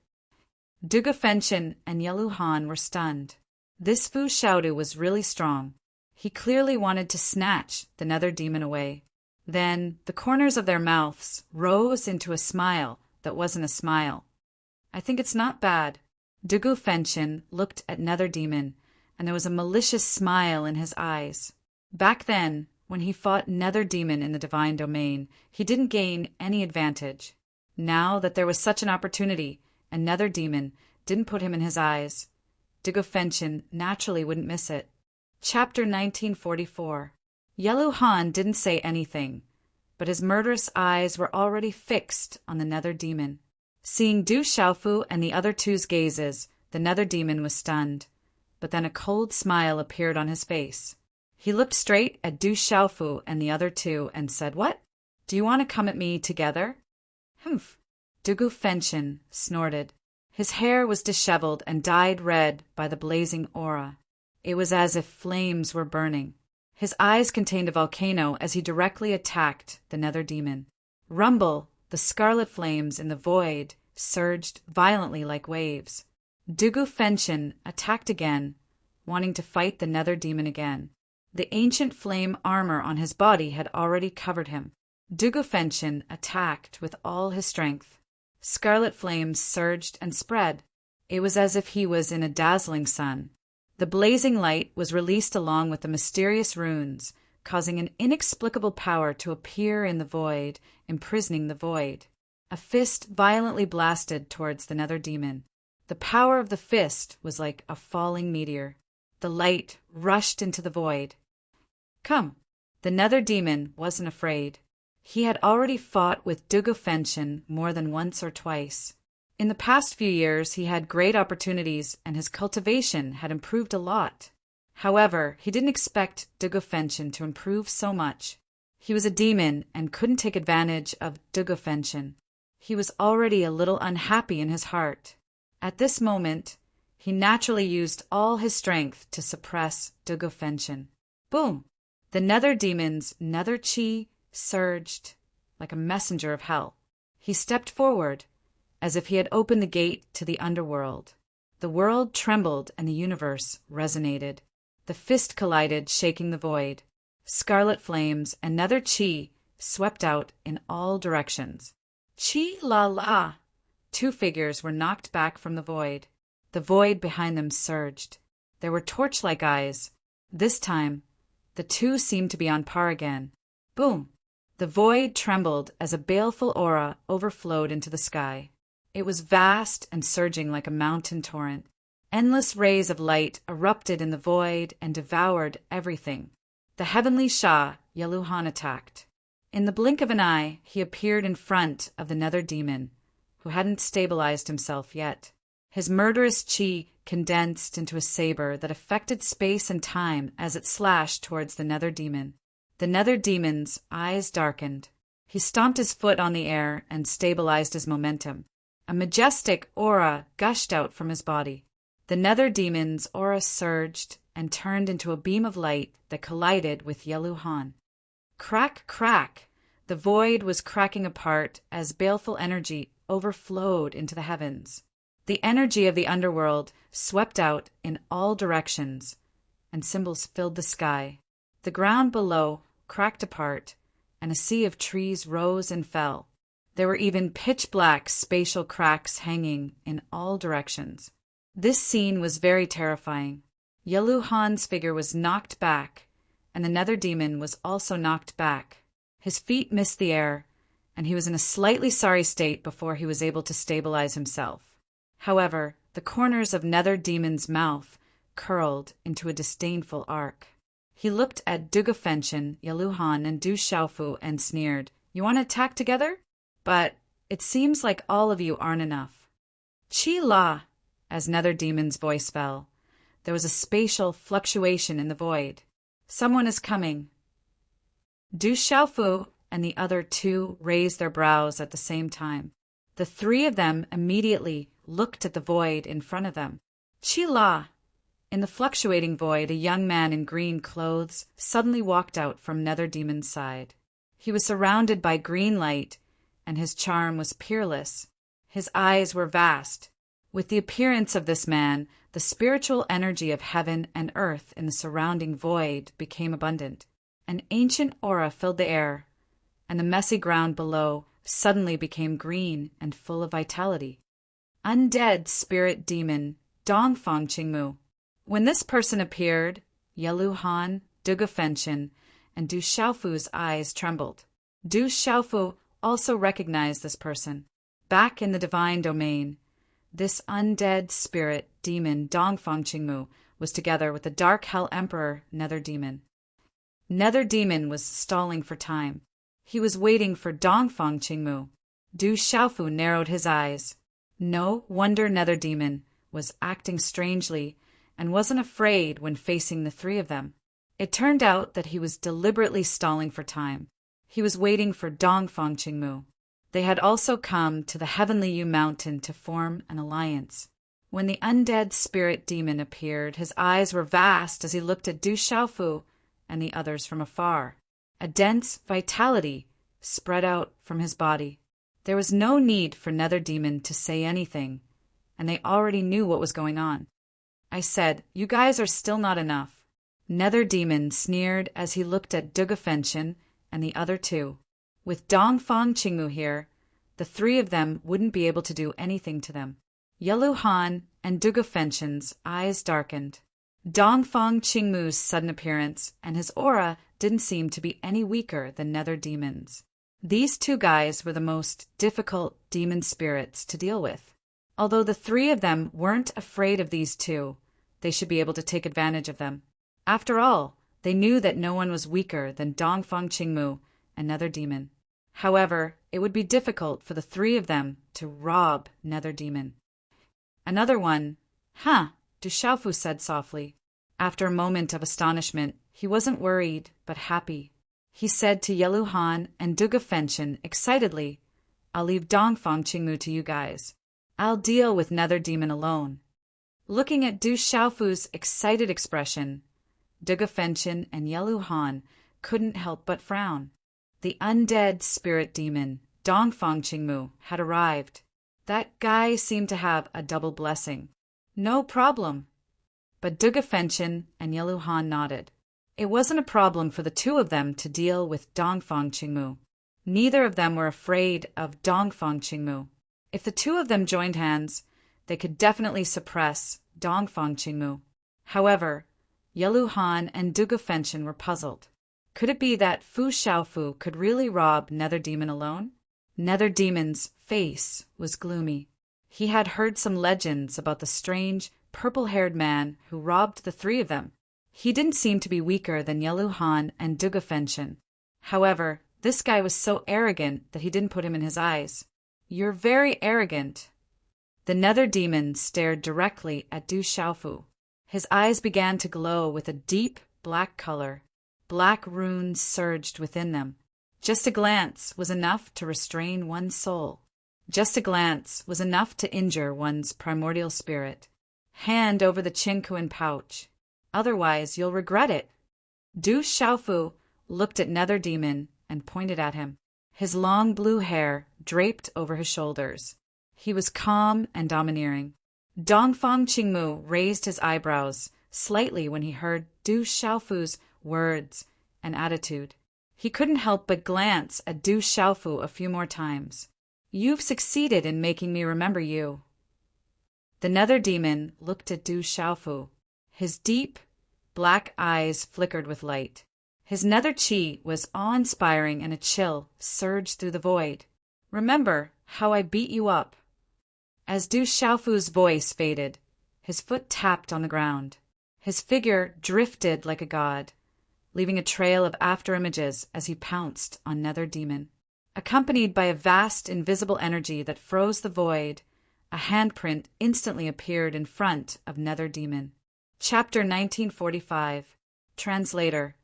Dugu Fenshin and Yaluhan were stunned. This Fu Xiaodu was really strong. He clearly wanted to snatch the Nether Demon away. Then the corners of their mouths rose into a smile that wasn't a smile. "I think it's not bad." Dugu Fenshin looked at Nether Demon, and there was a malicious smile in his eyes. Back then, when he fought Nether Demon in the Divine Domain, he didn't gain any advantage. Now that there was such an opportunity, and Nether Demon didn't put him in his eyes, Dugu Fenshin naturally wouldn't miss it. Chapter 1944. Yaluhan didn't say anything, but his murderous eyes were already fixed on the Nether Demon. Seeing Du Xiaofu and the other 2's gazes, the Nether Demon was stunned, but then a cold smile appeared on his face. He looked straight at Du Xiaofu and the other 2 and said, "What? Do you want to come at me together?" "Humph." Dugu Fenshin snorted. His hair was disheveled and dyed red by the blazing aura. It was as if flames were burning. His eyes contained a volcano as he directly attacked the Nether Demon. Rumble, the scarlet flames in the void surged violently like waves. Dugu Fenshin attacked again, wanting to fight the Nether Demon again. The ancient flame armor on his body had already covered him. Dugu Fenshin attacked with all his strength. Scarlet flames surged and spread. It was as if he was in a dazzling sun. The blazing light was released along with the mysterious runes, causing an inexplicable power to appear in the void, imprisoning the void. A fist violently blasted towards the Nether Demon. The power of the fist was like a falling meteor. The light rushed into the void. "Come." The Nether Demon wasn't afraid. He had already fought with Dugu Fenshin more than once or twice. In the past few years, he had great opportunities and his cultivation had improved a lot. However, he didn't expect Dugofenshin to improve so much. He was a demon and couldn't take advantage of Dugofenshin. He was already a little unhappy in his heart. At this moment, he naturally used all his strength to suppress Dugofenshin. Boom! The nether demon's nether chi surged like a messenger of hell. He stepped forward, as if he had opened the gate to the underworld. The world trembled and the universe resonated. The fist collided, shaking the void. Scarlet flames and nether chi swept out in all directions. Chi la la! Two figures were knocked back from the void. The void behind them surged. There were torch-like eyes. This time, the two seemed to be on par again. Boom! The void trembled as a baleful aura overflowed into the sky. It was vast and surging like a mountain torrent. Endless rays of light erupted in the void and devoured everything. The heavenly Shah, Yeluhan, attacked. In the blink of an eye, he appeared in front of the nether demon, who hadn't stabilized himself yet. His murderous chi condensed into a saber that affected space and time as it slashed towards the nether demon. The nether demon's eyes darkened. He stomped his foot on the air and stabilized his momentum. A majestic aura gushed out from his body. The nether demon's aura surged and turned into a beam of light that collided with Yeluhan. Crack, crack! The void was cracking apart as baleful energy overflowed into the heavens. The energy of the underworld swept out in all directions, and symbols filled the sky. The ground below cracked apart, and a sea of trees rose and fell. There were even pitch-black spatial cracks hanging in all directions. This scene was very terrifying. Yeluhan's figure was knocked back, and the nether demon was also knocked back. His feet missed the air, and he was in a slightly sorry state before he was able to stabilize himself. However, the corners of nether demon's mouth curled into a disdainful arc. He looked at Dugofenshin, Yeluhan, and Du Xiaofu and sneered, "You want to attack together? But it seems like all of you aren't enough." Chi la! As nether demon's voice fell, there was a spatial fluctuation in the void. "Someone is coming." Du Xiaofu and the other two raised their brows at the same time. The three of them immediately looked at the void in front of them. Chi la! In the fluctuating void, a young man in green clothes suddenly walked out from nether demon's side. He was surrounded by green light, and his charm was peerless. His eyes were vast. With the appearance of this man, the spiritual energy of heaven and earth in the surrounding void became abundant. An ancient aura filled the air, and the messy ground below suddenly became green and full of vitality. Undead spirit demon Dongfang Qingmu. When this person appeared, Yeluhan, Dugofenshin, and Du Xiaofu's eyes trembled. Du Xiaofu also recognized this person. Back in the divine domain, this undead spirit demon Dongfang Qingmu was together with the Dark Hell Emperor Nether Demon. Nether Demon was stalling for time. He was waiting for Dongfang Qingmu. Du Xiaofu narrowed his eyes. No wonder Nether Demon was acting strangely and wasn't afraid when facing the three of them. It turned out that he was deliberately stalling for time. He was waiting for Dongfang Qingmu. They had also come to the Heavenly Yu Mountain to form an alliance. When the undead spirit demon appeared, his eyes were vast as he looked at Du Xiaofu and the others from afar. A dense vitality spread out from his body. There was no need for Nether Demon to say anything, and they already knew what was going on. I said, "You guys are still not enough." Nether Demon sneered as he looked at Dugofenshin and the other two. With Dongfang Qingmu here, the three of them wouldn't be able to do anything to them. Yeluhan and Dugofenshin's eyes darkened. Dongfang Qingmu's sudden appearance and his aura didn't seem to be any weaker than Nether Demon's. These two guys were the most difficult demon spirits to deal with. Although the three of them weren't afraid of these two, they should be able to take advantage of them. After all, they knew that no one was weaker than Dongfang Qingmu and Nether Demon. However, it would be difficult for the three of them to rob Nether Demon. Another one. Huh, Du Xiaofu said softly. After a moment of astonishment, he wasn't worried, but happy. He said to Yelu Han and Duga Fenshin excitedly, I'll leave Dongfang Qingmu to you guys. I'll deal with Nether Demon alone. Looking at Du Xiaofu's excited expression, Duga Fenshin and Yelu Han couldn't help but frown. The undead spirit demon, Dongfang Qingmu, had arrived. That guy seemed to have a double blessing. No problem. But Duga Fenshin and Yelu Han nodded. It wasn't a problem for the two of them to deal with Dongfang Qingmu. Neither of them were afraid of Dongfang Qingmu. If the two of them joined hands, they could definitely suppress Dongfang Qingmu. However, Yelu Han and Duga Fenshin were puzzled. Could it be that Fu Xiaofu could really rob Nether Demon alone? Nether Demon's face was gloomy. He had heard some legends about the strange, purple-haired man who robbed the three of them. He didn't seem to be weaker than Yelu Han and Duga Fenshin. However, this guy was so arrogant that he didn't put him in his eyes. You're very arrogant. The Nether Demon stared directly at Du Xiaofu. His eyes began to glow with a deep black color. Black runes surged within them. Just a glance was enough to restrain one's soul. Just a glance was enough to injure one's primordial spirit. Hand over the Qingkuan pouch. Otherwise, you'll regret it. Du Xiaofu looked at Nether Demon and pointed at him. His long blue hair draped over his shoulders. He was calm and domineering. Dongfang Qingmu raised his eyebrows slightly when he heard Du Xiaofu's words and attitude. He couldn't help but glance at Du Xiaofu a few more times. You've succeeded in making me remember you. The Nether Demon looked at Du Xiaofu. His deep, black eyes flickered with light. His nether chi was awe-inspiring and a chill surged through the void. Remember how I beat you up. As Du Xiaofu's voice faded, his foot tapped on the ground. His figure drifted like a god, leaving a trail of afterimages as he pounced on Nether Demon. Accompanied by a vast invisible energy that froze the void, a handprint instantly appeared in front of Nether Demon. Chapter 1945. Translator.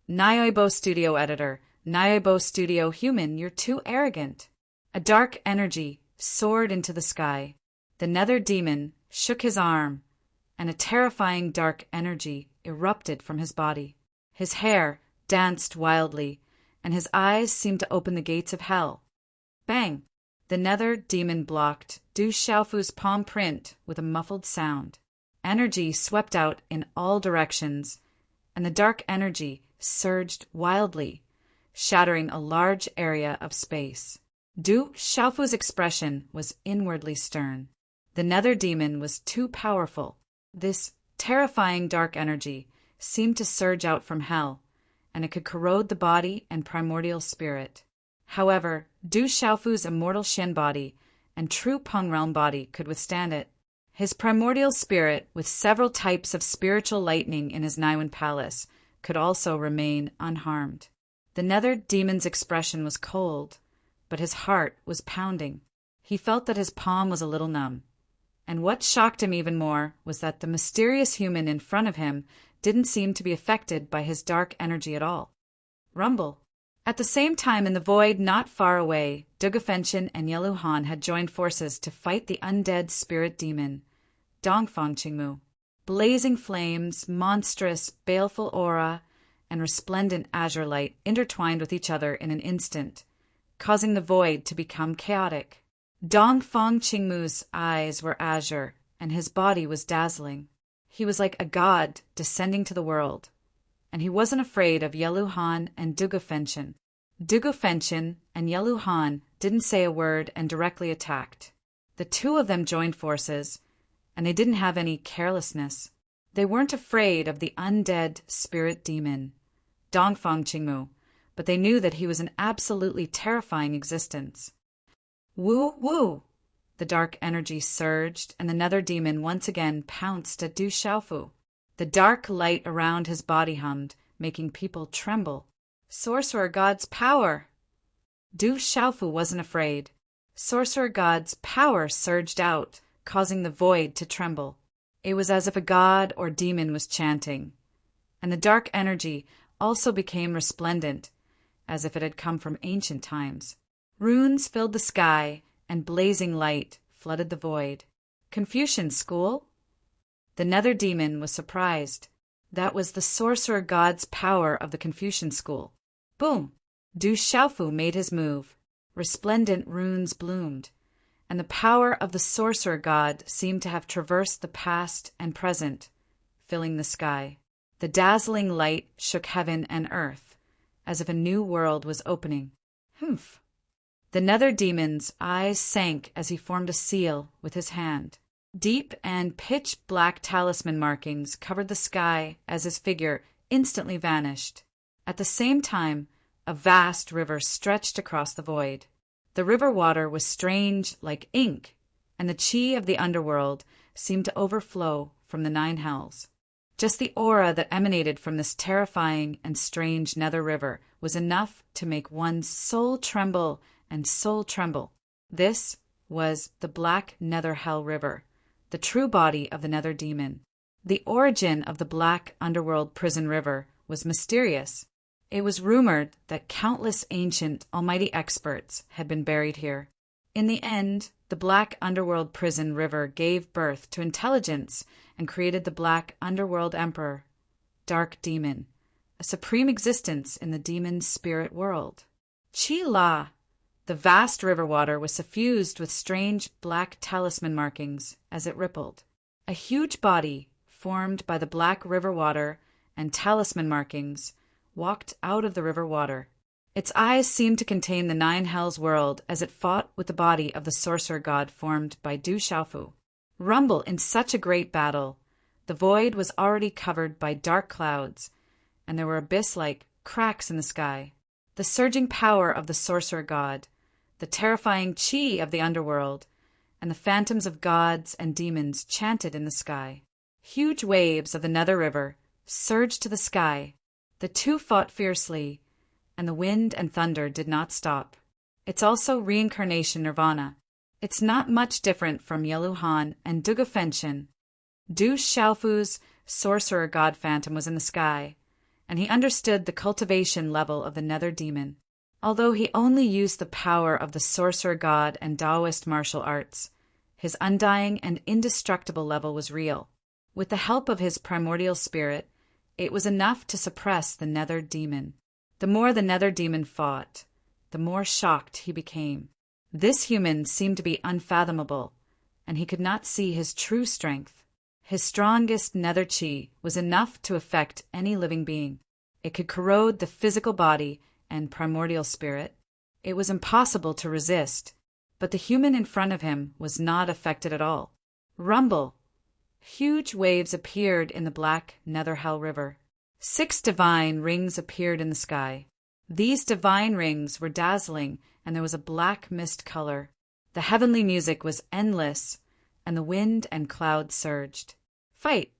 Nyoibo Studio Editor. Nyoibo Studio Human, you're too arrogant. A dark energy soared into the sky. The Nether Demon shook his arm, and a terrifying dark energy erupted from his body. His hair danced wildly, and his eyes seemed to open the gates of hell. Bang! The Nether Demon blocked Du Xiaofu's palm print with a muffled sound. Energy swept out in all directions, and the dark energy surged wildly, shattering a large area of space. Du Xiaofu's expression was inwardly stern. The Nether Demon was too powerful. This terrifying dark energy seemed to surge out from hell, and it could corrode the body and primordial spirit. However, Du Xiaofu's immortal Shen body and true Peng Realm body could withstand it. His primordial spirit, with several types of spiritual lightning in his Naiwan palace, could also remain unharmed. The Nether Demon's expression was cold, but his heart was pounding. He felt that his palm was a little numb. And what shocked him even more was that the mysterious human in front of him didn't seem to be affected by his dark energy at all. Rumble. At the same time, in the void not far away, Duga Fenshin and Yelu Han had joined forces to fight the undead spirit demon, Dongfang Qingmu. Blazing flames, monstrous, baleful aura, and resplendent azure light intertwined with each other in an instant, causing the void to become chaotic. Dongfang Qingmu's eyes were azure, and his body was dazzling. He was like a god descending to the world, and he wasn't afraid of Yelu Han and Duga Fenshin. Duga Fenshin and Yelu Han didn't say a word and directly attacked. The two of them joined forces, and they didn't have any carelessness. They weren't afraid of the undead spirit demon, Dongfang Qingmu, but they knew that he was an absolutely terrifying existence. Woo woo! The dark energy surged, and the Nether Demon once again pounced at Du Xiaofu. The dark light around his body hummed, making people tremble. Sorcerer God's power! Du Xiaofu wasn't afraid. Sorcerer God's power surged out, causing the void to tremble. It was as if a god or demon was chanting. And the dark energy also became resplendent, as if it had come from ancient times. Runes filled the sky, and blazing light flooded the void. Confucian school? The nether demon was surprised. That was the sorcerer god's power of the Confucian school. Boom! Du Xiaofu made his move. Resplendent runes bloomed, and the power of the sorcerer god seemed to have traversed the past and present, filling the sky. The dazzling light shook heaven and earth, as if a new world was opening. Humph! The nether demon's eyes sank as he formed a seal with his hand. Deep and pitch-black talisman markings covered the sky as his figure instantly vanished. At the same time, a vast river stretched across the void. The river water was strange like ink, and the chi of the underworld seemed to overflow from the 9 hells. Just the aura that emanated from this terrifying and strange nether river was enough to make one's soul tremble and soul tremble. This was the Black Nether Hell River, the true body of the nether demon. The origin of the Black Underworld Prison River was mysterious. It was rumored that countless ancient almighty experts had been buried here. In the end, the Black Underworld Prison River gave birth to intelligence and created the Black Underworld Emperor, Dark Demon, a supreme existence in the demon's spirit world. Chi-La! The vast river water was suffused with strange black talisman markings as it rippled. A huge body, formed by the black river water and talisman markings, walked out of the river water. Its eyes seemed to contain the 9 hells world as it fought with the body of the sorcerer god formed by Du Xiaofu. Rumble in such a great battle! The void was already covered by dark clouds, and there were abyss-like cracks in the sky. The surging power of the sorcerer god, the terrifying chi of the underworld, and the phantoms of gods and demons chanted in the sky. Huge waves of the nether river surged to the sky. The two fought fiercely, and the wind and thunder did not stop. It's also reincarnation nirvana. It's not much different from Yeluhan and Dugafenshin. Du Xiaofu's sorcerer god phantom was in the sky, and he understood the cultivation level of the nether demon. Although he only used the power of the sorcerer god and Taoist martial arts, his undying and indestructible level was real. With the help of his primordial spirit, it was enough to suppress the nether demon. The more the nether demon fought, the more shocked he became. This human seemed to be unfathomable, and he could not see his true strength. His strongest nether chi was enough to affect any living being. It could corrode the physical body and primordial spirit. It was impossible to resist, but the human in front of him was not affected at all. Rumble! Huge waves appeared in the black nether hell river. 6 divine rings appeared in the sky. These divine rings were dazzling, and there was a black mist color. The heavenly music was endless, and the wind and clouds surged. Fight!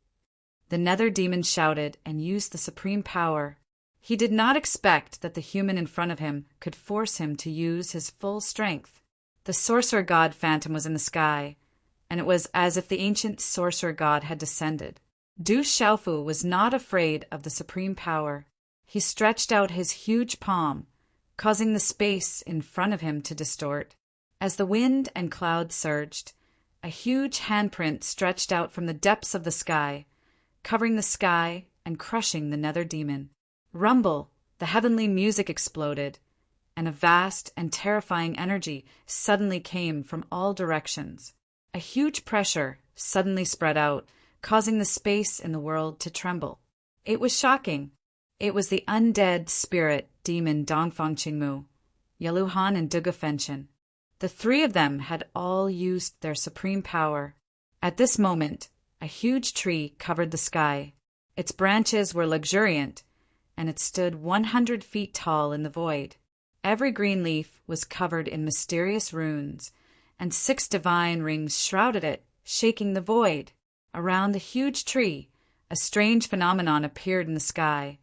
The nether demon shouted and used the supreme power. He did not expect that the human in front of him could force him to use his full strength. The sorcerer god phantom was in the sky, and it was as if the ancient sorcerer god had descended. Du Xiaofu was not afraid of the supreme power. He stretched out his huge palm, causing the space in front of him to distort. As the wind and clouds surged, a huge handprint stretched out from the depths of the sky, covering the sky and crushing the nether demon. Rumble! The heavenly music exploded, and a vast and terrifying energy suddenly came from all directions. A huge pressure suddenly spread out, causing the space in the world to tremble. It was shocking. It was the undead spirit demon Dongfang Qingmu, Yeluhan and Dugafenshin. The 3 of them had all used their supreme power. At this moment, a huge tree covered the sky. Its branches were luxuriant, and it stood 100 feet tall in the void. Every green leaf was covered in mysterious runes, and 6 divine rings shrouded it, shaking the void. Around the huge tree, a strange phenomenon appeared in the sky,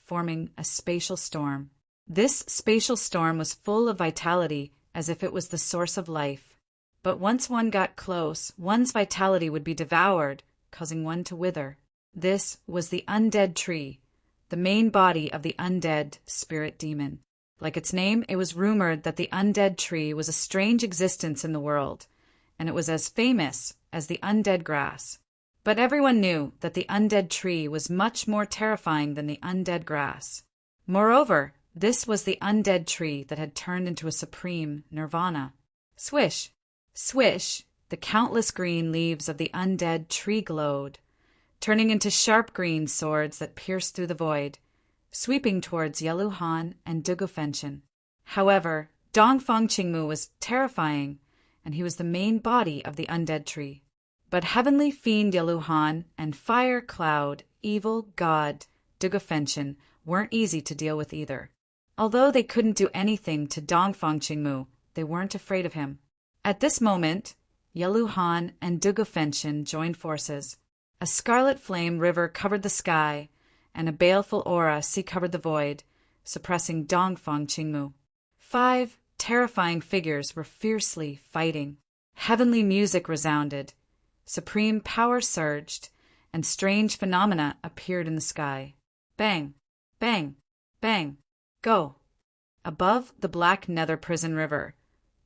forming a spatial storm. This spatial storm was full of vitality, as if it was the source of life. But once one got close, one's vitality would be devoured, causing one to wither. This was the undead tree, the main body of the undead spirit demon. Like its name, it was rumored that the undead tree was a strange existence in the world, and it was as famous as the undead grass. But everyone knew that the undead tree was much more terrifying than the undead grass. Moreover, this was the undead tree that had turned into a supreme nirvana. Swish, swish, the countless green leaves of the undead tree glowed, turning into sharp green swords that pierced through the void, sweeping towards Yaluhan and Dugofenshin. However, Dongfang Qingmu was terrifying, and he was the main body of the undead tree. But heavenly fiend Yaluhan and fire cloud evil god Dugofenshin weren't easy to deal with either. Although they couldn't do anything to Dongfang Qingmu, they weren't afraid of him. At this moment, Yaluhan and Dugofenshin joined forces. A scarlet flame river covered the sky, and a baleful aura sea-covered the void, suppressing Dongfang Qingmu. 5 terrifying figures were fiercely fighting. Heavenly music resounded, supreme power surged, and strange phenomena appeared in the sky. Bang, bang, bang, go! Above the black nether prison river,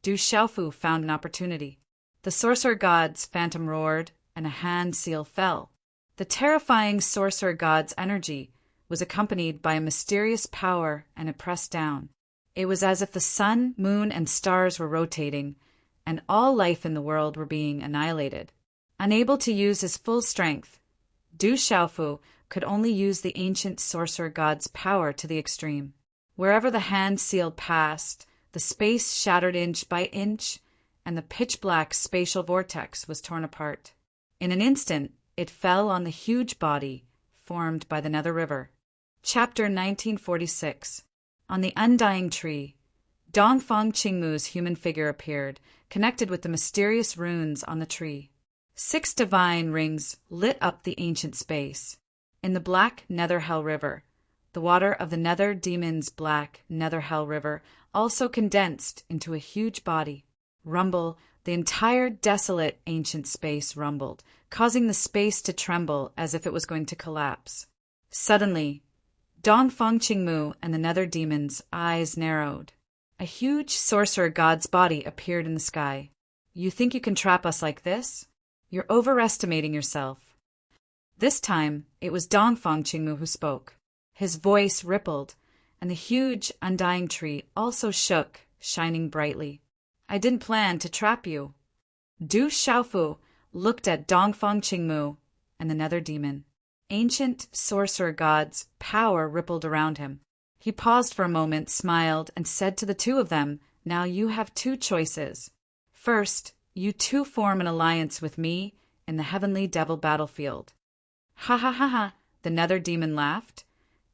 Du Xiaofu found an opportunity. The sorcerer god's phantom roared, and a hand seal fell. The terrifying sorcerer god's energy was accompanied by a mysterious power, and it pressed down. It was as if the sun, moon, and stars were rotating, and all life in the world were being annihilated. Unable to use his full strength, Du Xiaofu could only use the ancient sorcerer god's power to the extreme. Wherever the hand seal passed, the space shattered inch by inch, and the pitch-black spatial vortex was torn apart. In an instant, it fell on the huge body formed by the Nether River. Chapter 1946. On the Undying Tree, Dongfang Qingmu's human figure appeared, connected with the mysterious runes on the tree. 6 divine rings lit up the ancient space. In the black Nether Hell River, the water of the Nether Demon's black Nether Hell River also condensed into a huge body. Rumble, the entire desolate ancient space rumbled, causing the space to tremble as if it was going to collapse. Suddenly, Dongfang Qingmu and the Nether Demon's eyes narrowed. A huge sorcerer god's body appeared in the sky. You think you can trap us like this? You're overestimating yourself. This time, it was Dongfang Qingmu who spoke. His voice rippled, and the huge undying tree also shook, shining brightly. I didn't plan to trap you. Du Xiaofu looked at Dongfang Qingmu and the Nether Demon. Ancient sorcerer god's power rippled around him. He paused for a moment, smiled, and said to the two of them, Now you have 2 choices. First, you 2 form an alliance with me in the heavenly devil battlefield. Ha ha ha ha, the Nether Demon laughed,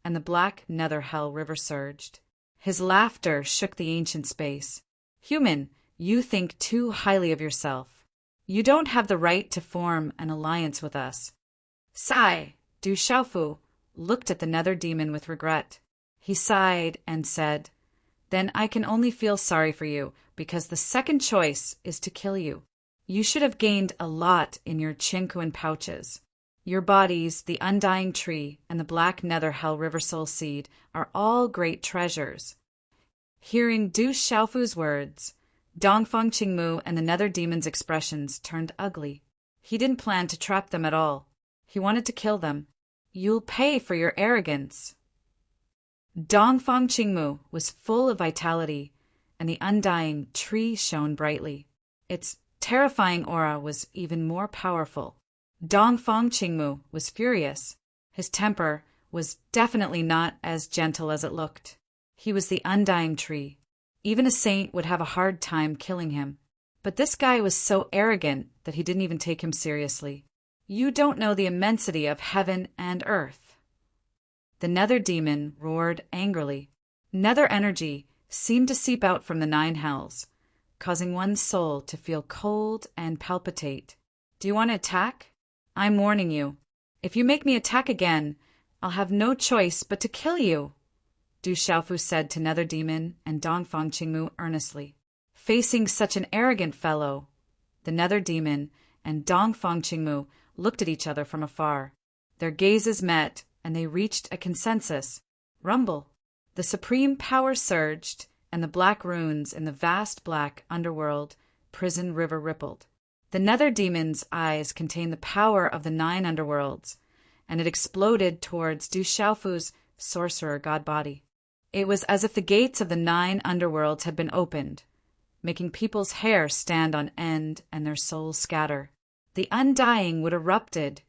and the black Nether Hell River surged. His laughter shook the ancient space. Human, you think too highly of yourself. You don't have the right to form an alliance with us. Sigh. Du Xiaofu looked at the Nether Demon with regret. He sighed and said, Then I can only feel sorry for you, because the second choice is to kill you. You should have gained a lot in your Qinkuan pouches. Your bodies, the Undying Tree, and the Black Nether Hell River Soul Seed are all great treasures. Hearing Du Xiaofu's words, Dongfang Qingmu and the Nether Demon's expressions turned ugly. He didn't plan to trap them at all. He wanted to kill them. You'll pay for your arrogance. Dongfang Qingmu was full of vitality, and the Undying Tree shone brightly. Its terrifying aura was even more powerful. Dongfang Qingmu was furious. His temper was definitely not as gentle as it looked. He was the Undying Tree. Even a saint would have a hard time killing him. But this guy was so arrogant that he didn't even take him seriously. You don't know the immensity of heaven and earth. The Nether Demon roared angrily. Nether energy seemed to seep out from the 9 hells, causing one's soul to feel cold and palpitate. Do you want to attack? I'm warning you. If you make me attack again, I'll have no choice but to kill you. Du Xiaofu said to Nether Demon and Dongfang Qingmu earnestly. Facing such an arrogant fellow, the Nether Demon and Dongfang Qingmu looked at each other from afar. Their gazes met, and they reached a consensus. Rumble. The supreme power surged, and the black runes in the vast black underworld prison river rippled. The Nether Demon's eyes contained the power of the 9 underworlds, and it exploded towards Du Xiaofu's sorcerer god body. It was as if the gates of the 9 underworlds had been opened, making people's hair stand on end and their souls scatter. The undying wood erupted,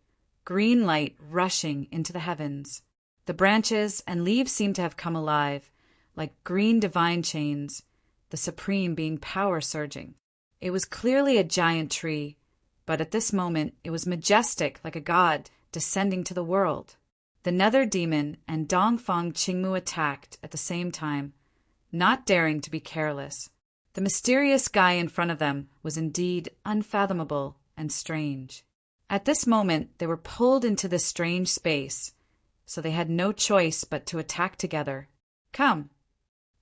green light rushing into the heavens. The branches and leaves seemed to have come alive, like green divine chains, the supreme being power surging. It was clearly a giant tree, but at this moment it was majestic like a god descending to the world. The Nether Demon and Dongfang Qingmu attacked at the same time, not daring to be careless. The mysterious guy in front of them was indeed unfathomable and strange. At this moment they were pulled into this strange space, so they had no choice but to attack together. Come.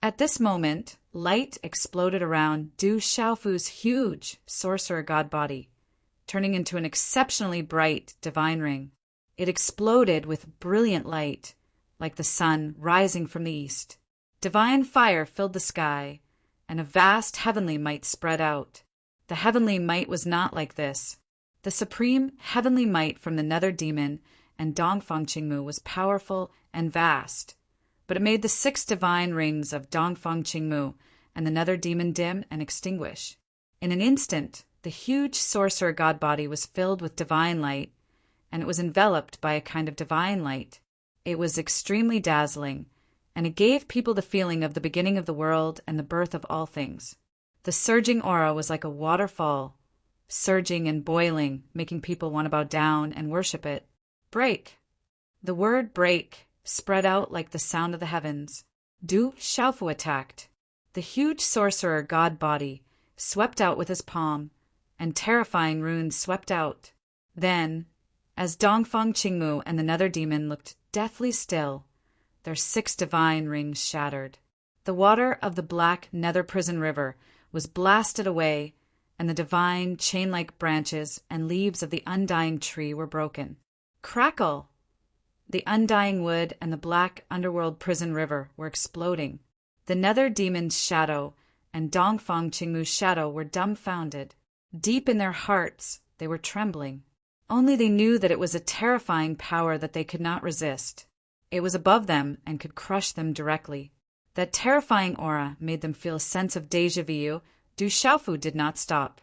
At this moment, light exploded around Du Xiaofu's huge sorcerer god body, turning into an exceptionally bright divine ring. It exploded with brilliant light, like the sun rising from the east. Divine fire filled the sky, and a vast heavenly might spread out. The heavenly might was not like this. The supreme heavenly might from the Nether Demon and Dongfang Qingmu was powerful and vast, but it made the 6 divine rings of Dongfang Qingmu and the Nether Demon dim and extinguish. In an instant, the huge sorcerer god body was filled with divine light, and it was enveloped by a kind of divine light. It was extremely dazzling, and it gave people the feeling of the beginning of the world and the birth of all things. The surging aura was like a waterfall, surging and boiling, making people want to bow down and worship it. Break. The word break spread out like the sound of the heavens. Du Xiaofu attacked. The huge sorcerer god body swept out with his palm, and terrifying runes swept out. Then, as Dongfang Qingmu and the Nether Demon looked deathly still, their 6 divine rings shattered. The water of the black nether prison river was blasted away, and the divine chain-like branches and leaves of the undying tree were broken. Crackle! The undying wood and the black underworld prison river were exploding. The Nether Demon's shadow and Dongfang Qingmu's shadow were dumbfounded. Deep in their hearts, they were trembling. Only they knew that it was a terrifying power that they could not resist. It was above them and could crush them directly. That terrifying aura made them feel a sense of déjà vu. Du Xiaofu did not stop.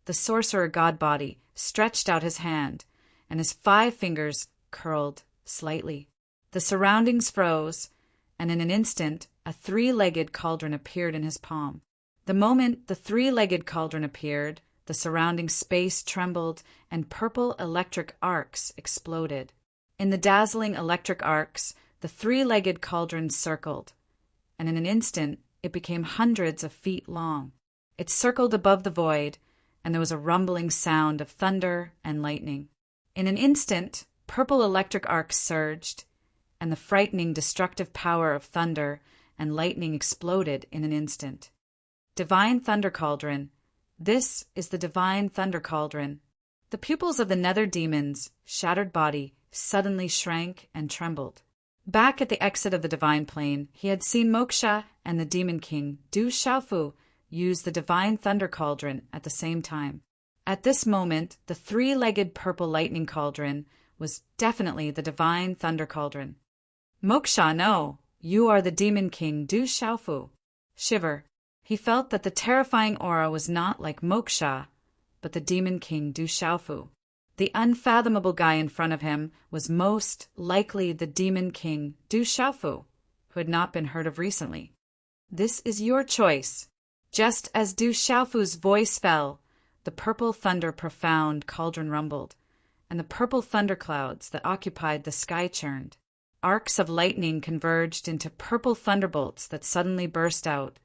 The sorcerer god body stretched out his hand, and his 5 fingers curled slightly. The surroundings froze, and in an instant a 3-legged cauldron appeared in his palm. The moment the 3-legged cauldron appeared, the surrounding space trembled, and purple electric arcs exploded. In the dazzling electric arcs, the 3-legged cauldron circled, and in an instant it became hundreds of feet long. It circled above the void, and there was a rumbling sound of thunder and lightning. In an instant, purple electric arcs surged, and the frightening destructive power of thunder and lightning exploded in an instant. Divine Thunder Cauldron. This is the Divine Thunder Cauldron. The pupils of the Nether Demon's shattered body suddenly shrank and trembled. Back at the exit of the Divine Plane, he had seen Moksha and the Demon King, Du Xiaofu, use the Divine Thunder Cauldron at the same time. At this moment, the 3-legged purple lightning cauldron was definitely the Divine Thunder Cauldron. Moksha, no, you are the Demon King, Du Xiaofu. Shiver. He felt that the terrifying aura was not like Moksha, but the Demon King, Du Xiaofu. The unfathomable guy in front of him was most likely the Demon King, Du Xiaofu, who had not been heard of recently. This is your choice. Just as Du Xiaofu's voice fell, the purple thunder profound cauldron rumbled, and the purple thunderclouds that occupied the sky churned. Arcs of lightning converged into purple thunderbolts that suddenly burst out,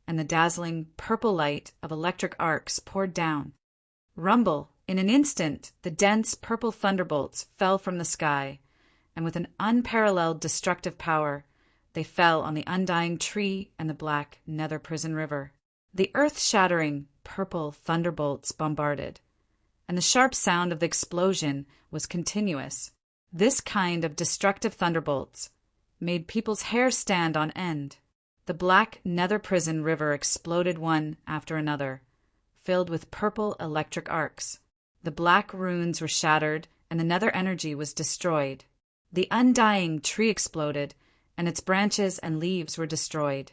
and the dazzling purple light of electric arcs poured down. Rumble! In an instant, the dense purple thunderbolts fell from the sky, and with an unparalleled destructive power, They fell on the undying tree and the black nether prison river. The earth-shattering purple thunderbolts bombarded, and the sharp sound of the explosion was continuous. This kind of destructive thunderbolts made people's hair stand on end. The black nether prison river exploded one after another, filled with purple electric arcs. The black runes were shattered, and the nether energy was destroyed. The undying tree exploded, and its branches and leaves were destroyed.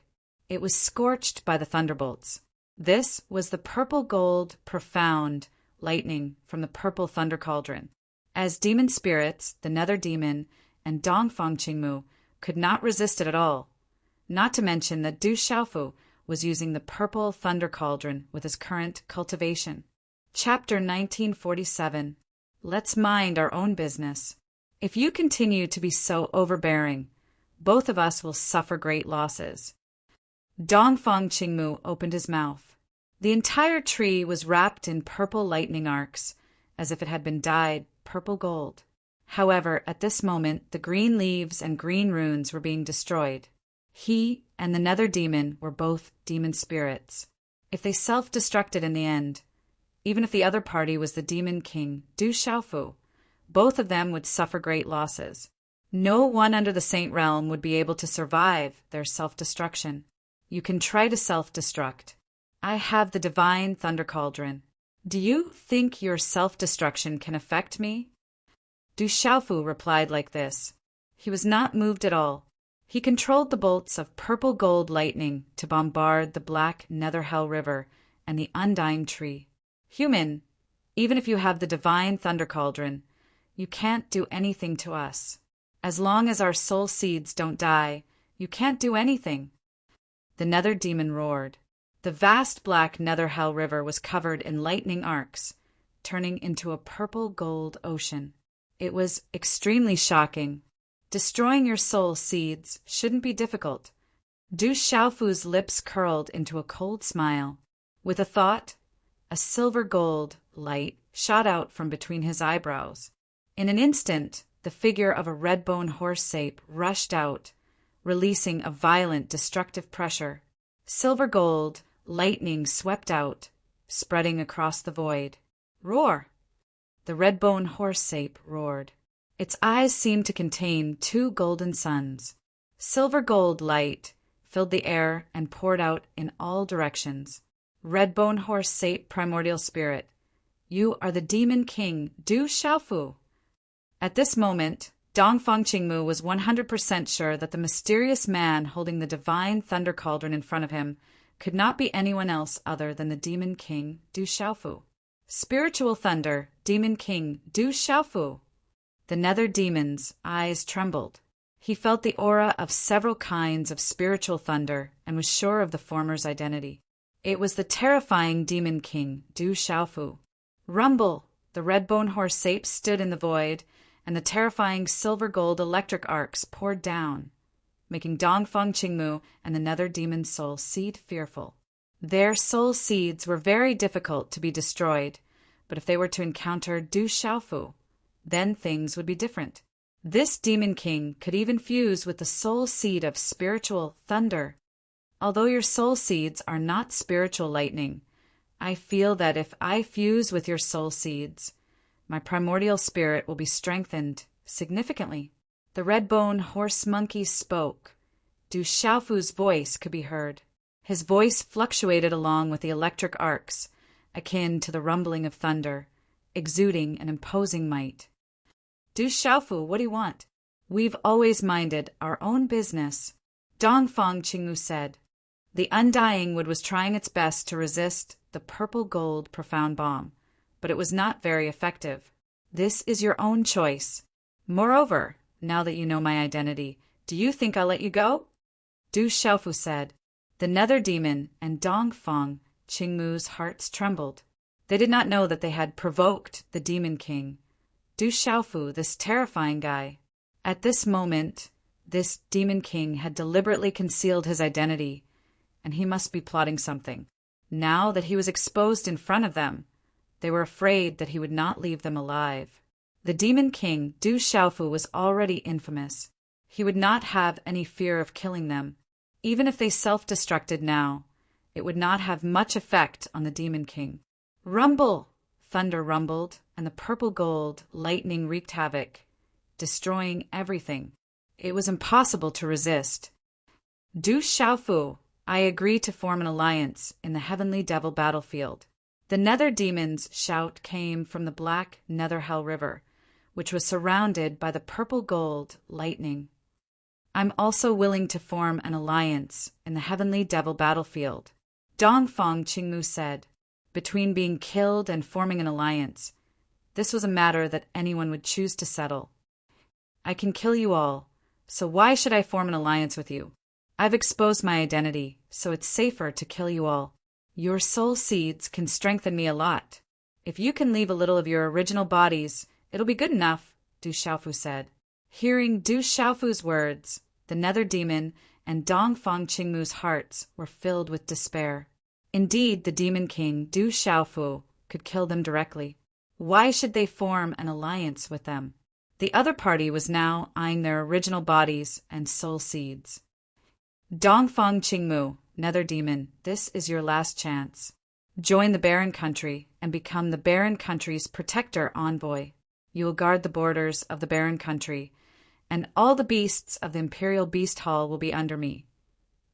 It was scorched by the thunderbolts. This was the purple-gold, profound lightning from the purple thunder cauldron. As demon spirits, the nether demon and Dongfang Qingmu could not resist it at all, not to mention that Du Xiaofu was using the purple thunder cauldron with his current cultivation. Chapter 1947. Let's mind our own business. If you continue to be so overbearing, both of us will suffer great losses. Dongfang Qingmu opened his mouth. The entire tree was wrapped in purple lightning arcs, as if it had been dyed purple gold. However, at this moment, the green leaves and green runes were being destroyed. He and the nether demon were both demon spirits. If they self-destructed in the end, even if the other party was the demon king, Du Xiaofu, both of them would suffer great losses. No one under the Saint Realm would be able to survive their self-destruction. You can try to self-destruct. I have the divine thunder cauldron. Do you think your self-destruction can affect me? Du Xiaofu replied like this. He was not moved at all. He controlled the bolts of purple gold lightning to bombard the black nether hell river and the undying tree. Human, even if you have the divine thunder cauldron, you can't do anything to us. As long as our soul seeds don't die, you can't do anything. The nether demon roared. The vast black nether hell river was covered in lightning arcs, turning into a purple gold ocean. It was extremely shocking. Destroying your soul seeds shouldn't be difficult. Du Xiaofu's lips curled into a cold smile. With a thought, a silver gold light shot out from between his eyebrows. In an instant, the figure of a red-bone horse ape rushed out, releasing a violent destructive pressure. Silver gold lightning swept out, spreading across the void. Roar! The red-bone horse ape roared. Its eyes seemed to contain two golden suns. Silver gold light filled the air and poured out in all directions. Red-bone horse ape primordial spirit, you are the demon king, Du Xiaofu. At this moment, Dongfang Qingmu was 100% sure that the mysterious man holding the divine thunder cauldron in front of him could not be anyone else other than the demon king, Du Xiaofu. Spiritual thunder, demon king, Du Xiaofu. The nether demon's eyes trembled. He felt the aura of several kinds of spiritual thunder and was sure of the former's identity. It was the terrifying demon king, Du Xiaofu. Rumble! The red-bone horse ape stood in the void, and the terrifying silver-gold electric arcs poured down, making Dongfang Qingmu and the nether demon's soul seed fearful. Their soul seeds were very difficult to be destroyed, but if they were to encounter Du Xiaofu, then things would be different. This demon king could even fuse with the soul seed of spiritual thunder. Although your soul seeds are not spiritual lightning, I feel that if I fuse with your soul seeds, my primordial spirit will be strengthened significantly. The red-bone horse monkey spoke. Du Xiaofu's voice could be heard. His voice fluctuated along with the electric arcs, akin to the rumbling of thunder, exuding an imposing might. Du Xiaofu, what do you want? We've always minded our own business, Dongfang Qingmu said. The undying wood was trying its best to resist the purple gold profound bomb, but it was not very effective. This is your own choice. Moreover, now that you know my identity, do you think I'll let you go? Du Xiaofu said. The nether demon and Dongfang Qingmu's hearts trembled. They did not know that they had provoked the demon king, Du Xiaofu, this terrifying guy. At this moment, this demon king had deliberately concealed his identity, and he must be plotting something. Now that he was exposed in front of them, they were afraid that he would not leave them alive. The demon king, Du Xiaofu, was already infamous. He would not have any fear of killing them. Even if they self-destructed now, it would not have much effect on the Demon King. Rumble! Thunder rumbled, and the purple gold lightning wreaked havoc, destroying everything. It was impossible to resist. Du Xiaofu, I agree to form an alliance in the Heavenly Devil battlefield. The Nether Demon's shout came from the black Nether Hell River, which was surrounded by the purple gold lightning. I'm also willing to form an alliance in the Heavenly Devil battlefield. Dongfang Qingmu said. Between being killed and forming an alliance, this was a matter that anyone would choose to settle. I can kill you all, so why should I form an alliance with you? I've exposed my identity, so it's safer to kill you all. Your soul seeds can strengthen me a lot. If you can leave a little of your original bodies, it'll be good enough, Du Xiaofu said. Hearing Du Xiaofu's words, the Nether Demon and Dongfang Qingmu's hearts were filled with despair. Indeed, the Demon King, Du Xiaofu, could kill them directly. Why should they form an alliance with them? The other party was now eyeing their original bodies and soul seeds. Dongfang Qingmu, Nether Demon, this is your last chance. Join the Barren Country and become the Barren Country's protector envoy. You will guard the borders of the Barren Country, and all the beasts of the Imperial Beast Hall will be under me,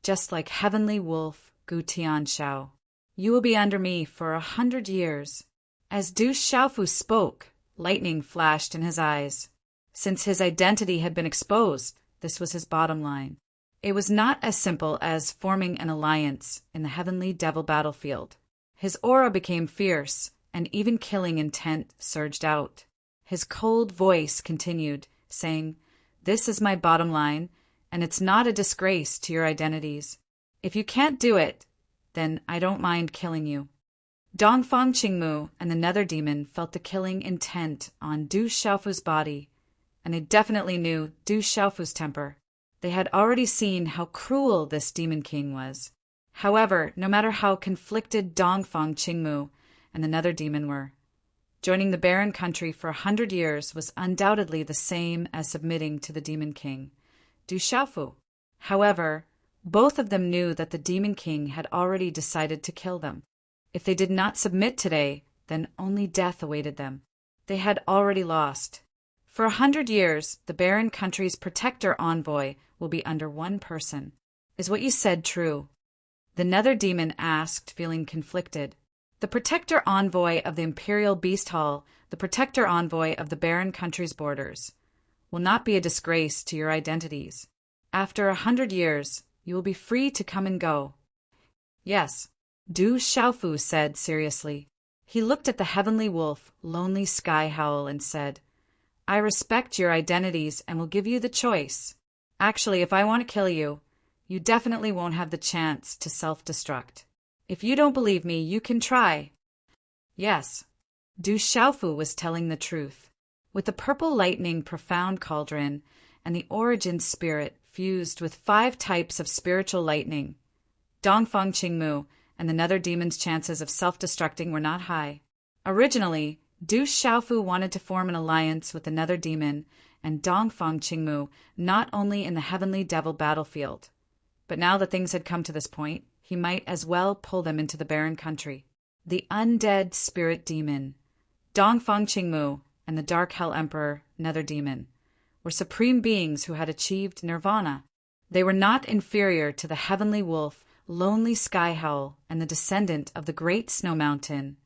just like Heavenly Wolf Gu Tianxiao. You will be under me for 100 years. As Du Xiaofu spoke, lightning flashed in his eyes. Since his identity had been exposed, this was his bottom line. It was not as simple as forming an alliance in the Heavenly Devil battlefield. His aura became fierce, and even killing intent surged out. His cold voice continued, saying, "This is my bottom line, and it's not a disgrace to your identities. If you can't do it, then I don't mind killing you." Dongfang Qingmu and the Nether Demon felt the killing intent on Du Xiaofu's body, and they definitely knew Du Xiaofu's temper. They had already seen how cruel this Demon King was. However, no matter how conflicted Dongfang Qingmu and the Nether Demon were, joining the Barren Country for 100 years was undoubtedly the same as submitting to the Demon King, Du Xiaofu. However, both of them knew that the Demon King had already decided to kill them. If they did not submit today, then only death awaited them. They had already lost. For 100 years, the Barren Country's protector envoy will be under one person. Is what you said true? The Nether Demon asked, feeling conflicted. The protector envoy of the Imperial Beast Hall, the protector envoy of the Barren Country's borders, will not be a disgrace to your identities. After 100 years, you will be free to come and go. Yes, Du Xiaofu said seriously. He looked at the Heavenly Wolf, Lonely Sky Howl, and said, I respect your identities and will give you the choice. Actually, if I want to kill you, you definitely won't have the chance to self-destruct. If you don't believe me, you can try. Yes, Du Xiaofu was telling the truth. With the purple lightning profound cauldron and the origin spirit fused with 5 types of spiritual lightning, Dongfang Qingmu and the Nether Demon's chances of self-destructing were not high. Originally, Du Xiaofu wanted to form an alliance with the Nether Demon and Dongfang Qingmu not only in the Heavenly Devil battlefield, but now that things had come to this point, he might as well pull them into the Barren Country. The undead spirit demon, Dongfang Qingmu, and the Dark Hell Emperor, Nether Demon, were supreme beings who had achieved nirvana. They were not inferior to the Heavenly Wolf, Lonely Sky Howl, and the descendant of the Great Snow Mountain,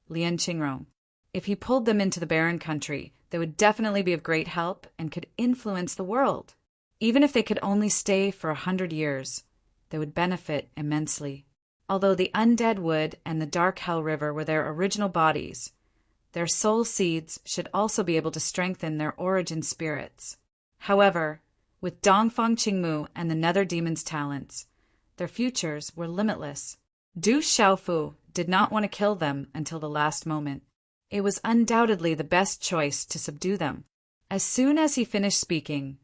Lian Qingrong. If he pulled them into the Barren Country, they would definitely be of great help and could influence the world. Even if they could only stay for 100 years, they would benefit immensely. Although the Undead Wood and the Dark Hell River were their original bodies, their soul seeds should also be able to strengthen their origin spirits. However, with Dongfang Qingmu and the Nether Demon's talents, their futures were limitless. Du Xiaofu did not want to kill them until the last moment. It was undoubtedly the best choice to subdue them. As soon as he finished speaking,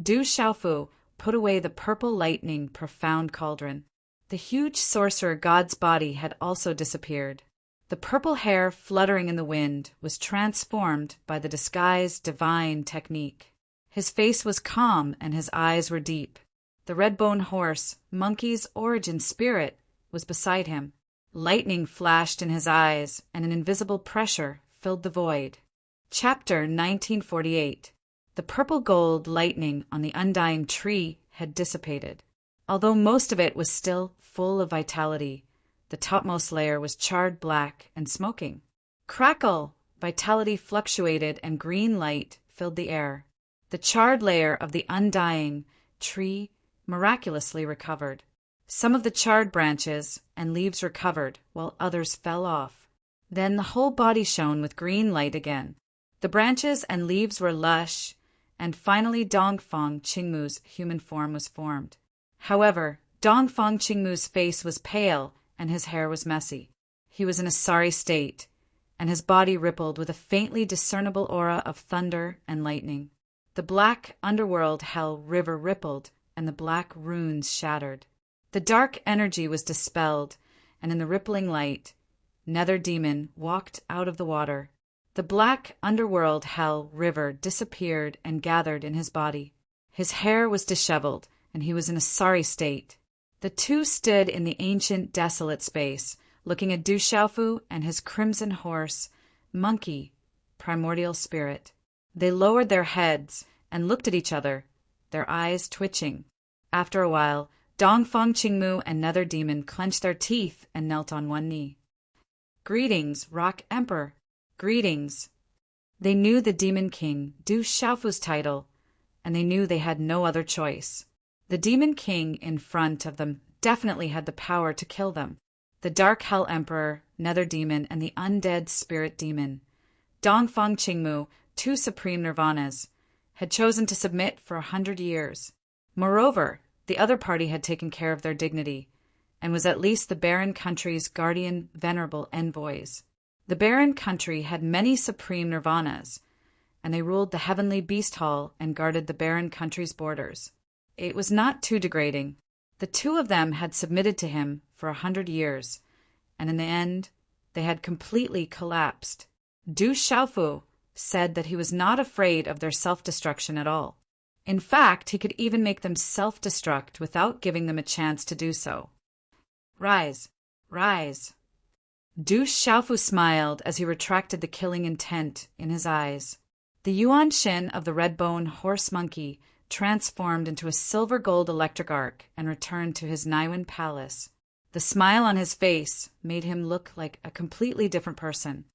Du Xiaofu put away the purple lightning profound cauldron. The huge sorcerer god's body had also disappeared. The purple hair fluttering in the wind was transformed by the disguised divine technique. His face was calm and his eyes were deep. The red-bone horse, Monkey's origin spirit, was beside him. Lightning flashed in his eyes, and an invisible pressure filled the void. Chapter 1948. The purple-gold lightning on the undying tree had dissipated. Although most of it was still full of vitality, the topmost layer was charred black and smoking. Crackle! Vitality fluctuated and green light filled the air. The charred layer of the undying tree miraculously recovered. Some of the charred branches and leaves recovered, while others fell off. Then the whole body shone with green light again. The branches and leaves were lush, and finally Dongfang Qingmu's human form was formed. However, Dongfang Qingmu's face was pale and his hair was messy. He was in a sorry state, and his body rippled with a faintly discernible aura of thunder and lightning. The black underworld hell river rippled, and the black runes shattered. The dark energy was dispelled, and in the rippling light, Nether Demon walked out of the water. The black underworld hell river disappeared and gathered in his body. His hair was disheveled, and he was in a sorry state. The two stood in the ancient desolate space, looking at Du Xiaofu and his crimson horse, Monkey, primordial spirit. They lowered their heads and looked at each other, their eyes twitching. After a while, Dongfang Qingmu and Nether Demon clenched their teeth and knelt on one knee. "Greetings, Rock Emperor. Greetings." They knew the Demon King, Du Xiaofu's title, and they knew they had no other choice. The Demon King in front of them definitely had the power to kill them. The Dark Hell Emperor, Nether Demon, and the Undead Spirit Demon, Dongfang Qingmu, two supreme nirvanas, had chosen to submit for 100 years. Moreover, the other party had taken care of their dignity, and was at least the barren country's guardian venerable envoys. The barren country had many supreme nirvanas, and they ruled the heavenly beast hall and guarded the barren country's borders. It was not too degrading. The two of them had submitted to him for 100 years, and in the end, they had completely collapsed. Du Xiaofu said that he was not afraid of their self-destruction at all. In fact, he could even make them self-destruct without giving them a chance to do so. "Rise, rise." Du Xiaofu smiled as he retracted the killing intent in his eyes. The Yuan Shin of the red-bone horse monkey transformed into a silver-gold electric arc and returned to his Naiwen palace. The smile on his face made him look like a completely different person.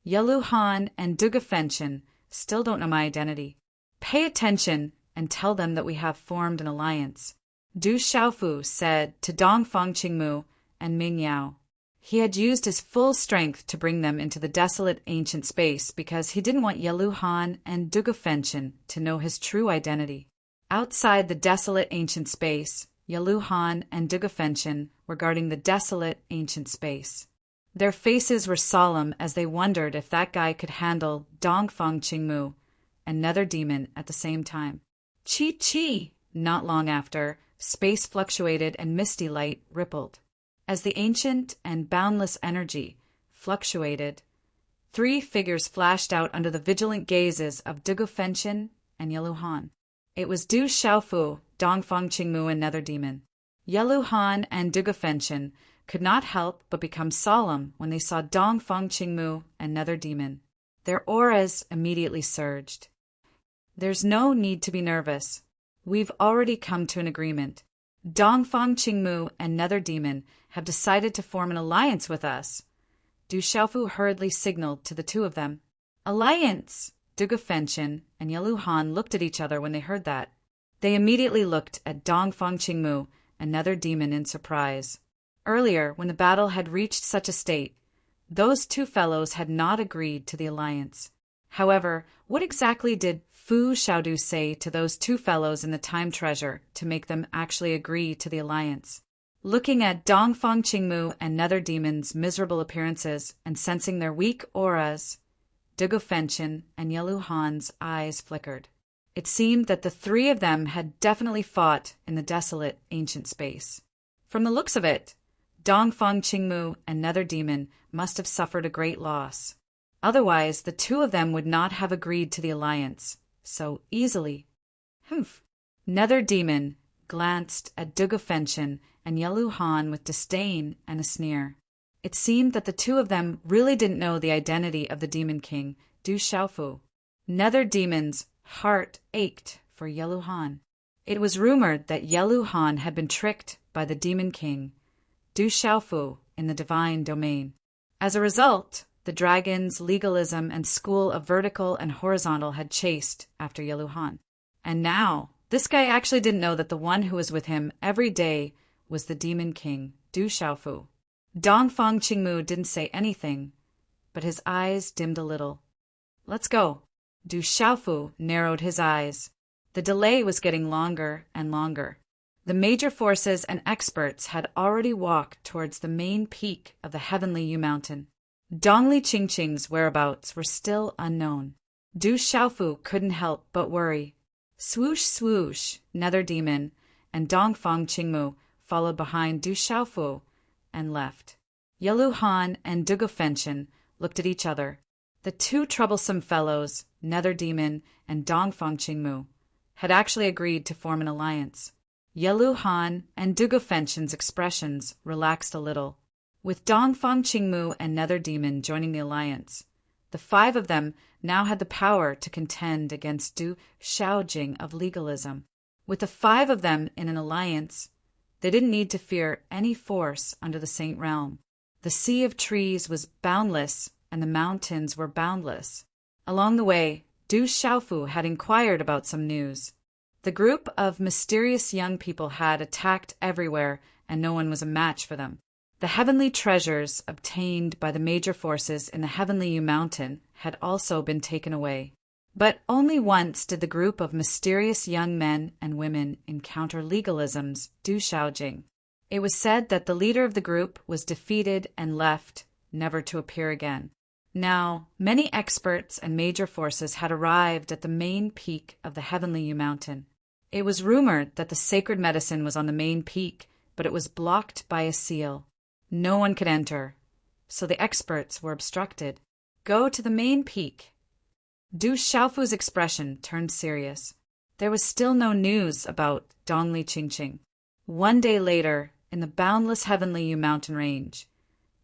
Yelu Han and Duga Fenshin still don't know my identity. Pay attention and tell them that we have formed an alliance, Du Xiaofu said to Dongfang Qingmu and Ming Yao. He had used his full strength to bring them into the desolate ancient space because he didn't want Yelu Han and Duga Fenshin to know his true identity. Outside the desolate ancient space, Yelu Han and Duga Fenshin were guarding the desolate ancient space. Their faces were solemn as they wondered if that guy could handle Dongfang Qingmu and Nether Demon at the same time. Chi! Not long after, space fluctuated and misty light rippled. As the ancient and boundless energy fluctuated, three figures flashed out under the vigilant gazes of Dugu Fenshin and Yelu Han. It was Du Xiaofu, Dongfang Qingmu, and Nether Demon. Yelu Han and Dugu Fenshin could not help but become solemn when they saw Dongfang Qingmu and Nether Demon. Their auras immediately surged. "There's no need to be nervous. We've already come to an agreement. Dongfang Qingmu and Nether Demon have decided to form an alliance with us." Du Xiaofu hurriedly signaled to the two of them. "Alliance!" Dugu Fenshin and Yelu Han looked at each other when they heard that. They immediately looked at Dongfang Qingmu and Nether Demon in surprise. Earlier, when the battle had reached such a state, those two fellows had not agreed to the alliance. However, what exactly did Fu Xiaodu say to those two fellows in the time treasure to make them actually agree to the alliance? Looking at Dongfang Qingmu and Nether Demon's miserable appearances and sensing their weak auras, Dugu Fenshin and Yelu Han's eyes flickered. It seemed that the three of them had definitely fought in the desolate ancient space. From the looks of it, Dongfang Qingmu and Nether Demon must have suffered a great loss. Otherwise, the two of them would not have agreed to the alliance so easily. Humph. Nether Demon glanced at Dugafenchen and Yellow Han with disdain and a sneer. It seemed that the two of them really didn't know the identity of the Demon King, Du Xiaofu. Nether Demon's heart ached for Yellow Han. It was rumored that Yellow Han had been tricked by the Demon King, Du Xiaofu, in the divine domain. As a result, the dragons, legalism, and school of vertical and horizontal had chased after Yellow Han. And now, this guy actually didn't know that the one who was with him every day was the Demon King, Du Xiaofu. Dongfang Qingmu didn't say anything, but his eyes dimmed a little. Let's go. Du Xiaofu narrowed his eyes. The delay was getting longer and longer. The major forces and experts had already walked towards the main peak of the heavenly Yu Mountain. Dongli Qingqing's whereabouts were still unknown. Du Xiaofu couldn't help but worry. Swoosh, swoosh, Nether Demon and Dongfang Qingmu followed behind Du Xiaofu and left. Yellow Han and Dugafenchen looked at each other. The two troublesome fellows, Nether Demon and Dongfang Qingmu, had actually agreed to form an alliance. Yellow Han and Dugafenchen's expressions relaxed a little. With Dongfang Qingmu and Nether Demon joining the alliance, the five of them now had the power to contend against Du Xiaojing of legalism. With the five of them in an alliance, they didn't need to fear any force under the Saint Realm. The sea of trees was boundless, and the mountains were boundless. Along the way, Du Xiaofu had inquired about some news. The group of mysterious young people had attacked everywhere, and no one was a match for them. The heavenly treasures obtained by the major forces in the heavenly Yu Mountain had also been taken away. But only once did the group of mysterious young men and women encounter legalism's Du Xiaojing. It was said that the leader of the group was defeated and left, never to appear again. Now, many experts and major forces had arrived at the main peak of the heavenly Yu Mountain. It was rumored that the sacred medicine was on the main peak, but it was blocked by a seal. No one could enter, so the experts were obstructed. Go to the main peak. Du Xiaofu's expression turned serious. There was still no news about Dongli Qingqing. One day later, in the boundless heavenly Yu Mountain range,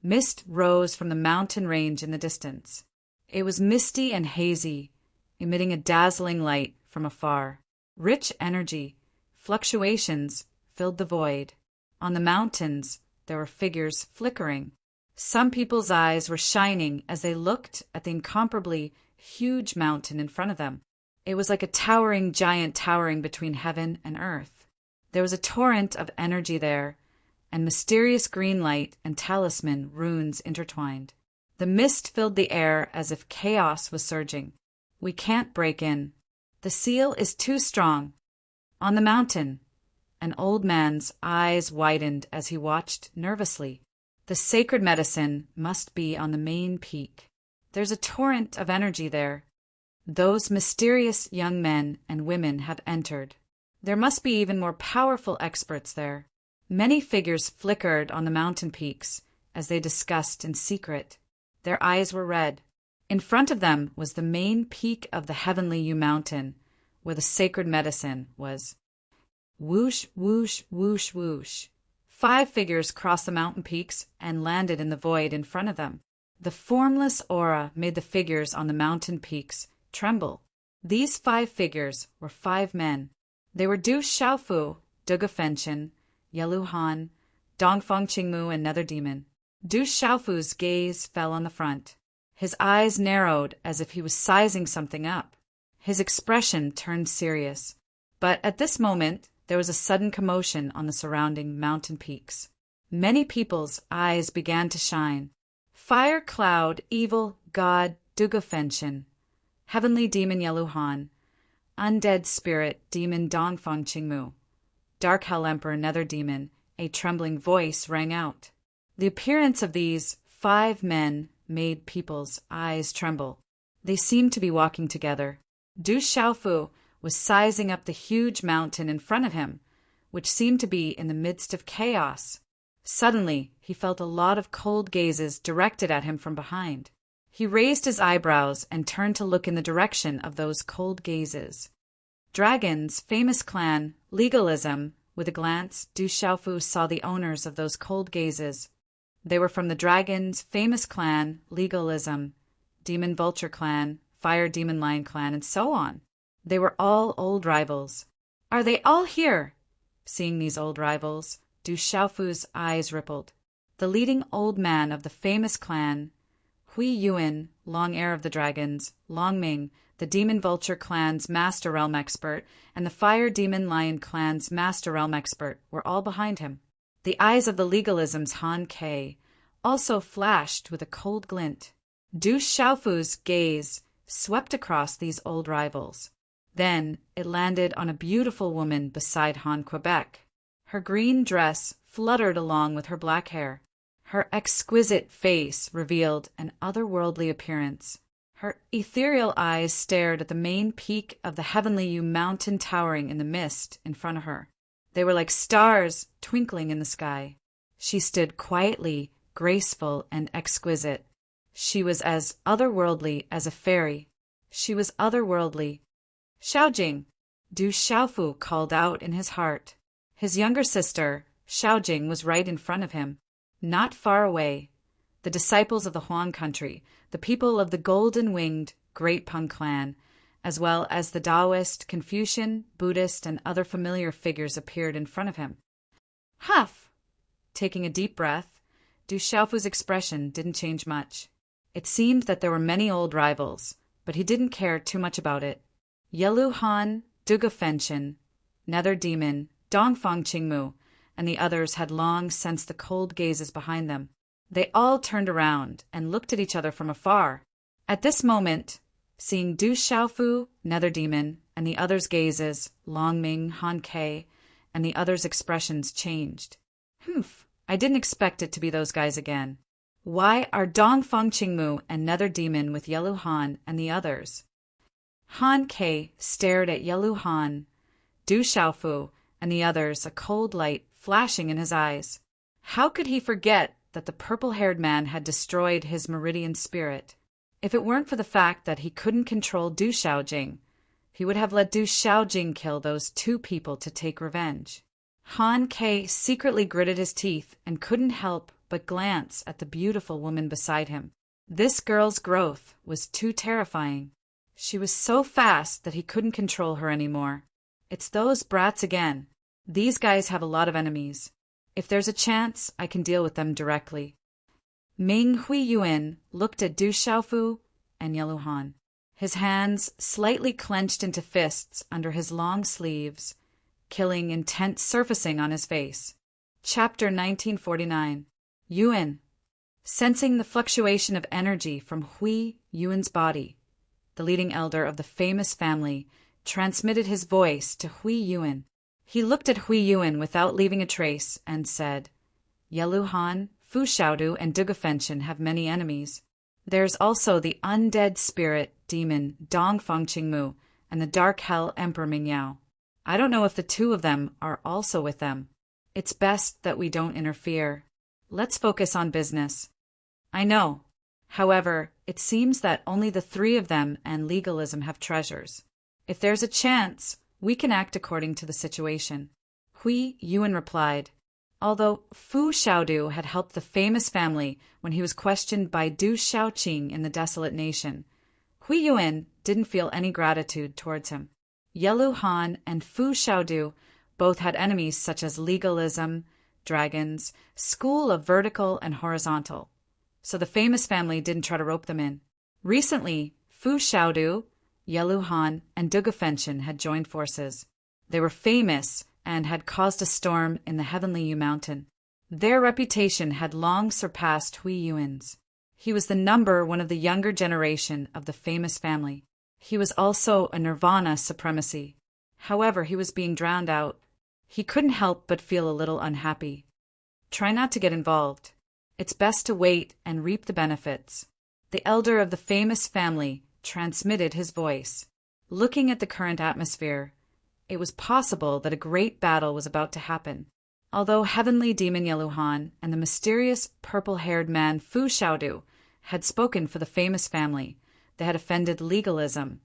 mist rose from the mountain range in the distance. It was misty and hazy, emitting a dazzling light from afar. Rich energy, fluctuations, filled the void. On the mountains, there were figures flickering. Some people's eyes were shining as they looked at the incomparably huge mountain in front of them. It was like a towering giant towering between heaven and earth. There was a torrent of energy there, and mysterious green light and talisman runes intertwined. The mist filled the air as if chaos was surging. We can't break in. The seal is too strong. On the mountain, an old man's eyes widened as he watched nervously. The sacred medicine must be on the main peak. There's a torrent of energy there. Those mysterious young men and women have entered. There must be even more powerful experts there. Many figures flickered on the mountain peaks as they discussed in secret. Their eyes were red. In front of them was the main peak of the heavenly Yu Mountain, where the sacred medicine was. Whoosh, whoosh, whoosh, whoosh. 5 figures crossed the mountain peaks and landed in the void in front of them. The formless aura made the figures on the mountain peaks tremble. These 5 figures were 5 men. They were Du Xiaofu, Dugafenchen, Yellow Han, Dongfang Qingmu, and Nether Demon. Du Xiaofu's gaze fell on the front. His eyes narrowed as if he was sizing something up. His expression turned serious. But at this moment, there was a sudden commotion on the surrounding mountain peaks. Many people's eyes began to shine. Fire Cloud, Evil God Dugafenchen, Heavenly Demon Yellow Han, Undead Spirit Demon Dongfang Qingmu, Dark Hell Emperor Nether Demon, a trembling voice rang out. The appearance of these 5 men made people's eyes tremble. They seemed to be walking together. Du Xiaofu was sizing up the huge mountain in front of him, which seemed to be in the midst of chaos. Suddenly, he felt a lot of cold gazes directed at him from behind. He raised his eyebrows and turned to look in the direction of those cold gazes. Dragons, famous clan, legalism. With a glance, Du Xiaofu saw the owners of those cold gazes. They were from the Dragons, famous clan, legalism, Demon Vulture clan, Fire Demon Lion clan, and so on. They were all old rivals. Are they all here? Seeing these old rivals, Du Xiaofu's eyes rippled. The leading old man of the famous clan, Hui Yuan, long heir of the dragons, Long Ming, the Demon Vulture clan's master realm expert, and the Fire Demon Lion clan's master realm expert were all behind him. The eyes of the legalism's Han Ke also flashed with a cold glint. Du Xiaofu's gaze swept across these old rivals. Then it landed on a beautiful woman beside Han Quebec. Her green dress fluttered along with her black hair. Her exquisite face revealed an otherworldly appearance. Her ethereal eyes stared at the main peak of the Heavenly Yu mountain towering in the mist in front of her. They were like stars twinkling in the sky. She stood quietly, graceful, and exquisite. She was as otherworldly as a fairy. She was otherworldly. Xiaojing, Du Xiaofu called out in his heart. His younger sister, Xiaojing, was right in front of him. Not far away, the disciples of the Huang country, the people of the golden-winged Great Peng clan, as well as the Taoist, Confucian, Buddhist, and other familiar figures appeared in front of him. Huff! Taking a deep breath, Du Xiaofu's expression didn't change much. It seemed that there were many old rivals, but he didn't care too much about it. Yelu Han, Duga Fenshin, Nether Demon, Dongfang Qingmu, and the others had long sensed the cold gazes behind them. They all turned around and looked at each other from afar. At this moment, seeing Du Xiaofu, Nether Demon, and the others' gazes, Long Ming, Han Ke, and the others' expressions changed. Humph, I didn't expect it to be those guys again. Why are Dongfang Qingmu and Nether Demon with Yelu Han and the others? Han Ke stared at Yelu Han, Du Xiaofu, and the others, a cold light flashing in his eyes. How could he forget that the purple-haired man had destroyed his meridian spirit? If it weren't for the fact that he couldn't control Du Xiaojing, he would have let Du Xiaojing kill those two people to take revenge. Han Ke secretly gritted his teeth and couldn't help but glance at the beautiful woman beside him. This girl's growth was too terrifying. She was so fast that he couldn't control her anymore. It's those brats again. These guys have a lot of enemies. If there's a chance, I can deal with them directly. Ming Hui Yuan looked at Du Xiaofu and Yelu Han. His hands slightly clenched into fists under his long sleeves, killing intent surfacing on his face. Chapter 1949. Yuan. Sensing the fluctuation of energy from Hui Yuan's body, the leading elder of the famous family transmitted his voice to Hui Yuan. He looked at Hui Yuan without leaving a trace and said, Yelu Han, Fu Xiaodu, and Duga Fenshin have many enemies. There's also the undead spirit demon Dongfang Qingmu and the dark hell Emperor Mingyao. I don't know if the two of them are also with them. It's best that we don't interfere. Let's focus on business. I know. However, it seems that only the three of them and legalism have treasures. If there's a chance, we can act according to the situation. Hui Yuan replied, although Fu Xiaodu had helped the famous family when he was questioned by Du Xiaoqing in the desolate nation, Hui Yuan didn't feel any gratitude towards him. Yelu Han and Fu Xiaodu both had enemies such as legalism, dragons, school of vertical and horizontal, so the famous family didn't try to rope them in. Recently, Fu Xiaodu, Yelu Han, and Duga Fenshin had joined forces. They were famous and had caused a storm in the Heavenly Yu Mountain. Their reputation had long surpassed Hui Yuan's. He was the number one of the younger generation of the famous family. He was also a nirvana supremacy. However, he was being drowned out. He couldn't help but feel a little unhappy. Try not to get involved. It's best to wait and reap the benefits. The elder of the famous family transmitted his voice. Looking at the current atmosphere, it was possible that a great battle was about to happen. Although Heavenly Demon Yelu Han and the mysterious purple-haired man Fu Xiaodu had spoken for the famous family, they had offended legalism,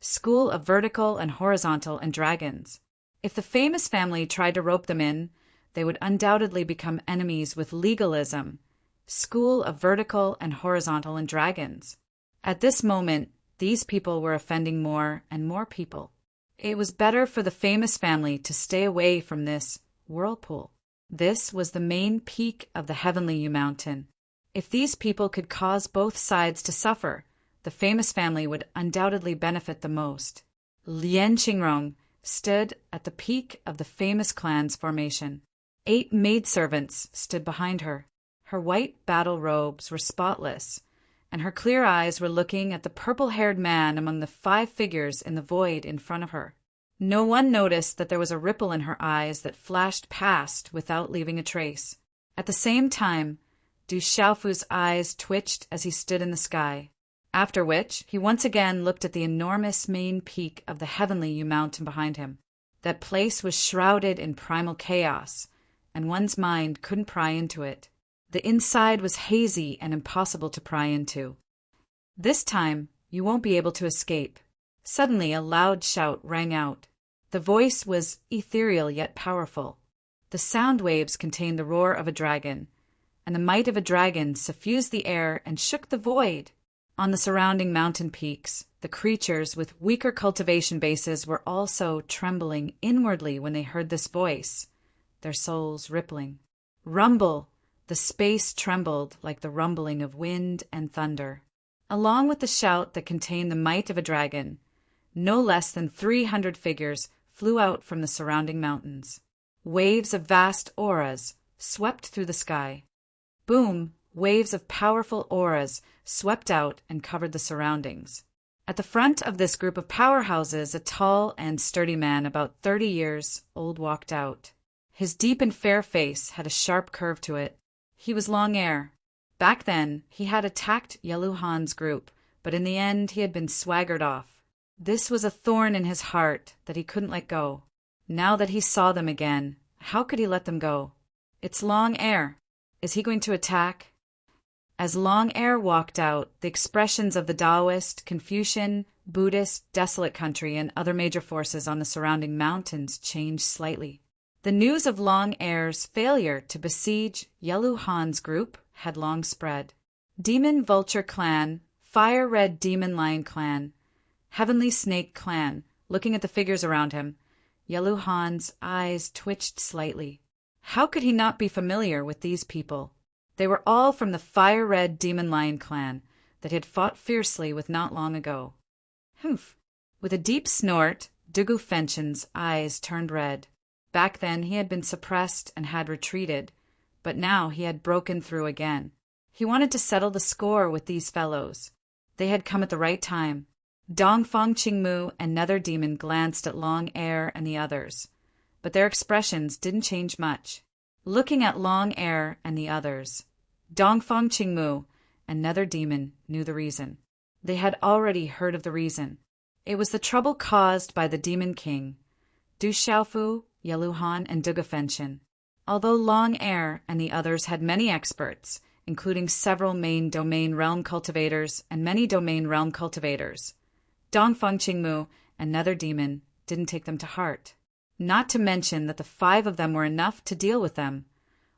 School of Vertical and Horizontal and Dragons. If the famous family tried to rope them in, they would undoubtedly become enemies with legalism. School of Vertical and Horizontal and Dragons. At this moment, these people were offending more and more people. It was better for the famous family to stay away from this whirlpool. This was the main peak of the heavenly mountain. If these people could cause both sides to suffer, the famous family would undoubtedly benefit the most. Lien Qingrong stood at the peak of the famous clan's formation. 8 maidservants stood behind her. Her white battle robes were spotless, and her clear eyes were looking at the purple-haired man among the 5 figures in the void in front of her. No one noticed that there was a ripple in her eyes that flashed past without leaving a trace. At the same time, Du Xiaofu's eyes twitched as he stood in the sky, after which he once again looked at the enormous main peak of the heavenly mountain behind him. That place was shrouded in primal chaos, and one's mind couldn't pry into it. The inside was hazy and impossible to pry into. This time, you won't be able to escape. Suddenly, a loud shout rang out. The voice was ethereal yet powerful. The sound waves contained the roar of a dragon, and the might of a dragon suffused the air and shook the void. On the surrounding mountain peaks, the creatures with weaker cultivation bases were also trembling inwardly when they heard this voice, their souls rippling. Rumble! The space trembled like the rumbling of wind and thunder. Along with the shout that contained the might of a dragon, no less than 300 figures flew out from the surrounding mountains. Waves of vast auras swept through the sky. Boom! Waves of powerful auras swept out and covered the surroundings. At the front of this group of powerhouses, a tall and sturdy man about 30 years old walked out. His deep and fair face had a sharp curve to it. He was Long Air. Back then, he had attacked Yelu Han's group, but in the end he had been swaggered off. This was a thorn in his heart that he couldn't let go. Now that he saw them again, how could he let them go? It's Long Air. Is he going to attack? As Long Air walked out, the expressions of the Taoist, Confucian, Buddhist, desolate country, and other major forces on the surrounding mountains changed slightly. The news of Long Air's failure to besiege Yelu Han's group had long spread. Demon Vulture Clan, Fire Red Demon Lion Clan, Heavenly Snake Clan. Looking at the figures around him, Yelu Han's eyes twitched slightly. How could he not be familiar with these people? They were all from the Fire Red Demon Lion Clan that had fought fiercely with not long ago. Humph! With a deep snort, Dugu Fenshin's eyes turned red. Back then he had been suppressed and had retreated, but now he had broken through again. He wanted to settle the score with these fellows. They had come at the right time. Dongfang Qingmu and Nether Demon glanced at Long Air and the others, but their expressions didn't change much. Looking at Long Air and the others, Dongfang Qingmu and Nether Demon knew the reason. They had already heard of the reason. It was the trouble caused by the Demon King, Du Xiaofu, Yelu Han, and Dugu Fenshin. Although Long Air and the others had many experts, including several main domain realm cultivators and many domain realm cultivators, Dongfang Qingmu and Nether Demon didn't take them to heart. Not to mention that the 5 of them were enough to deal with them.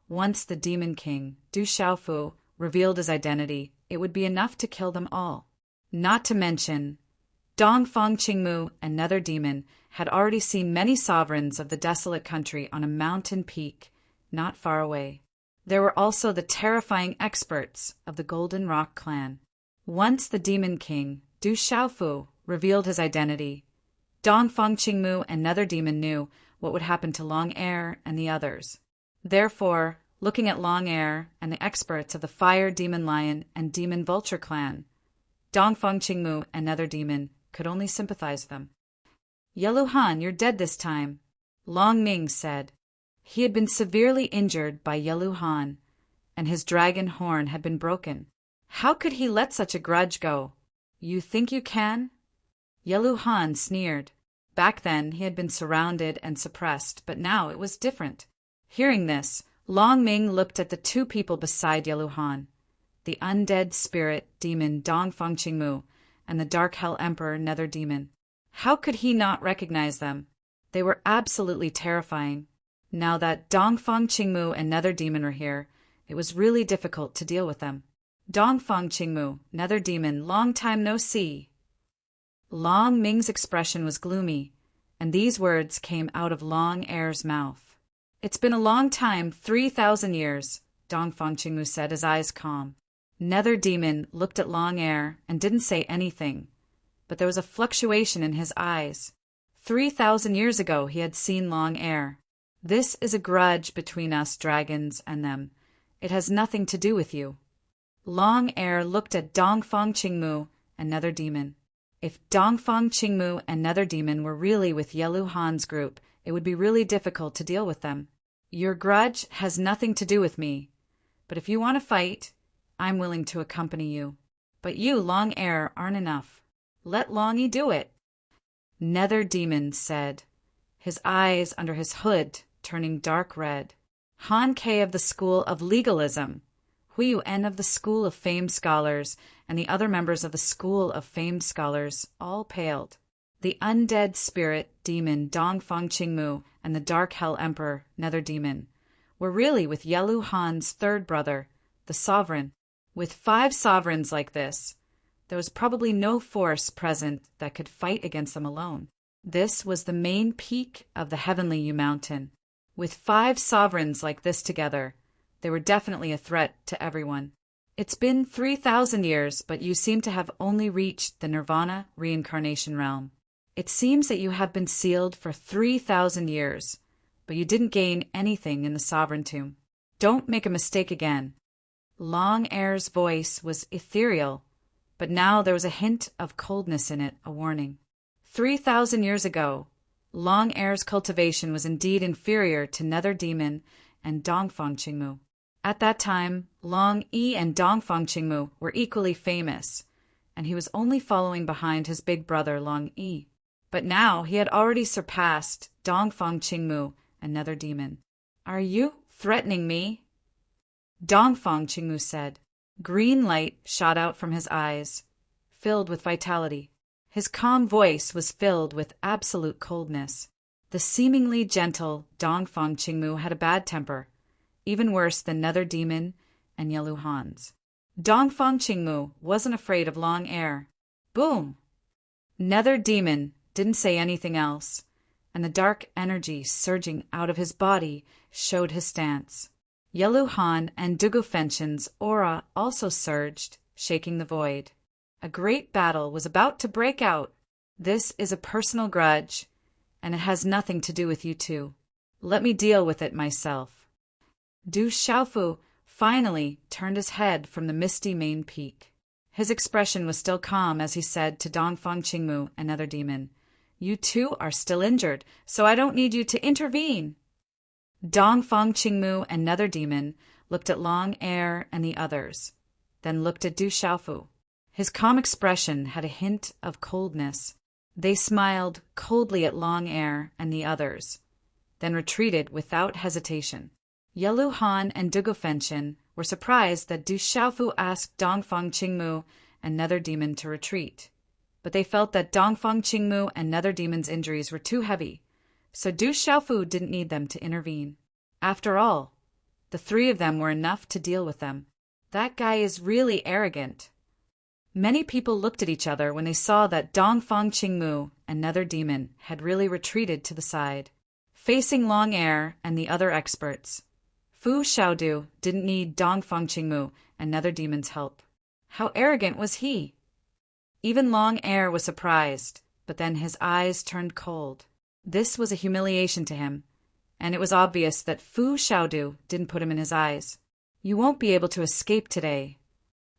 Once the Demon King, Du Xiaofu, revealed his identity, it would be enough to kill them all. Not to mention, Dongfang Qingmu and Nether Demon had already seen many sovereigns of the desolate country on a mountain peak not far away. There were also the terrifying experts of the Golden Rock clan. Once the Demon King, Du Xiaofu, revealed his identity, Dongfang Qingmu and Nether Demon knew what would happen to Long Air and the others. Therefore, looking at Long Air and the experts of the Fire Demon Lion and Demon Vulture clan, Dongfang Qingmu and Nether Demon could only sympathize with them. Yelu Han, you're dead this time, Long Ning said. He had been severely injured by Yelu Han, and his dragon horn had been broken. How could he let such a grudge go? You think you can? Yelu Han sneered. Back then he had been surrounded and suppressed, but now it was different. Hearing this, Long Ming looked at the 2 people beside Yelu Han, the undead spirit demon Dongfang Qingmu and the Dark Hell Emperor Nether Demon. How could he not recognize them? They were absolutely terrifying. Now that Dongfang Qingmu and Nether Demon were here, it was really difficult to deal with them. Dongfang Qingmu, Nether Demon, long time no see. Long Ming's expression was gloomy, and these words came out of Long Air's mouth. It's been a long time, 3,000 years, Dongfang Qingmu said, his eyes calm. Nether Demon looked at Long Air and didn't say anything, but there was a fluctuation in his eyes. 3,000 years ago he had seen Long Air. This is a grudge between us dragons and them. It has nothing to do with you. Long Air looked at Dongfang Qingmu and Nether Demon. If Dongfang Qingmu and Nether Demon were really with Yelu Han's group, it would be really difficult to deal with them. Your grudge has nothing to do with me, but if you want to fight, I'm willing to accompany you. But you, Long Air, aren't enough. Let Longy do it. Nether Demon said, his eyes under his hood turning dark red. Han Ke of the School of Legalism, Hui En of the School of Famed Scholars, and the other members of the School of Famed Scholars all paled. The undead spirit demon Dongfang Qingmu and the Dark Hell Emperor Nether Demon were really with Yelu Han's third brother, the Sovereign. With 5 sovereigns like this, there was probably no force present that could fight against them alone. This was the main peak of the Heavenly U Mountain. With 5 sovereigns like this together, they were definitely a threat to everyone. It's been 3,000 years, but you seem to have only reached the Nirvana reincarnation realm. It seems that you have been sealed for 3,000 years, but you didn't gain anything in the Sovereign Tomb. Don't make a mistake again. Long Air's voice was ethereal, but now there was a hint of coldness in it, a warning. 3,000 years ago, Long Air's cultivation was indeed inferior to Nether Demon and Dongfang Qingmu. At that time, Long Yi and Dongfang Qingmu were equally famous, and he was only following behind his big brother Long Yi. But now he had already surpassed Dongfang Qingmu and Nether Demon. Are you threatening me? Dongfang Qingmu said. Green light shot out from his eyes, filled with vitality. His calm voice was filled with absolute coldness. The seemingly gentle Dongfang Qingmu had a bad temper, even worse than Nether Demon and Yelu Han's. Dongfang Qingmu wasn't afraid of Long Air. Boom! Nether Demon didn't say anything else, and the dark energy surging out of his body showed his stance. Yelu Han and Dugu Fenshin's aura also surged, shaking the void. A great battle was about to break out. This is a personal grudge, and it has nothing to do with you two. Let me deal with it myself. Du Xiaofu finally turned his head from the misty main peak. His expression was still calm as he said to Dongfang Qingmu and Nether Demon, You two are still injured, so I don't need you to intervene. Dongfang Qingmu and Nether Demon looked at Long Air and the others, then looked at Du Xiaofu. His calm expression had a hint of coldness. They smiled coldly at Long Air and the others, then retreated without hesitation. Yelu Han and Dugu Fenshin were surprised that Du Xiaofu asked Dongfang Qingmu and Nether Demon to retreat, but they felt that Dongfang Qingmu and Nether Demon's injuries were too heavy, so Du Xiaofu didn't need them to intervene. After all, the 3 of them were enough to deal with them. That guy is really arrogant. Many people looked at each other when they saw that Dongfang Qingmu and Nether Demon had really retreated to the side, facing Long Air and the other experts. Fu Xiaodu didn't need Dongfang Qingmu and Nether Demon's help. How arrogant was he? Even Long Air was surprised, but then his eyes turned cold. This was a humiliation to him, and it was obvious that Fu Xiaodu didn't put him in his eyes. You won't be able to escape today.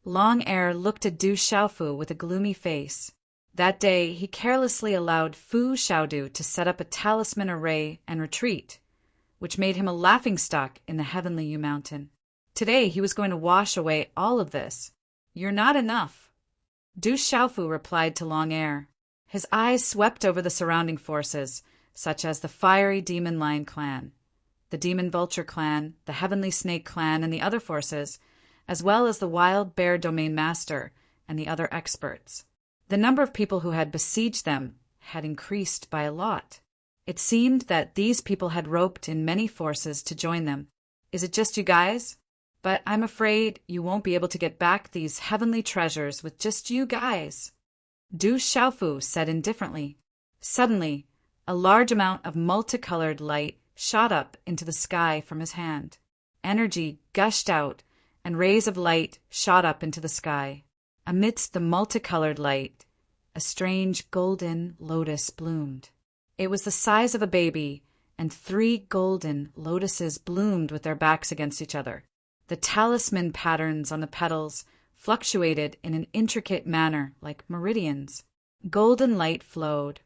Long Air looked at Du Xiaofu with a gloomy face. That day, he carelessly allowed Fu Xiaodu to set up a talisman array and retreat, which made him a laughingstock in the Heavenly U Mountain. Today, he was going to wash away all of this. You're not enough. Du Xiaofu replied to Long Air. His eyes swept over the surrounding forces, such as the Fiery Demon Lion Clan, the Demon Vulture Clan, the Heavenly Snake Clan, and the other forces, as well as the Wild Bear Domain Master and the other experts. The number of people who had besieged them had increased by a lot. It seemed that these people had roped in many forces to join them. Is it just you guys? But I'm afraid you won't be able to get back these heavenly treasures with just you guys. Du Xiaofu said indifferently. Suddenly, a large amount of multicolored light shot up into the sky from his hand. Energy gushed out, and rays of light shot up into the sky. Amidst the multicolored light, a strange golden lotus bloomed. It was the size of a baby, and 3 golden lotuses bloomed with their backs against each other. The talisman patterns on the petals fluctuated in an intricate manner like meridians. Golden light flowed,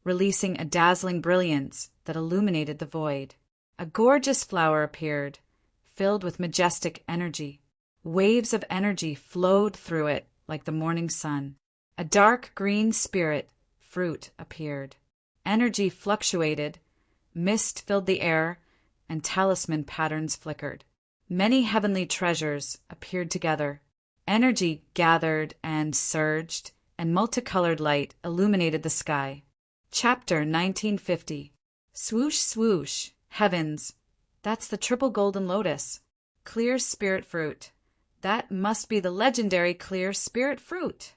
releasing a dazzling brilliance that illuminated the void. A gorgeous flower appeared, filled with majestic energy. Waves of energy flowed through it like the morning sun. A dark green spirit fruit appeared. Energy fluctuated, mist filled the air, and talisman patterns flickered. Many heavenly treasures appeared together. Energy gathered and surged, and multicolored light illuminated the sky. Chapter 1950. Swoosh, swoosh, heavens. That's the triple golden lotus. Clear spirit fruit. That must be the legendary clear spirit fruit.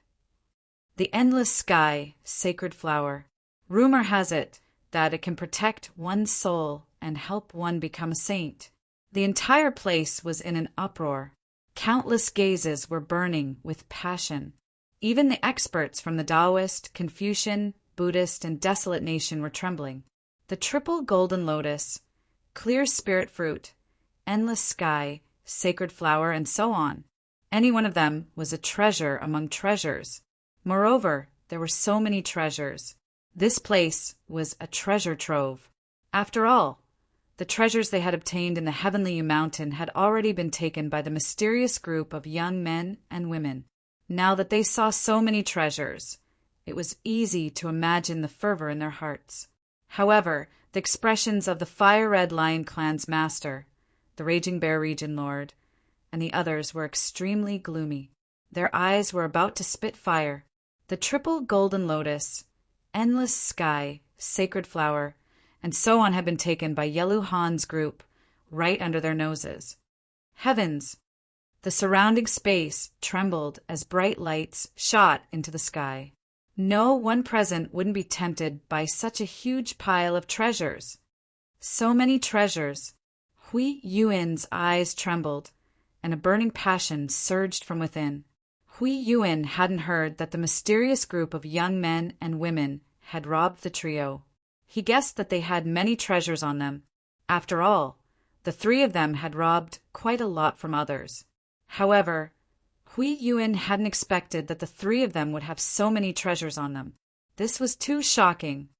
The endless sky, sacred flower. Rumor has it that it can protect one's soul and help one become a saint. The entire place was in an uproar. Countless gazes were burning with passion. Even the experts from the Taoist, Confucian, Buddhist, and Desolate Nation were trembling. The triple golden lotus, clear spirit fruit, endless sky, sacred flower, and so on. Any one of them was a treasure among treasures. Moreover, there were so many treasures. This place was a treasure trove. After all, the treasures they had obtained in the Heavenly Mountain had already been taken by the mysterious group of young men and women. Now that they saw so many treasures, it was easy to imagine the fervor in their hearts. However, the expressions of the Fire Red Lion clan's master, the Raging Bear Region Lord, and the others were extremely gloomy. Their eyes were about to spit fire. The triple golden lotus, endless sky, sacred flower, and so on had been taken by Yelu Han's group right under their noses. Heavens! The surrounding space trembled as bright lights shot into the sky. No one present wouldn't be tempted by such a huge pile of treasures. So many treasures. Hui Yuan's eyes trembled, and a burning passion surged from within. Hui Yuan hadn't heard that the mysterious group of young men and women had robbed the trio. He guessed that they had many treasures on them. After all, the 3 of them had robbed quite a lot from others. However, Hui Yuan hadn't expected that the 3 of them would have so many treasures on them. This was too shocking.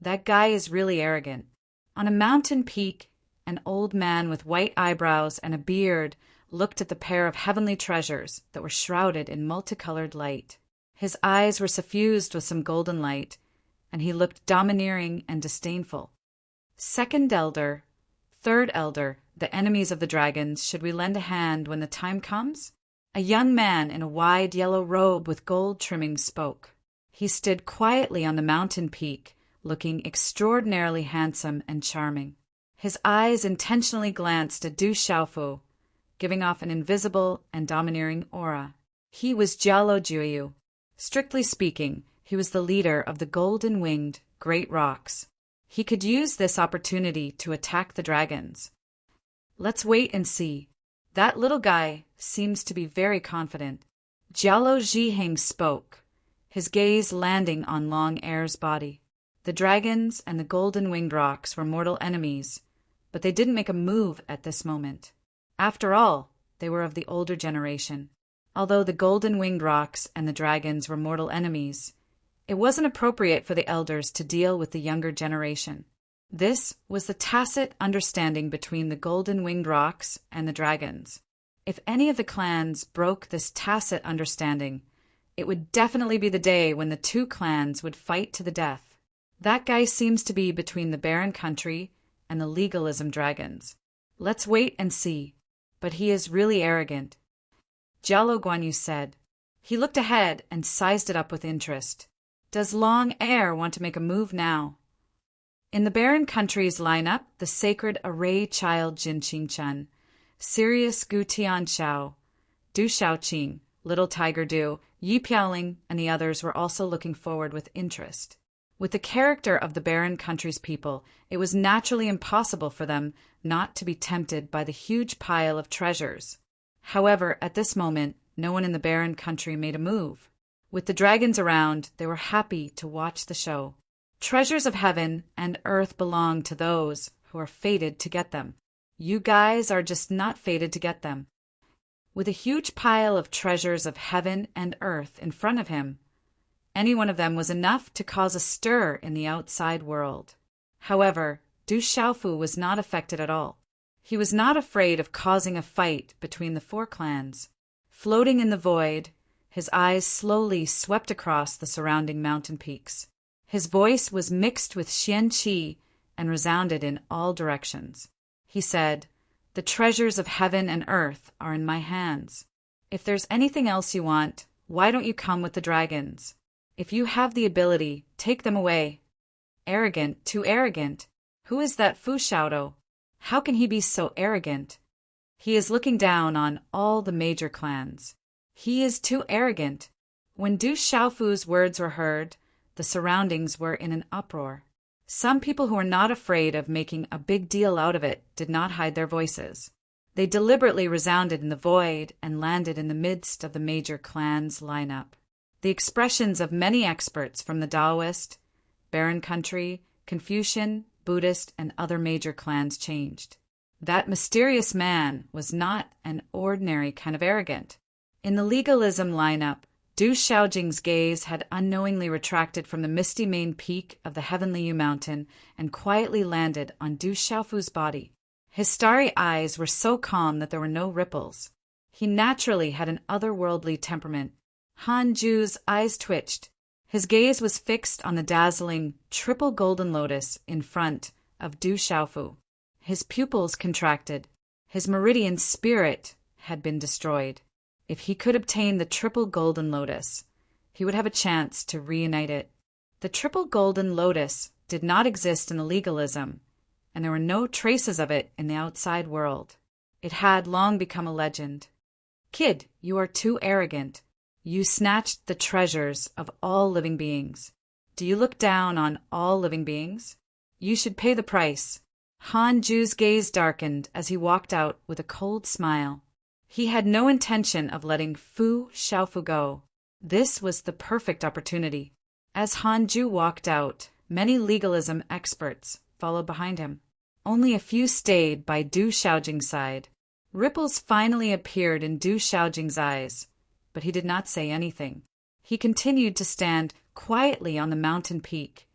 That guy is really arrogant. On a mountain peak, an old man with white eyebrows and a beard looked at the pair of heavenly treasures that were shrouded in multicolored light. His eyes were suffused with some golden light, and he looked domineering and disdainful. Second elder, third elder, the enemies of the dragons, should we lend a hand when the time comes? A young man in a wide yellow robe with gold trimmings spoke. He stood quietly on the mountain peak, looking extraordinarily handsome and charming. His eyes intentionally glanced at Du Xiaofu, giving off an invisible and domineering aura. He was Jialo Juyu. Strictly speaking, he was the leader of the golden-winged great rocks. He could use this opportunity to attack the dragons. Let's wait and see. That little guy seems to be very confident. Jialo Zhiheng spoke, his gaze landing on Long Air's body. The dragons and the golden-winged rocks were mortal enemies, but they didn't make a move at this moment. After all, they were of the older generation. Although the golden-winged rocks and the dragons were mortal enemies, it wasn't appropriate for the elders to deal with the younger generation. This was the tacit understanding between the golden-winged rocks and the dragons. If any of the clans broke this tacit understanding, it would definitely be the day when the 2 clans would fight to the death. That guy seems to be between the barren country and the legalism dragons. Let's wait and see. But he is really arrogant. Jialo Guanyu said. He looked ahead and sized it up with interest. Does Long Air want to make a move now? In the barren countries lineup, the sacred array child Jin Qing Chun, Sirius Gu Tian Xiao, Du Xiaoqing, Little Tiger Du, Yi Piaoling, and the others were also looking forward with interest. With the character of the barren country's people, it was naturally impossible for them not to be tempted by the huge pile of treasures. However, at this moment, no one in the barren country made a move. With the dragons around, they were happy to watch the show. Treasures of heaven and earth belong to those who are fated to get them. You guys are just not fated to get them. With a huge pile of treasures of heaven and earth in front of him, any one of them was enough to cause a stir in the outside world. However, Du Xiaofu was not affected at all. He was not afraid of causing a fight between the four clans. Floating in the void, his eyes slowly swept across the surrounding mountain peaks. His voice was mixed with Xian Qi and resounded in all directions. He said, "The treasures of heaven and earth are in my hands. If there's anything else you want, why don't you come with the dragons? If you have the ability, take them away." Arrogant, too arrogant. Who is that Fu Xiaodo? How can he be so arrogant? He is looking down on all the major clans. He is too arrogant. When Du Xiaofu's words were heard, the surroundings were in an uproar. Some people who were not afraid of making a big deal out of it did not hide their voices. They deliberately resounded in the void and landed in the midst of the major clans' lineup. The expressions of many experts from the Taoist, Barren Country, Confucian, Buddhist, and other major clans changed. That mysterious man was not an ordinary kind of arrogant. In the legalism lineup, Du Xiaojing's gaze had unknowingly retracted from the misty main peak of the Heavenly Yu Mountain and quietly landed on Du Xiaofu's body. His starry eyes were so calm that there were no ripples. He naturally had an otherworldly temperament. Han Ju's eyes twitched. His gaze was fixed on the dazzling triple golden lotus in front of Du Xiaofu. His pupils contracted. His meridian spirit had been destroyed. If he could obtain the triple golden lotus, he would have a chance to reunite it. The triple golden lotus did not exist in the legalism, and there were no traces of it in the outside world. It had long become a legend. "Kid, you are too arrogant. You snatched the treasures of all living beings. Do you look down on all living beings? You should pay the price." Han Ju's gaze darkened as he walked out with a cold smile. He had no intention of letting Fu Xiaofu go. This was the perfect opportunity. As Han Ju walked out, many legalism experts followed behind him. Only a few stayed by Du Xiaojing's side. Ripples finally appeared in Du Xiaojing's eyes, but he did not say anything. He continued to stand quietly on the mountain peak,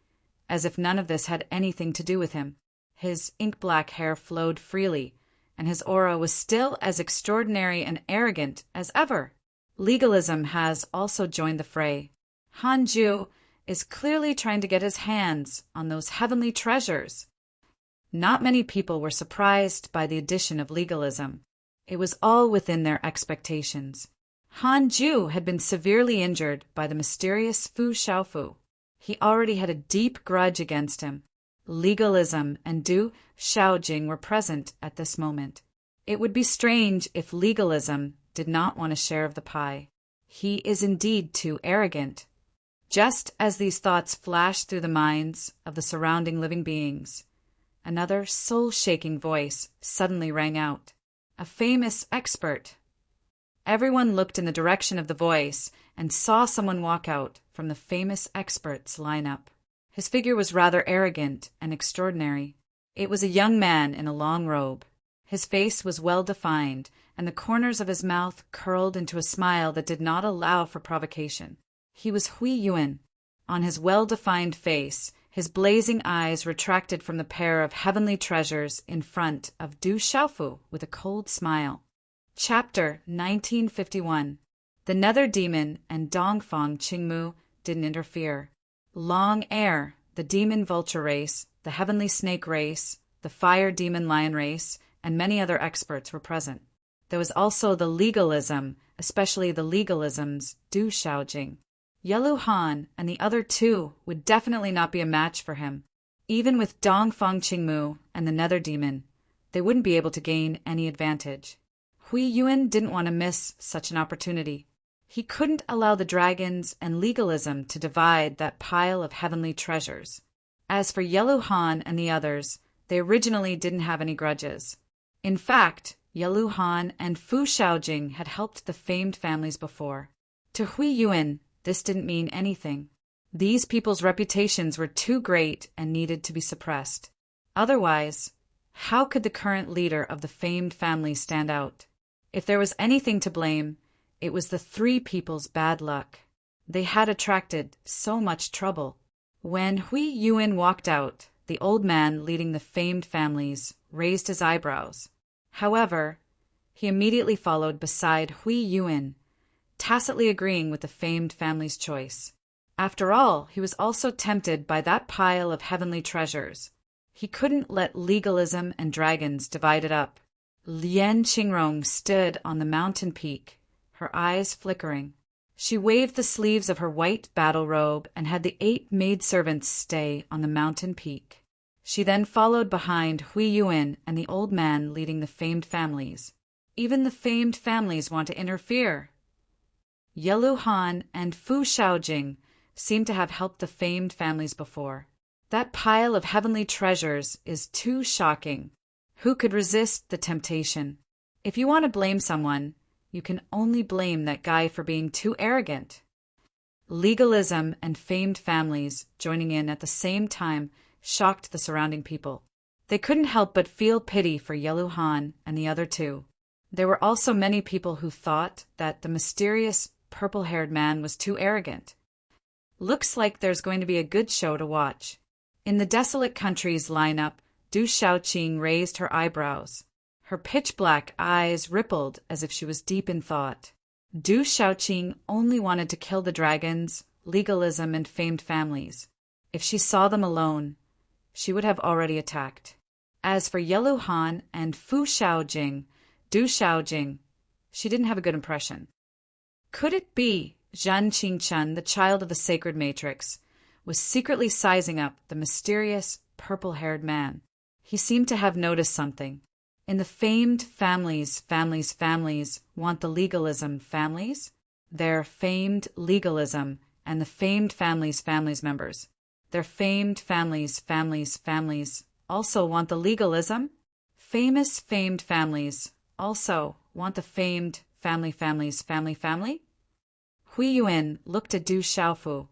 as if none of this had anything to do with him. His ink-black hair flowed freely, and his aura was still as extraordinary and arrogant as ever. Legalism has also joined the fray. Han Ju is clearly trying to get his hands on those heavenly treasures. Not many people were surprised by the addition of legalism. It was all within their expectations. Han Ju had been severely injured by the mysterious Fu Xiaofu. He already had a deep grudge against him. Legalism and Du Xiaojing were present at this moment. It would be strange if legalism did not want a share of the pie. He is indeed too arrogant. Just as these thoughts flashed through the minds of the surrounding living beings, another soul-shaking voice suddenly rang out. A famous expert. Everyone looked in the direction of the voice and saw someone walk out from the famous expert's lineup. His figure was rather arrogant and extraordinary. It was a young man in a long robe. His face was well-defined, and the corners of his mouth curled into a smile that did not allow for provocation. He was Hui Yuan. On his well-defined face, his blazing eyes retracted from the pair of heavenly treasures in front of Du Xiaofu with a cold smile. Chapter 1951. The Nether Demon and Dongfang Qingmu didn't interfere. Long Air, the demon vulture race, the heavenly snake race, the fire demon lion race, and many other experts were present. There was also the legalism, especially the legalism's Du Xiaojing. Yelu Han and the other two would definitely not be a match for him. Even with Dongfang Qingmu and the Nether Demon, they wouldn't be able to gain any advantage. Hui Yuan didn't want to miss such an opportunity. He couldn't allow the dragons and legalism to divide that pile of heavenly treasures. As for Yelu Han and the others, they originally didn't have any grudges. In fact, Yelu Han and Fu Shaojing had helped the famed families before. To Hui Yuan, this didn't mean anything. These people's reputations were too great and needed to be suppressed. Otherwise, how could the current leader of the famed family stand out? If there was anything to blame, it was the three people's bad luck. They had attracted so much trouble. When Hui Yuan walked out, the old man leading the famed families raised his eyebrows. However, he immediately followed beside Hui Yuan, tacitly agreeing with the famed family's choice. After all, he was also tempted by that pile of heavenly treasures. He couldn't let legalism and dragons divide it up. Lian Qingrong stood on the mountain peak, her eyes flickering. She waved the sleeves of her white battle robe and had the 8 maidservants stay on the mountain peak. She then followed behind Hui Yuan and the old man leading the famed families. Even the famed families want to interfere. Yelu Han and Fu Shaojing seem to have helped the famed families before. That pile of heavenly treasures is too shocking. Who could resist the temptation? If you want to blame someone, you can only blame that guy for being too arrogant. Legalism and famed families joining in at the same time shocked the surrounding people. They couldn't help but feel pity for Yelu Han and the other two. There were also many people who thought that the mysterious purple-haired man was too arrogant. Looks like there's going to be a good show to watch. In the Desolate Countries lineup, Du Shaoqing raised her eyebrows. Her pitch-black eyes rippled as if she was deep in thought. Du Shaoqing only wanted to kill the dragons, legalism, and famed families. If she saw them alone, she would have already attacked. As for Yelu Han and Fu Shaojing, Du Shaojing, she didn't have a good impression. Could it be Zhan Qingchen, the child of the sacred matrix, was secretly sizing up the mysterious purple-haired man? He seemed to have noticed something. In the famed families want the legalism families? Their famed legalism and the famed families members. Their famed families also want the legalism? Famous famed families also want the famed family? Hui Yuan looked at Du Xiaofu.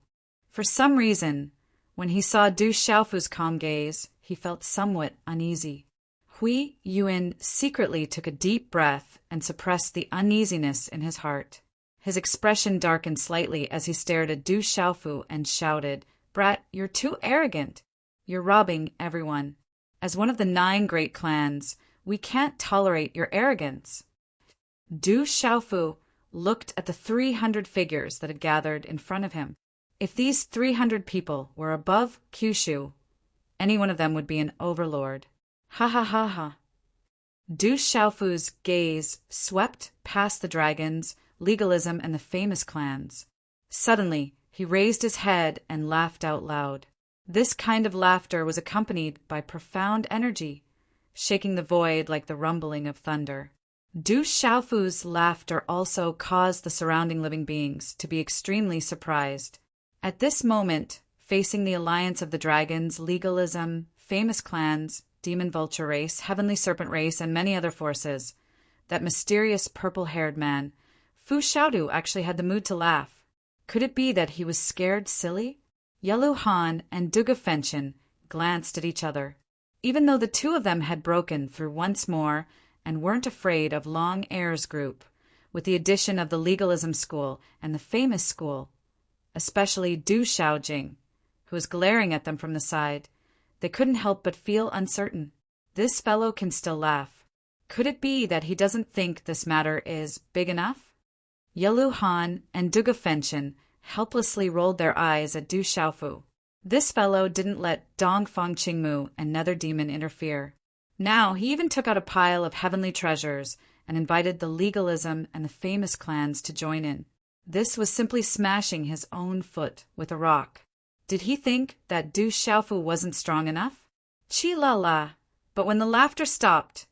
For some reason, when he saw Du Xiaofu's calm gaze, he felt somewhat uneasy. Hui Yuan secretly took a deep breath and suppressed the uneasiness in his heart. His expression darkened slightly as he stared at Du Xiaofu and shouted, "Brat, you're too arrogant. You're robbing everyone. As one of the 9 great clans, we can't tolerate your arrogance." Du Xiaofu looked at the 300 figures that had gathered in front of him. If these 300 people were above Kyushu, any one of them would be an overlord. Ha ha ha ha. Du Xiaofu's gaze swept past the dragons, legalism, and the famous clans. Suddenly, he raised his head and laughed out loud. This kind of laughter was accompanied by profound energy, shaking the void like the rumbling of thunder. Du Xiaofu's laughter also caused the surrounding living beings to be extremely surprised. At this moment, facing the alliance of the dragons, legalism, famous clans, demon vulture race, heavenly serpent race, and many other forces, that mysterious purple-haired man, Fu Shaodu actually had the mood to laugh. Could it be that he was scared silly? Yelu Han and Duga Fenchen glanced at each other. Even though the two of them had broken through once more and weren't afraid of Long Air's group, with the addition of the legalism school and the famous school, especially Du Shaojing, who was glaring at them from the side, they couldn't help but feel uncertain. This fellow can still laugh. Could it be that he doesn't think this matter is big enough? Yelu Han and Duga Fenchen helplessly rolled their eyes at Du Xiaofu. This fellow didn't let Dongfang Qingmu and Nether Demon interfere. Now he even took out a pile of heavenly treasures and invited the legalism and the famous clans to join in. This was simply smashing his own foot with a rock. Did he think that Du Xiaofu wasn't strong enough? Chi la la! But when the laughter stopped,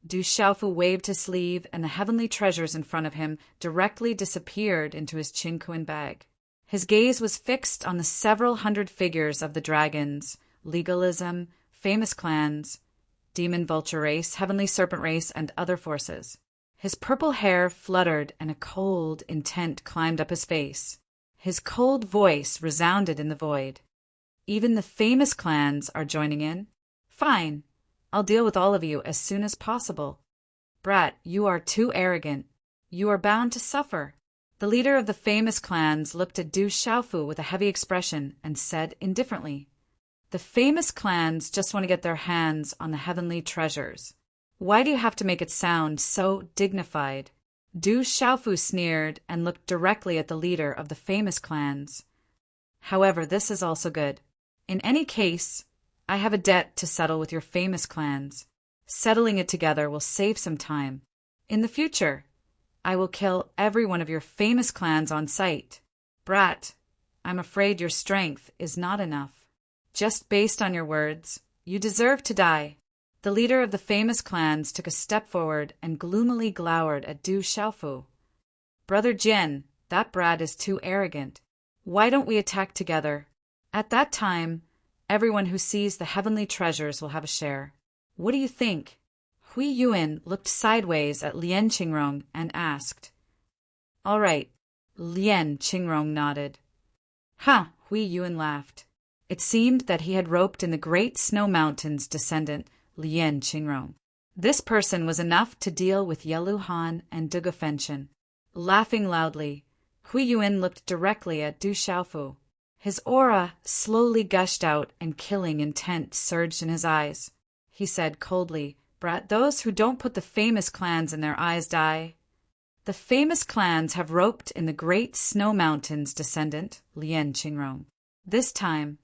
Du Xiaofu waved his sleeve and the heavenly treasures in front of him directly disappeared into his Qinquan bag. His gaze was fixed on the several hundred figures of the dragons, legalism, famous clans, demon vulture race, heavenly serpent race, and other forces. His purple hair fluttered and a cold intent climbed up his face. His cold voice resounded in the void. Even the famous clans are joining in? Fine. I'll deal with all of you as soon as possible. Brat, you are too arrogant. You are bound to suffer. The leader of the famous clans looked at Du Xiaofu with a heavy expression and said indifferently, "The famous clans just want to get their hands on the heavenly treasures. Why do you have to make it sound so dignified?" Du Xiaofu sneered and looked directly at the leader of the famous clans. "However, this is also good. In any case, I have a debt to settle with your famous clans. Settling it together will save some time. In the future, I will kill every one of your famous clans on sight. Brat, I'm afraid your strength is not enough. Just based on your words, you deserve to die." The leader of the famous clans took a step forward and gloomily glowered at Du Xiaofu. "Brother Jin, that brat is too arrogant. Why don't we attack together? At that time, everyone who sees the heavenly treasures will have a share. What do you think?" Hui Yuan looked sideways at Lien Qingrong and asked. "All right." Lien Qingrong nodded. "Ha!" Hui Yuan laughed. It seemed that he had roped in the great snow mountains descendant, Lien Qingrong. This person was enough to deal with Yelu Han and Duge Fenshin. Laughing loudly, Hui Yuan looked directly at Du Xiaofu. His aura slowly gushed out and killing intent surged in his eyes. He said coldly, "Brat, those who don't put the famous clans in their eyes die." "The famous clans have roped in the great snow mountains descendant, Lien Qingrong. This time,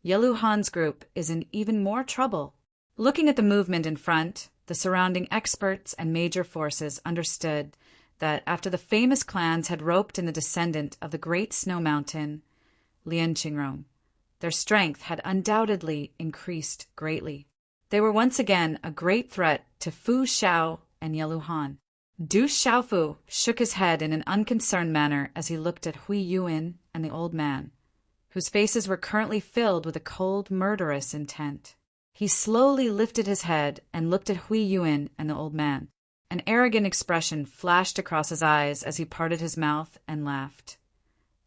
Yelu Han's group is in even more trouble." Looking at the movement in front, the surrounding experts and major forces understood that after the famous clans had roped in the descendant of the great snow mountain, Lien Qingrong, their strength had undoubtedly increased greatly. They were once again a great threat to Fu Xiao and Yelu Han. Du Xiaofu shook his head in an unconcerned manner as he looked at Hui Yuan and the old man, whose faces were currently filled with a cold, murderous intent. He slowly lifted his head and looked at Hui Yuan and the old man. An arrogant expression flashed across his eyes as he parted his mouth and laughed.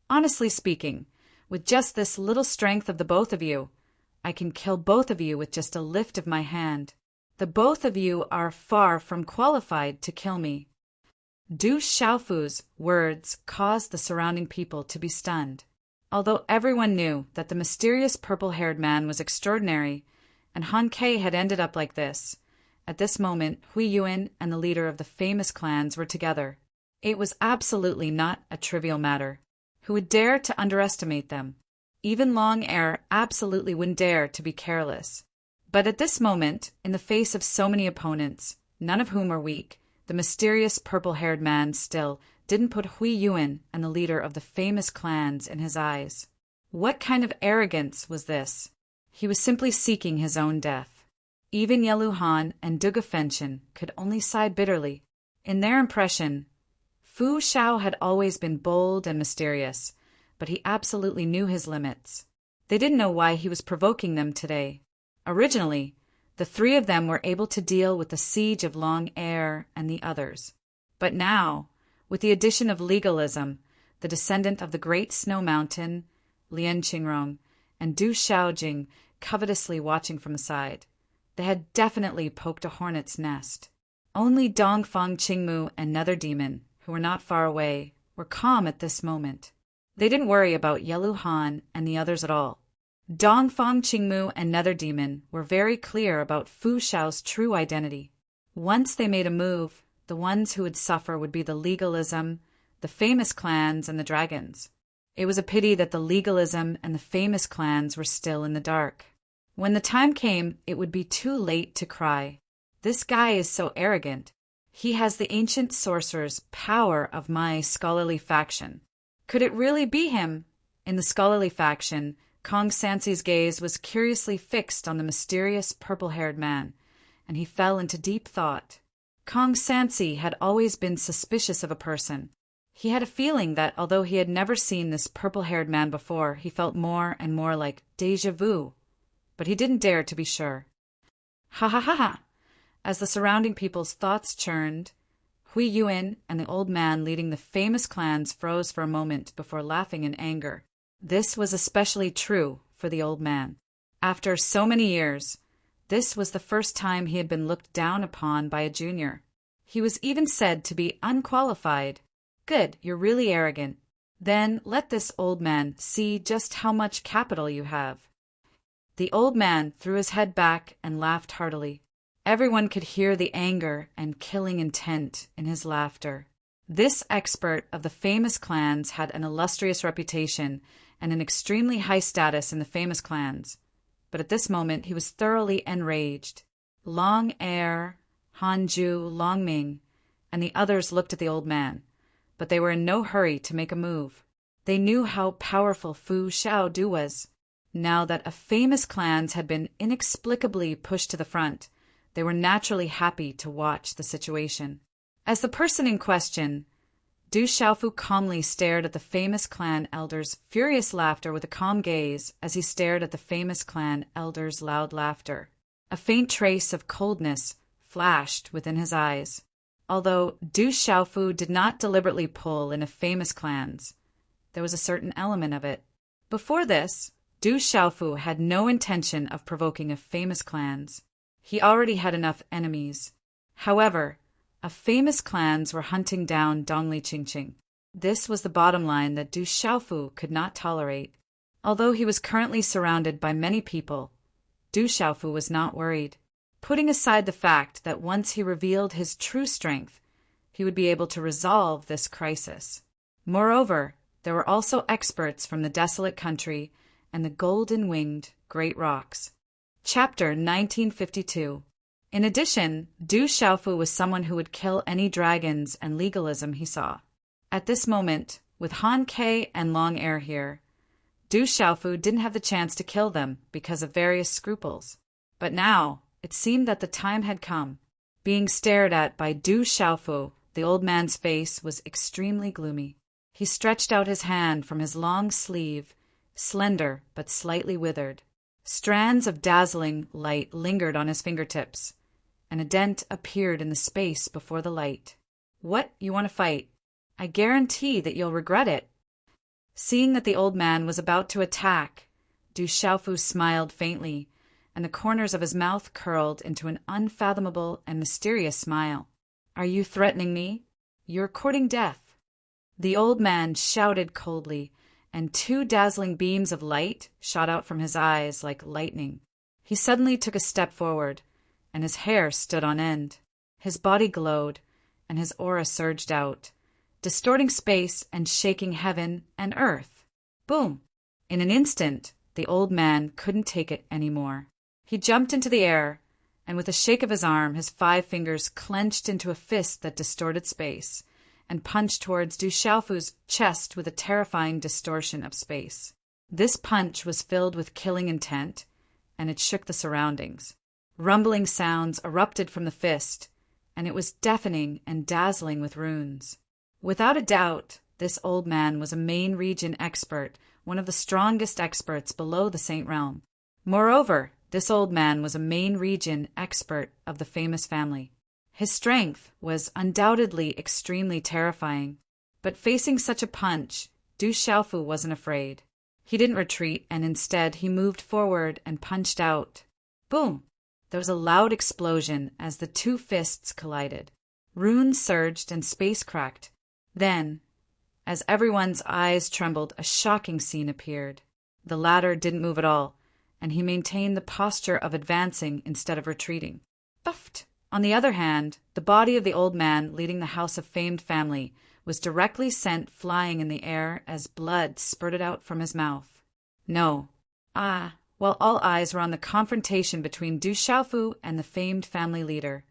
"Honestly speaking, with just this little strength of the both of you, I can kill both of you with just a lift of my hand. The both of you are far from qualified to kill me." Du Xiaofu's words caused the surrounding people to be stunned. Although everyone knew that the mysterious purple-haired man was extraordinary, and Han Ke had ended up like this, at this moment Hui Yuan and the leader of the famous clans were together. It was absolutely not a trivial matter. Who would dare to underestimate them? Even Long Air absolutely wouldn't dare to be careless. But at this moment, in the face of so many opponents, none of whom were weak, the mysterious purple-haired man still didn't put Hui Yuan and the leader of the famous clans in his eyes. What kind of arrogance was this? He was simply seeking his own death. Even Yelu Han and Duge Fenshin could only sigh bitterly. In their impression, Fu Xiao had always been bold and mysterious, but he absolutely knew his limits. They didn't know why he was provoking them today. Originally, the three of them were able to deal with the siege of Long Air and the others. But now, with the addition of legalism, the descendant of the great snow mountain, Lien Qingrong, and Du Xiaojing covetously watching from aside, they had definitely poked a hornet's nest. Only Dongfang Qingmu and Nether Demon, who were not far away, were calm at this moment. They didn't worry about Yelu Han and the others at all. Dongfang Qingmu and Nether Demon were very clear about Fu Xiao's true identity. Once they made a move, the ones who would suffer would be the legalism, the famous clans, and the dragons. It was a pity that the legalism and the famous clans were still in the dark. When the time came, it would be too late to cry. "This guy is so arrogant. He has the ancient sorcerer's power of my scholarly faction. Could it really be him? In the scholarly faction, Kong Sansi's gaze was curiously fixed on the mysterious purple-haired man, and he fell into deep thought. Kong Sansi had always been suspicious of a person. He had a feeling that although he had never seen this purple-haired man before, he felt more and more like déjà vu. But he didn't dare to be sure. Ha ha ha ha! As the surrounding people's thoughts churned, Hui Yuan and the old man leading the famous clans froze for a moment before laughing in anger. This was especially true for the old man. After so many years, this was the first time he had been looked down upon by a junior. He was even said to be unqualified. Good, you're really arrogant. Then let this old man see just how much capital you have. The old man threw his head back and laughed heartily. Everyone could hear the anger and killing intent in his laughter. This expert of the famous clans had an illustrious reputation and an extremely high status in the famous clans. But at this moment he was thoroughly enraged. Long Air, Hanju, Longming, and the others looked at the old man, but they were in no hurry to make a move. They knew how powerful Fu Xiaodu was. Now that a famous clans had been inexplicably pushed to the front, they were naturally happy to watch the situation. As the person in question, Du Xiaofu calmly stared at the famous clan elder's furious laughter with a calm gaze as he stared at the famous clan elder's loud laughter. A faint trace of coldness flashed within his eyes. Although Du Xiaofu did not deliberately pull in a famous clans, there was a certain element of it. Before this, Du Xiaofu had no intention of provoking a famous clans. He already had enough enemies. However, a famous clans were hunting down Dongli Qingqing. This was the bottom line that Du Xiaofu could not tolerate. Although he was currently surrounded by many people, Du Xiaofu was not worried. Putting aside the fact that once he revealed his true strength, he would be able to resolve this crisis. Moreover, there were also experts from the desolate country and the golden-winged great rocks. Chapter 1952. In addition, Du Xiaofu was someone who would kill any dragons and legalism he saw. At this moment, with Han Ke and Long Air here, Du Xiaofu didn't have the chance to kill them because of various scruples. But now, it seemed that the time had come. Being stared at by Du Xiaofu, the old man's face was extremely gloomy. He stretched out his hand from his long sleeve, slender but slightly withered. Strands of dazzling light lingered on his fingertips, and a dent appeared in the space before the light. What, you want to fight? I guarantee that you'll regret it. Seeing that the old man was about to attack, Du Xiaofu smiled faintly, and the corners of his mouth curled into an unfathomable and mysterious smile. Are you threatening me? You're courting death. The old man shouted coldly, and two dazzling beams of light shot out from his eyes like lightning. He suddenly took a step forward, and his hair stood on end. His body glowed, and his aura surged out, distorting space and shaking heaven and earth. Boom! In an instant, the old man couldn't take it anymore. He jumped into the air, and with a shake of his arm, his 5 fingers clenched into a fist that distorted space, and punched towards Du Xiaofu's chest with a terrifying distortion of space. This punch was filled with killing intent, and it shook the surroundings. Rumbling sounds erupted from the fist, and it was deafening and dazzling with runes. Without a doubt, this old man was a main region expert, one of the strongest experts below the Saint Realm. Moreover, this old man was a main region expert of the famous family. His strength was undoubtedly extremely terrifying, but facing such a punch, Du Xiaofu wasn't afraid. He didn't retreat, and instead he moved forward and punched out. Boom! There was a loud explosion as the 2 fists collided. Runes surged and space cracked. Then, as everyone's eyes trembled, a shocking scene appeared. The latter didn't move at all, and he maintained the posture of advancing instead of retreating. Buffed! On the other hand, the body of the old man leading the House of Famed family was directly sent flying in the air as blood spurted out from his mouth. No. While all eyes were on the confrontation between Du Xiaofu and the famed family leader,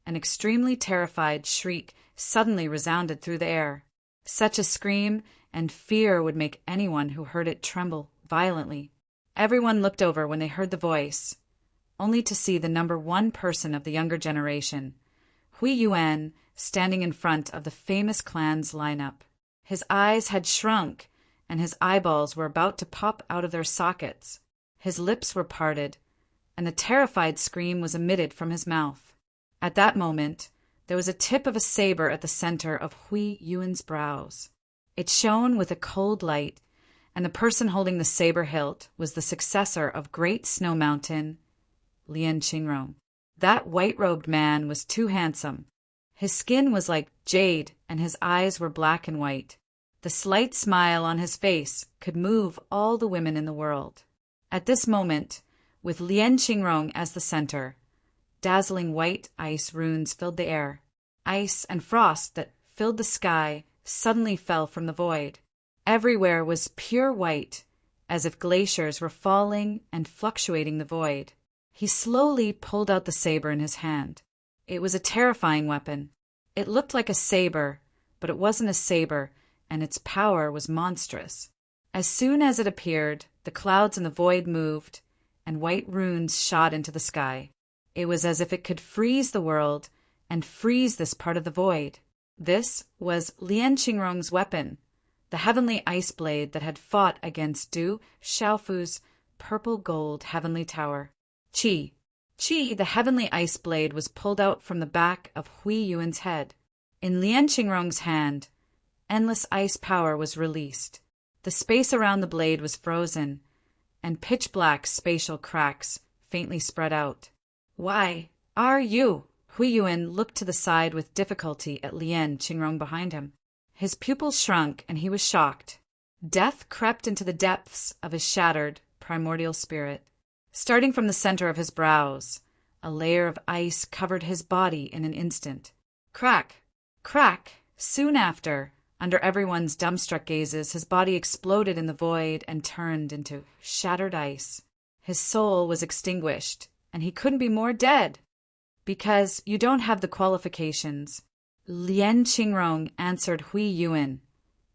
an extremely terrified shriek suddenly resounded through the air. Such a scream and fear would make anyone who heard it tremble violently. Everyone looked over when they heard the voice, only to see the number one person of the younger generation, Hui Yuan, standing in front of the famous clan's lineup. His eyes had shrunk, and his eyeballs were about to pop out of their sockets. His lips were parted, and a terrified scream was emitted from his mouth. At that moment, there was a tip of a saber at the center of Hui Yuan's brows. It shone with a cold light, and the person holding the saber hilt was the successor of Great Snow Mountain, Lian Qingrong. That white-robed man was too handsome. His skin was like jade, and his eyes were black and white. The slight smile on his face could move all the women in the world. At this moment, with Lian Qingrong as the center, dazzling white ice runes filled the air. Ice and frost that filled the sky suddenly fell from the void. Everywhere was pure white, as if glaciers were falling and fluctuating the void. He slowly pulled out the saber in his hand. It was a terrifying weapon. It looked like a saber, but it wasn't a saber, and its power was monstrous. As soon as it appeared, the clouds in the void moved, and white runes shot into the sky. It was as if it could freeze the world and freeze this part of the void. This was Lian Qingrong's weapon, the heavenly ice blade that had fought against Du Xiaofu's purple-gold heavenly tower. Qi, the heavenly ice blade, was pulled out from the back of Hui Yuan's head. In Lian Qingrong's hand, endless ice power was released. The space around the blade was frozen, and pitch-black spatial cracks faintly spread out. "Why are you?" Hui Yuan looked to the side with difficulty at Lian Qingrong behind him. His pupils shrunk, and he was shocked. Death crept into the depths of his shattered, primordial spirit. Starting from the center of his brows, a layer of ice covered his body in an instant. Crack! Crack! Soon after, under everyone's dumbstruck gazes, his body exploded in the void and turned into shattered ice. His soul was extinguished, and he couldn't be more dead. "Because you don't have the qualifications," Lian Qingrong answered Hui Yuan,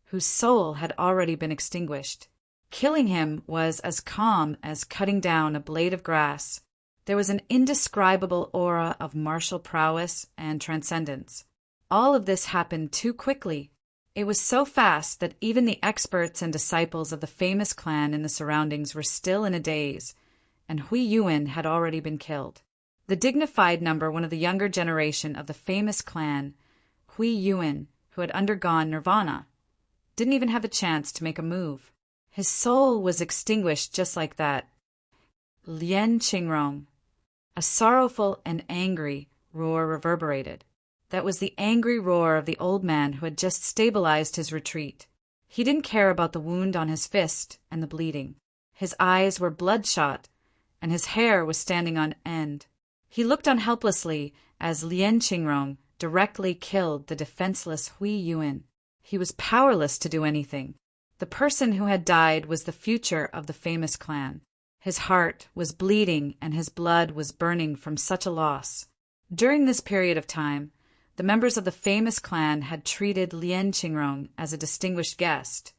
whose soul had already been extinguished. Killing him was as calm as cutting down a blade of grass. There was an indescribable aura of martial prowess and transcendence. All of this happened too quickly. It was so fast that even the experts and disciples of the famous clan in the surroundings were still in a daze, and Hui Yuan had already been killed. The dignified number one of the younger generation of the famous clan, Hui Yuan, who had undergone nirvana, didn't even have a chance to make a move. His soul was extinguished just like that. Lian Qingrong. A sorrowful and angry roar reverberated. That was the angry roar of the old man who had just stabilized his retreat. He didn't care about the wound on his fist and the bleeding. His eyes were bloodshot, and his hair was standing on end. He looked on helplessly as Lian Qingrong directly killed the defenseless Hui Yuan. He was powerless to do anything. The person who had died was the future of the famous clan. His heart was bleeding and his blood was burning from such a loss. During this period of time, the members of the famous clan had treated Lian Qingrong as a distinguished guest.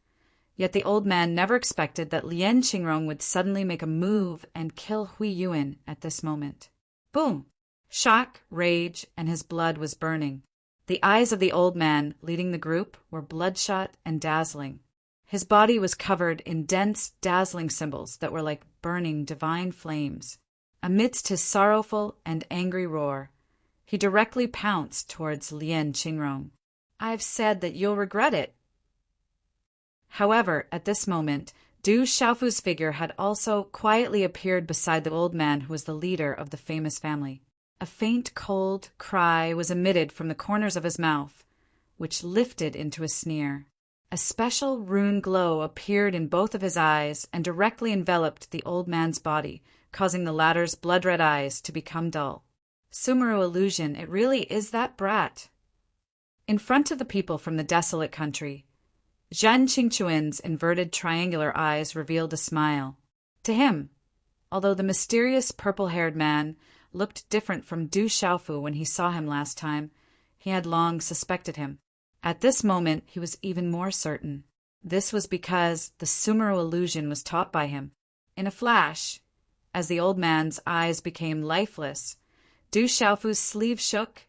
Yet the old man never expected that Lian Qingrong would suddenly make a move and kill Hui Yuan at this moment. Boom! Shock, rage, and his blood was burning. The eyes of the old man leading the group were bloodshot and dazzling. His body was covered in dense, dazzling symbols that were like burning divine flames. Amidst his sorrowful and angry roar, he directly pounced towards Lian Qingrong. "I've said that you'll regret it." However, at this moment, Du Xiaofu's figure had also quietly appeared beside the old man who was the leader of the famous family. A faint, cold cry was emitted from the corners of his mouth, which lifted into a sneer. A special rune glow appeared in both of his eyes and directly enveloped the old man's body, causing the latter's blood-red eyes to become dull. Sumeru illusion, it really is that brat. In front of the people from the desolate country, Zhan Qingchuan's inverted triangular eyes revealed a smile. To him, although the mysterious purple-haired man looked different from Du Xiaofu when he saw him last time, he had long suspected him. At this moment he was even more certain. This was because the Sumeru illusion was taught by him. In a flash, as the old man's eyes became lifeless, Du Xiaofu's sleeve shook,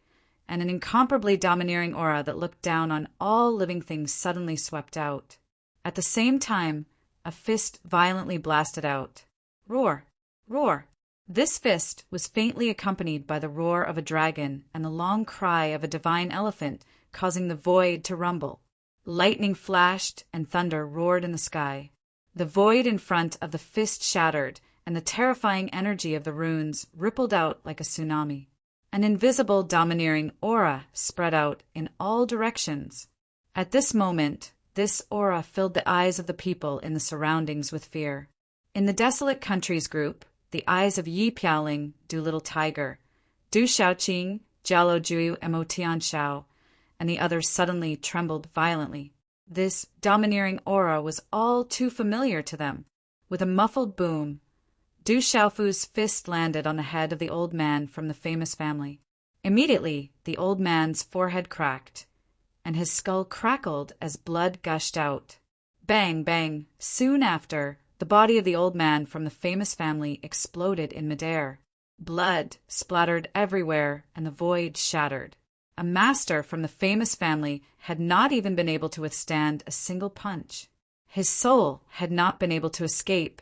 and an incomparably domineering aura that looked down on all living things suddenly swept out. At the same time, a fist violently blasted out. Roar! Roar! This fist was faintly accompanied by the roar of a dragon and the long cry of a divine elephant, causing the void to rumble. Lightning flashed and thunder roared in the sky. The void in front of the fist shattered, and the terrifying energy of the runes rippled out like a tsunami. An invisible, domineering aura spread out in all directions. At this moment, this aura filled the eyes of the people in the surroundings with fear. In the Desolate Countries group, the eyes of Yi Piaoling, Du Little Tiger, Du Xiaoqing, Jialo Juyu, and Mo Tianxiao, and the others suddenly trembled violently. This domineering aura was all too familiar to them. With a muffled boom, Du Xiaofu's fist landed on the head of the old man from the famous family. Immediately, the old man's forehead cracked, and his skull crackled as blood gushed out. Bang, bang! Soon after, the body of the old man from the famous family exploded in midair. Blood splattered everywhere, and the void shattered. A master from the famous family had not even been able to withstand a single punch. His soul had not been able to escape,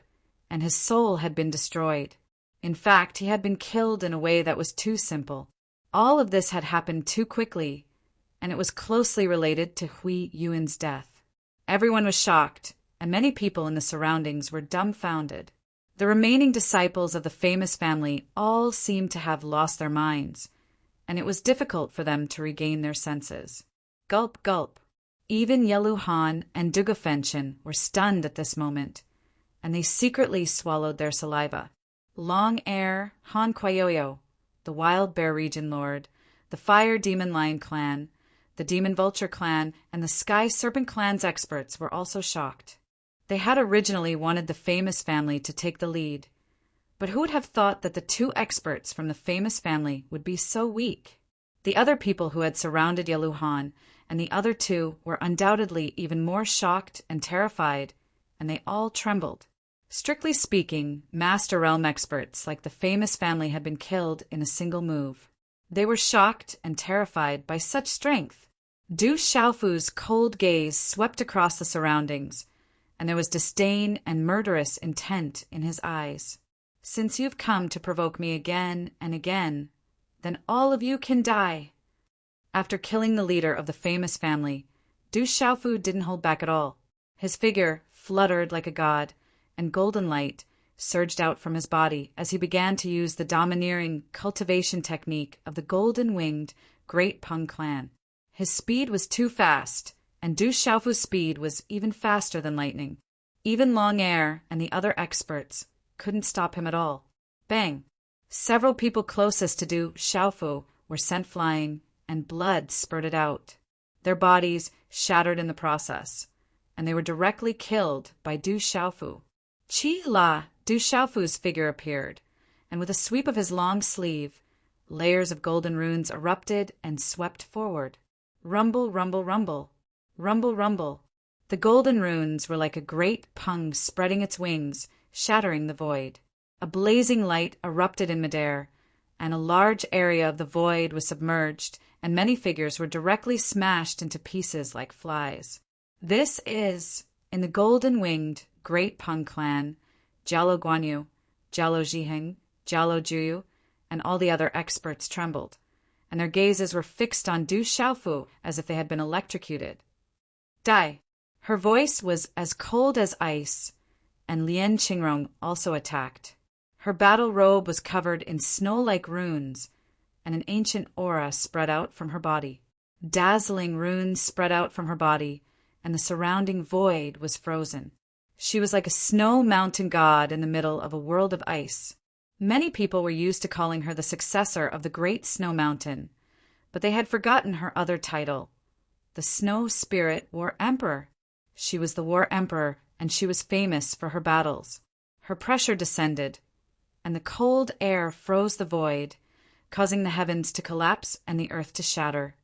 and his soul had been destroyed. In fact, he had been killed in a way that was too simple. All of this had happened too quickly, and it was closely related to Hui Yuan's death. Everyone was shocked, and many people in the surroundings were dumbfounded. The remaining disciples of the famous family all seemed to have lost their minds, and it was difficult for them to regain their senses. Gulp, gulp. Even Yelu Han and Duga Fenshin were stunned at this moment, and they secretly swallowed their saliva. Long Air, Han Kuayoyo, the Wild Bear Region Lord, the Fire Demon Lion Clan, the Demon Vulture Clan, and the Sky Serpent Clan's experts were also shocked. They had originally wanted the famous family to take the lead, but who would have thought that the two experts from the famous family would be so weak? The other people who had surrounded Yelu Han and the other two were undoubtedly even more shocked and terrified, and they all trembled. Strictly speaking, Master Realm experts like the famous family had been killed in a single move. They were shocked and terrified by such strength. Du Xiaofu's cold gaze swept across the surroundings, and there was disdain and murderous intent in his eyes. Since you've come to provoke me again and again, then all of you can die. After killing the leader of the famous family, Du Xiaofu didn't hold back at all. His figure fluttered like a god, and golden light surged out from his body as he began to use the domineering cultivation technique of the golden-winged Great Peng clan. His speed was too fast, and Du Xiaofu's speed was even faster than lightning. Even Long Air and the other experts couldn't stop him at all. Bang! Several people closest to Du Xiaofu were sent flying, and blood spurted out. Their bodies shattered in the process, and they were directly killed by Du Xiaofu. Chi La, Du Xiaofu's figure appeared, and with a sweep of his long sleeve, layers of golden runes erupted and swept forward. Rumble, rumble, rumble. Rumble, rumble. The golden runes were like a great pung spreading its wings, shattering the void. A blazing light erupted in midair, and a large area of the void was submerged, and many figures were directly smashed into pieces like flies. This is, in the golden-winged Great Peng clan, Jialo Guanyu, Jialo Zhiheng, Jialo Juyu, and all the other experts trembled, and their gazes were fixed on Du Xiaofu as if they had been electrocuted. Die! Her voice was as cold as ice, and Lien Qingrong also attacked. Her battle robe was covered in snow-like runes, and an ancient aura spread out from her body. Dazzling runes spread out from her body, and the surrounding void was frozen. She was like a snow mountain god in the middle of a world of ice. Many people were used to calling her the successor of the Great Snow Mountain, but they had forgotten her other title, the Snow Spirit War Emperor. She was the War Emperor, and she was famous for her battles. Her pressure descended, and the cold air froze the void, causing the heavens to collapse and the earth to shatter.